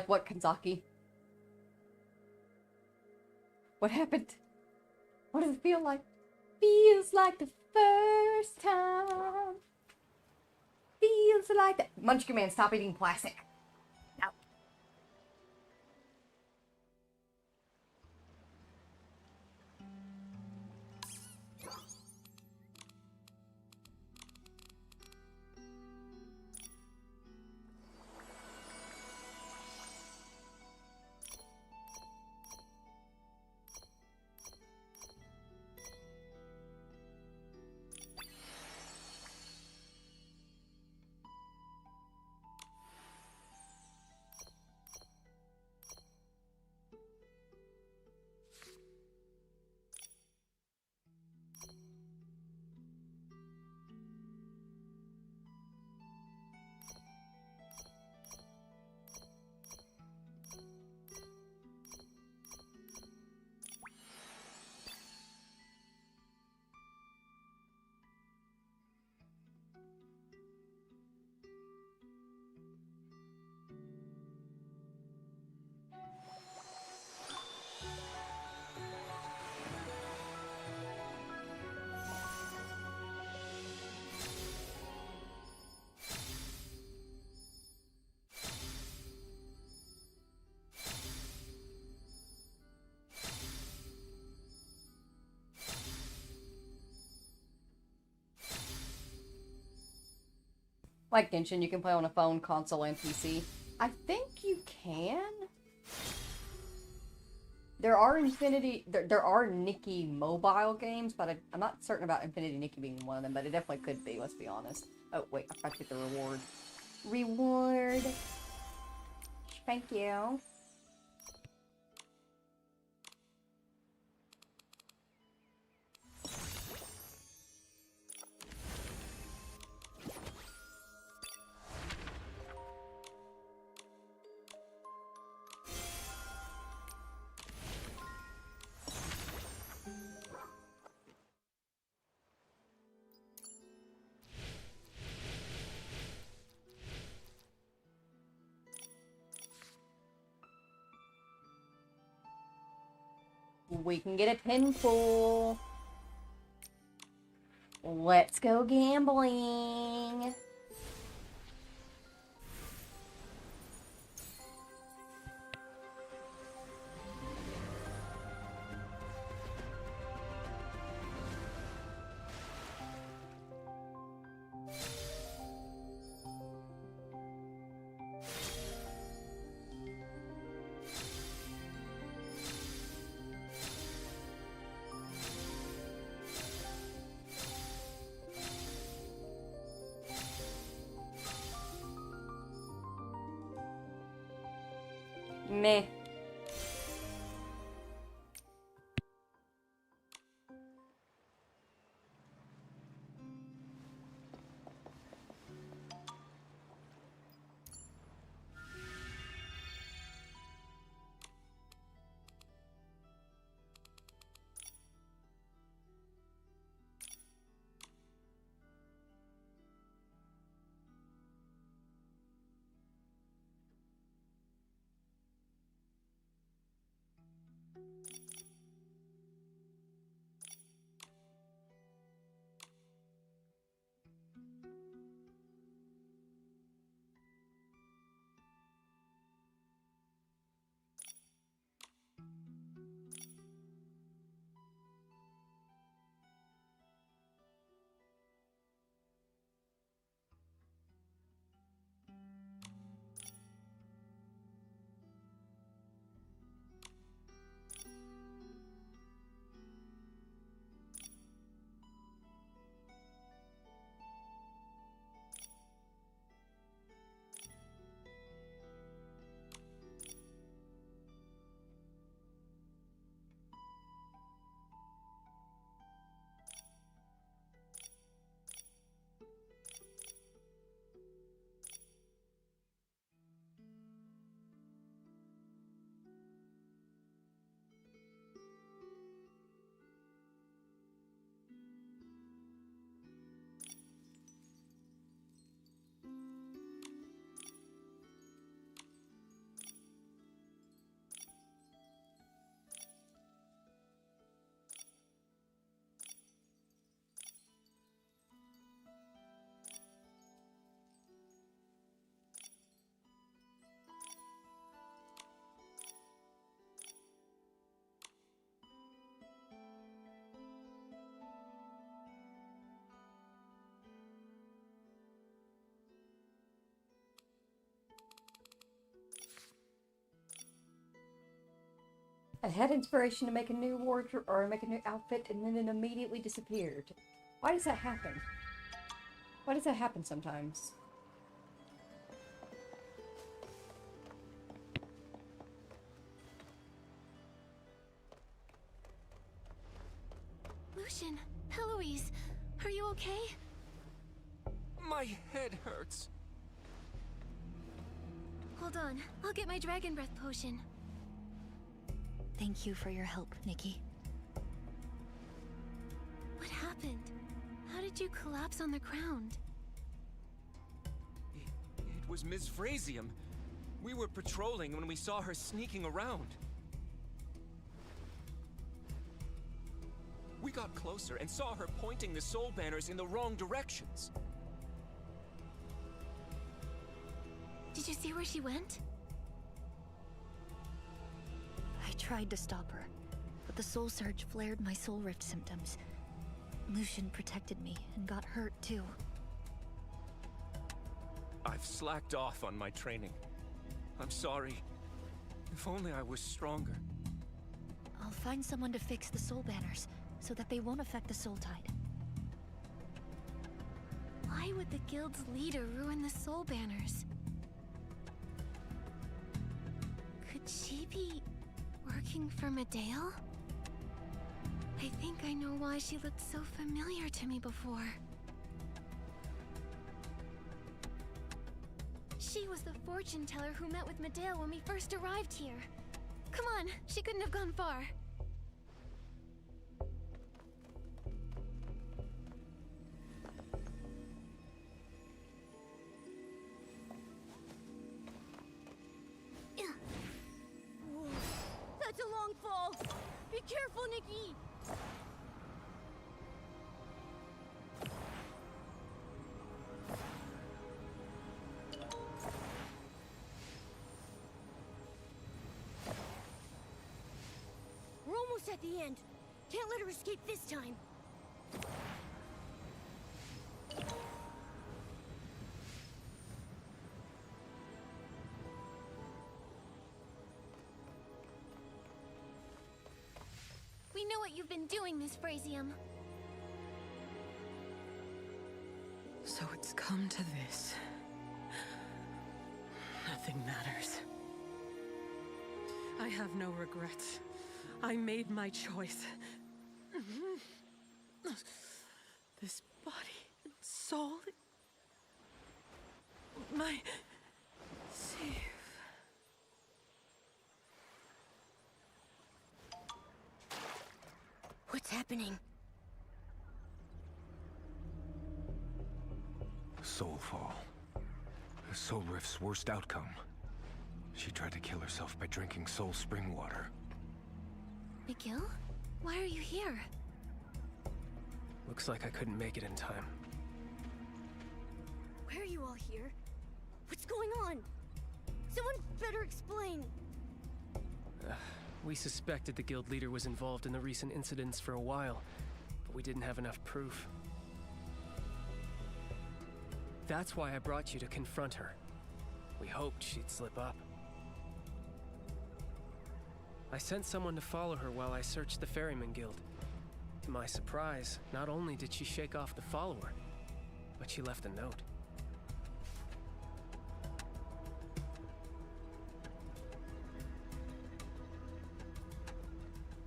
what, Kanzaki? What happened? What does it feel like? Feels like the first time. Feels like that. Munchkin Man, stop eating plastic. Ow. Like Genshin, you can play on a phone, console, and PC. I think you can. There are there are Nikki mobile games, but I'm not certain about Infinity Nikki being one of them, but it definitely could be, let's be honest. Oh, wait, I forgot to get the reward. Reward! Thank you. We can get a 10 pool. Let's go gambling. Meh. I had inspiration to make a new wardrobe or make a new outfit, and then it immediately disappeared. Why does that happen? Why does that happen sometimes? Lucian, Eloise, are you okay? My head hurts. Hold on, I'll get my dragon breath potion. Thank you for your help, Nikki. What happened? How did you collapse on the ground? It was Ms. Frasium. We were patrolling when we saw her sneaking around. We got closer and saw her pointing the soul banners in the wrong directions. Did you see where she went? I tried to stop her, but the soul surge flared my soul rift symptoms. Lucian protected me and got hurt too. I've slacked off on my training. I'm sorry. If only I was stronger. I'll find someone to fix the soul banners so that they won't affect the soul tide. Why would the guild's leader ruin the soul banners? Could she be working for Medale? I think I know why she looked so familiar to me before. She was the fortune teller who met with Medale when we first arrived here. Come on, she couldn't have gone far. Whoa, that's a long fall. Be careful, Nikki. We're almost at the end. Can't let her escape this time. We know what you've been doing, Miss Frasium. So it's come to this. Nothing matters. I have no regrets. I made my choice. This body and soul... my... safe. What's happening? Soulfall. The Soul Rift's worst outcome. She tried to kill herself by drinking soul spring water. McGill? Why are you here? Looks like I couldn't make it in time. Why are you all here? What's going on? Someone better explain. We suspected the guild leader was involved in the recent incidents for a while, but we didn't have enough proof. That's why I brought you to confront her. We hoped she'd slip up. I sent someone to follow her while I searched the Ferryman Guild. To my surprise, not only did she shake off the follower, but she left a note.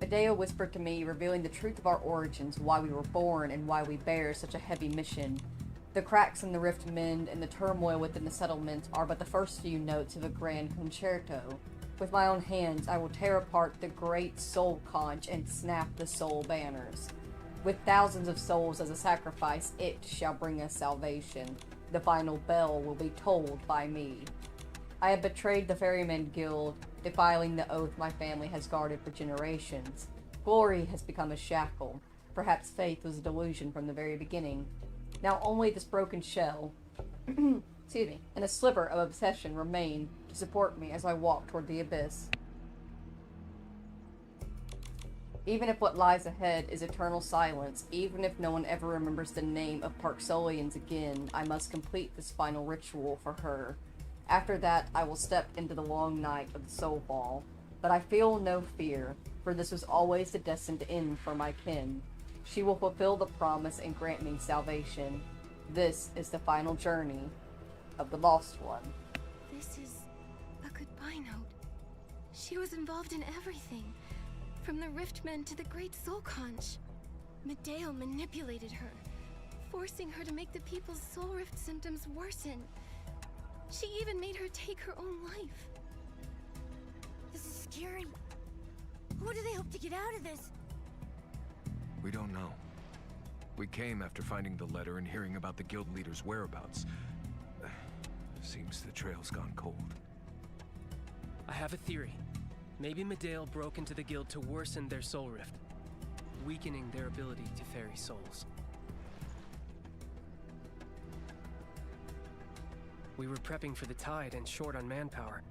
Medea whispered to me, revealing the truth of our origins, why we were born, and why we bear such a heavy mission. The cracks in the rift mend and the turmoil within the settlement are but the first few notes of a grand concerto. With my own hands, I will tear apart the great soul conch and snap the soul banners. With thousands of souls as a sacrifice, it shall bring us salvation. The final bell will be tolled by me. I have betrayed the Ferryman Guild, defiling the oath my family has guarded for generations. Glory has become a shackle. Perhaps faith was a delusion from the very beginning. Now only this broken shell, excuse me, and a sliver of obsession remain to support me as I walk toward the abyss. Even if what lies ahead is eternal silence, even if no one ever remembers the name of Parksolians again, I must complete this final ritual for her. After that, I will step into the long night of the Soul Ball. But I feel no fear, for this was always the destined end for my kin. She will fulfill the promise and grant me salvation. This is the final journey of the lost one. This is a goodbye note. She was involved in everything, from the Riftmen to the Great Soul Conch. Medeo manipulated her, forcing her to make the people's soul rift symptoms worsen. She even made her take her own life. This is scary. What do they hope to get out of this? We don't know. We came after finding the letter and hearing about the guild leader's whereabouts. Seems the trail's gone cold. I have a theory. Maybe Medeo broke into the guild to worsen their soul rift, weakening their ability to ferry souls. We were prepping for the tide and short on manpower.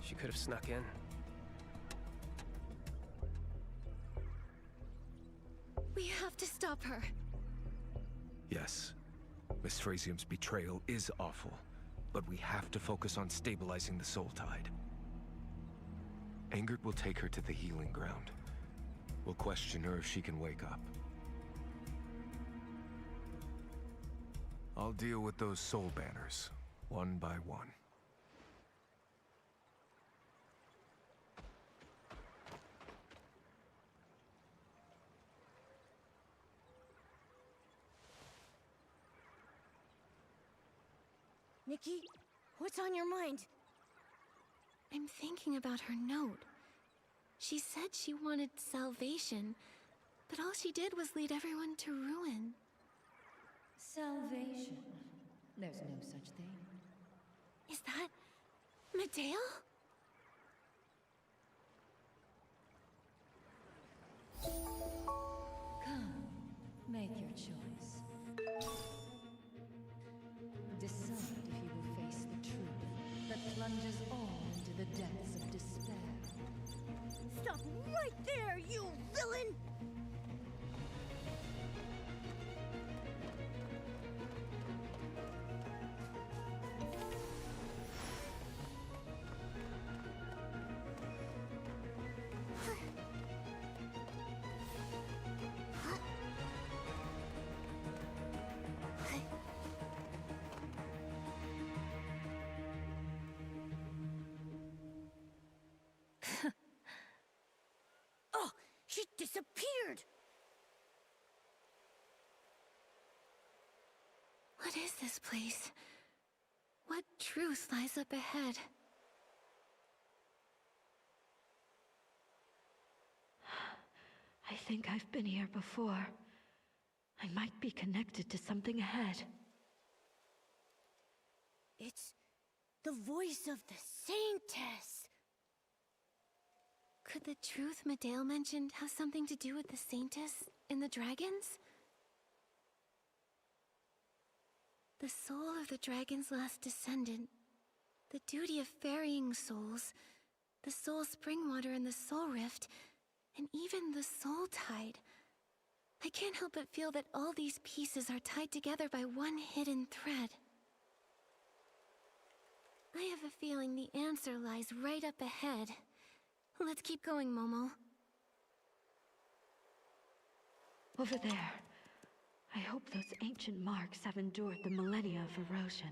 She could have snuck in. We have to stop her. Yes. Miss Frasium's betrayal is awful, but we have to focus on stabilizing the soul tide. Engert will take her to the healing ground. We'll question her if she can wake up. I'll deal with those soul banners, one by one. Nikki, what's on your mind? I'm thinking about her note. She said she wanted salvation, but all she did was lead everyone to ruin. Salvation. There's no such thing. Is that Medeo? Come, make your choice. Decide if you will face the truth that plunges all into the depths of despair. Stop right there, you villain! Oh, she disappeared! What is this place? What truth lies up ahead? I think I've been here before. I might be connected to something ahead. It's the voice of the Saintess! Could the truth Medeo mentioned have something to do with the Saintess and the dragons? The soul of the dragon's last descendant, the duty of ferrying souls, the soul spring water and the soul rift, and even the soul tide. I can't help but feel that all these pieces are tied together by one hidden thread. I have a feeling the answer lies right up ahead. Let's keep going, Momo. Over there. I hope those ancient marks have endured the millennia of erosion.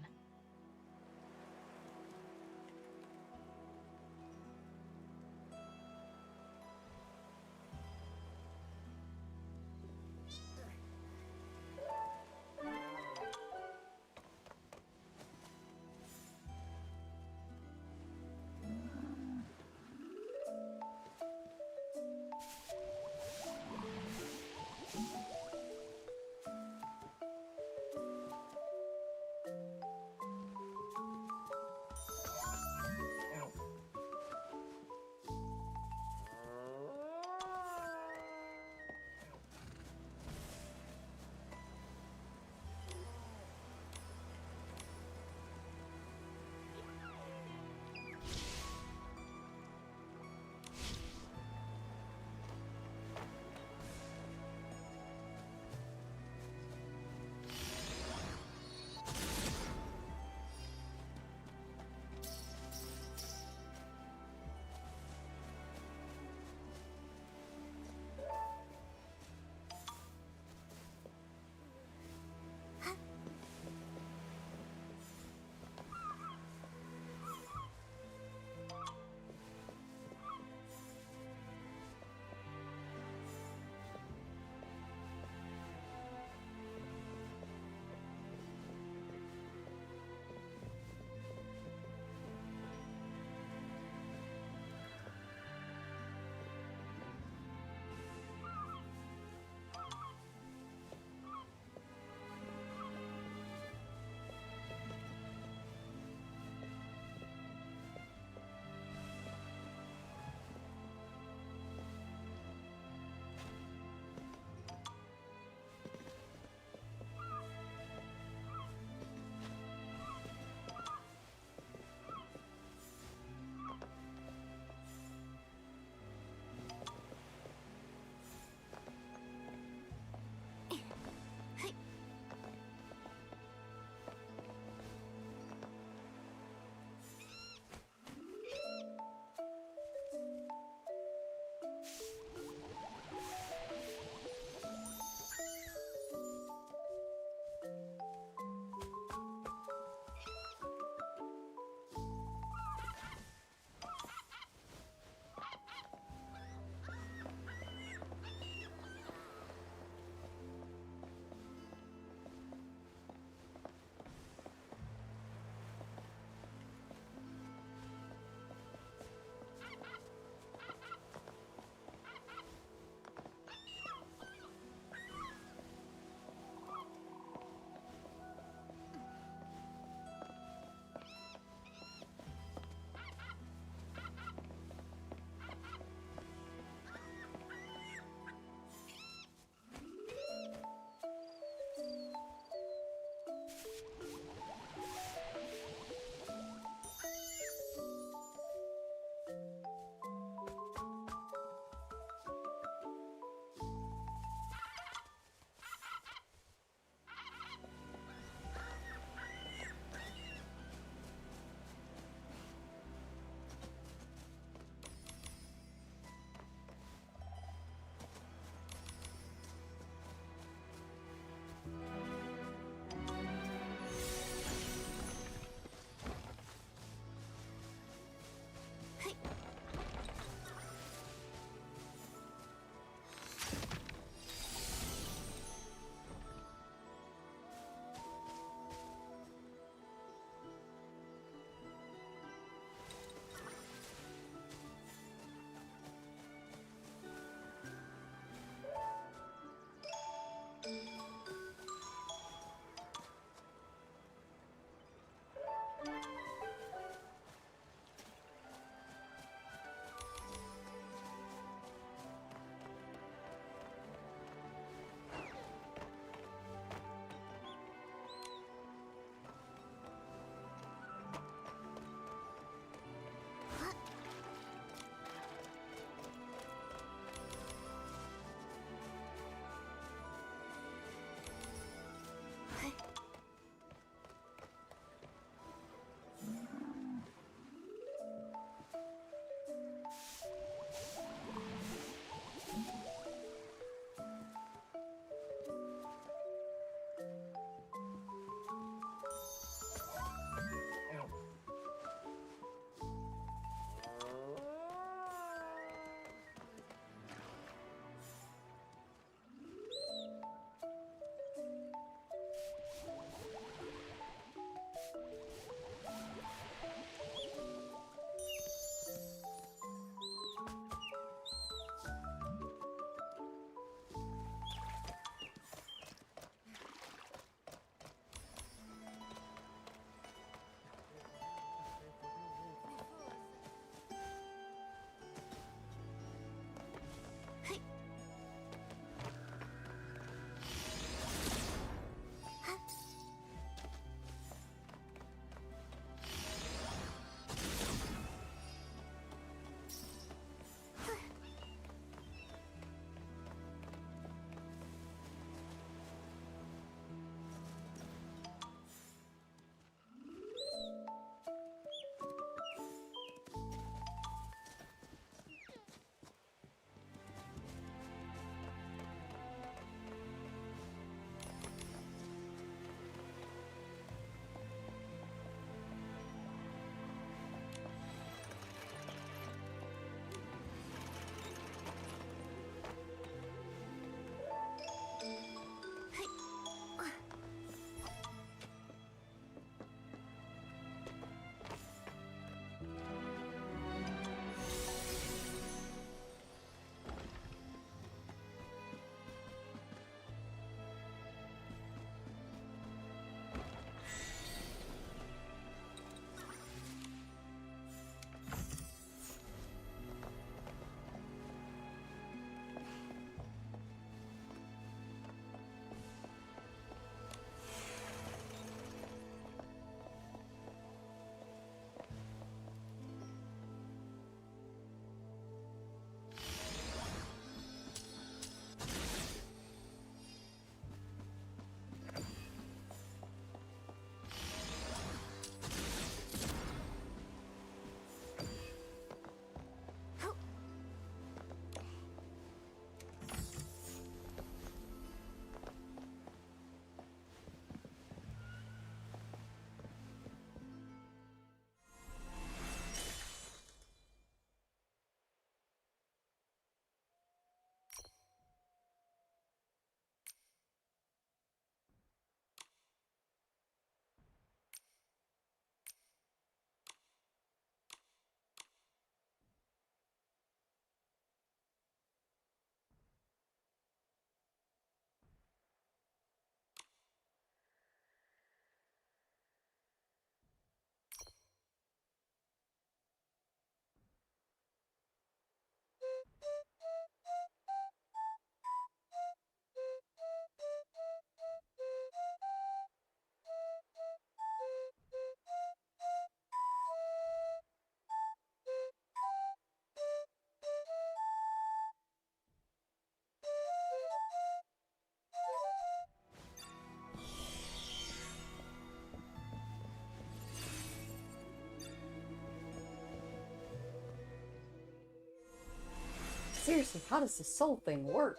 Seriously, how does the soul thing work?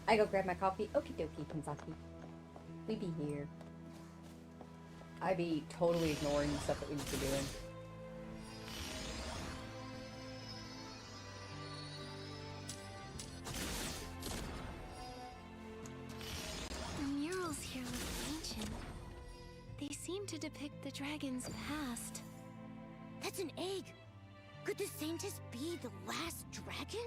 I go grab my coffee. Okie dokie, Kanzaki. We be here. I be totally ignoring the stuff that we need to be doing. The murals here look ancient. They seem to depict the dragon's past. That's an egg. Could the Saintess be the last dragon?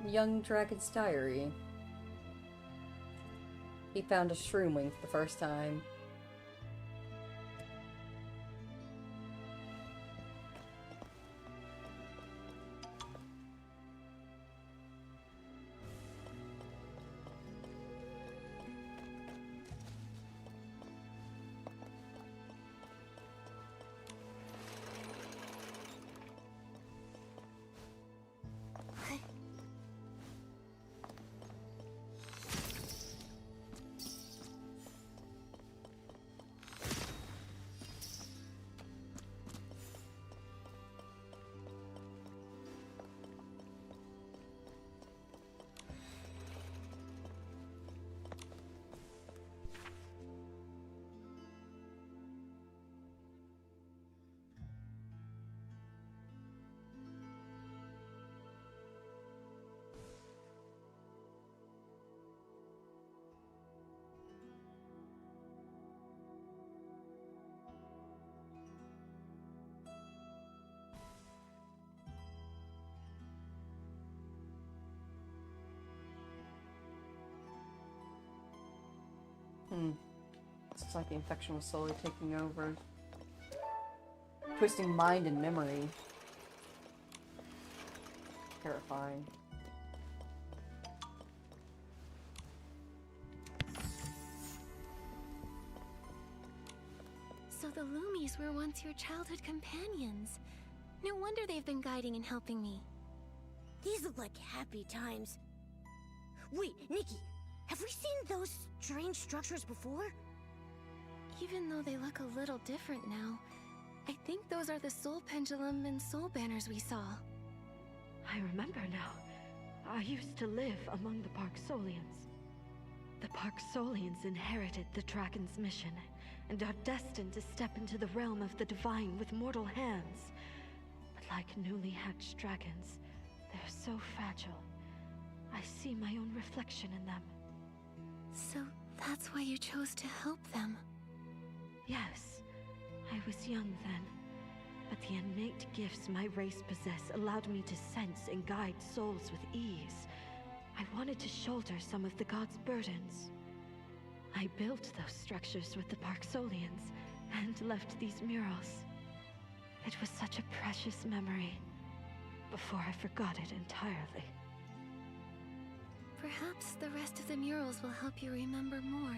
Young Dragon's Diary. He found a shroom wing for the first time. It's like the infection was slowly taking over. Twisting mind and memory. Terrifying. So the Loomies were once your childhood companions. No wonder they've been guiding and helping me. These look like happy times. Wait, Nikki, have we seen those strange structures before? Even though they look a little different now, I think those are the Soul Pendulum and Soul Banners we saw. I remember now. I used to live among the Parksolians. The Parksolians inherited the Dragon's mission, and are destined to step into the realm of the Divine with mortal hands. But like newly hatched dragons, they're so fragile. I see my own reflection in them. So that's why you chose to help them? Yes, I was young then, but the innate gifts my race possess allowed me to sense and guide souls with ease. I wanted to shoulder some of the gods' burdens. I built those structures with the Parksolians, and left these murals. It was such a precious memory, before I forgot it entirely. Perhaps the rest of the murals will help you remember more.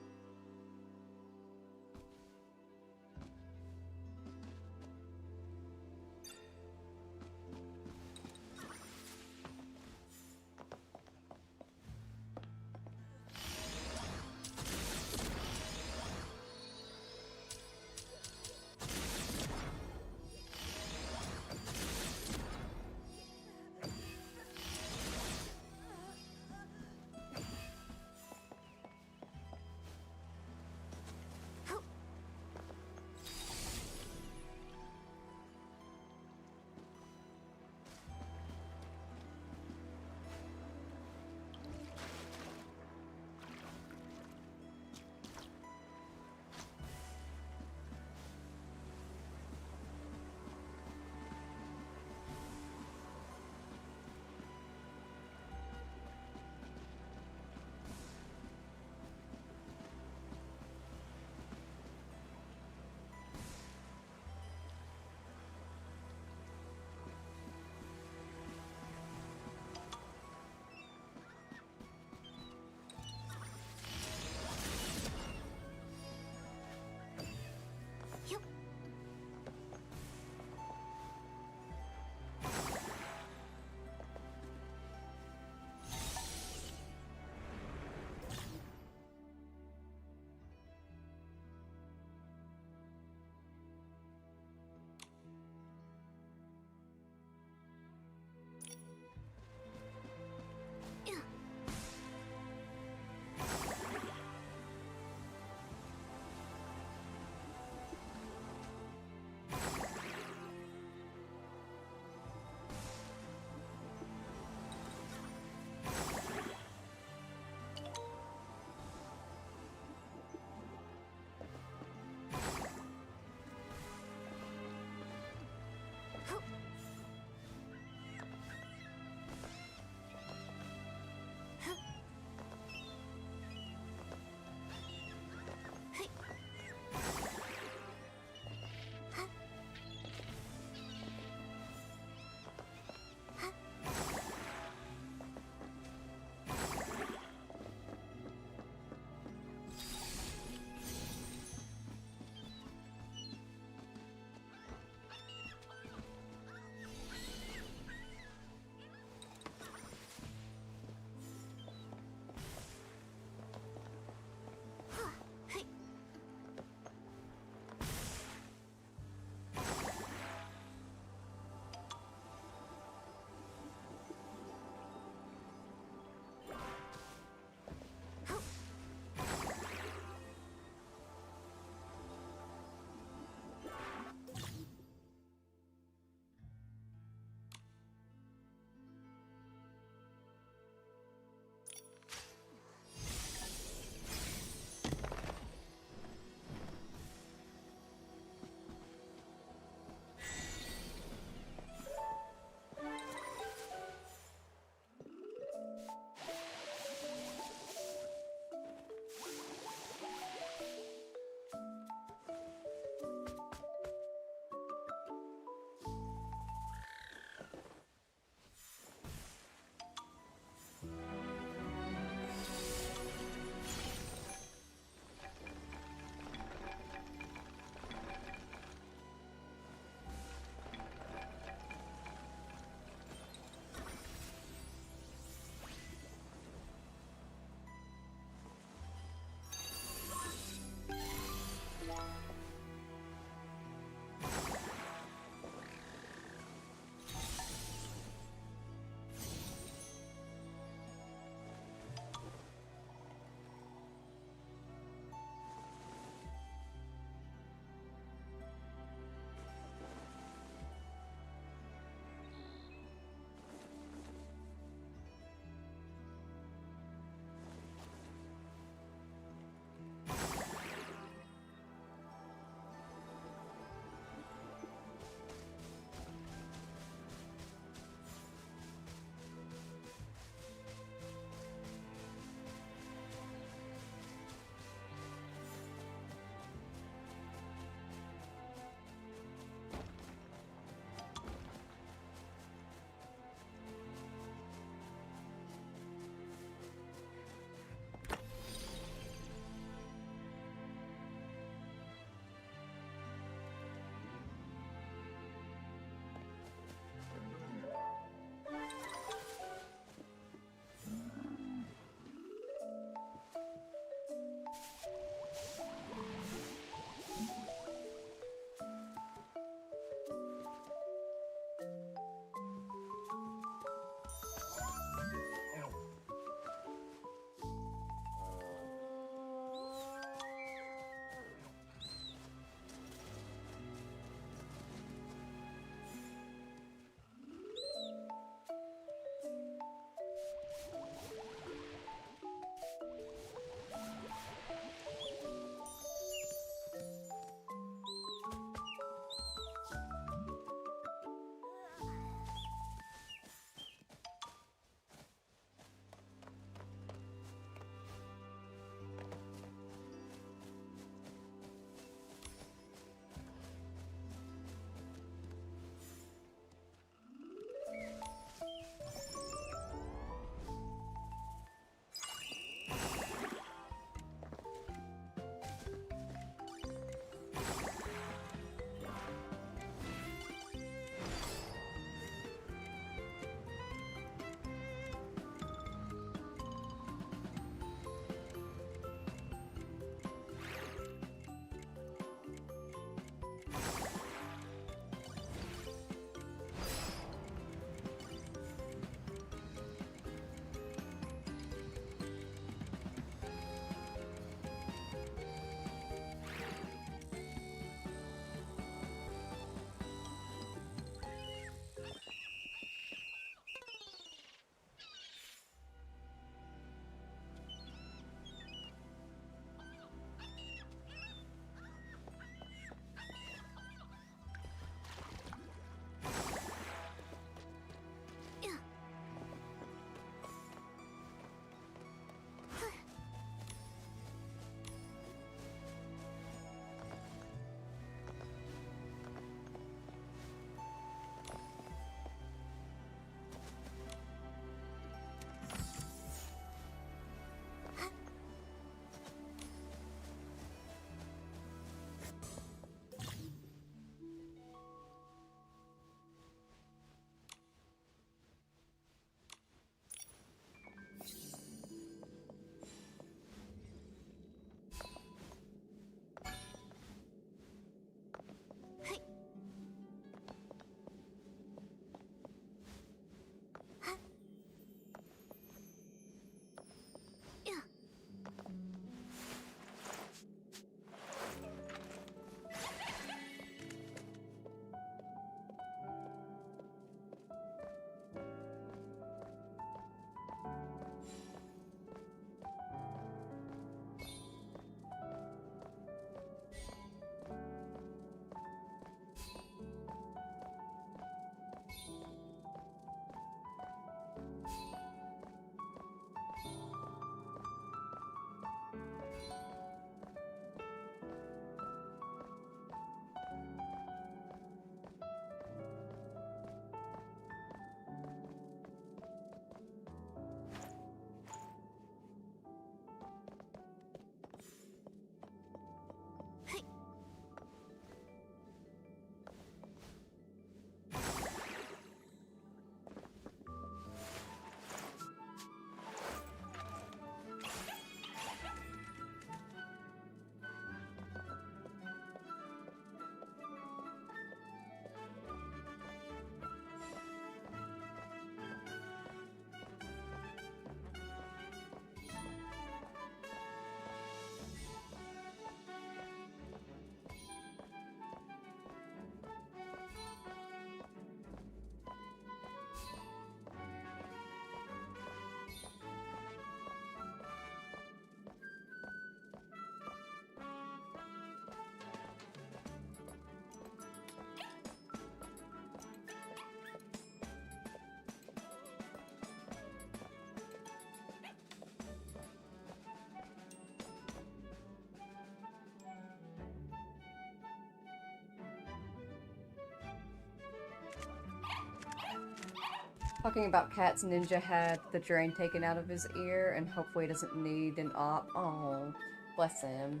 Talking about cats, Ninja had the drain taken out of his ear, and hopefully he doesn't need an op. Oh, bless him.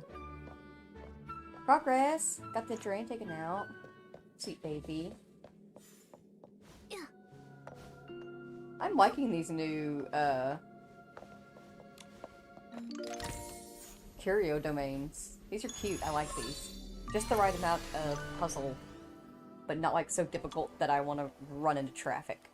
Progress! Got the drain taken out. Sweet baby. I'm liking these new, curio domains. These are cute. I like these. Just the right amount of puzzle, but not like so difficult that I want to run into traffic.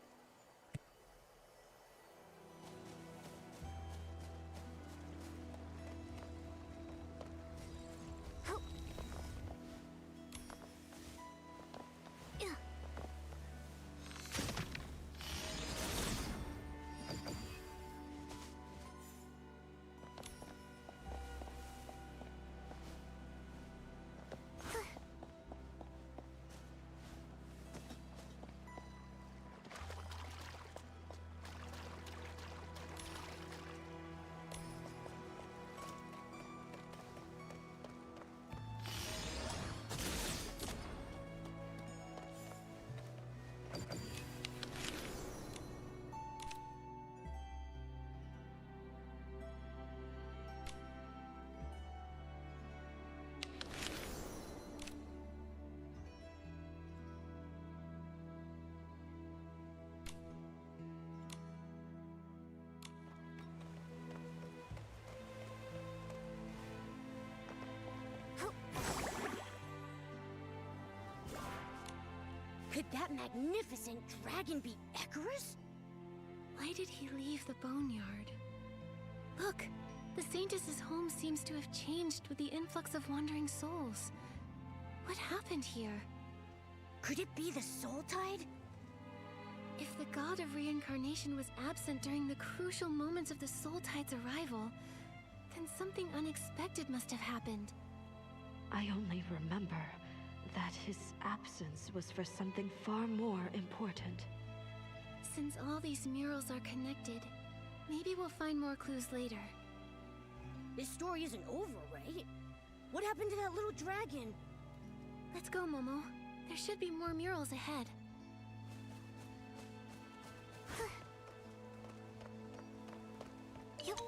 Could that magnificent dragon be Icarus? Why did he leave the Boneyard? Look, the Saintess's home seems to have changed with the influx of wandering souls. What happened here? Could it be the Soul Tide? If the god of reincarnation was absent during the crucial moments of the Soul Tide's arrival, then something unexpected must have happened. I only remember that his absence was for something far more important. Since all these murals are connected, maybe we'll find more clues later. This story isn't over, right? What happened to that little dragon? Let's go, Momo. There should be more murals ahead. Yup.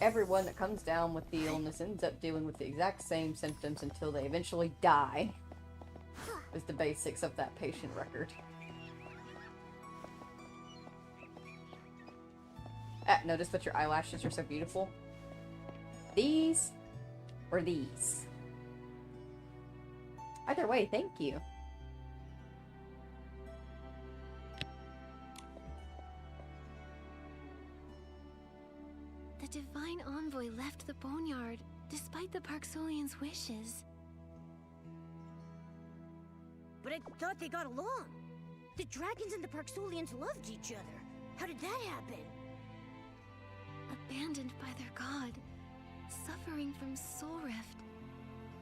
everyone that comes down with the illness ends up dealing with the exact same symptoms until they eventually die. Is the basics of that patient record. Notice that your eyelashes are so beautiful. These or these? Either way, thank you. The Divine Envoy left the Boneyard, despite the Parksolians' wishes. But I thought they got along. The dragons and the Parksolians loved each other. How did that happen? Abandoned by their god, suffering from soul rift.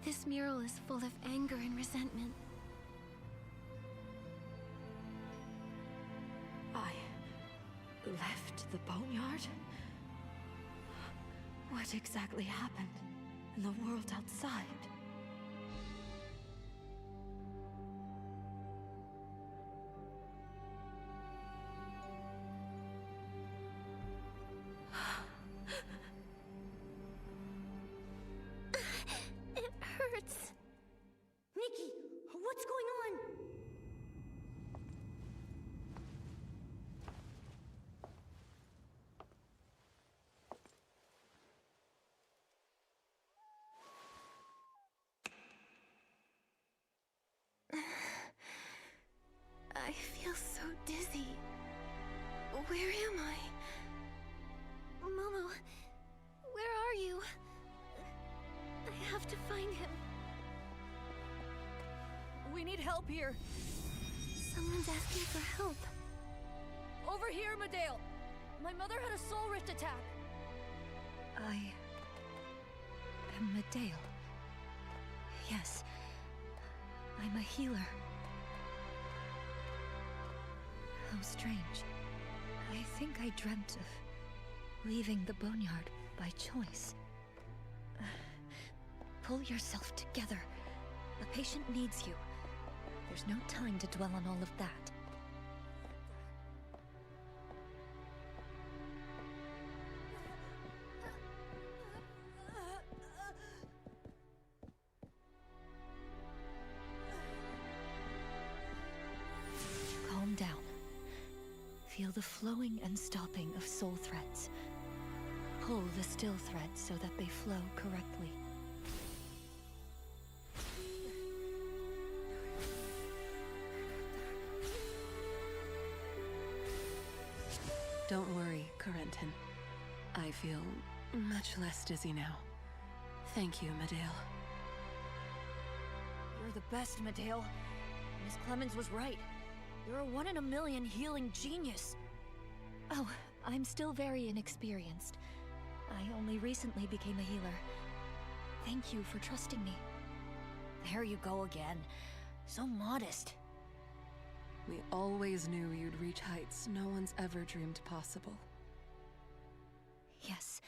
This mural is full of anger and resentment. I left the Boneyard? What exactly happened in the world outside? It hurts. Nikki, what's going on? I feel so dizzy. Where am I? Momo, where are you? I have to find him. We need help here. Someone's asking for help. Over here, Medale. My mother had a soul rift attack. I am Medale. Yes, I'm a healer. How strange. I think I dreamt of leaving the Boneyard by choice. Pull yourself together. The patient needs you. There's no time to dwell on all of that. Calm down. Feel the flowing and stopping of soul threads. Pull the still threads so that they flow correctly. Don't worry, Corentin. I feel much less dizzy now. Thank you, Medale. You're the best, Medale. Miss Clemens was right. You're a 1 in a million healing genius. Oh, I'm still very inexperienced. I only recently became a healer. Thank you for trusting me. There you go again. So modest. We always knew you'd reach heights no one's ever dreamed possible. Yes.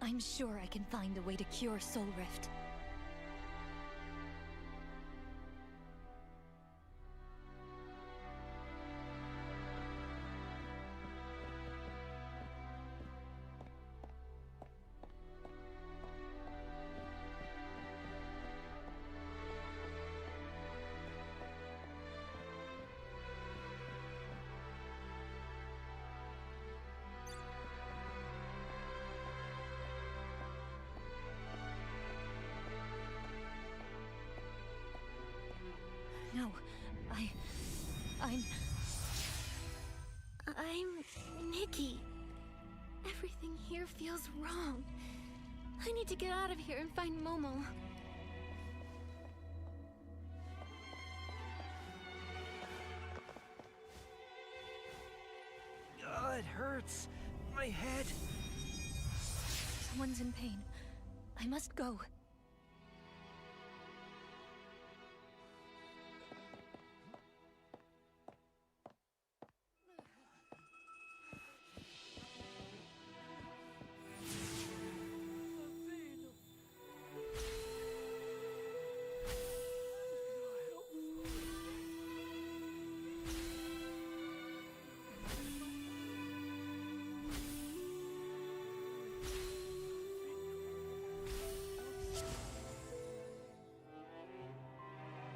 I'm sure I can find a way to cure Soul Rift. No, I'm Nikki. Everything here feels wrong. I need to get out of here and find Momo. It hurts. My head. Someone's in pain. I must go.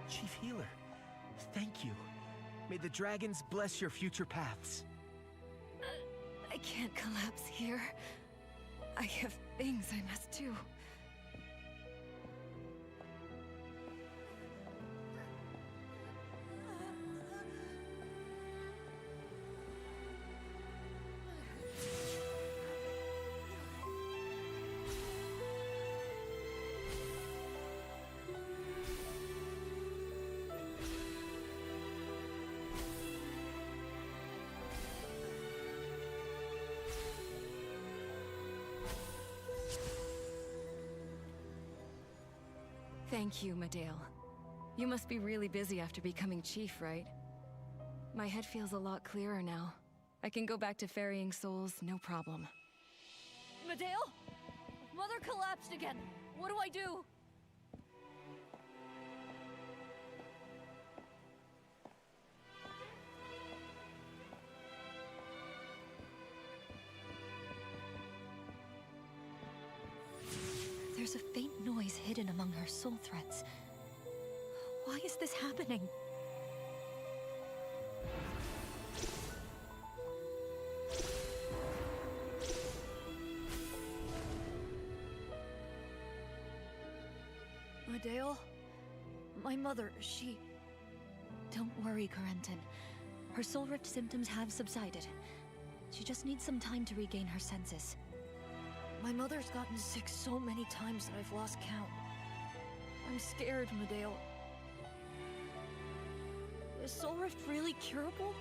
Chief Healer, thank you. May the dragons bless your future paths. I can't collapse here. I have things I must do. Thank you, Medale. You must be really busy after becoming chief, right? My head feels a lot clearer now. I can go back to ferrying souls, no problem. Medale? Mother collapsed again. What do I do? There's a faint noise hidden among her soul threads. Why is this happening? Medale? My mother, she... Don't worry, Corentin. Her soul rift symptoms have subsided. She just needs some time to regain her senses. My mother's gotten sick so many times that I've lost count. I'm scared, Medale. Is Soul Rift really curable?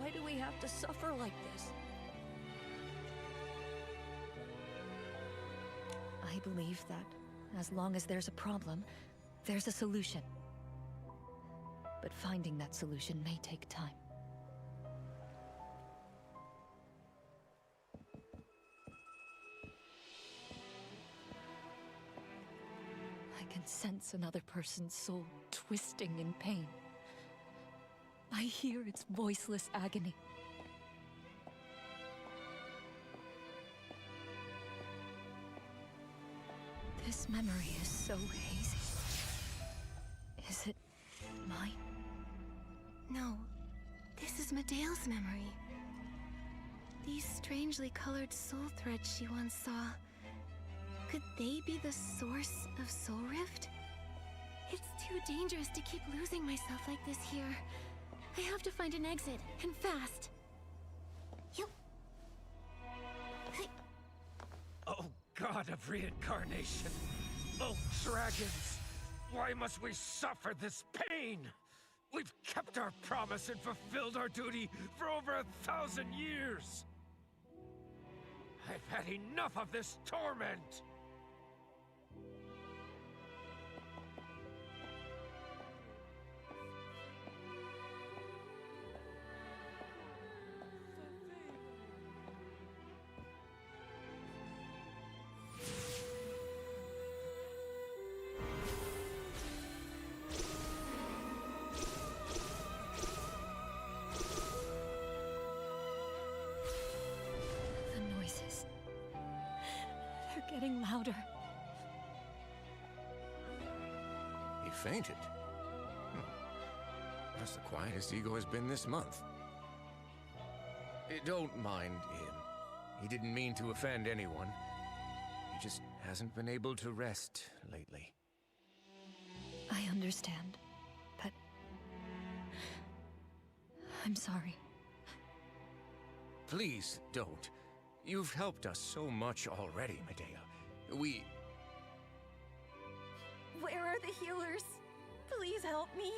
Why do we have to suffer like this? I believe that as long as there's a problem, there's a solution. But finding that solution may take time. I can sense another person's soul twisting in pain. I hear its voiceless agony. This memory is so hazy. Is it mine? No, this is Medale's memory. These strangely colored soul threads she once saw. Could they be the source of Soul Rift? It's too dangerous to keep losing myself like this here. I have to find an exit, and fast. You... Oh, God of reincarnation! Oh, dragons! Why must we suffer this pain? We've kept our promise and fulfilled our duty for over 1,000 years! I've had enough of this torment! The noises. They're getting louder. He fainted. That's the quietest Ego has been this month. Don't mind him. He didn't mean to offend anyone. He just hasn't been able to rest lately. I understand, but... I'm sorry. Please don't. You've helped us so much already, Medea. Where are the healers? Please help me.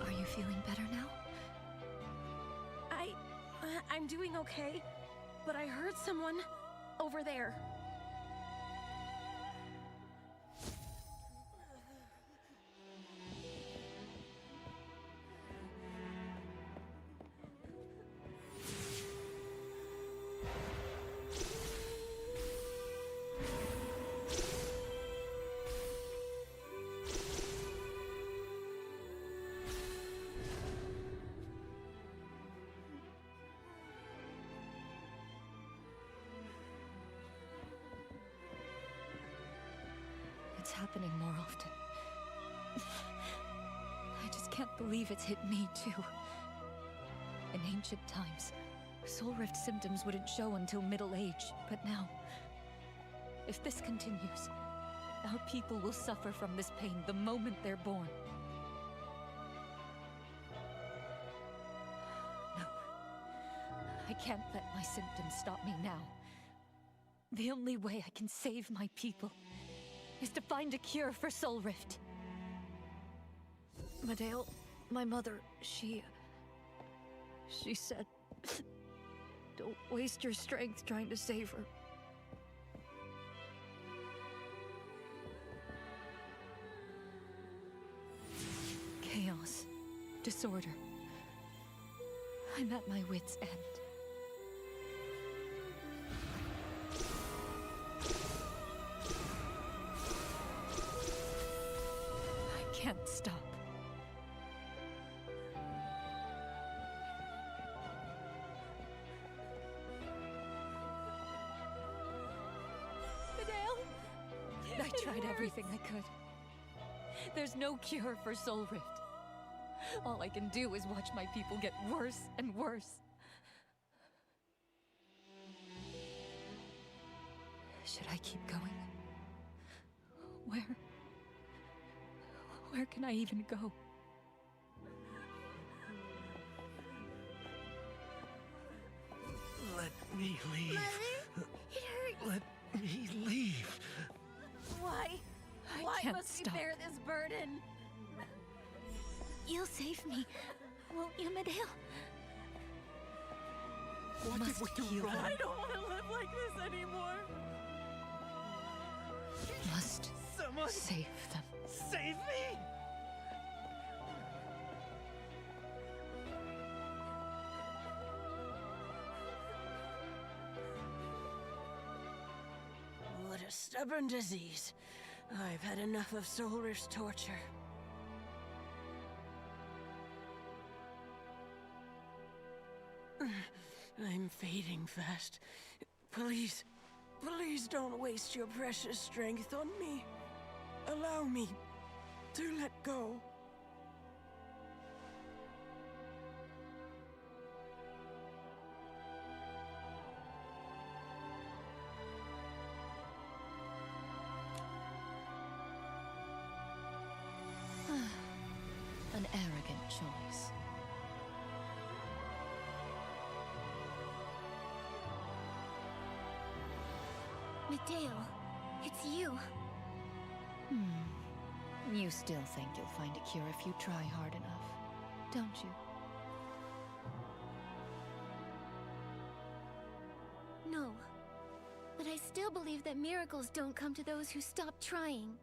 Are you feeling better now? I'm doing okay, but I heard someone over there. happening more often. I just can't believe it's hit me, too. In ancient times, soul rift symptoms wouldn't show until middle age, but now, if this continues, our people will suffer from this pain the moment they're born. No. I can't let my symptoms stop me now. The only way I can save my people is to find a cure for soul rift. Medale, my mother, she said, don't waste your strength trying to save her. Chaos. Disorder. I'm at my wit's end. I can't stop. I tried everything I could. There's no cure for soul rift. All I can do is watch my people get worse and worse. Should I keep going? Where can I even go? Let me leave. Mother? It hurts. Let me leave. I Why can't must stop. we bear this burden? You'll save me, won't you, Medale? What did we do wrong? I don't want to live like this anymore. Must Someone save them. save me! What a stubborn disease. I've had enough of Soul Rift's torture. I'm fading fast. Please, please don't waste your precious strength on me. Allow me to let go. An arrogant choice. Medale, it's you. You still think you'll find a cure if you try hard enough, don't you? No. But I still believe that miracles don't come to those who stop trying.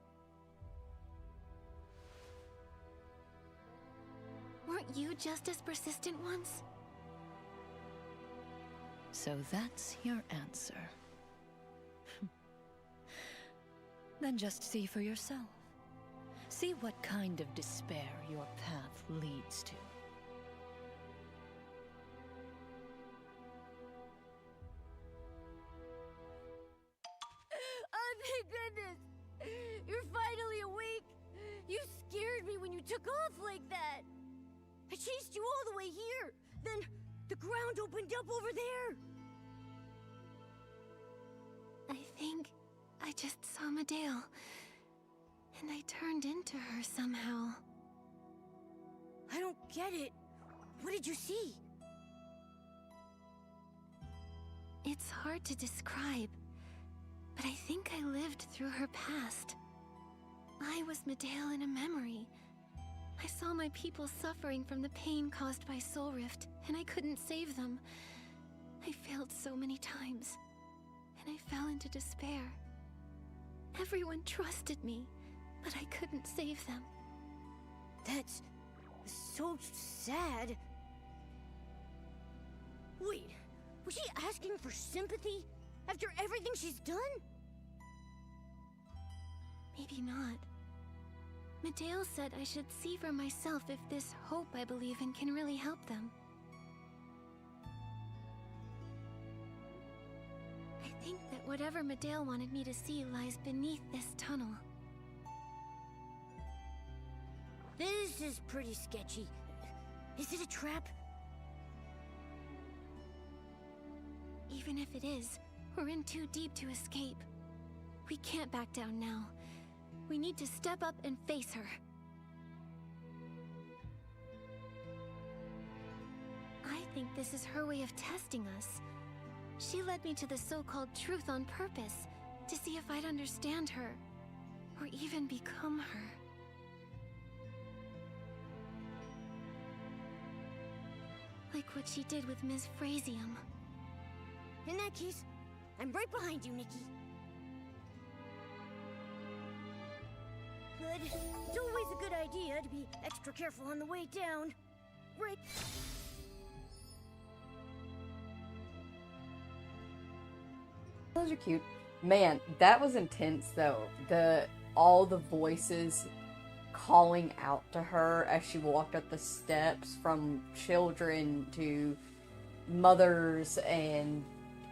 Weren't you just as persistent once? So that's your answer. Then just see for yourself. See what kind of despair your path leads to. Oh, thank goodness! You're finally awake! You scared me when you took off like that! I chased you all the way here! Then the ground opened up over there! I think I just saw Medale. And I turned into her somehow. I don't get it. What did you see? It's hard to describe, but I think I lived through her past. I was Medale in a memory. I saw my people suffering from the pain caused by Soul Rift, and I couldn't save them. I failed so many times, and I fell into despair. Everyone trusted me, but I couldn't save them. That's so sad. Wait, was she asking for sympathy after everything she's done? Maybe not. Medale said I should see for myself if this hope I believe in can really help them. I think that whatever Medale wanted me to see lies beneath this tunnel. This is pretty sketchy. Is it a trap? Even if it is, we're in too deep to escape. We can't back down now. We need to step up and face her. I think this is her way of testing us. She led me to the so-called truth on purpose, to see if I'd understand her, or even become her. Like what she did with Ms. Frasium. In that case, I'm right behind you, Nikki. But it's always a good idea to be extra careful on the way down. Right? Those are cute. Man, that was intense though. All the voices calling out to her as she walked up the steps, from children to mothers, and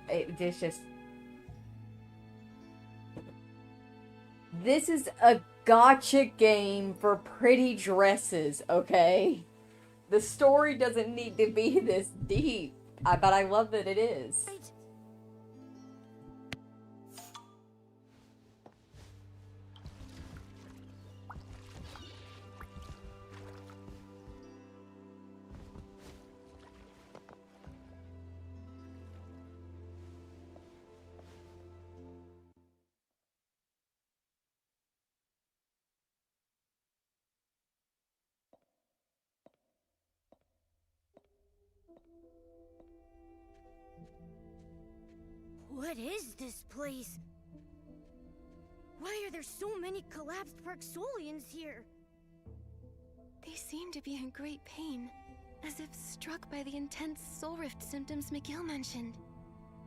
it's just... This is a gotcha game for pretty dresses, okay? The story doesn't need to be this deep, but I love that it is. What is this place? Why are there so many collapsed Parksolians here? They seem to be in great pain, as if struck by the intense soul rift symptoms McGill mentioned.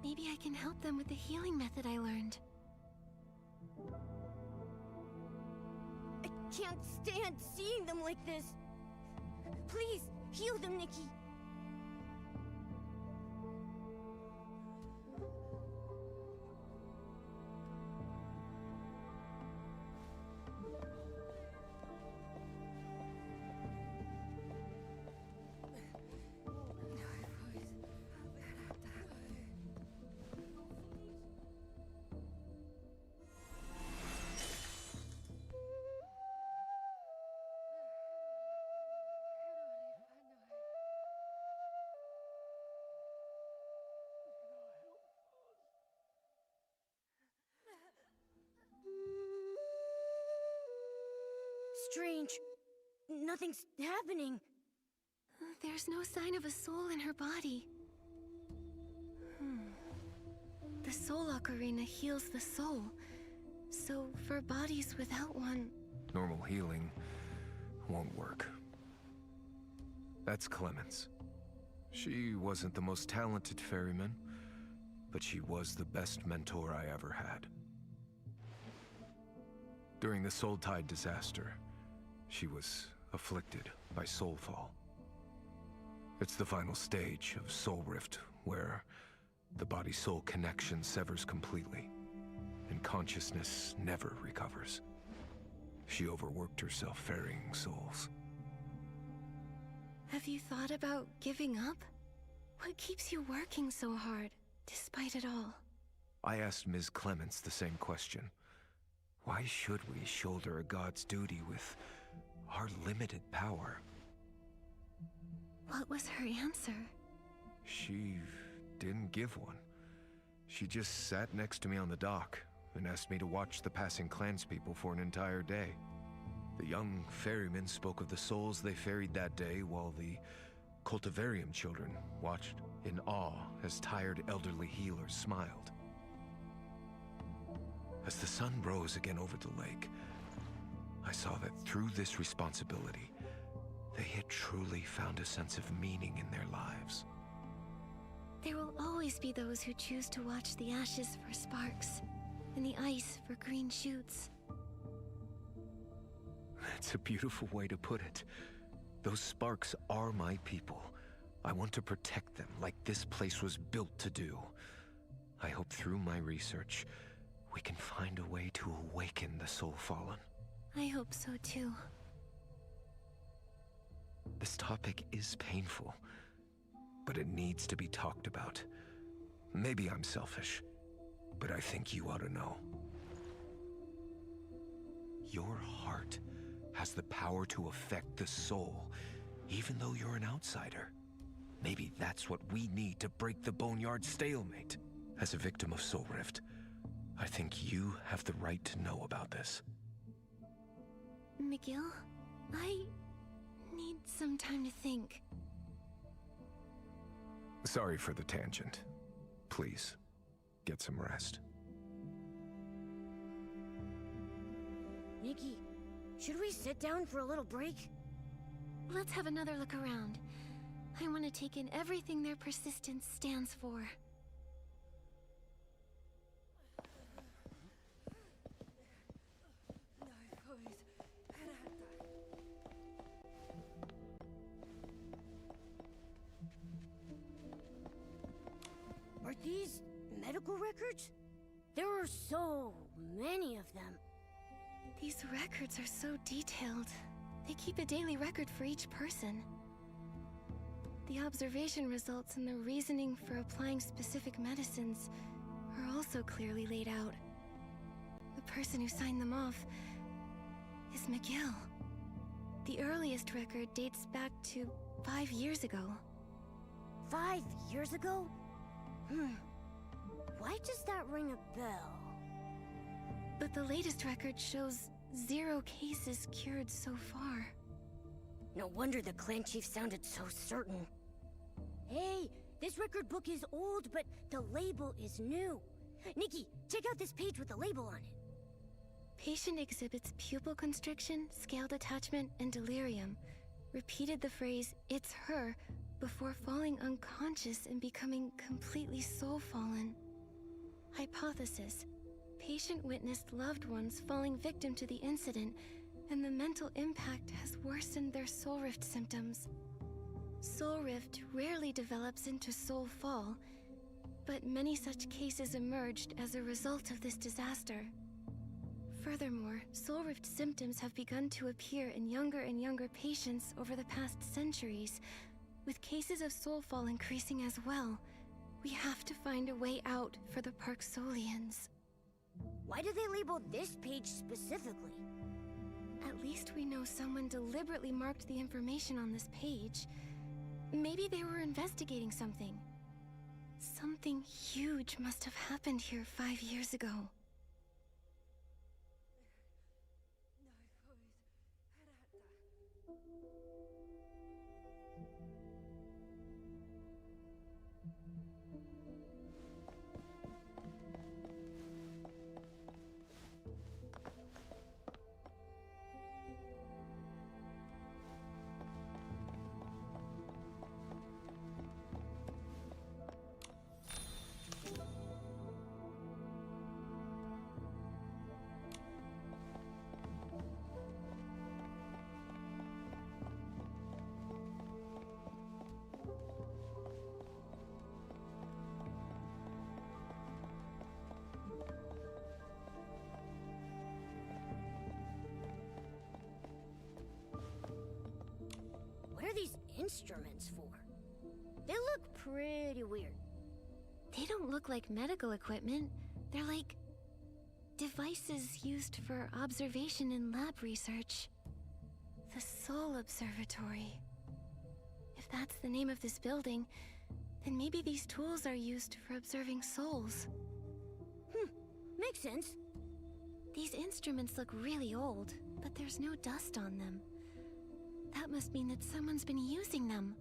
Maybe I can help them with the healing method I learned. I can't stand seeing them like this. Please, heal them, Nikki. Strange. Nothing's happening. There's no sign of a soul in her body. The Soul Ocarina heals the soul. So, for bodies without one... Normal healing won't work. That's Clemens. She wasn't the most talented ferryman, but she was the best mentor I ever had. During the Soul Tide disaster, she was afflicted by soulfall. It's the final stage of Soul Rift, where the body-soul connection severs completely, and consciousness never recovers. She overworked herself ferrying souls. Have you thought about giving up? What keeps you working so hard, despite it all? I asked Ms. Clements the same question. Why should we shoulder a god's duty with our limited power? What was her answer? She didn't give one. She just sat next to me on the dock and asked me to watch the passing clanspeople for an entire day. The young ferrymen spoke of the souls they ferried that day, while the cultivarium children watched in awe as tired elderly healers smiled. As the sun rose again over the lake, I saw that through this responsibility, they had truly found a sense of meaning in their lives. There will always be those who choose to watch the ashes for sparks, and the ice for green shoots. That's a beautiful way to put it. Those sparks are my people. I want to protect them like this place was built to do. I hope through my research, we can find a way to awaken the Soul Fallen. I hope so too. This topic is painful, but it needs to be talked about. Maybe I'm selfish, but I think you ought to know. Your heart has the power to affect the soul, even though you're an outsider. Maybe that's what we need to break the Boneyard stalemate. As a victim of Soul Rift, I think you have the right to know about this. Miguel, I need some time to think. Sorry for the tangent. Please, get some rest. Nikki, should we sit down for a little break? Let's have another look around. I want to take in everything their persistence stands for. Are these medical records? There are so many of them. These records are so detailed. They keep a daily record for each person. The observation results and the reasoning for applying specific medicines are also clearly laid out. The person who signed them off is Miguel. The earliest record dates back to 5 years ago. 5 years ago? Why does that ring a bell? But the latest record shows 0 cases cured so far. No wonder the clan chief sounded so certain. Hey, this record book is old, but the label is new. Nikki, check out this page with the label on it. Patient exhibits pupil constriction, scale detachment, and delirium. Repeated the phrase, "It's her," before falling unconscious and becoming completely soul-fallen. Hypothesis. Patient witnessed loved ones falling victim to the incident, and the mental impact has worsened their soul rift symptoms. Soul rift rarely develops into soul fall, but many such cases emerged as a result of this disaster. Furthermore, soul rift symptoms have begun to appear in younger and younger patients over the past centuries, with cases of soul fall increasing as well. We have to find a way out for the Parksolians. Why do they label this page specifically? At least we know someone deliberately marked the information on this page. Maybe they were investigating something. Something huge must have happened here 5 years ago. What are these instruments for? They look pretty weird. They don't look like medical equipment. They're like devices used for observation and lab research. The Soul Observatory. If that's the name of this building, then maybe these tools are used for observing souls. Makes sense. These instruments look really old, but there's no dust on them. That must mean that someone's been using them.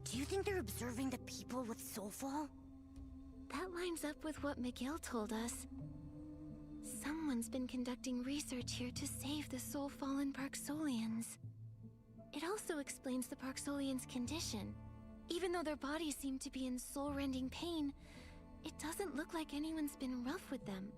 Do you think they're observing the people with soulfall? That lines up with what Miguel told us. Someone's been conducting research here to save the soul-fallen Parksolians. It also explains the Parksolians' condition. Even though their bodies seem to be in soul-rending pain, it doesn't look like anyone's been rough with them.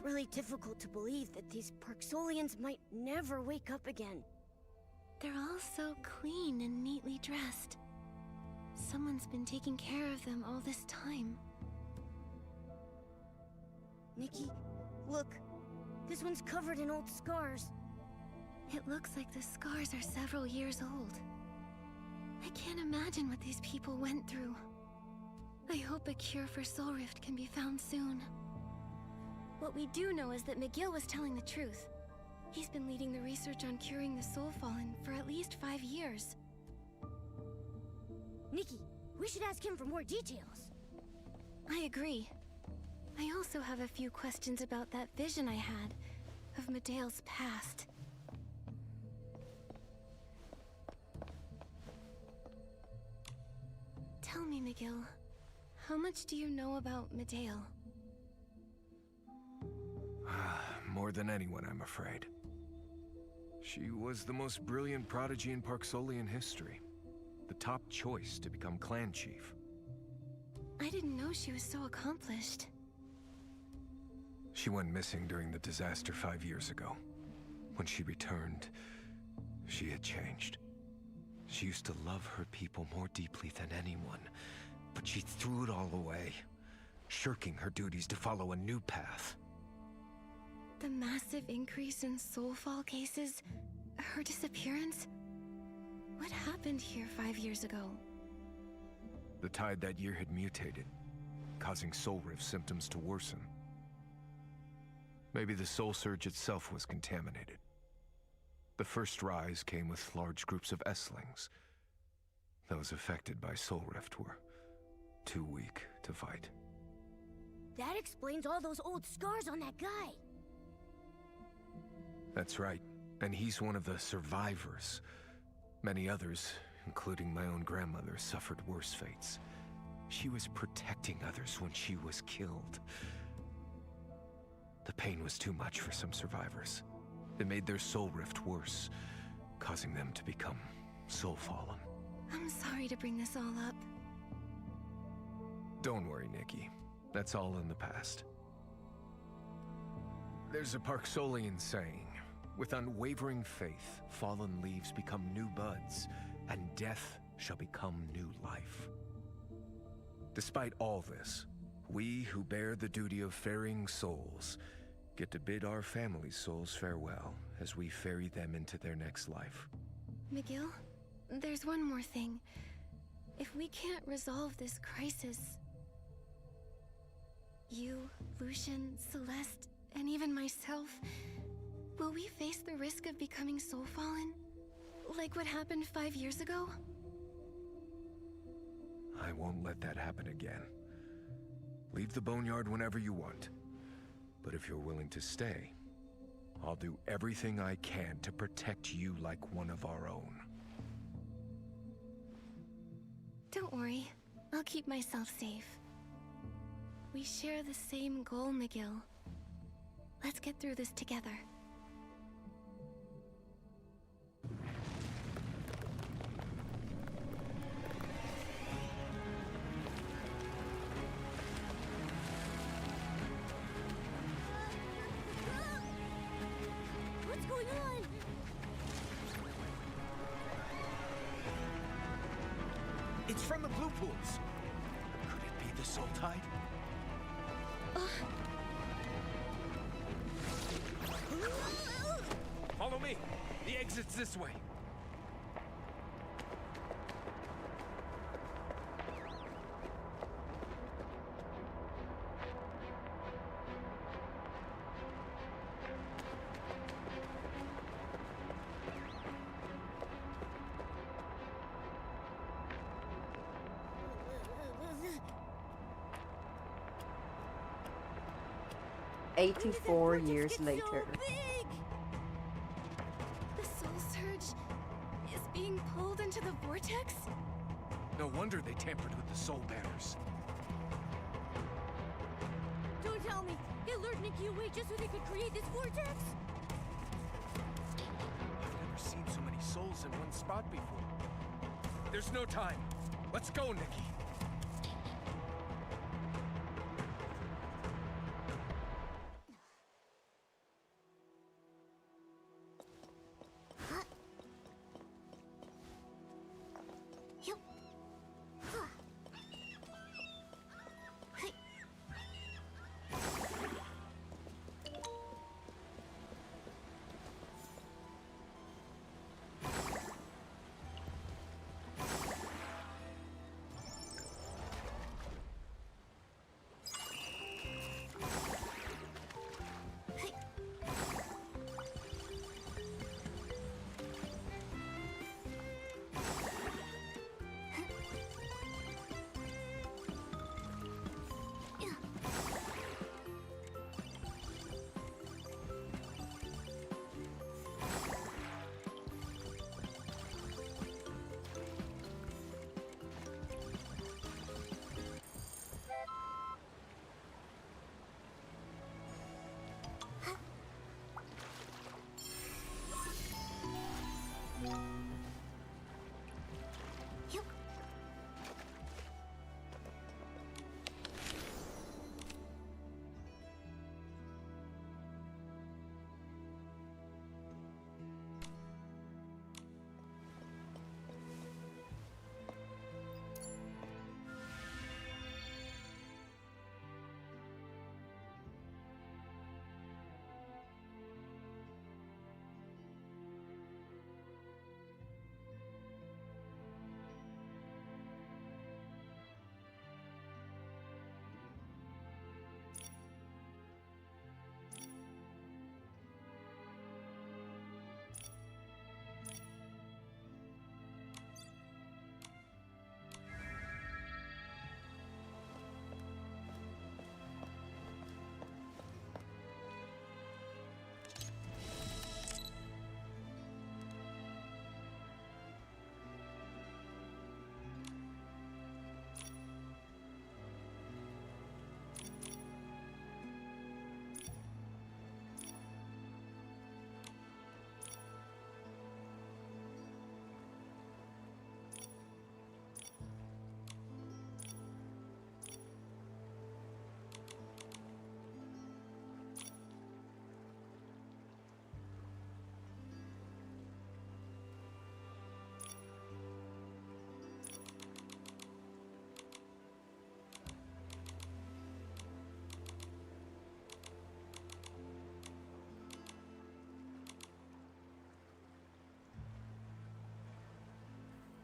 really difficult to believe that these Parksolians might never wake up again. They're all so clean and neatly dressed. Someone's been taking care of them all this time. Nikki, look. This one's covered in old scars. It looks like the scars are several years old. I can't imagine what these people went through. I hope a cure for Soul Rift can be found soon. What we do know is that McGill was telling the truth. He's been leading the research on curing the Soul Fallen for at least 5 years. Nikki, we should ask him for more details. I agree. I also have a few questions about that vision I had of Medea's past. Tell me, McGill, how much do you know about Medea? More than anyone, I'm afraid. She was the most brilliant prodigy in Parksolian history. The top choice to become clan chief. I didn't know she was so accomplished. She went missing during the disaster 5 years ago. When she returned, she had changed. She used to love her people more deeply than anyone, but she threw it all away, shirking her duties to follow a new path. The massive increase in soulfall cases, her disappearance. What happened here 5 years ago? The tide that year had mutated, causing Soul Rift symptoms to worsen. Maybe the Soul Surge itself was contaminated. The first rise came with large groups of Esslings. Those affected by Soul Rift were too weak to fight. That explains all those old scars on that guy. That's right, and he's one of the survivors. Many others, including my own grandmother, suffered worse fates. She was protecting others when she was killed. The pain was too much for some survivors. It made their soul rift worse, causing them to become soul fallen. I'm sorry to bring this all up. Don't worry, Nikki. That's all in the past. There's a Parksolian saying, with unwavering faith, fallen leaves become new buds, and death shall become new life. Despite all this, we who bear the duty of ferrying souls get to bid our family souls farewell as we ferry them into their next life. McGill, there's one more thing. If we can't resolve this crisis, you, Lucian, Celeste, and even myself, will we face the risk of becoming soul fallen? Like what happened 5 years ago? I won't let that happen again. Leave the Boneyard whenever you want. But if you're willing to stay, I'll do everything I can to protect you like one of our own. Don't worry, I'll keep myself safe. We share the same goal, McGill. Let's get through this together. What's going on? It's from the blue pools. Could it be the soul tide? Follow me! The exit's this way! "84 years later." The soul surge is being pulled into the vortex? No wonder they tampered with the soul bearers. Don't tell me. They lured Nikki away just so they could create this vortex? I've never seen so many souls in one spot before. There's no time. Let's go, Nikki.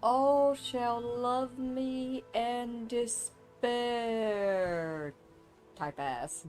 all shall love me and despair. Type ass.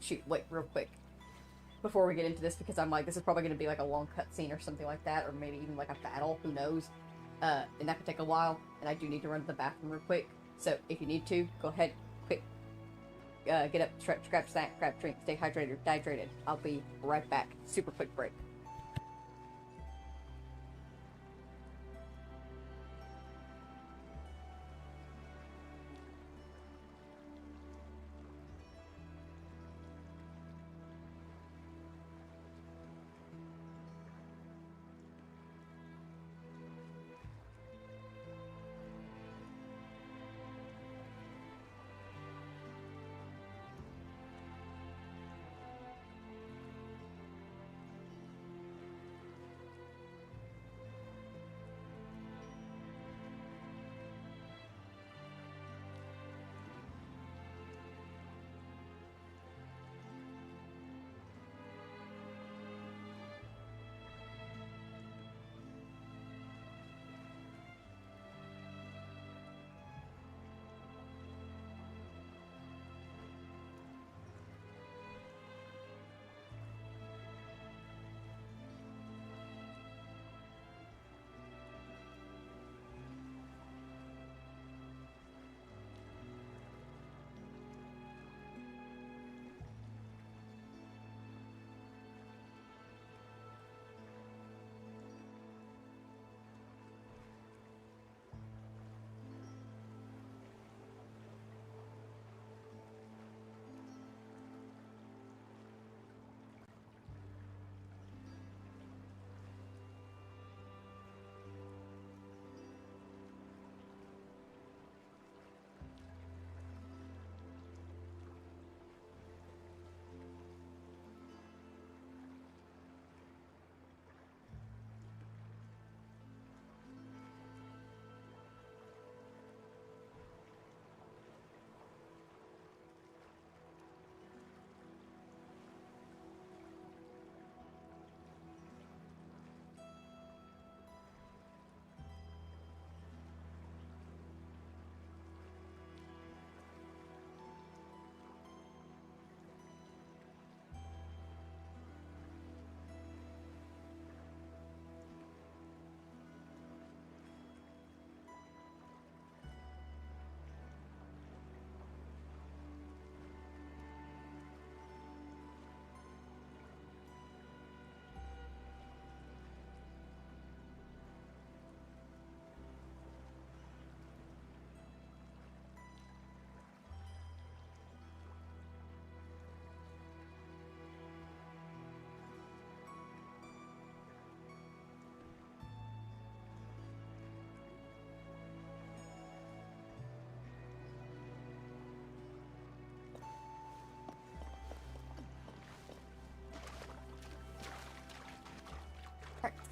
Shoot, wait, real quick. Before we get into this, because I'm like, this is probably going to be like a long cutscene or something like that, or maybe even like a battle, who knows. And that could take a while, and I do need to run to the bathroom real quick. So, if you need to, go ahead, quick. Get up, grab snack, grab drink, stay hydrated. I'll be right back. Super quick break.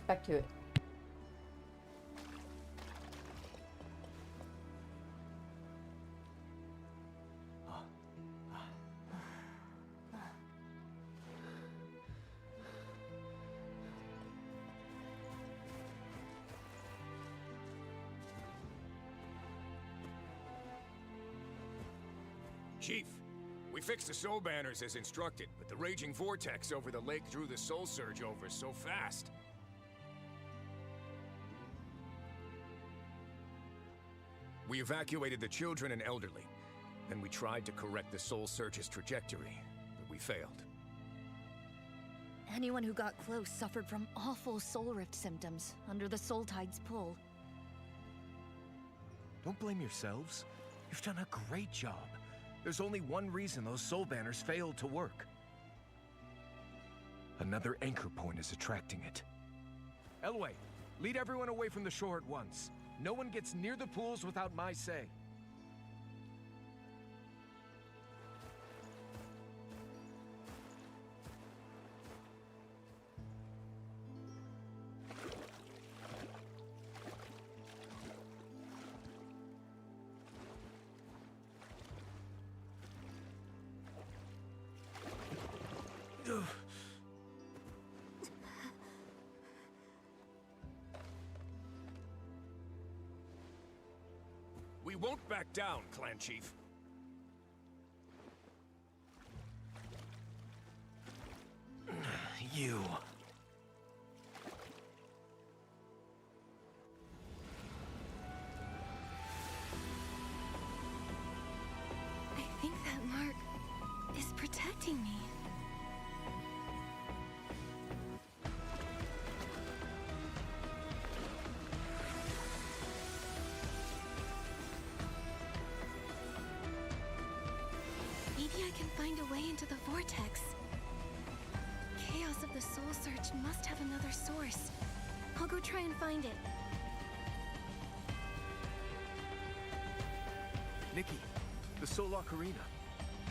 Back to it. Chief, we fixed the soul banners as instructed, but the raging vortex over the lake drew the soul surge over so fast. We evacuated the children and elderly. Then we tried to correct the soul surge's trajectory, but we failed. Anyone who got close suffered from awful soul rift symptoms under the soul tide's pull. Don't blame yourselves. You've done a great job. There's only one reason those soul banners failed to work. Another anchor point is attracting it. Elway, lead everyone away from the shore at once. No one gets near the pools without my say. We won't back down, Clan Chief. You. I think that mark is protecting me. Maybe I can find a way into the vortex. Chaos of the soul surge must have another source. I'll go try and find it. Nikki, the Soul Ocarina.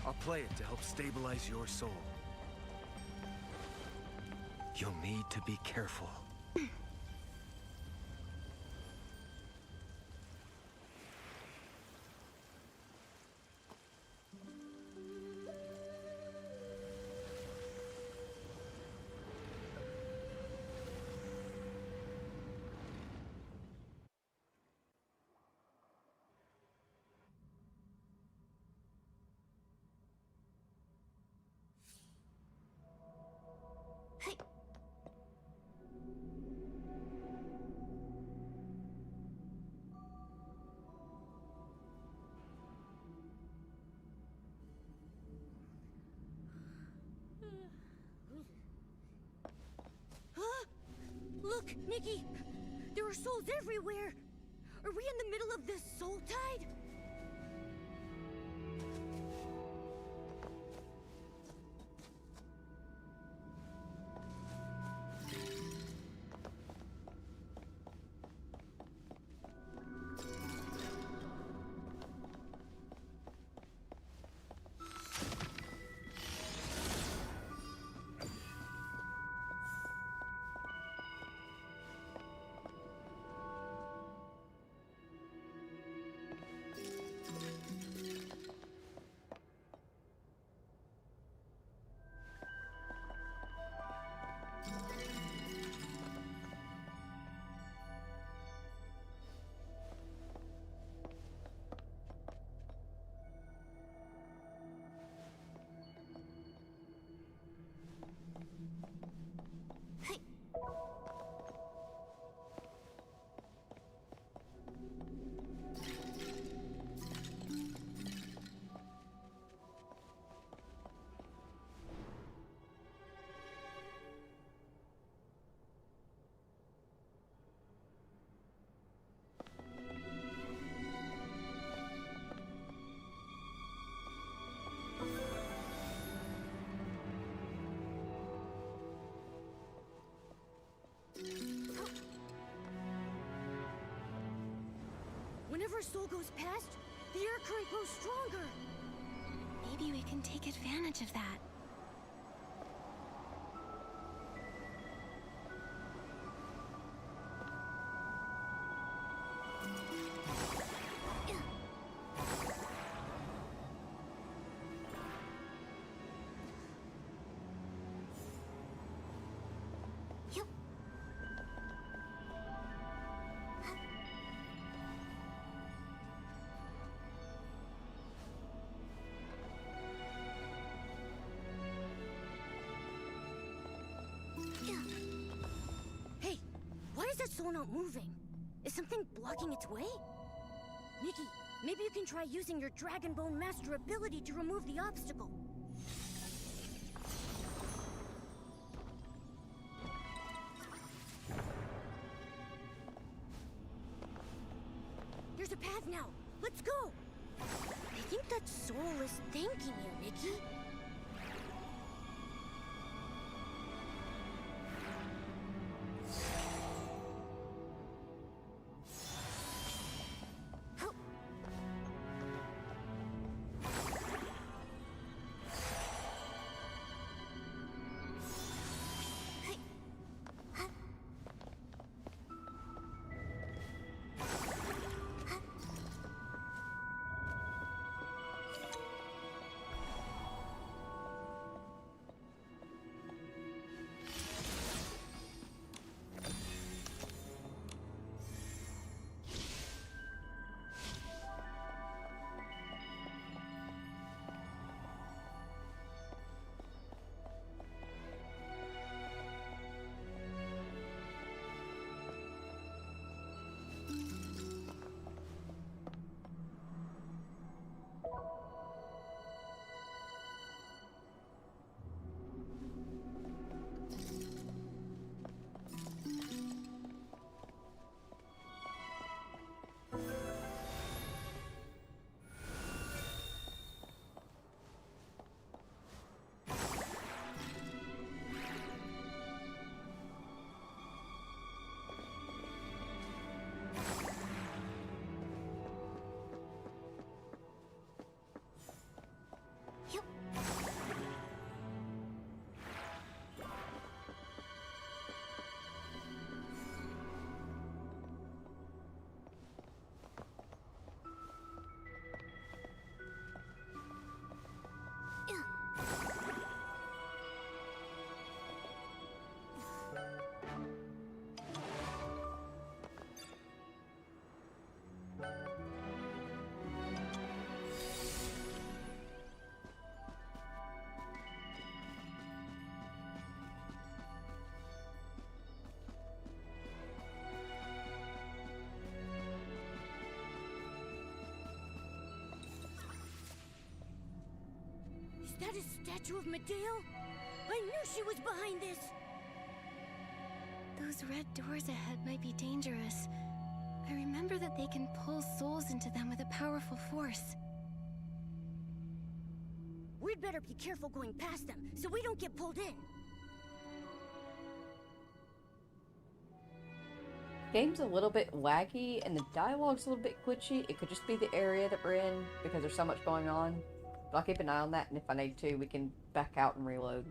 I'll play it to help stabilize your soul. You'll need to be careful. Look, Nikki! There are souls everywhere! Are we in the middle of this soul tide? Whenever a soul goes past, the air current grows stronger. Maybe we can take advantage of that. soul not moving? Is something blocking its way? Nikki, maybe you can try using your Dragon Bone Master ability to remove the obstacle. There's a path now. Let's go. I think that soul is thanking you, Nikki. Is that a statue of Medea? I knew she was behind this! Those red doors ahead might be dangerous. I remember that they can pull souls into them with a powerful force. We'd better be careful going past them, so we don't get pulled in. Game's a little bit laggy, and the dialogue's a little bit glitchy. It could just be the area that we're in, because there's so much going on. But I'll keep an eye on that, and if I need to, we can back out and reload.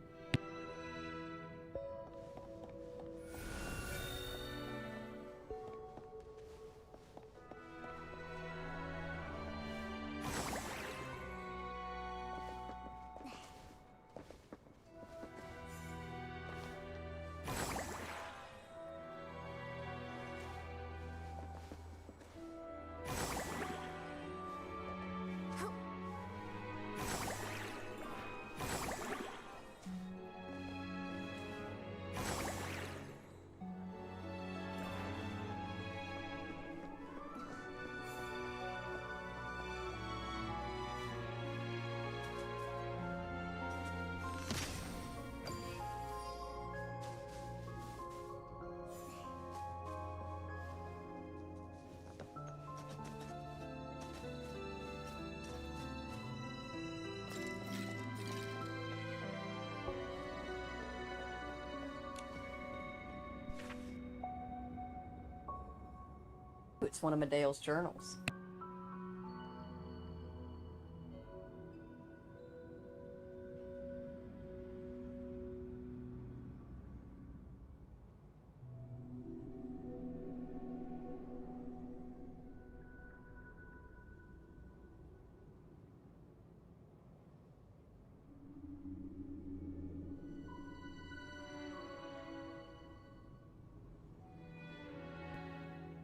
It's one of Medea's journals.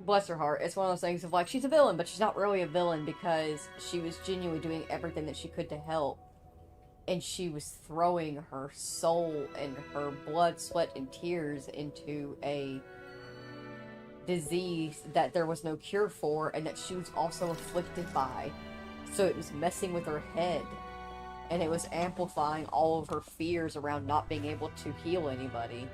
Bless her heart. It's one of those things of like, she's a villain, but she's not really a villain because she was genuinely doing everything that she could to help. And she was throwing her soul and her blood, sweat, and tears into a disease that there was no cure for and that she was also afflicted by. So it was messing with her head. And it was amplifying all of her fears around not being able to heal anybody.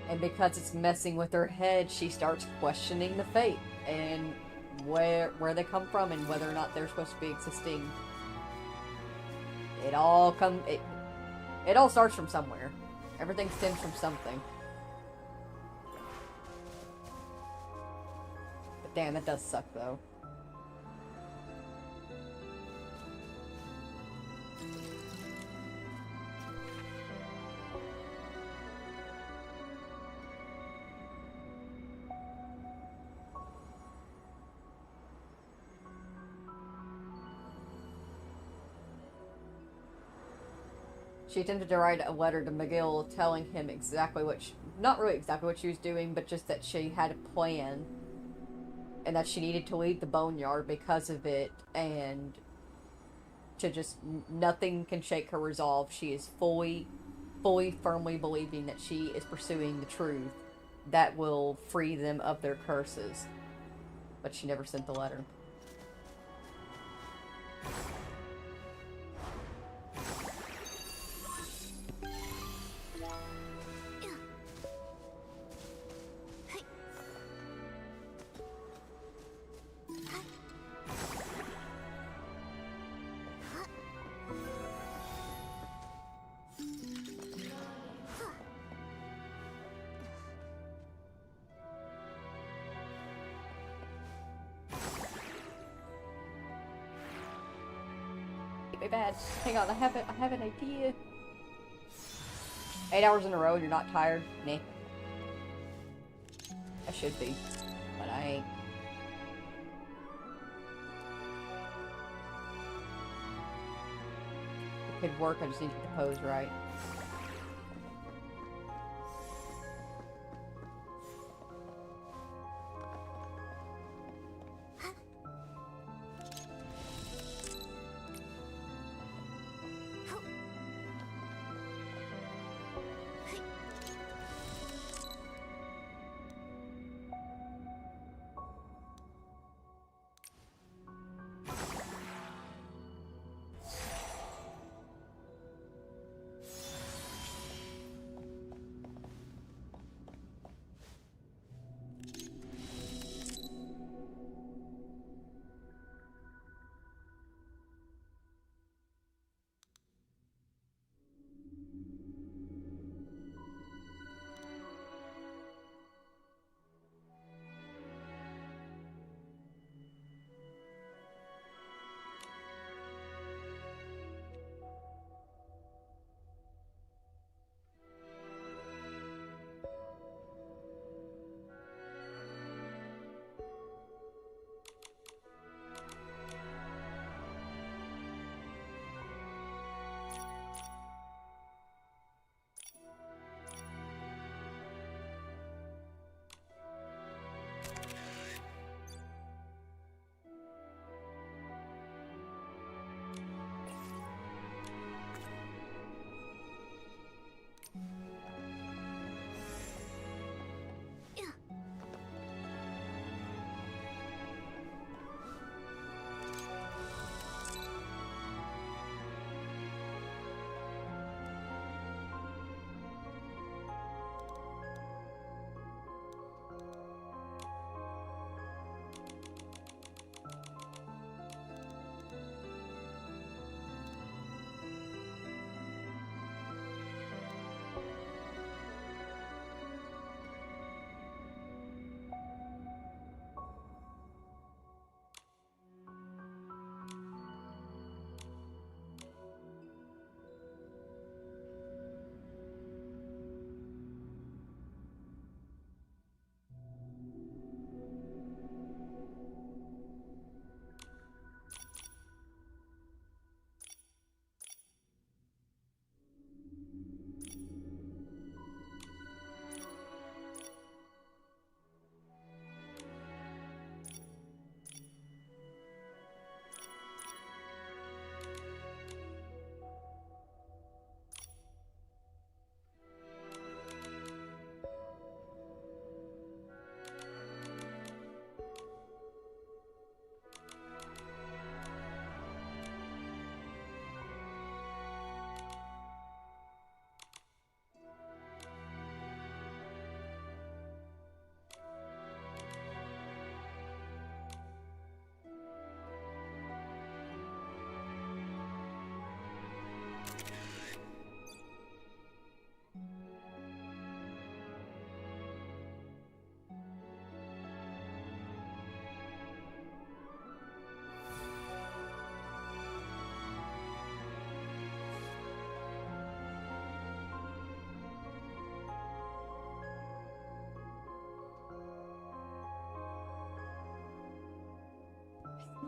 And because it's messing with her head, she starts questioning the fate and where they come from and whether or not they're supposed to be existing. It all starts from somewhere. Everything stems from something. But damn, that does suck though. She attempted to write a letter to McGill telling him exactly what not really exactly what she was doing, but just that she had a plan and that she needed to leave the Boneyard because of it, and to just, nothing can shake her resolve. She is fully, firmly believing that she is pursuing the truth that will free them of their curses. But she never sent the letter. Bad. Hang on, I have an idea. 8 hours in a row, you're not tired? Nah. I should be, but I ain't. It could work, I just need to get the pose right.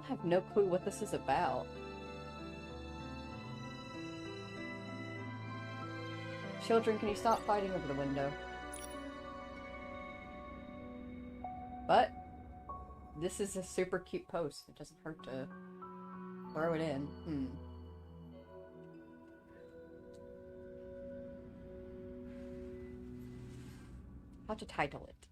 I have no clue what this is about. Children, can you stop fighting over the window? But this is a super cute post. It doesn't hurt to throw it in. How to title it?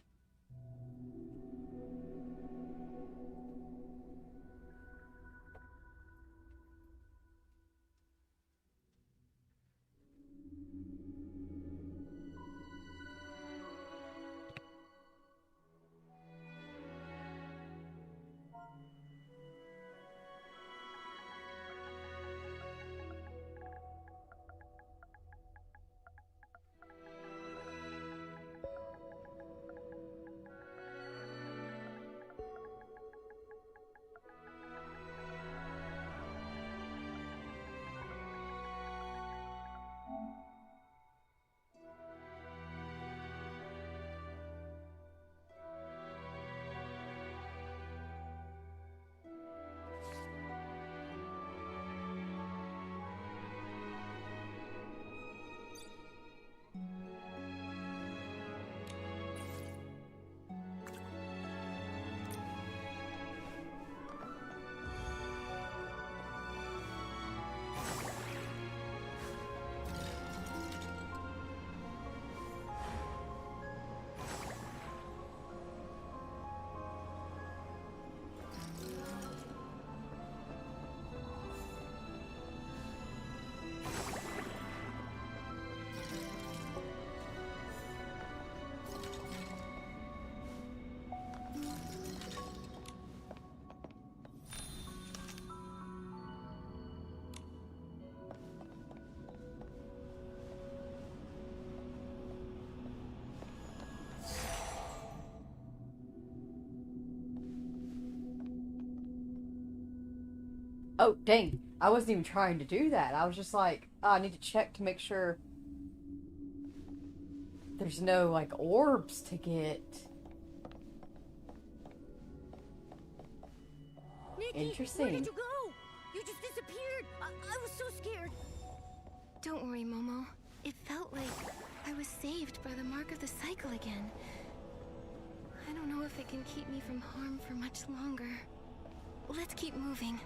Oh, dang. I wasn't even trying to do that. I was just like, oh, I need to check to make sure there's no, like, orbs to get. Nikki, Interesting. where did you go? You just disappeared. I was so scared. Don't worry, Momo. It felt like I was saved by the mark of the cycle again. I don't know if it can keep me from harm for much longer. Let's keep moving.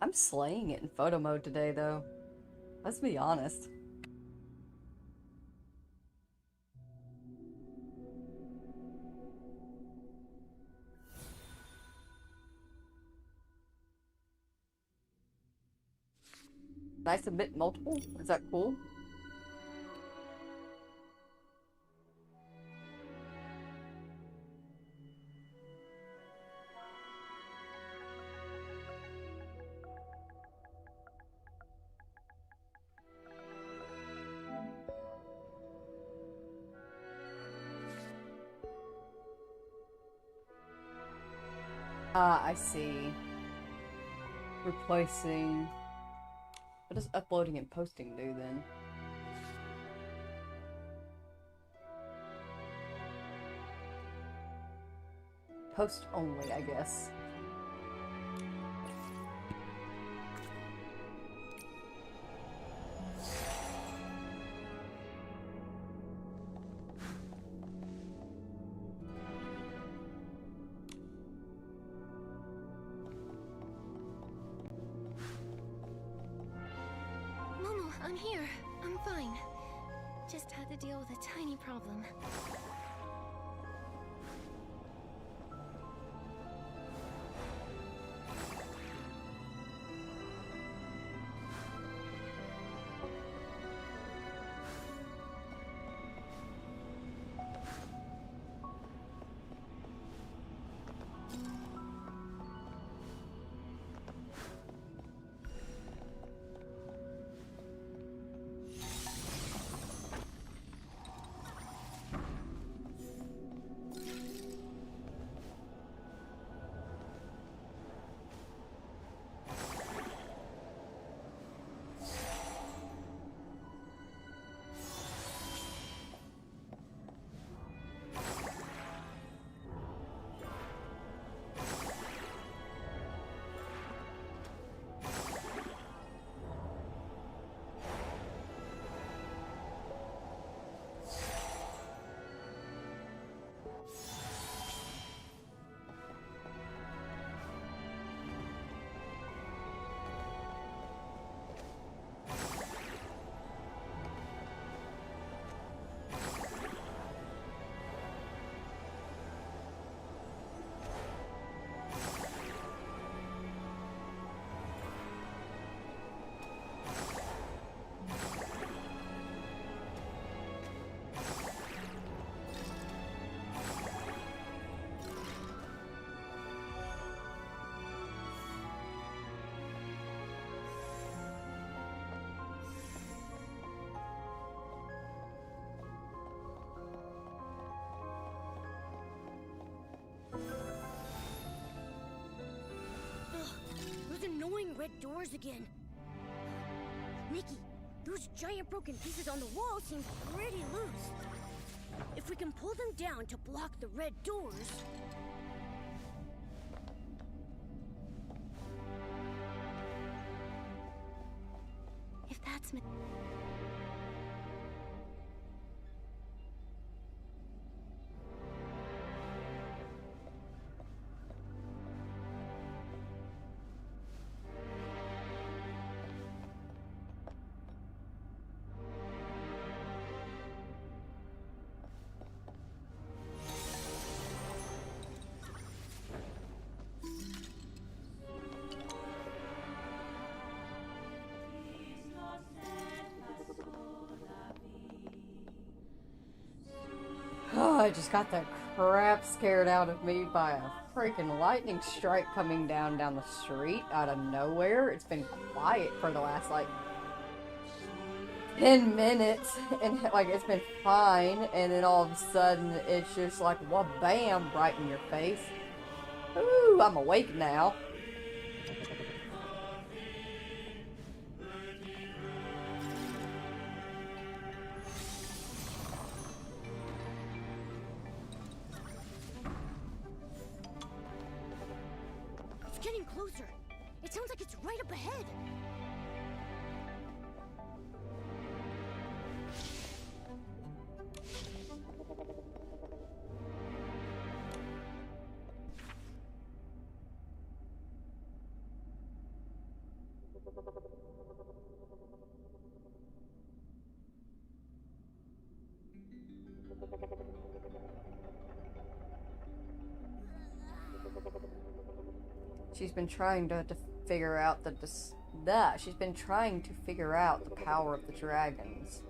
I'm slaying it in photo mode today, though. Let's be honest. Can I submit multiple? Is that cool? Ah, I see. Replacing... What does uploading and posting do then? Post only, I guess. Momo, I'm here. I'm fine. Just had to deal with a tiny problem. Annoying red doors again. Nikki, those giant broken pieces on the wall seem pretty loose. If we can pull them down to block the red doors... If that's me... Oh, I just got the crap scared out of me by a freaking lightning strike coming down the street out of nowhere. It's been quiet for the last, like, 10 minutes, and, like, it's been fine, and then all of a sudden, it's just like, wha-bam, right in your face. Ooh, I'm awake now. It's getting closer. It sounds like it's right up ahead. She's been trying to figure out she's been trying to figure out the power of the dragons.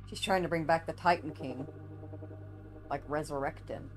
She's trying to bring back the Titan King. Like, resurrect him.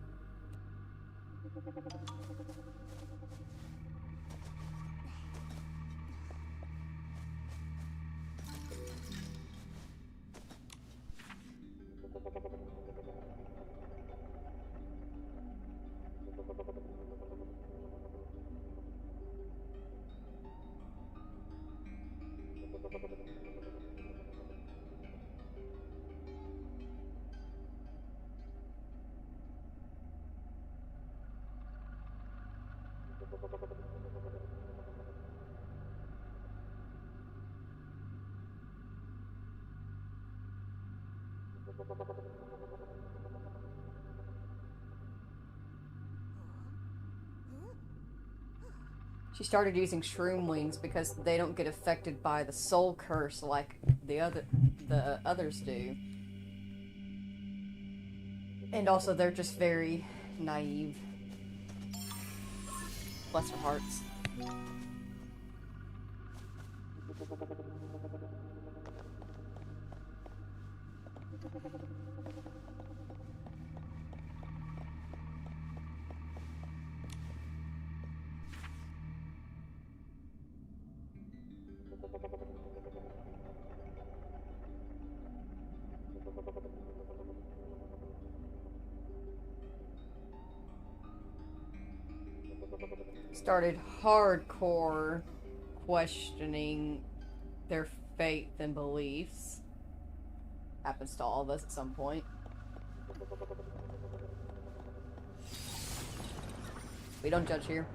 She started using shroom wings because they don't get affected by the soul curse like the others do. And also they're just very naive. Bless her hearts. Started hardcore questioning their faith and beliefs. Happens to all of us at some point. We don't judge here.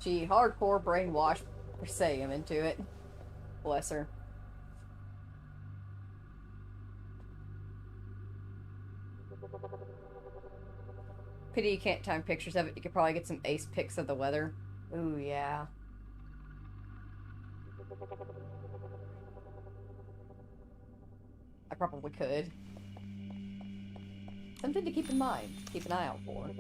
She hardcore brainwashed per se him into it. Bless her. Pity you can't time pictures of it. You could probably get some ace pics of the weather. Ooh, yeah. I probably could. Something to keep in mind. Keep an eye out for.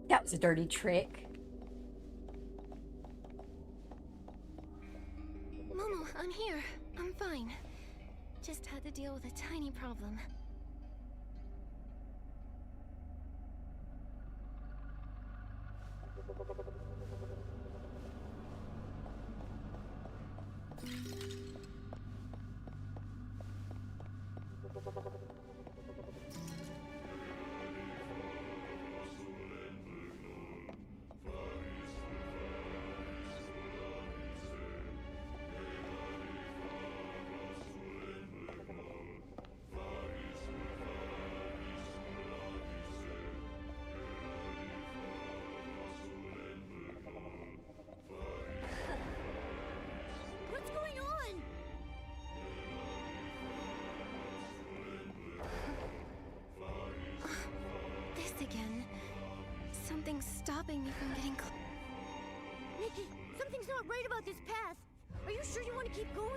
That was a dirty trick. Momo, I'm here. I'm fine. Just had to deal with a tiny problem. What's going on? This again. Something's stopping me from getting close. Nikki, something's not right about this path. Are you sure you want to keep going?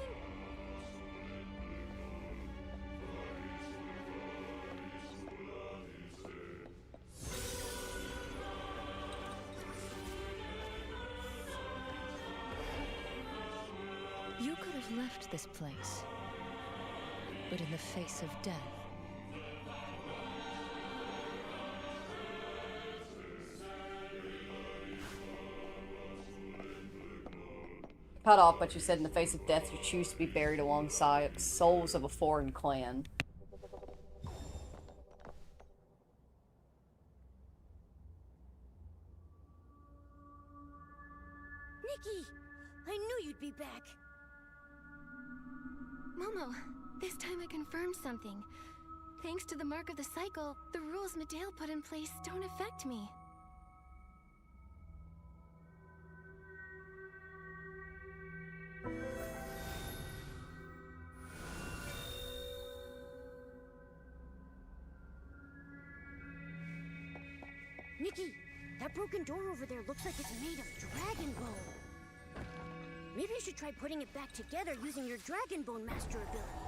You could have left this place, but in the face of death, Cut off, but you said in the face of death you choose to be buried alongside souls of a foreign clan. Nikki, I knew you'd be back. Momo, this time I confirmed something. Thanks to the mark of the cycle, the rules Medale put in place don't affect me. Nikki, that broken door over there looks like it's made of dragon bone. Maybe you should try putting it back together using your dragon bone master ability.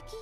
Nikki?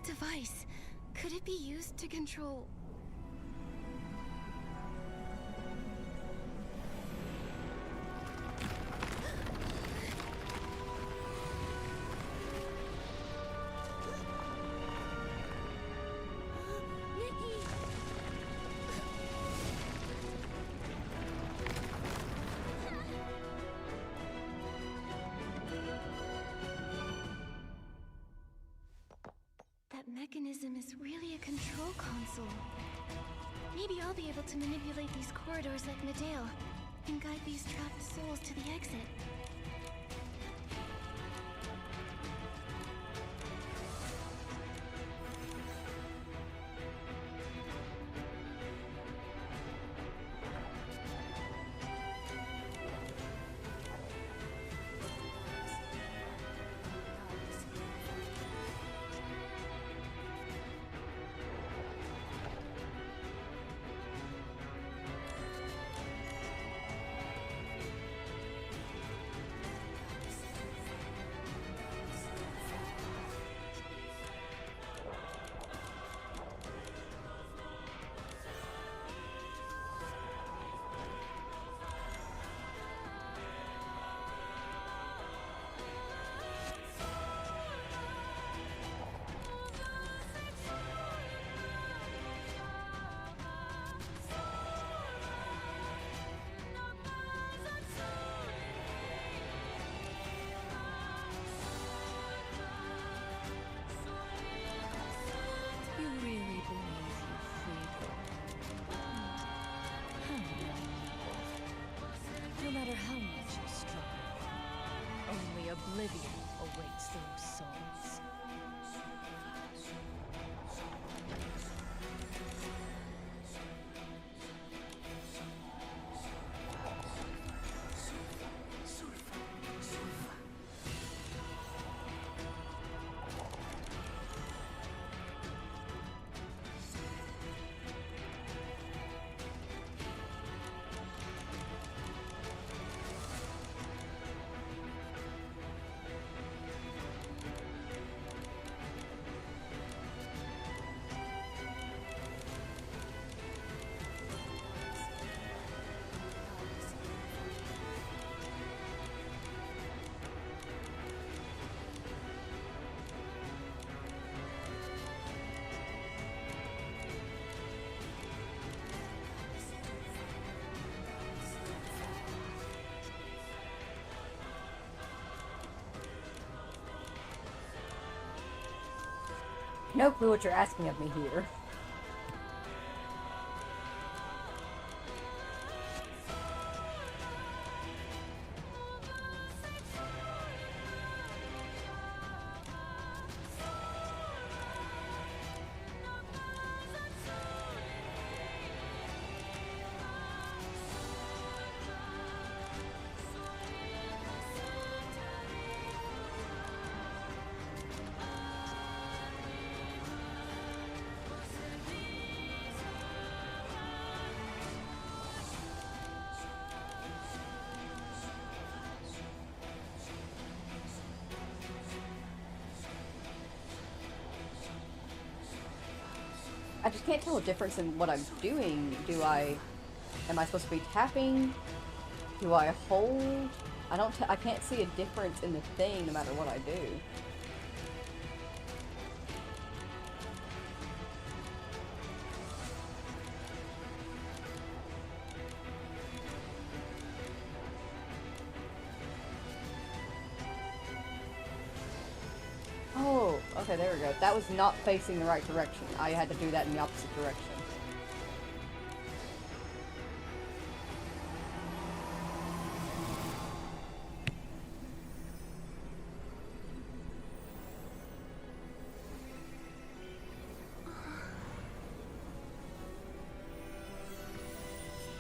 Device. Could it be used to control... That mechanism is really a control console. Maybe I'll be able to manipulate these corridors like Medale and guide these trapped souls to the exit. Oblivion awaits those souls. No clue what you're asking of me here. I just can't tell a difference in what I'm doing. Am I supposed to be tapping? Do I hold? I can't see a difference in the thing no matter what I do. Oh, okay, there we go. That was not facing the right direction. I had to do that in the opposite direction.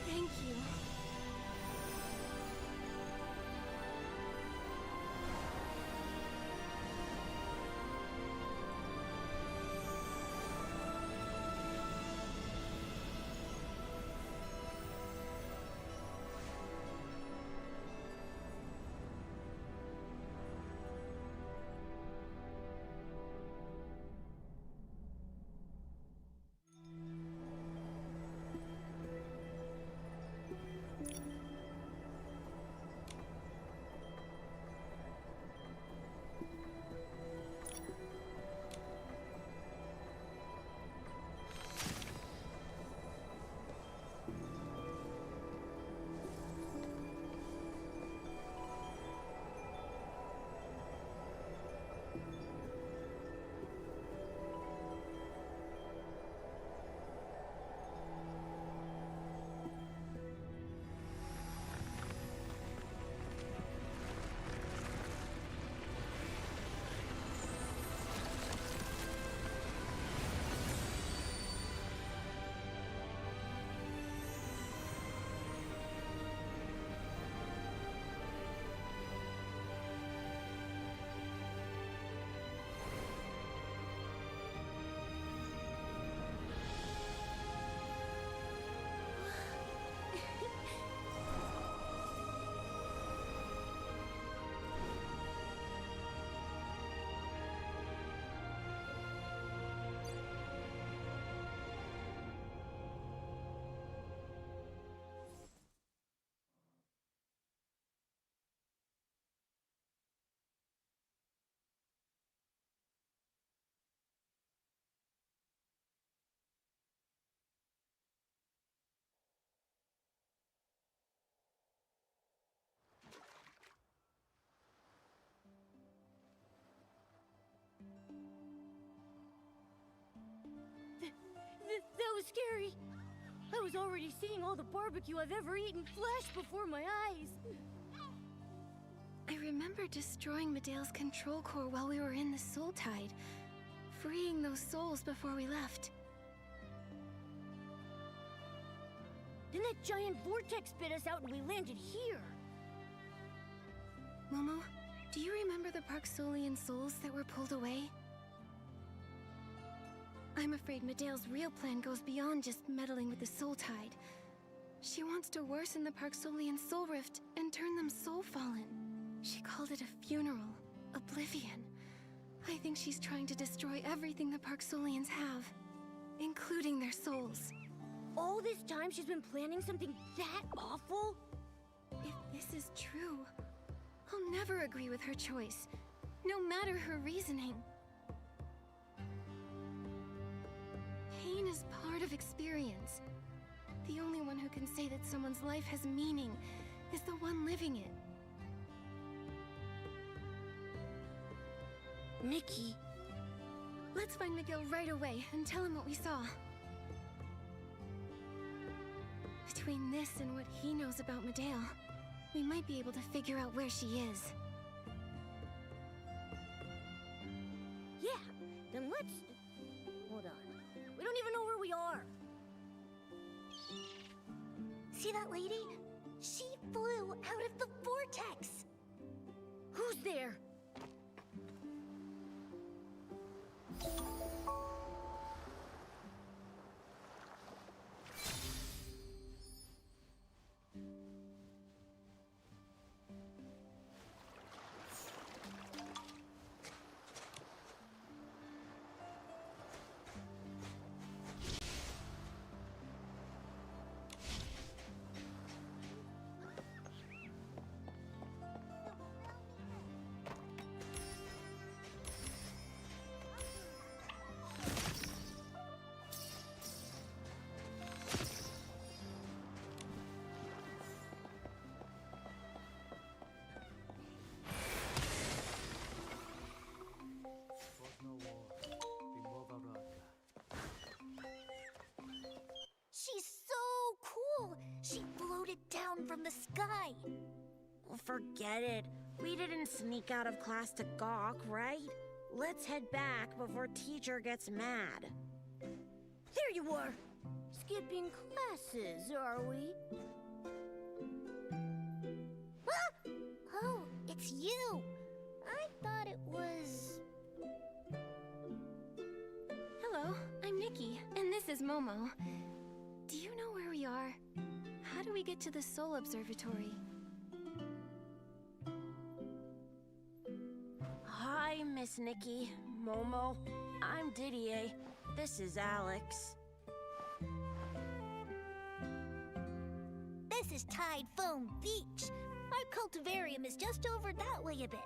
Thank you. That was scary. I was already seeing all the barbecue I've ever eaten flash before my eyes. I remember destroying Medea's control core while we were in the Soul Tide, freeing those souls before we left. Then that giant vortex spit us out and we landed here. Momo, do you remember the Parksolian souls that were pulled away? I'm afraid Medea's real plan goes beyond just meddling with the Soul Tide. She wants to worsen the Parksolian Soul Rift and turn them soul-fallen. She called it a funeral, oblivion. I think she's trying to destroy everything the Parksolians have, including their souls. All this time she's been planning something that awful? If this is true, I'll never agree with her choice, no matter her reasoning. Pain is part of experience. The only one who can say that someone's life has meaning is the one living it. Nikki. Let's find Miguel right away and tell him what we saw. Between this and what he knows about Medea, we might be able to figure out where she is. Yeah, then let's... Hold on. We don't even know where we are. See that lady? She flew out of the vortex. Who's there? She's so cool. She floated down from the sky. Forget it. We didn't sneak out of class to gawk, right? Let's head back before teacher gets mad. There you are! Skipping classes, are we? Ah! Oh, it's you. I thought it was... Hello, I'm Nikki, and this is Momo. Do you know where we are? How do we get to the Soul Observatory? Hi, Miss Nikki, Momo. I'm Didier. This is Alex. This is Tide Foam Beach. Our cultivarium is just over that way a bit.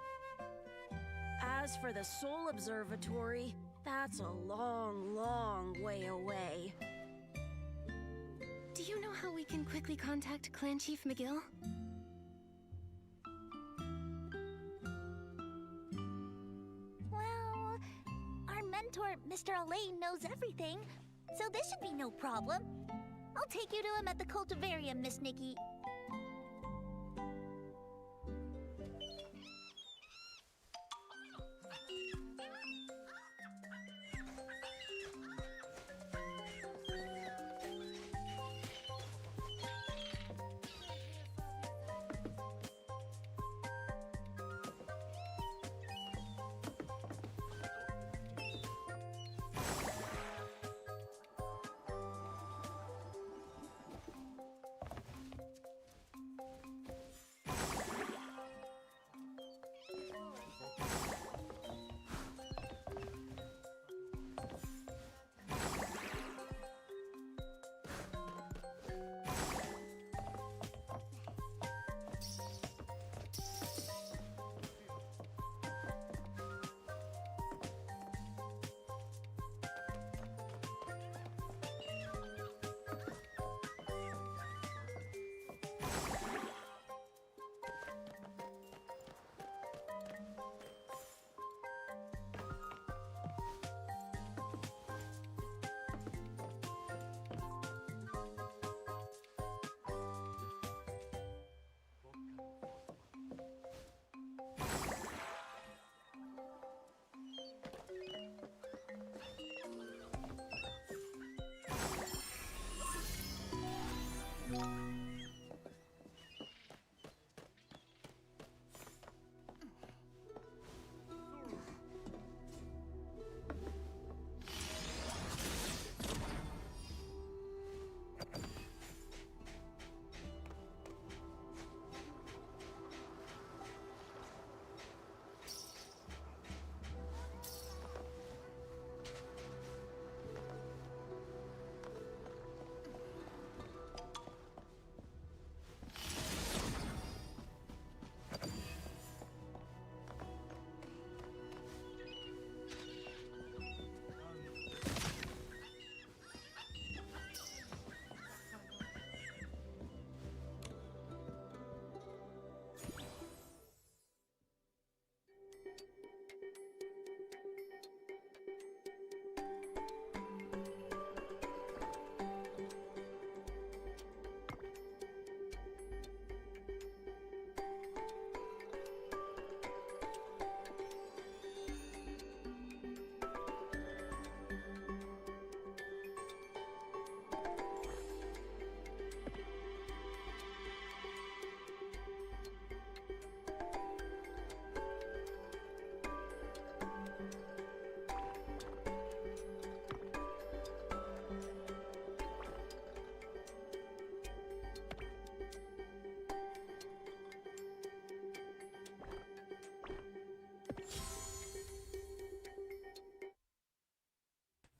As for the Soul Observatory, that's a long, long way away. Do you know how we can quickly contact Clan Chief McGill? Well, our mentor, Mr. Elaine, knows everything, so this should be no problem. I'll take you to him at the cultivarium, Miss Nikki.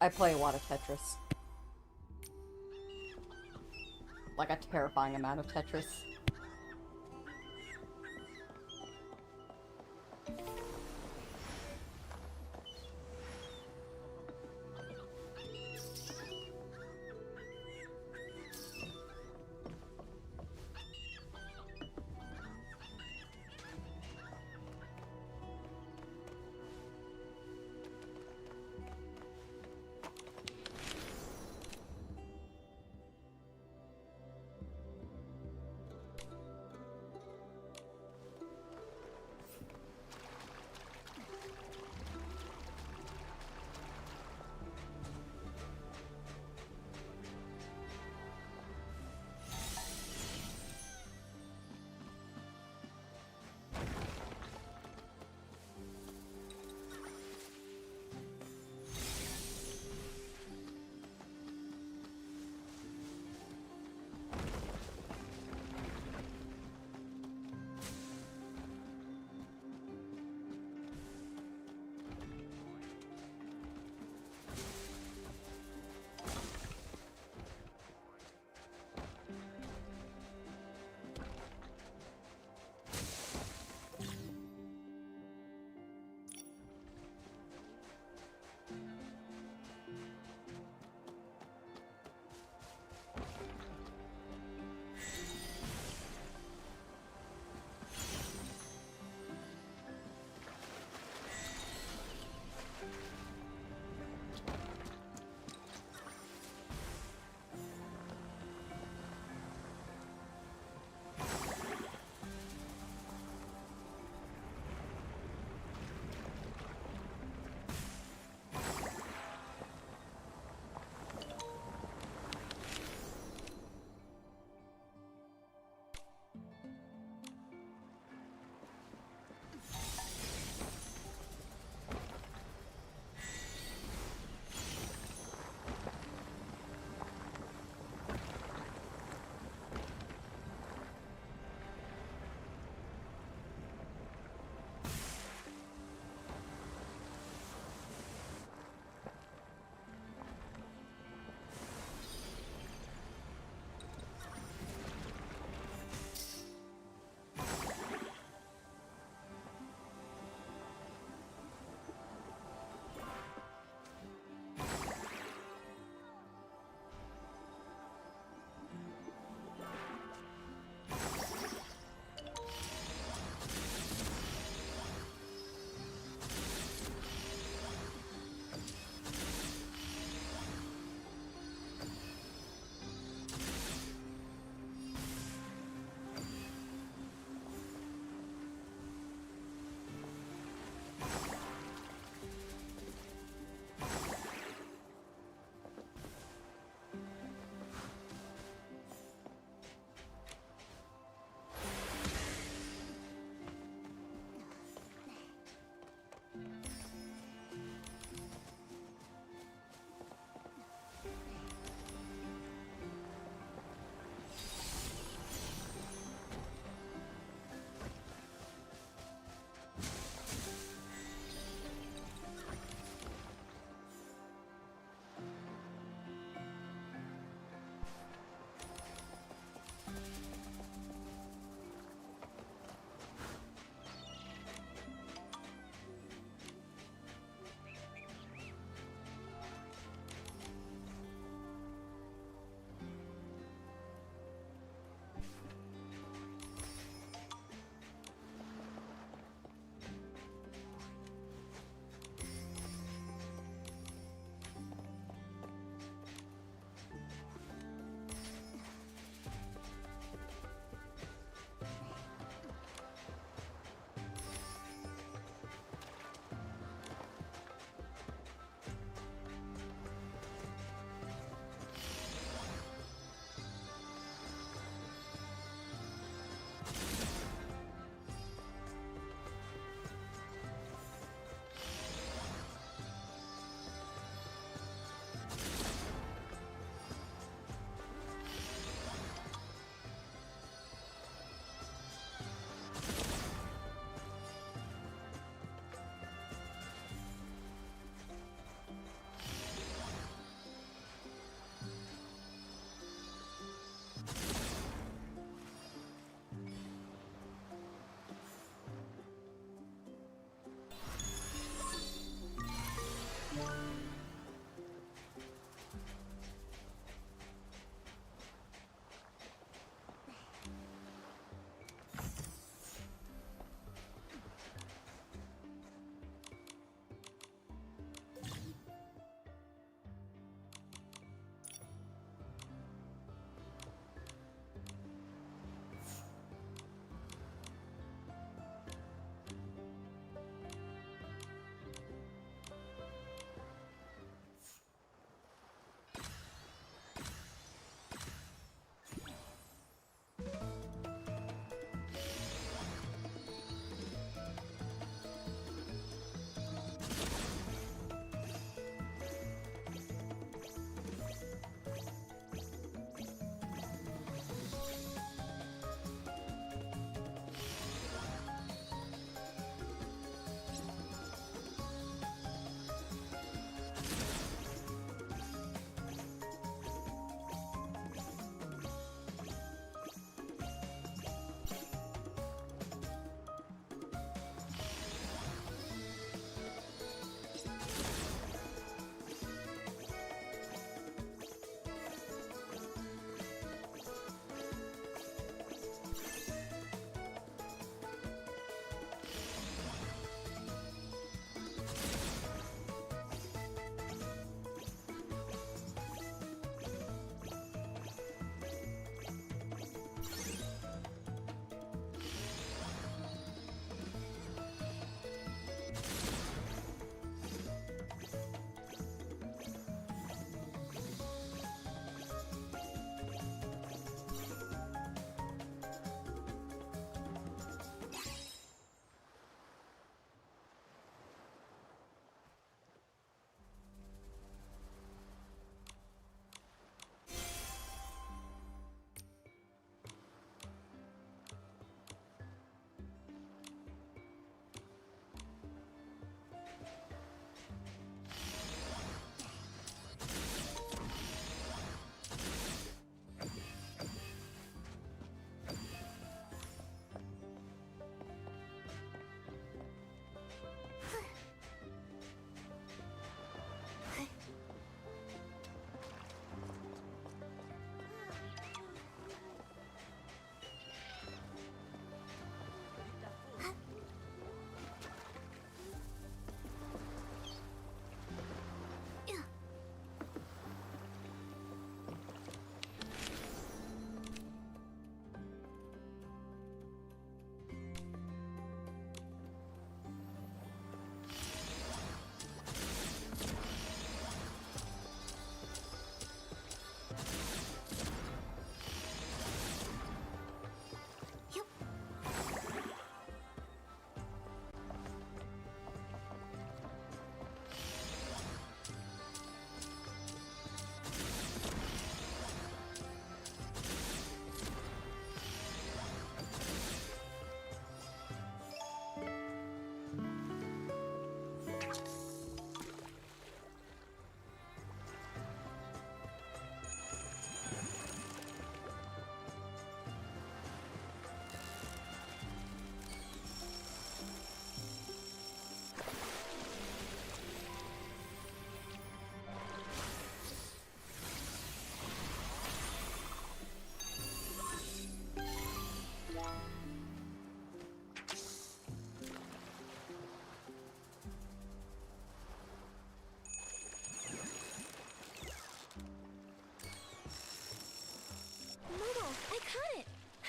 I play a lot of Tetris. Like a terrifying amount of Tetris.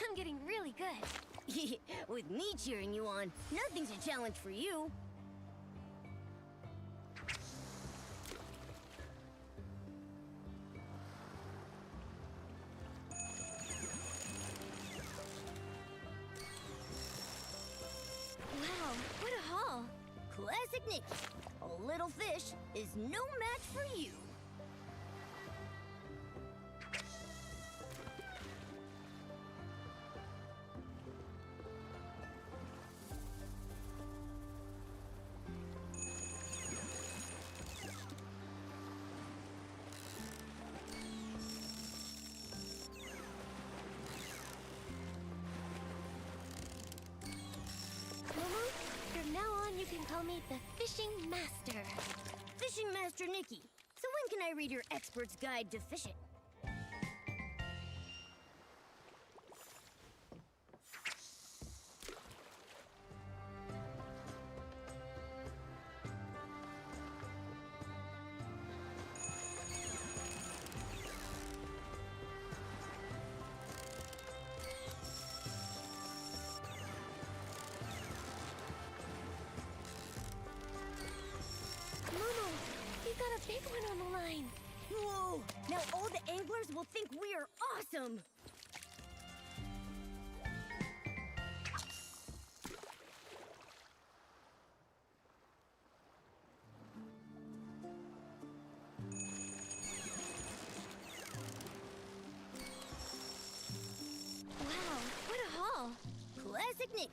I'm getting really good. With me cheering you on, nothing's a challenge for you. Wow, what a haul. Classic Nikki. A little fish is no match for you. Momo, from now on you can call me the Fishing Master. Fishing Master Nikki. So when can I read your expert's guide to fishing? Momo, you got a big one on the line. Whoa! Now all the anglers will think we are awesome! Wow, what a haul. Classic Nikki.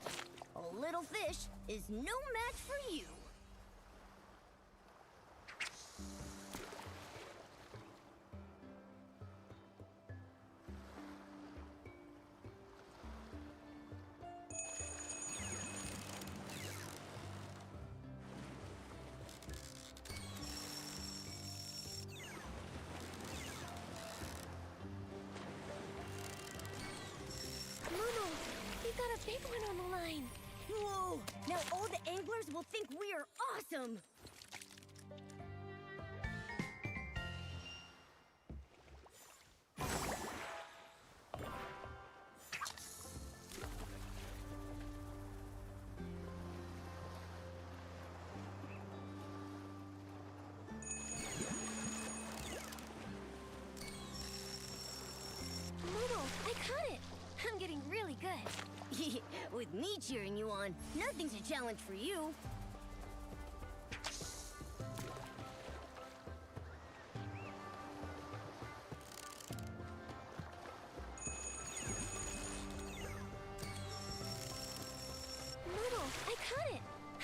A little fish is no match for you. Momo, you got a big one on the line. Whoa! Now all the anglers will think we are awesome! Momo, I caught it. I'm getting really good. With me cheering you on, nothing's a challenge for you. Momo, I caught it.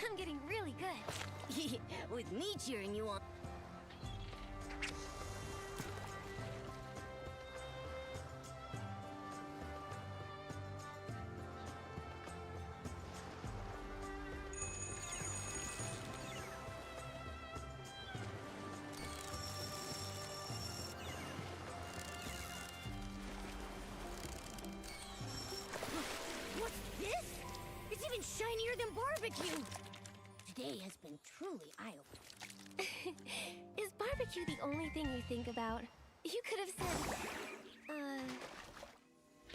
I'm getting really good. With me cheering you on. What's this? It's even shinier than barbecue! Today has been truly eye-opening. Is barbecue the only thing you think about? You could have said,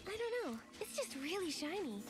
I don't know. It's just really shiny.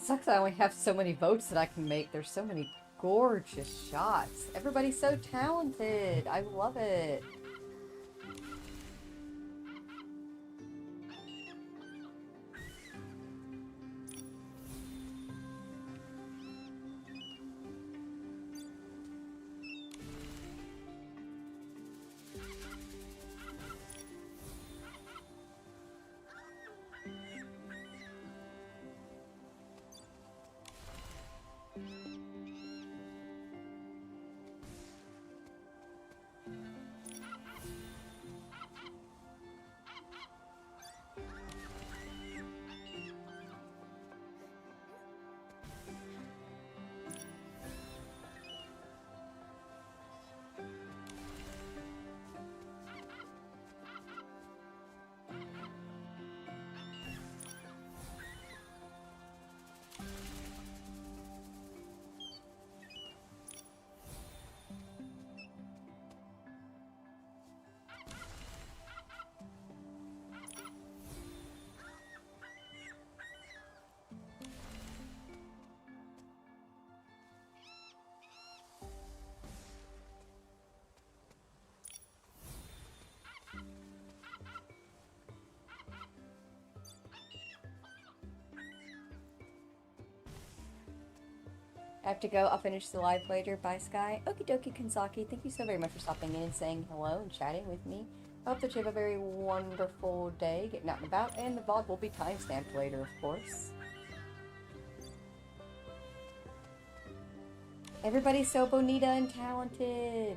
Sucks I only have so many votes that I can make. There's so many gorgeous shots. Everybody's so talented. I love it. I have to go. I'll finish the live later. Bye, Sky. Okie dokie, Kanzaki. Thank you so very much for stopping in and saying hello and chatting with me. I hope that you have a very wonderful day, getting out and about, and the VOD will be timestamped later, of course. Everybody's so bonita and talented.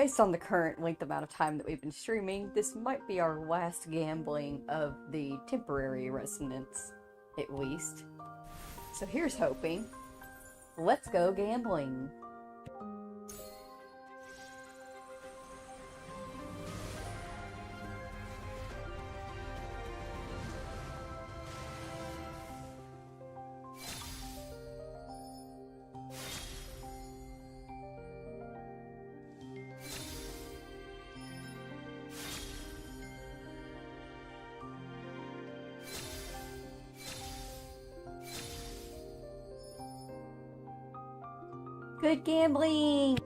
based on the current length amount of time that we've been streaming, this might be our last gambling of the temporary residence, at least. So here's hoping. Let's go gambling. Good gambling!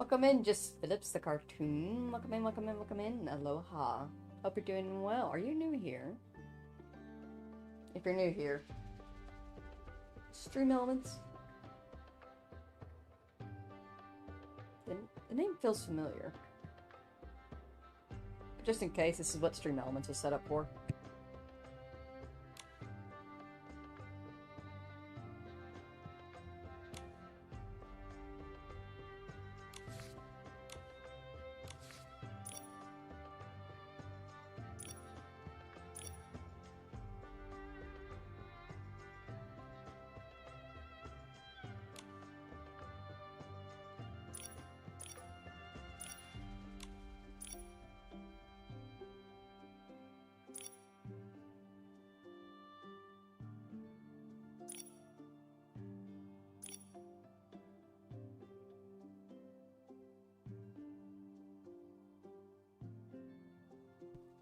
Welcome in, just Phillips the cartoon. Welcome in, welcome in, welcome in. Aloha. Hope you're doing well. Are you new here? If you're new here, Stream Elements. The name feels familiar. But just in case, this is what Stream Elements is set up for.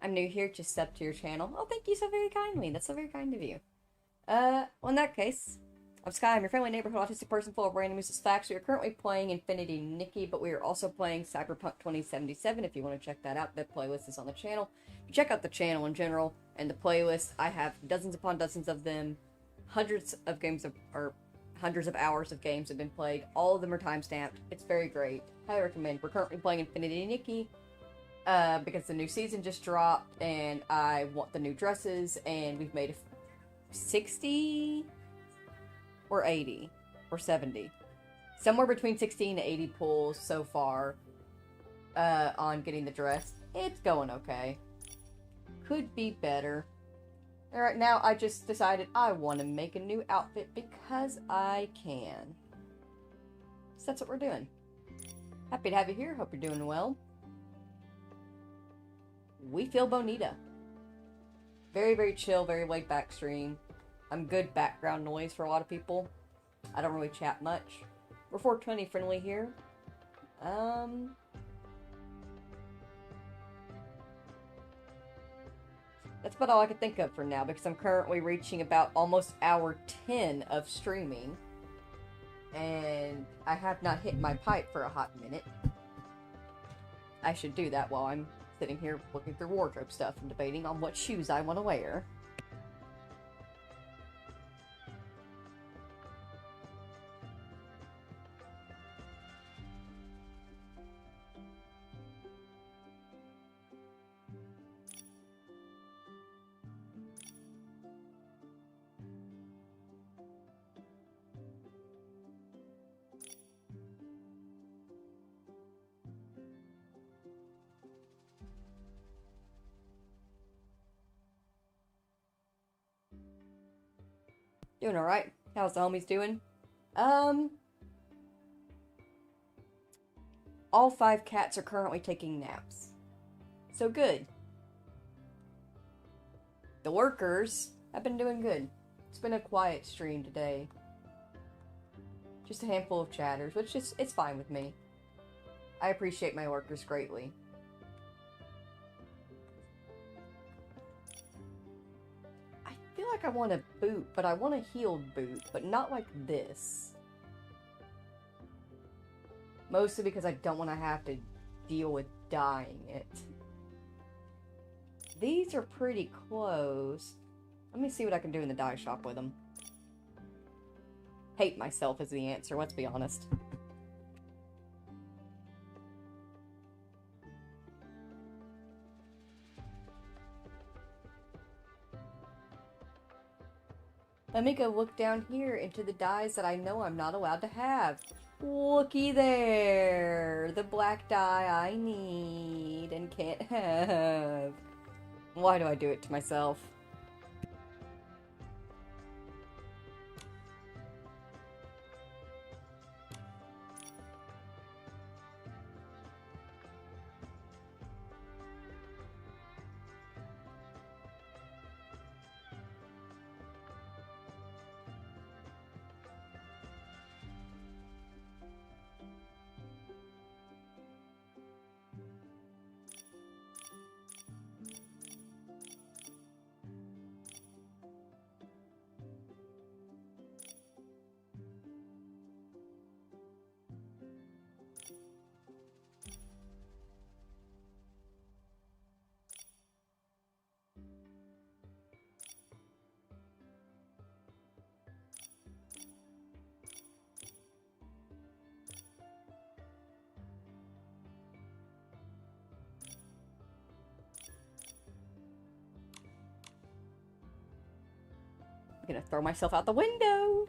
I'm new here, just sub to your channel. Oh, thank you so very kindly. That's so very kind of you. Well, in that case, I'm Sky. I'm your friendly neighborhood autistic person full of random useless facts. We are currently playing Infinity Nikki, but we are also playing Cyberpunk 2077. If you want to check that out, the playlist is on the channel. You check out the channel in general and the playlist. I have dozens upon dozens of them. Hundreds of games or hundreds of hours of games have been played. All of them are time-stamped. It's very great. Highly recommend. We're currently playing Infinity Nikki. Because the new season just dropped, and I want the new dresses, and we've made 60 or 80 or 70. Somewhere between 60 and 80 pulls so far on getting the dress. It's going okay. Could be better. Alright, now I just decided I want to make a new outfit because I can. So that's what we're doing. Happy to have you here. Hope you're doing well. We feel bonita. Very, very chill, very laid back stream. I'm good background noise for a lot of people. I don't really chat much. We're 420 friendly here. That's about all I could think of for now because I'm currently reaching about almost hour 10 of streaming. And I have not hit my pipe for a hot minute. I should do that while I'm sitting here looking through wardrobe stuff and debating on what shoes I want to wear. Doing alright. How's the homies doing? All 5 cats are currently taking naps. So good. The workers have been doing good. It's been a quiet stream today. Just a handful of chatters, which is, it's fine with me. I appreciate my workers greatly. I feel like I want a boot, but I want a healed boot, but not like this. Mostly because I don't want to have to deal with dyeing it. These are pretty close. Let me see what I can do in the dye shop with them. Hate myself is the answer, let's be honest. Let me go look down here into the dyes that I know I'm not allowed to have. Looky there! The black dye I need and can't have. Why do I do it to myself? gonna throw myself out the window.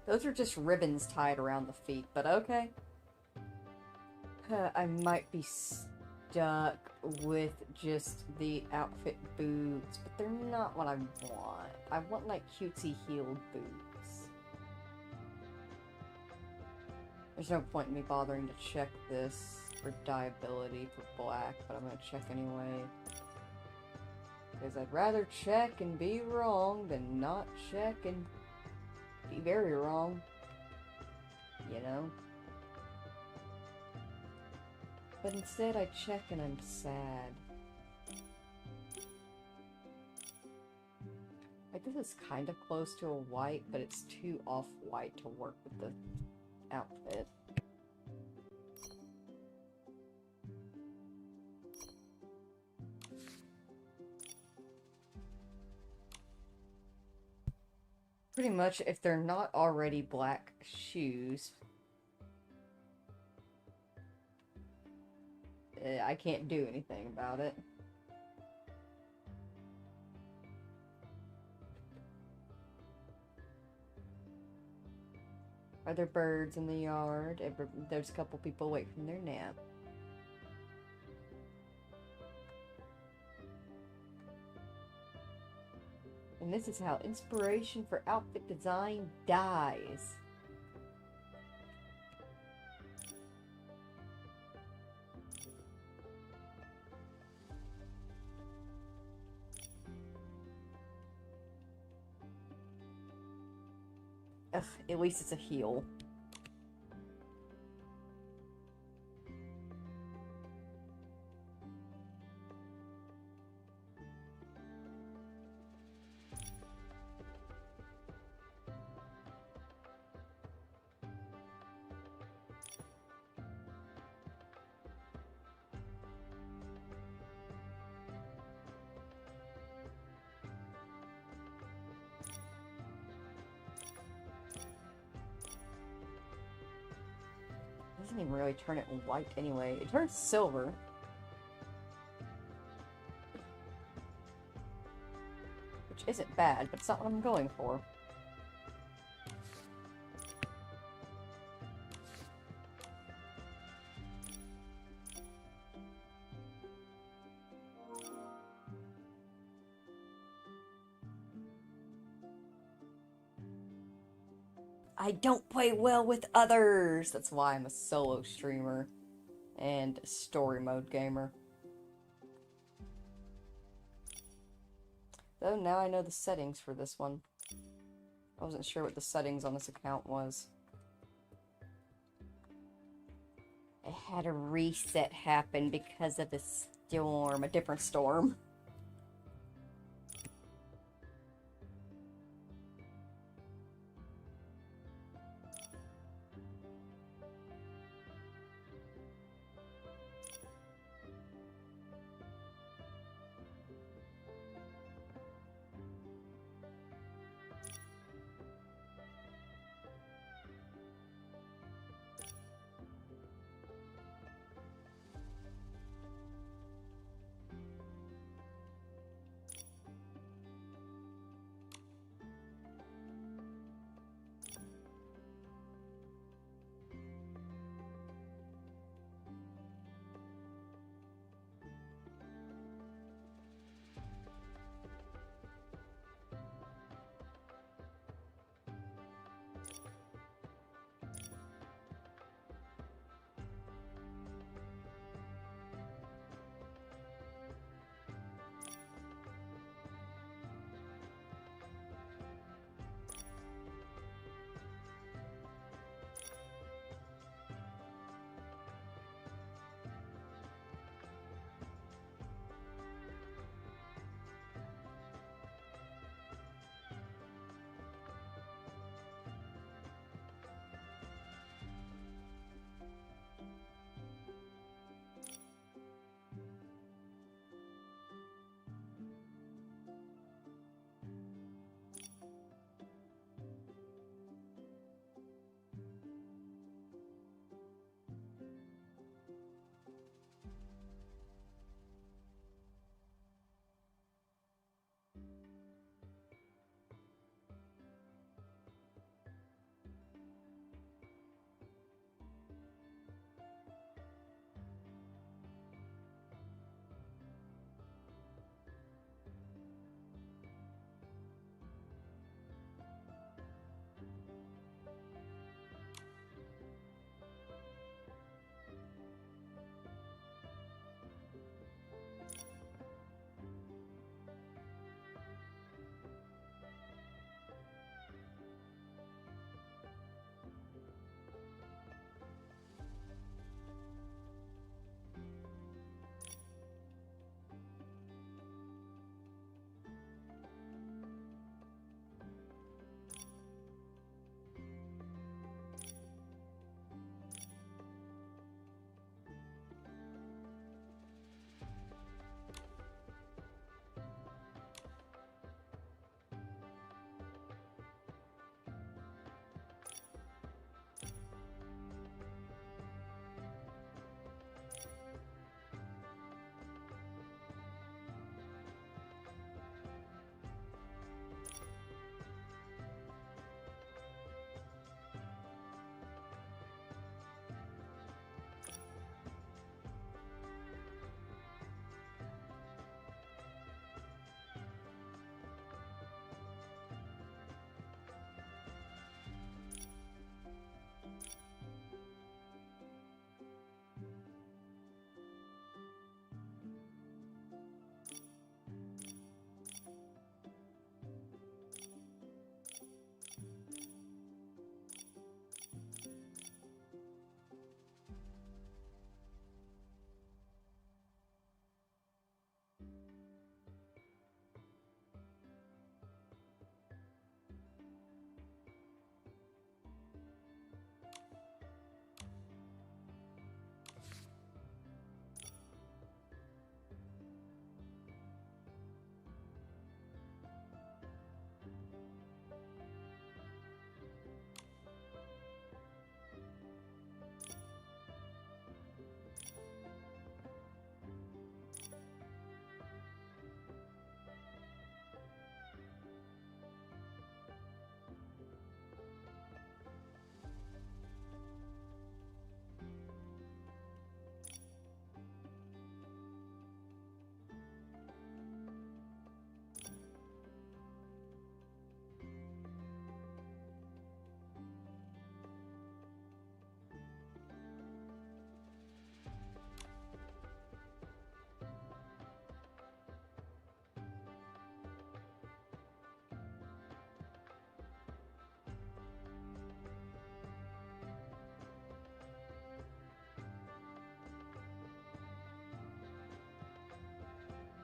Those are just ribbons tied around the feet, but okay. I might be stuck with just the outfit boots, but they're not what I want. I want, like, cutesy heeled boots. There's no point in me bothering to check this for dyeability for black, but I'm gonna check anyway. Because I'd rather check and be wrong than not check and be very wrong, you know? But instead I check and I'm sad. Like, this is kind of close to a white, but it's too off-white to work with the outfit. Pretty much, if they're not already black shoes, I can't do anything about it. Are there birds in the yard? There's a couple people awake from their nap. And this is how inspiration for outfit design dies. Ugh, at least it's a heel. Doesn't even really turn it white anyway. It turns silver. Which isn't bad, but it's not what I'm going for. I don't play well with others! That's why I'm a solo streamer and a story mode gamer. Though now I know the settings for this one. I wasn't sure what the settings on this account was. I had a reset happen because of a storm, a different storm.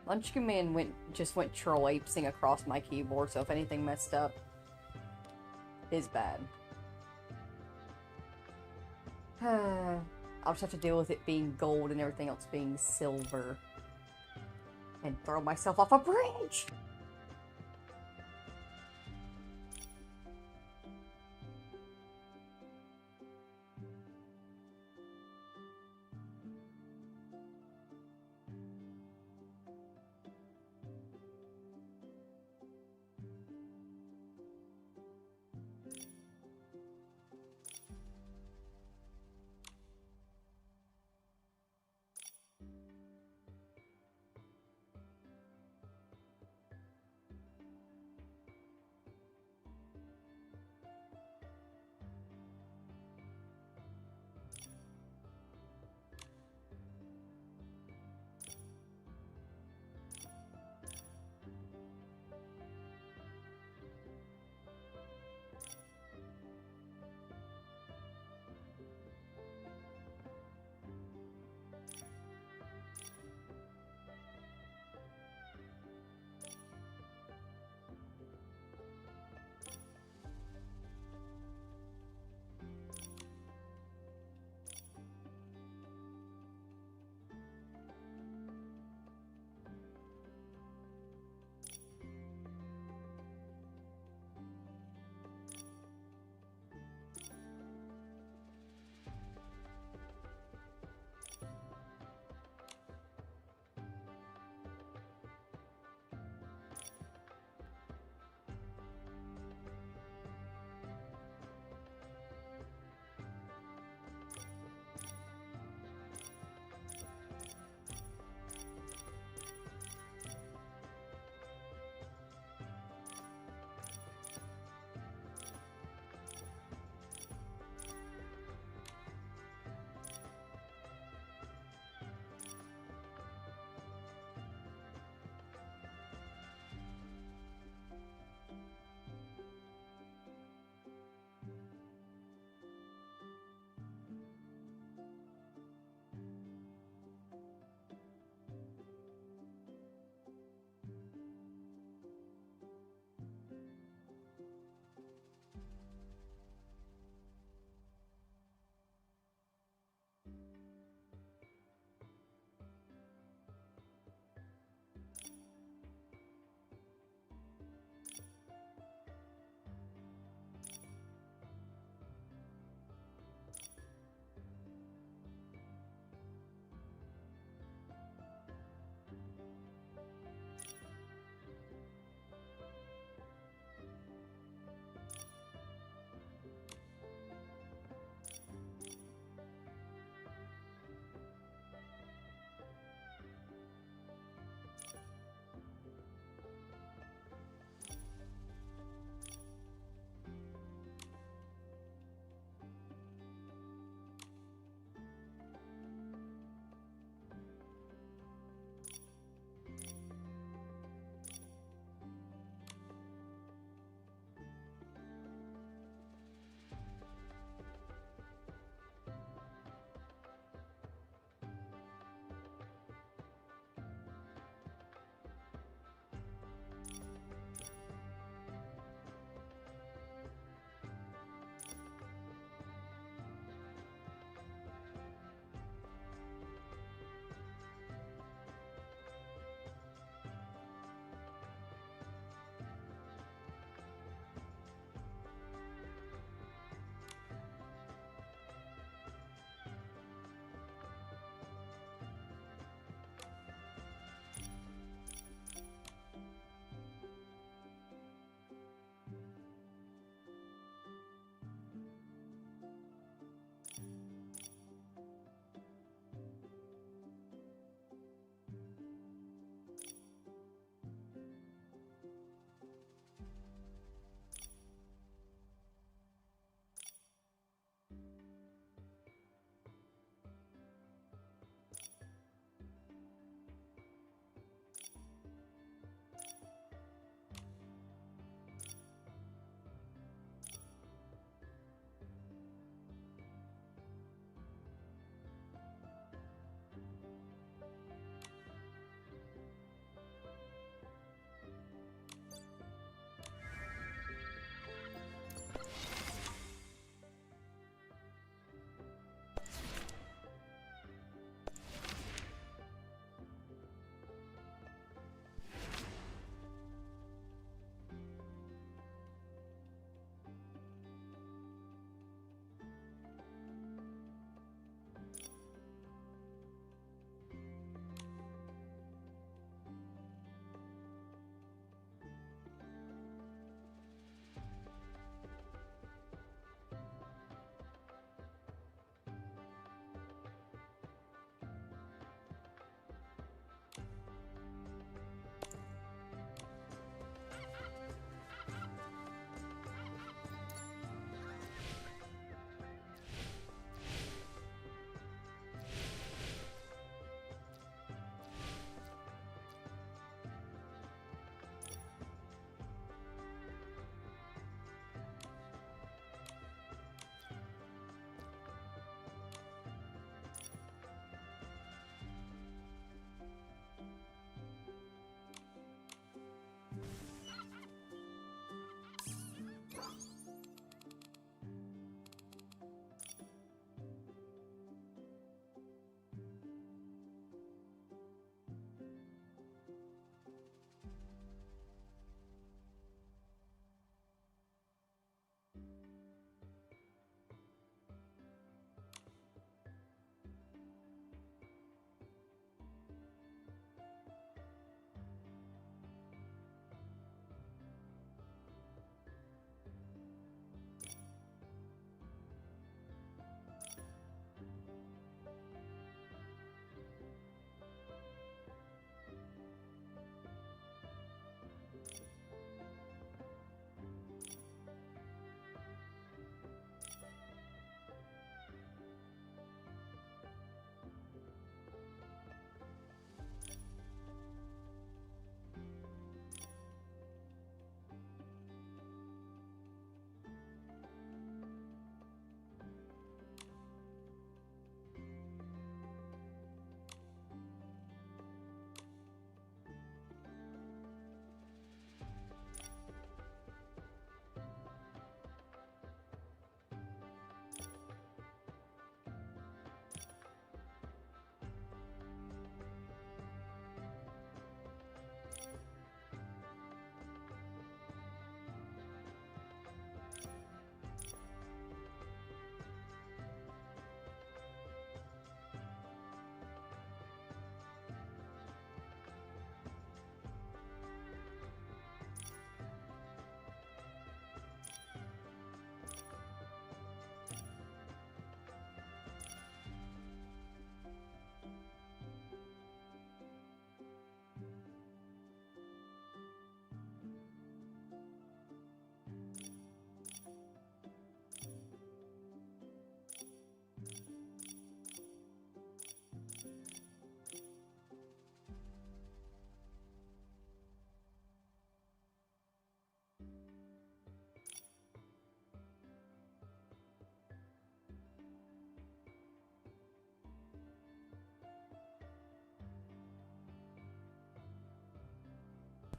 Munchkin Man just went troll apesing across my keyboard, so if anything messed up, it's bad. I'll just have to deal with it being gold and everything else being silver. And throw myself off a bridge!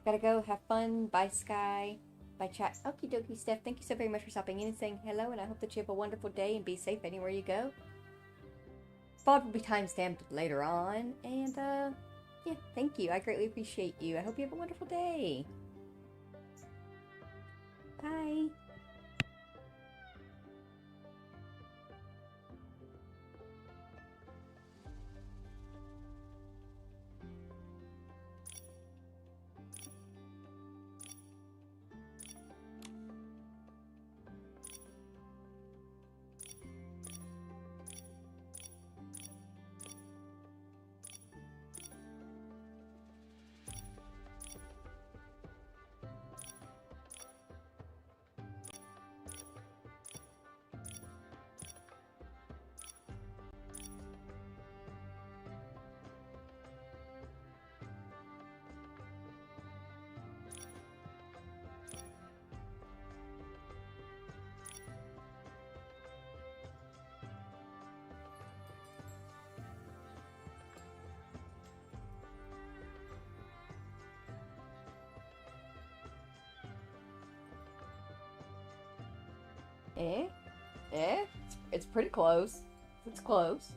Gotta go. Have fun. Bye, Sky. Bye, chat. Okie dokie, Steph. Thank you so very much for stopping in and saying hello, and I hope that you have a wonderful day and be safe anywhere you go. VOD will be timestamped later on, and, yeah, thank you. I greatly appreciate you. I hope you have a wonderful day. Bye. It's pretty close. It's close.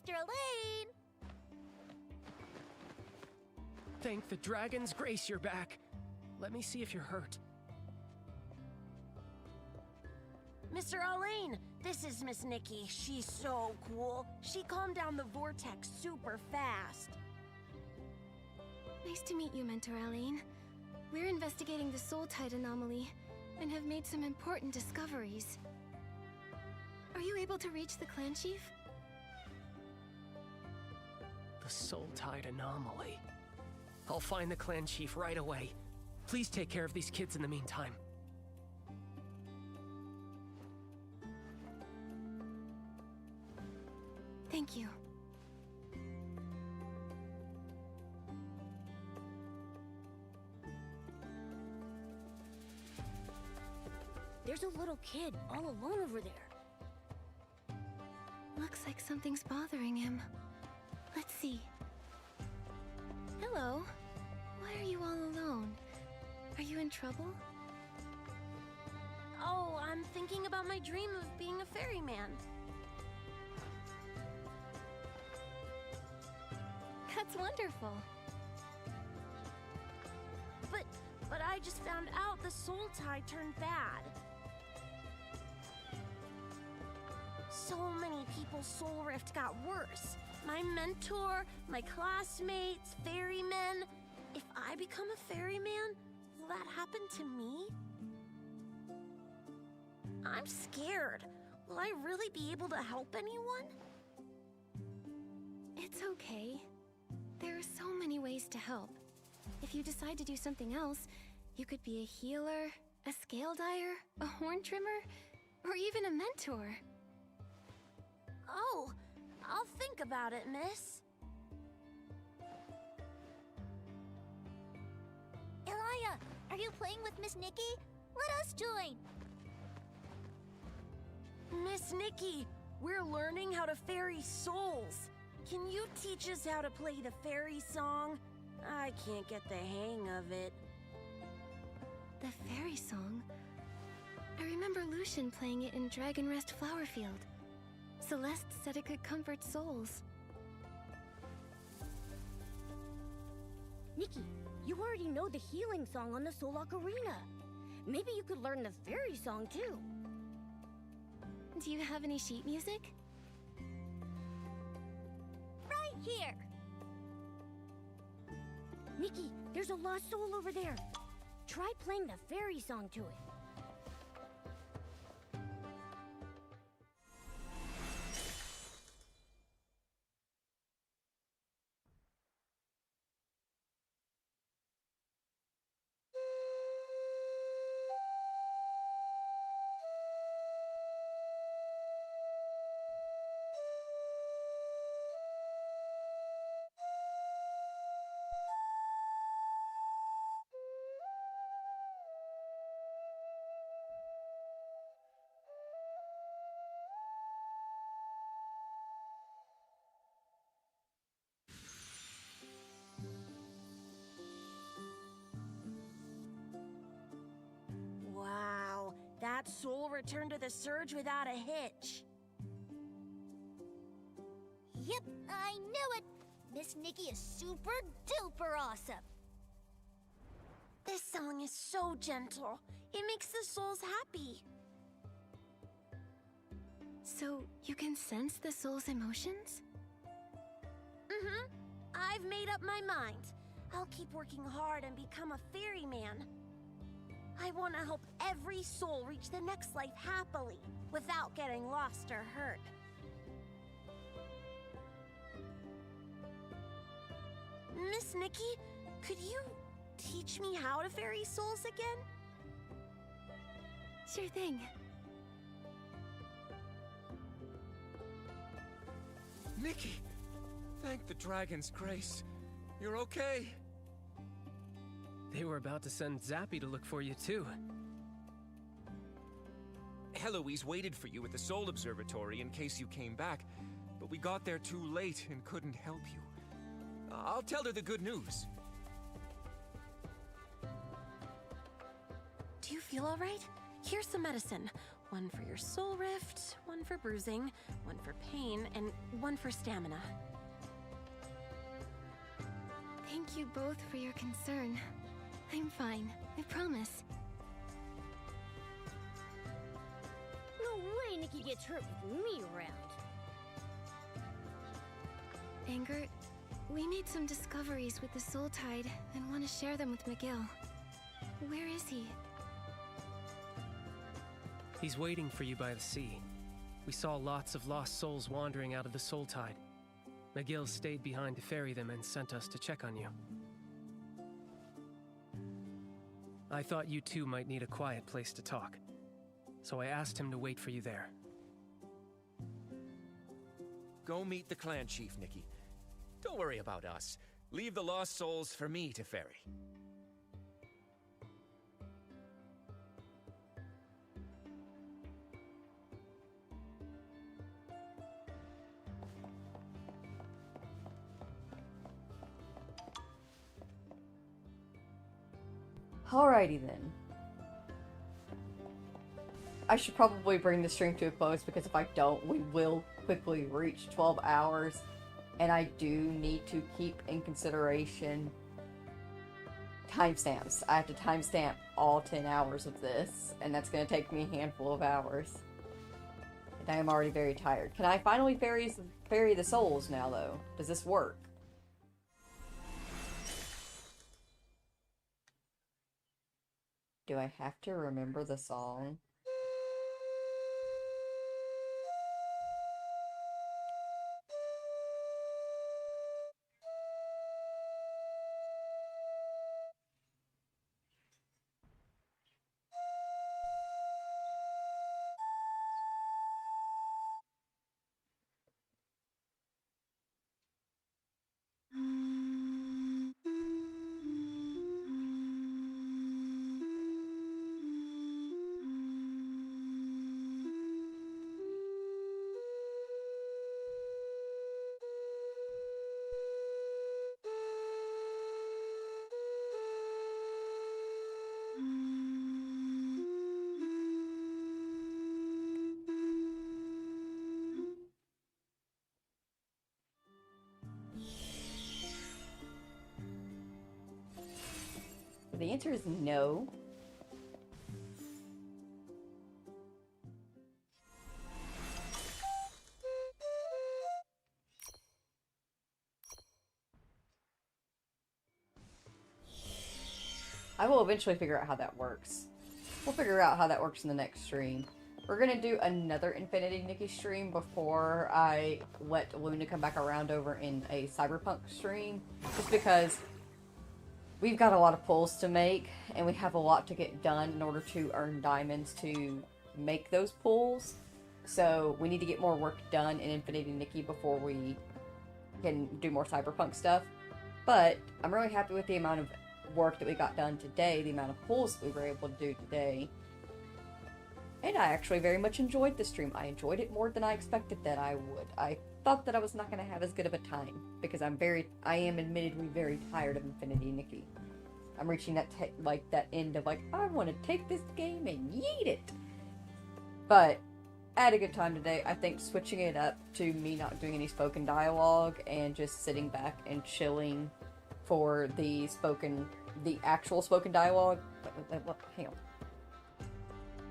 Mr. Elaine! Thank the dragon's grace you're back. Let me see if you're hurt. Mr. Elaine, this is Miss Nikki. She's so cool. She calmed down the vortex super fast. Nice to meet you, Mentor Elaine. We're investigating the soul tide anomaly and have made some important discoveries. Are you able to reach the clan chief? The soul tide anomaly. I'll find the clan chief right away. Please take care of these kids in the meantime. Thank you. There's a little kid all alone over there. Looks like something's bothering him. Let's see. Hello. Why are you all alone? Are you in trouble? Oh, I'm thinking about my dream of being a ferryman. That's wonderful. But I just found out the soul tide turned bad. So many people's soul rift got worse. My mentor, my classmates, ferrymen. If I become a ferryman, will that happen to me? I'm scared. Will I really be able to help anyone? It's okay. There are so many ways to help. If you decide to do something else, you could be a healer, a scale dyer, a horn trimmer, or even a mentor. Oh, I'll think about it, miss. Elia, are you playing with Miss Nikki? Let us join! Miss Nikki, we're learning how to ferry souls. Can you teach us how to play the fairy song? I can't get the hang of it. The fairy song? I remember Lucian playing it in Dragon Rest Flowerfield. Celeste said it could comfort souls. Nikki, you already know the healing song on the Soul Ocarina. Maybe you could learn the fairy song too. Do you have any sheet music? Right here! Nikki, there's a lost soul over there. Try playing the fairy song to it. Wow, that soul returned to the surge without a hitch. Yep, I knew it! Miss Nikki is super duper awesome! This song is so gentle. It makes the souls happy. So, you can sense the soul's emotions? Mm-hmm. I've made up my mind. I'll keep working hard and become a ferryman. I want to help every soul reach the next life happily, without getting lost or hurt. Miss Nikki, could you teach me how to ferry souls again? Sure thing. Nikki! Thank the dragon's grace. You're okay. They were about to send Zappy to look for you, too. Heloise waited for you at the Soul Observatory in case you came back, but we got there too late and couldn't help you. I'll tell her the good news. Do you feel all right? Here's some medicine. One for your soul rift, one for bruising, one for pain, and one for stamina. Thank you both for your concern. I'm fine, I promise. No way Nikki gets hurt with me around. Anger, we made some discoveries with the Soul Tide and want to share them with McGill. Where is he? He's waiting for you by the sea. We saw lots of lost souls wandering out of the Soul Tide. McGill stayed behind to ferry them and sent us to check on you. I thought you two might need a quiet place to talk, so I asked him to wait for you there. Go meet the clan chief, Nikki. Don't worry about us. Leave the lost souls for me to ferry. Alrighty then. I should probably bring the stream to a close because if I don't, we will quickly reach 12 hours. And I do need to keep in consideration timestamps. I have to timestamp all 10 hours of this, and that's going to take me a handful of hours. And I am already very tired. Can I finally ferry the souls now, though? Does this work? Do I have to remember the song? The answer is no. I will eventually figure out how that works. We'll figure out how that works in the next stream. We're gonna do another Infinity Nikki stream before I let Luna come back around over in a Cyberpunk stream. Just because we've got a lot of pulls to make, and we have a lot to get done in order to earn diamonds to make those pulls. So we need to get more work done in Infinity Nikki before we can do more Cyberpunk stuff. But I'm really happy with the amount of work that we got done today, the amount of pulls that we were able to do today. And I actually very much enjoyed the stream. I enjoyed it more than I expected that I would. I thought that I was not going to have as good of a time because I am admittedly very tired of Infinity Nikki. I'm reaching that that end of I want to take this game and yeet it. But I had a good time today. I think switching it up to me not doing any spoken dialogue and just sitting back and chilling for the actual spoken dialogue. Hang on.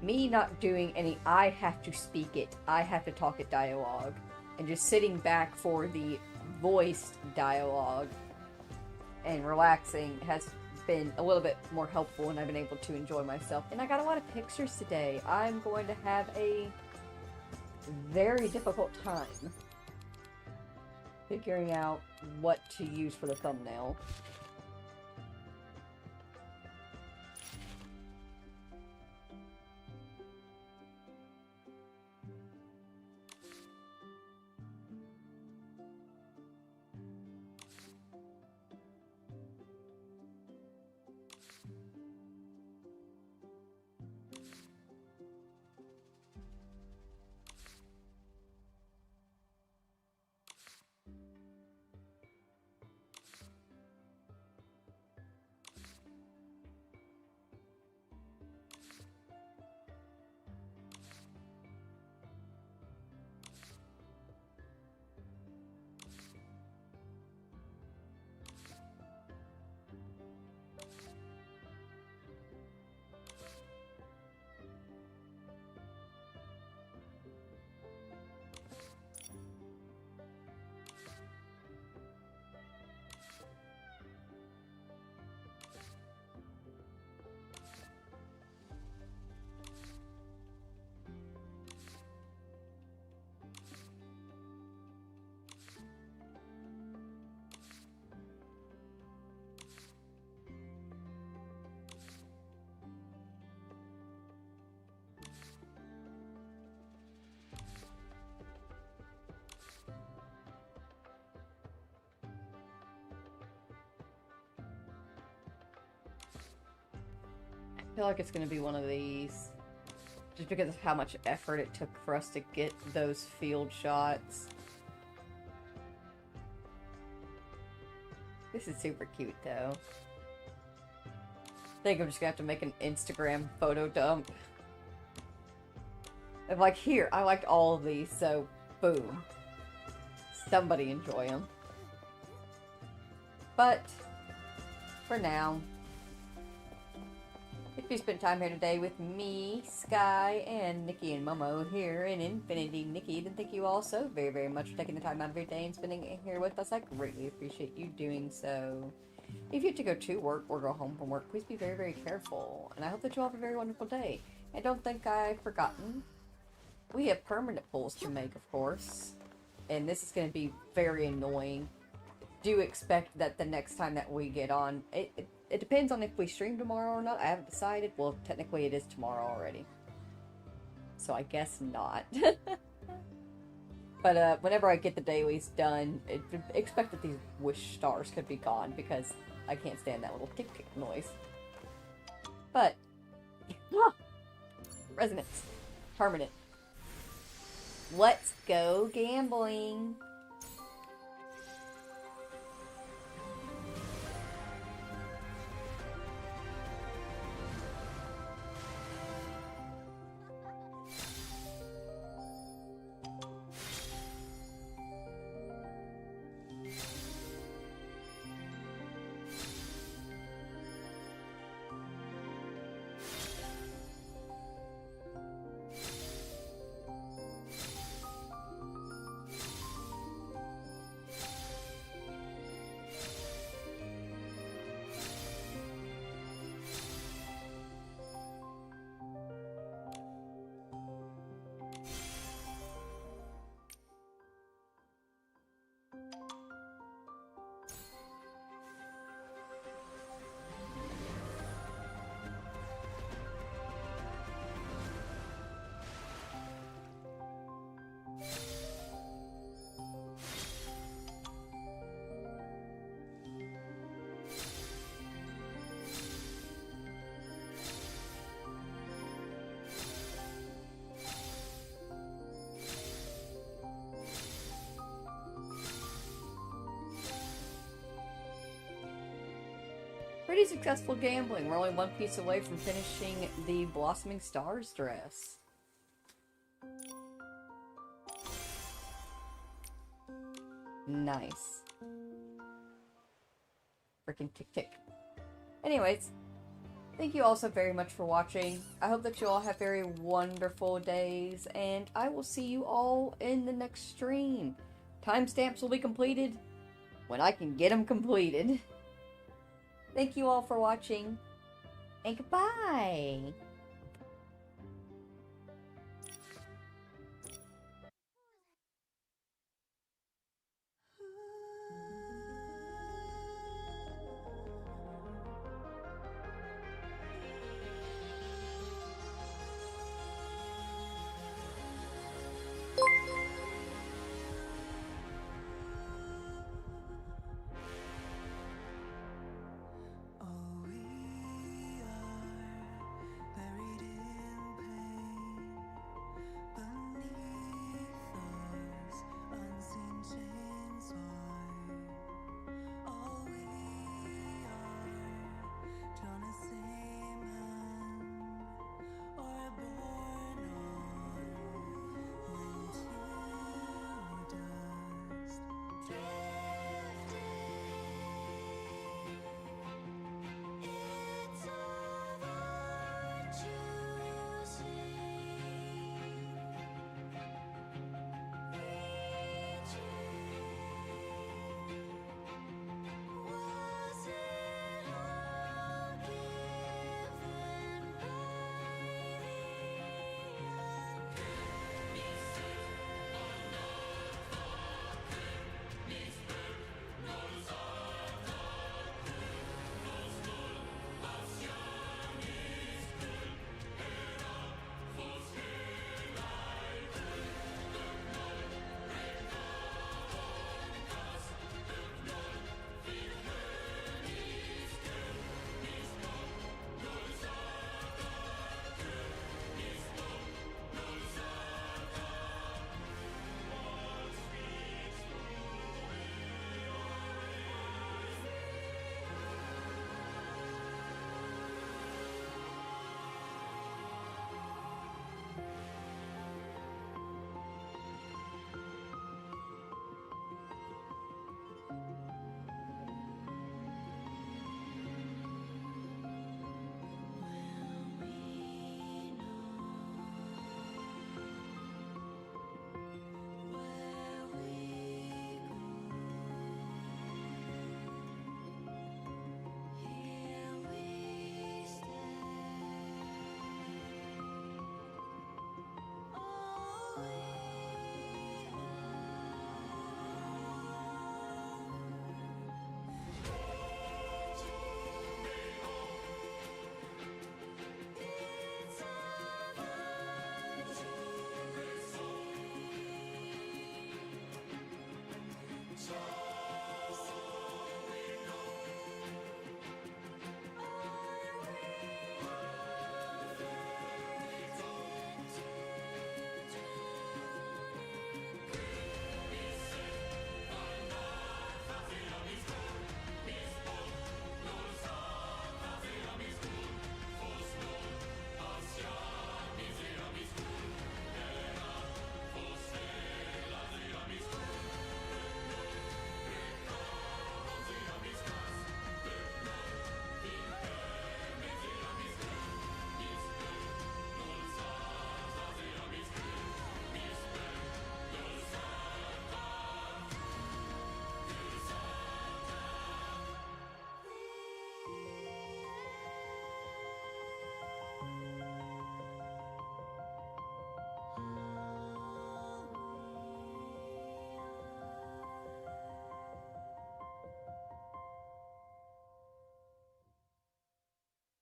Me not doing any I have to speak it, I have to talk it dialogue, and just sitting back for the voiced dialogue and relaxing has been a little bit more helpful, and I've been able to enjoy myself. And I got a lot of pictures today. I'm going to have a very difficult time figuring out what to use for the thumbnail. feel like it's going to be one of these. Just because of how much effort it took for us to get those field shots. This is super cute, though. I think I'm just gonna have to make an Instagram photo dump. I'm like, here, I liked all of these, so boom. Somebody enjoy them. But, for now, if you spent time here today with me, Sky, and Nikki and Momo here in Infinity Nikki, then thank you all so very, very much for taking the time out of your day and spending it here with us. I greatly appreciate you doing so. If you have to go to work or go home from work, please be very, very careful. And I hope that you all have a very wonderful day. And don't think I've forgotten. We have permanent pulls to make, of course. And this is going to be very annoying. Do expect that the next time that we get on, it depends on if we stream tomorrow or not. I haven't decided. Well, technically it is tomorrow already. So I guess not. But whenever I get the dailies done, expect that these wish stars could be gone because I can't stand that little tick-tick noise. But, resonance. Permanent. Let's go gambling. Pretty successful gambling. We're only one piece away from finishing the Blossoming Stars dress. Nice. Freaking tick-tick. Anyways, thank you all so very much for watching. I hope that you all have very wonderful days, and I will see you all in the next stream. Timestamps will be completed when I can get them completed. Thank you all for watching, and goodbye!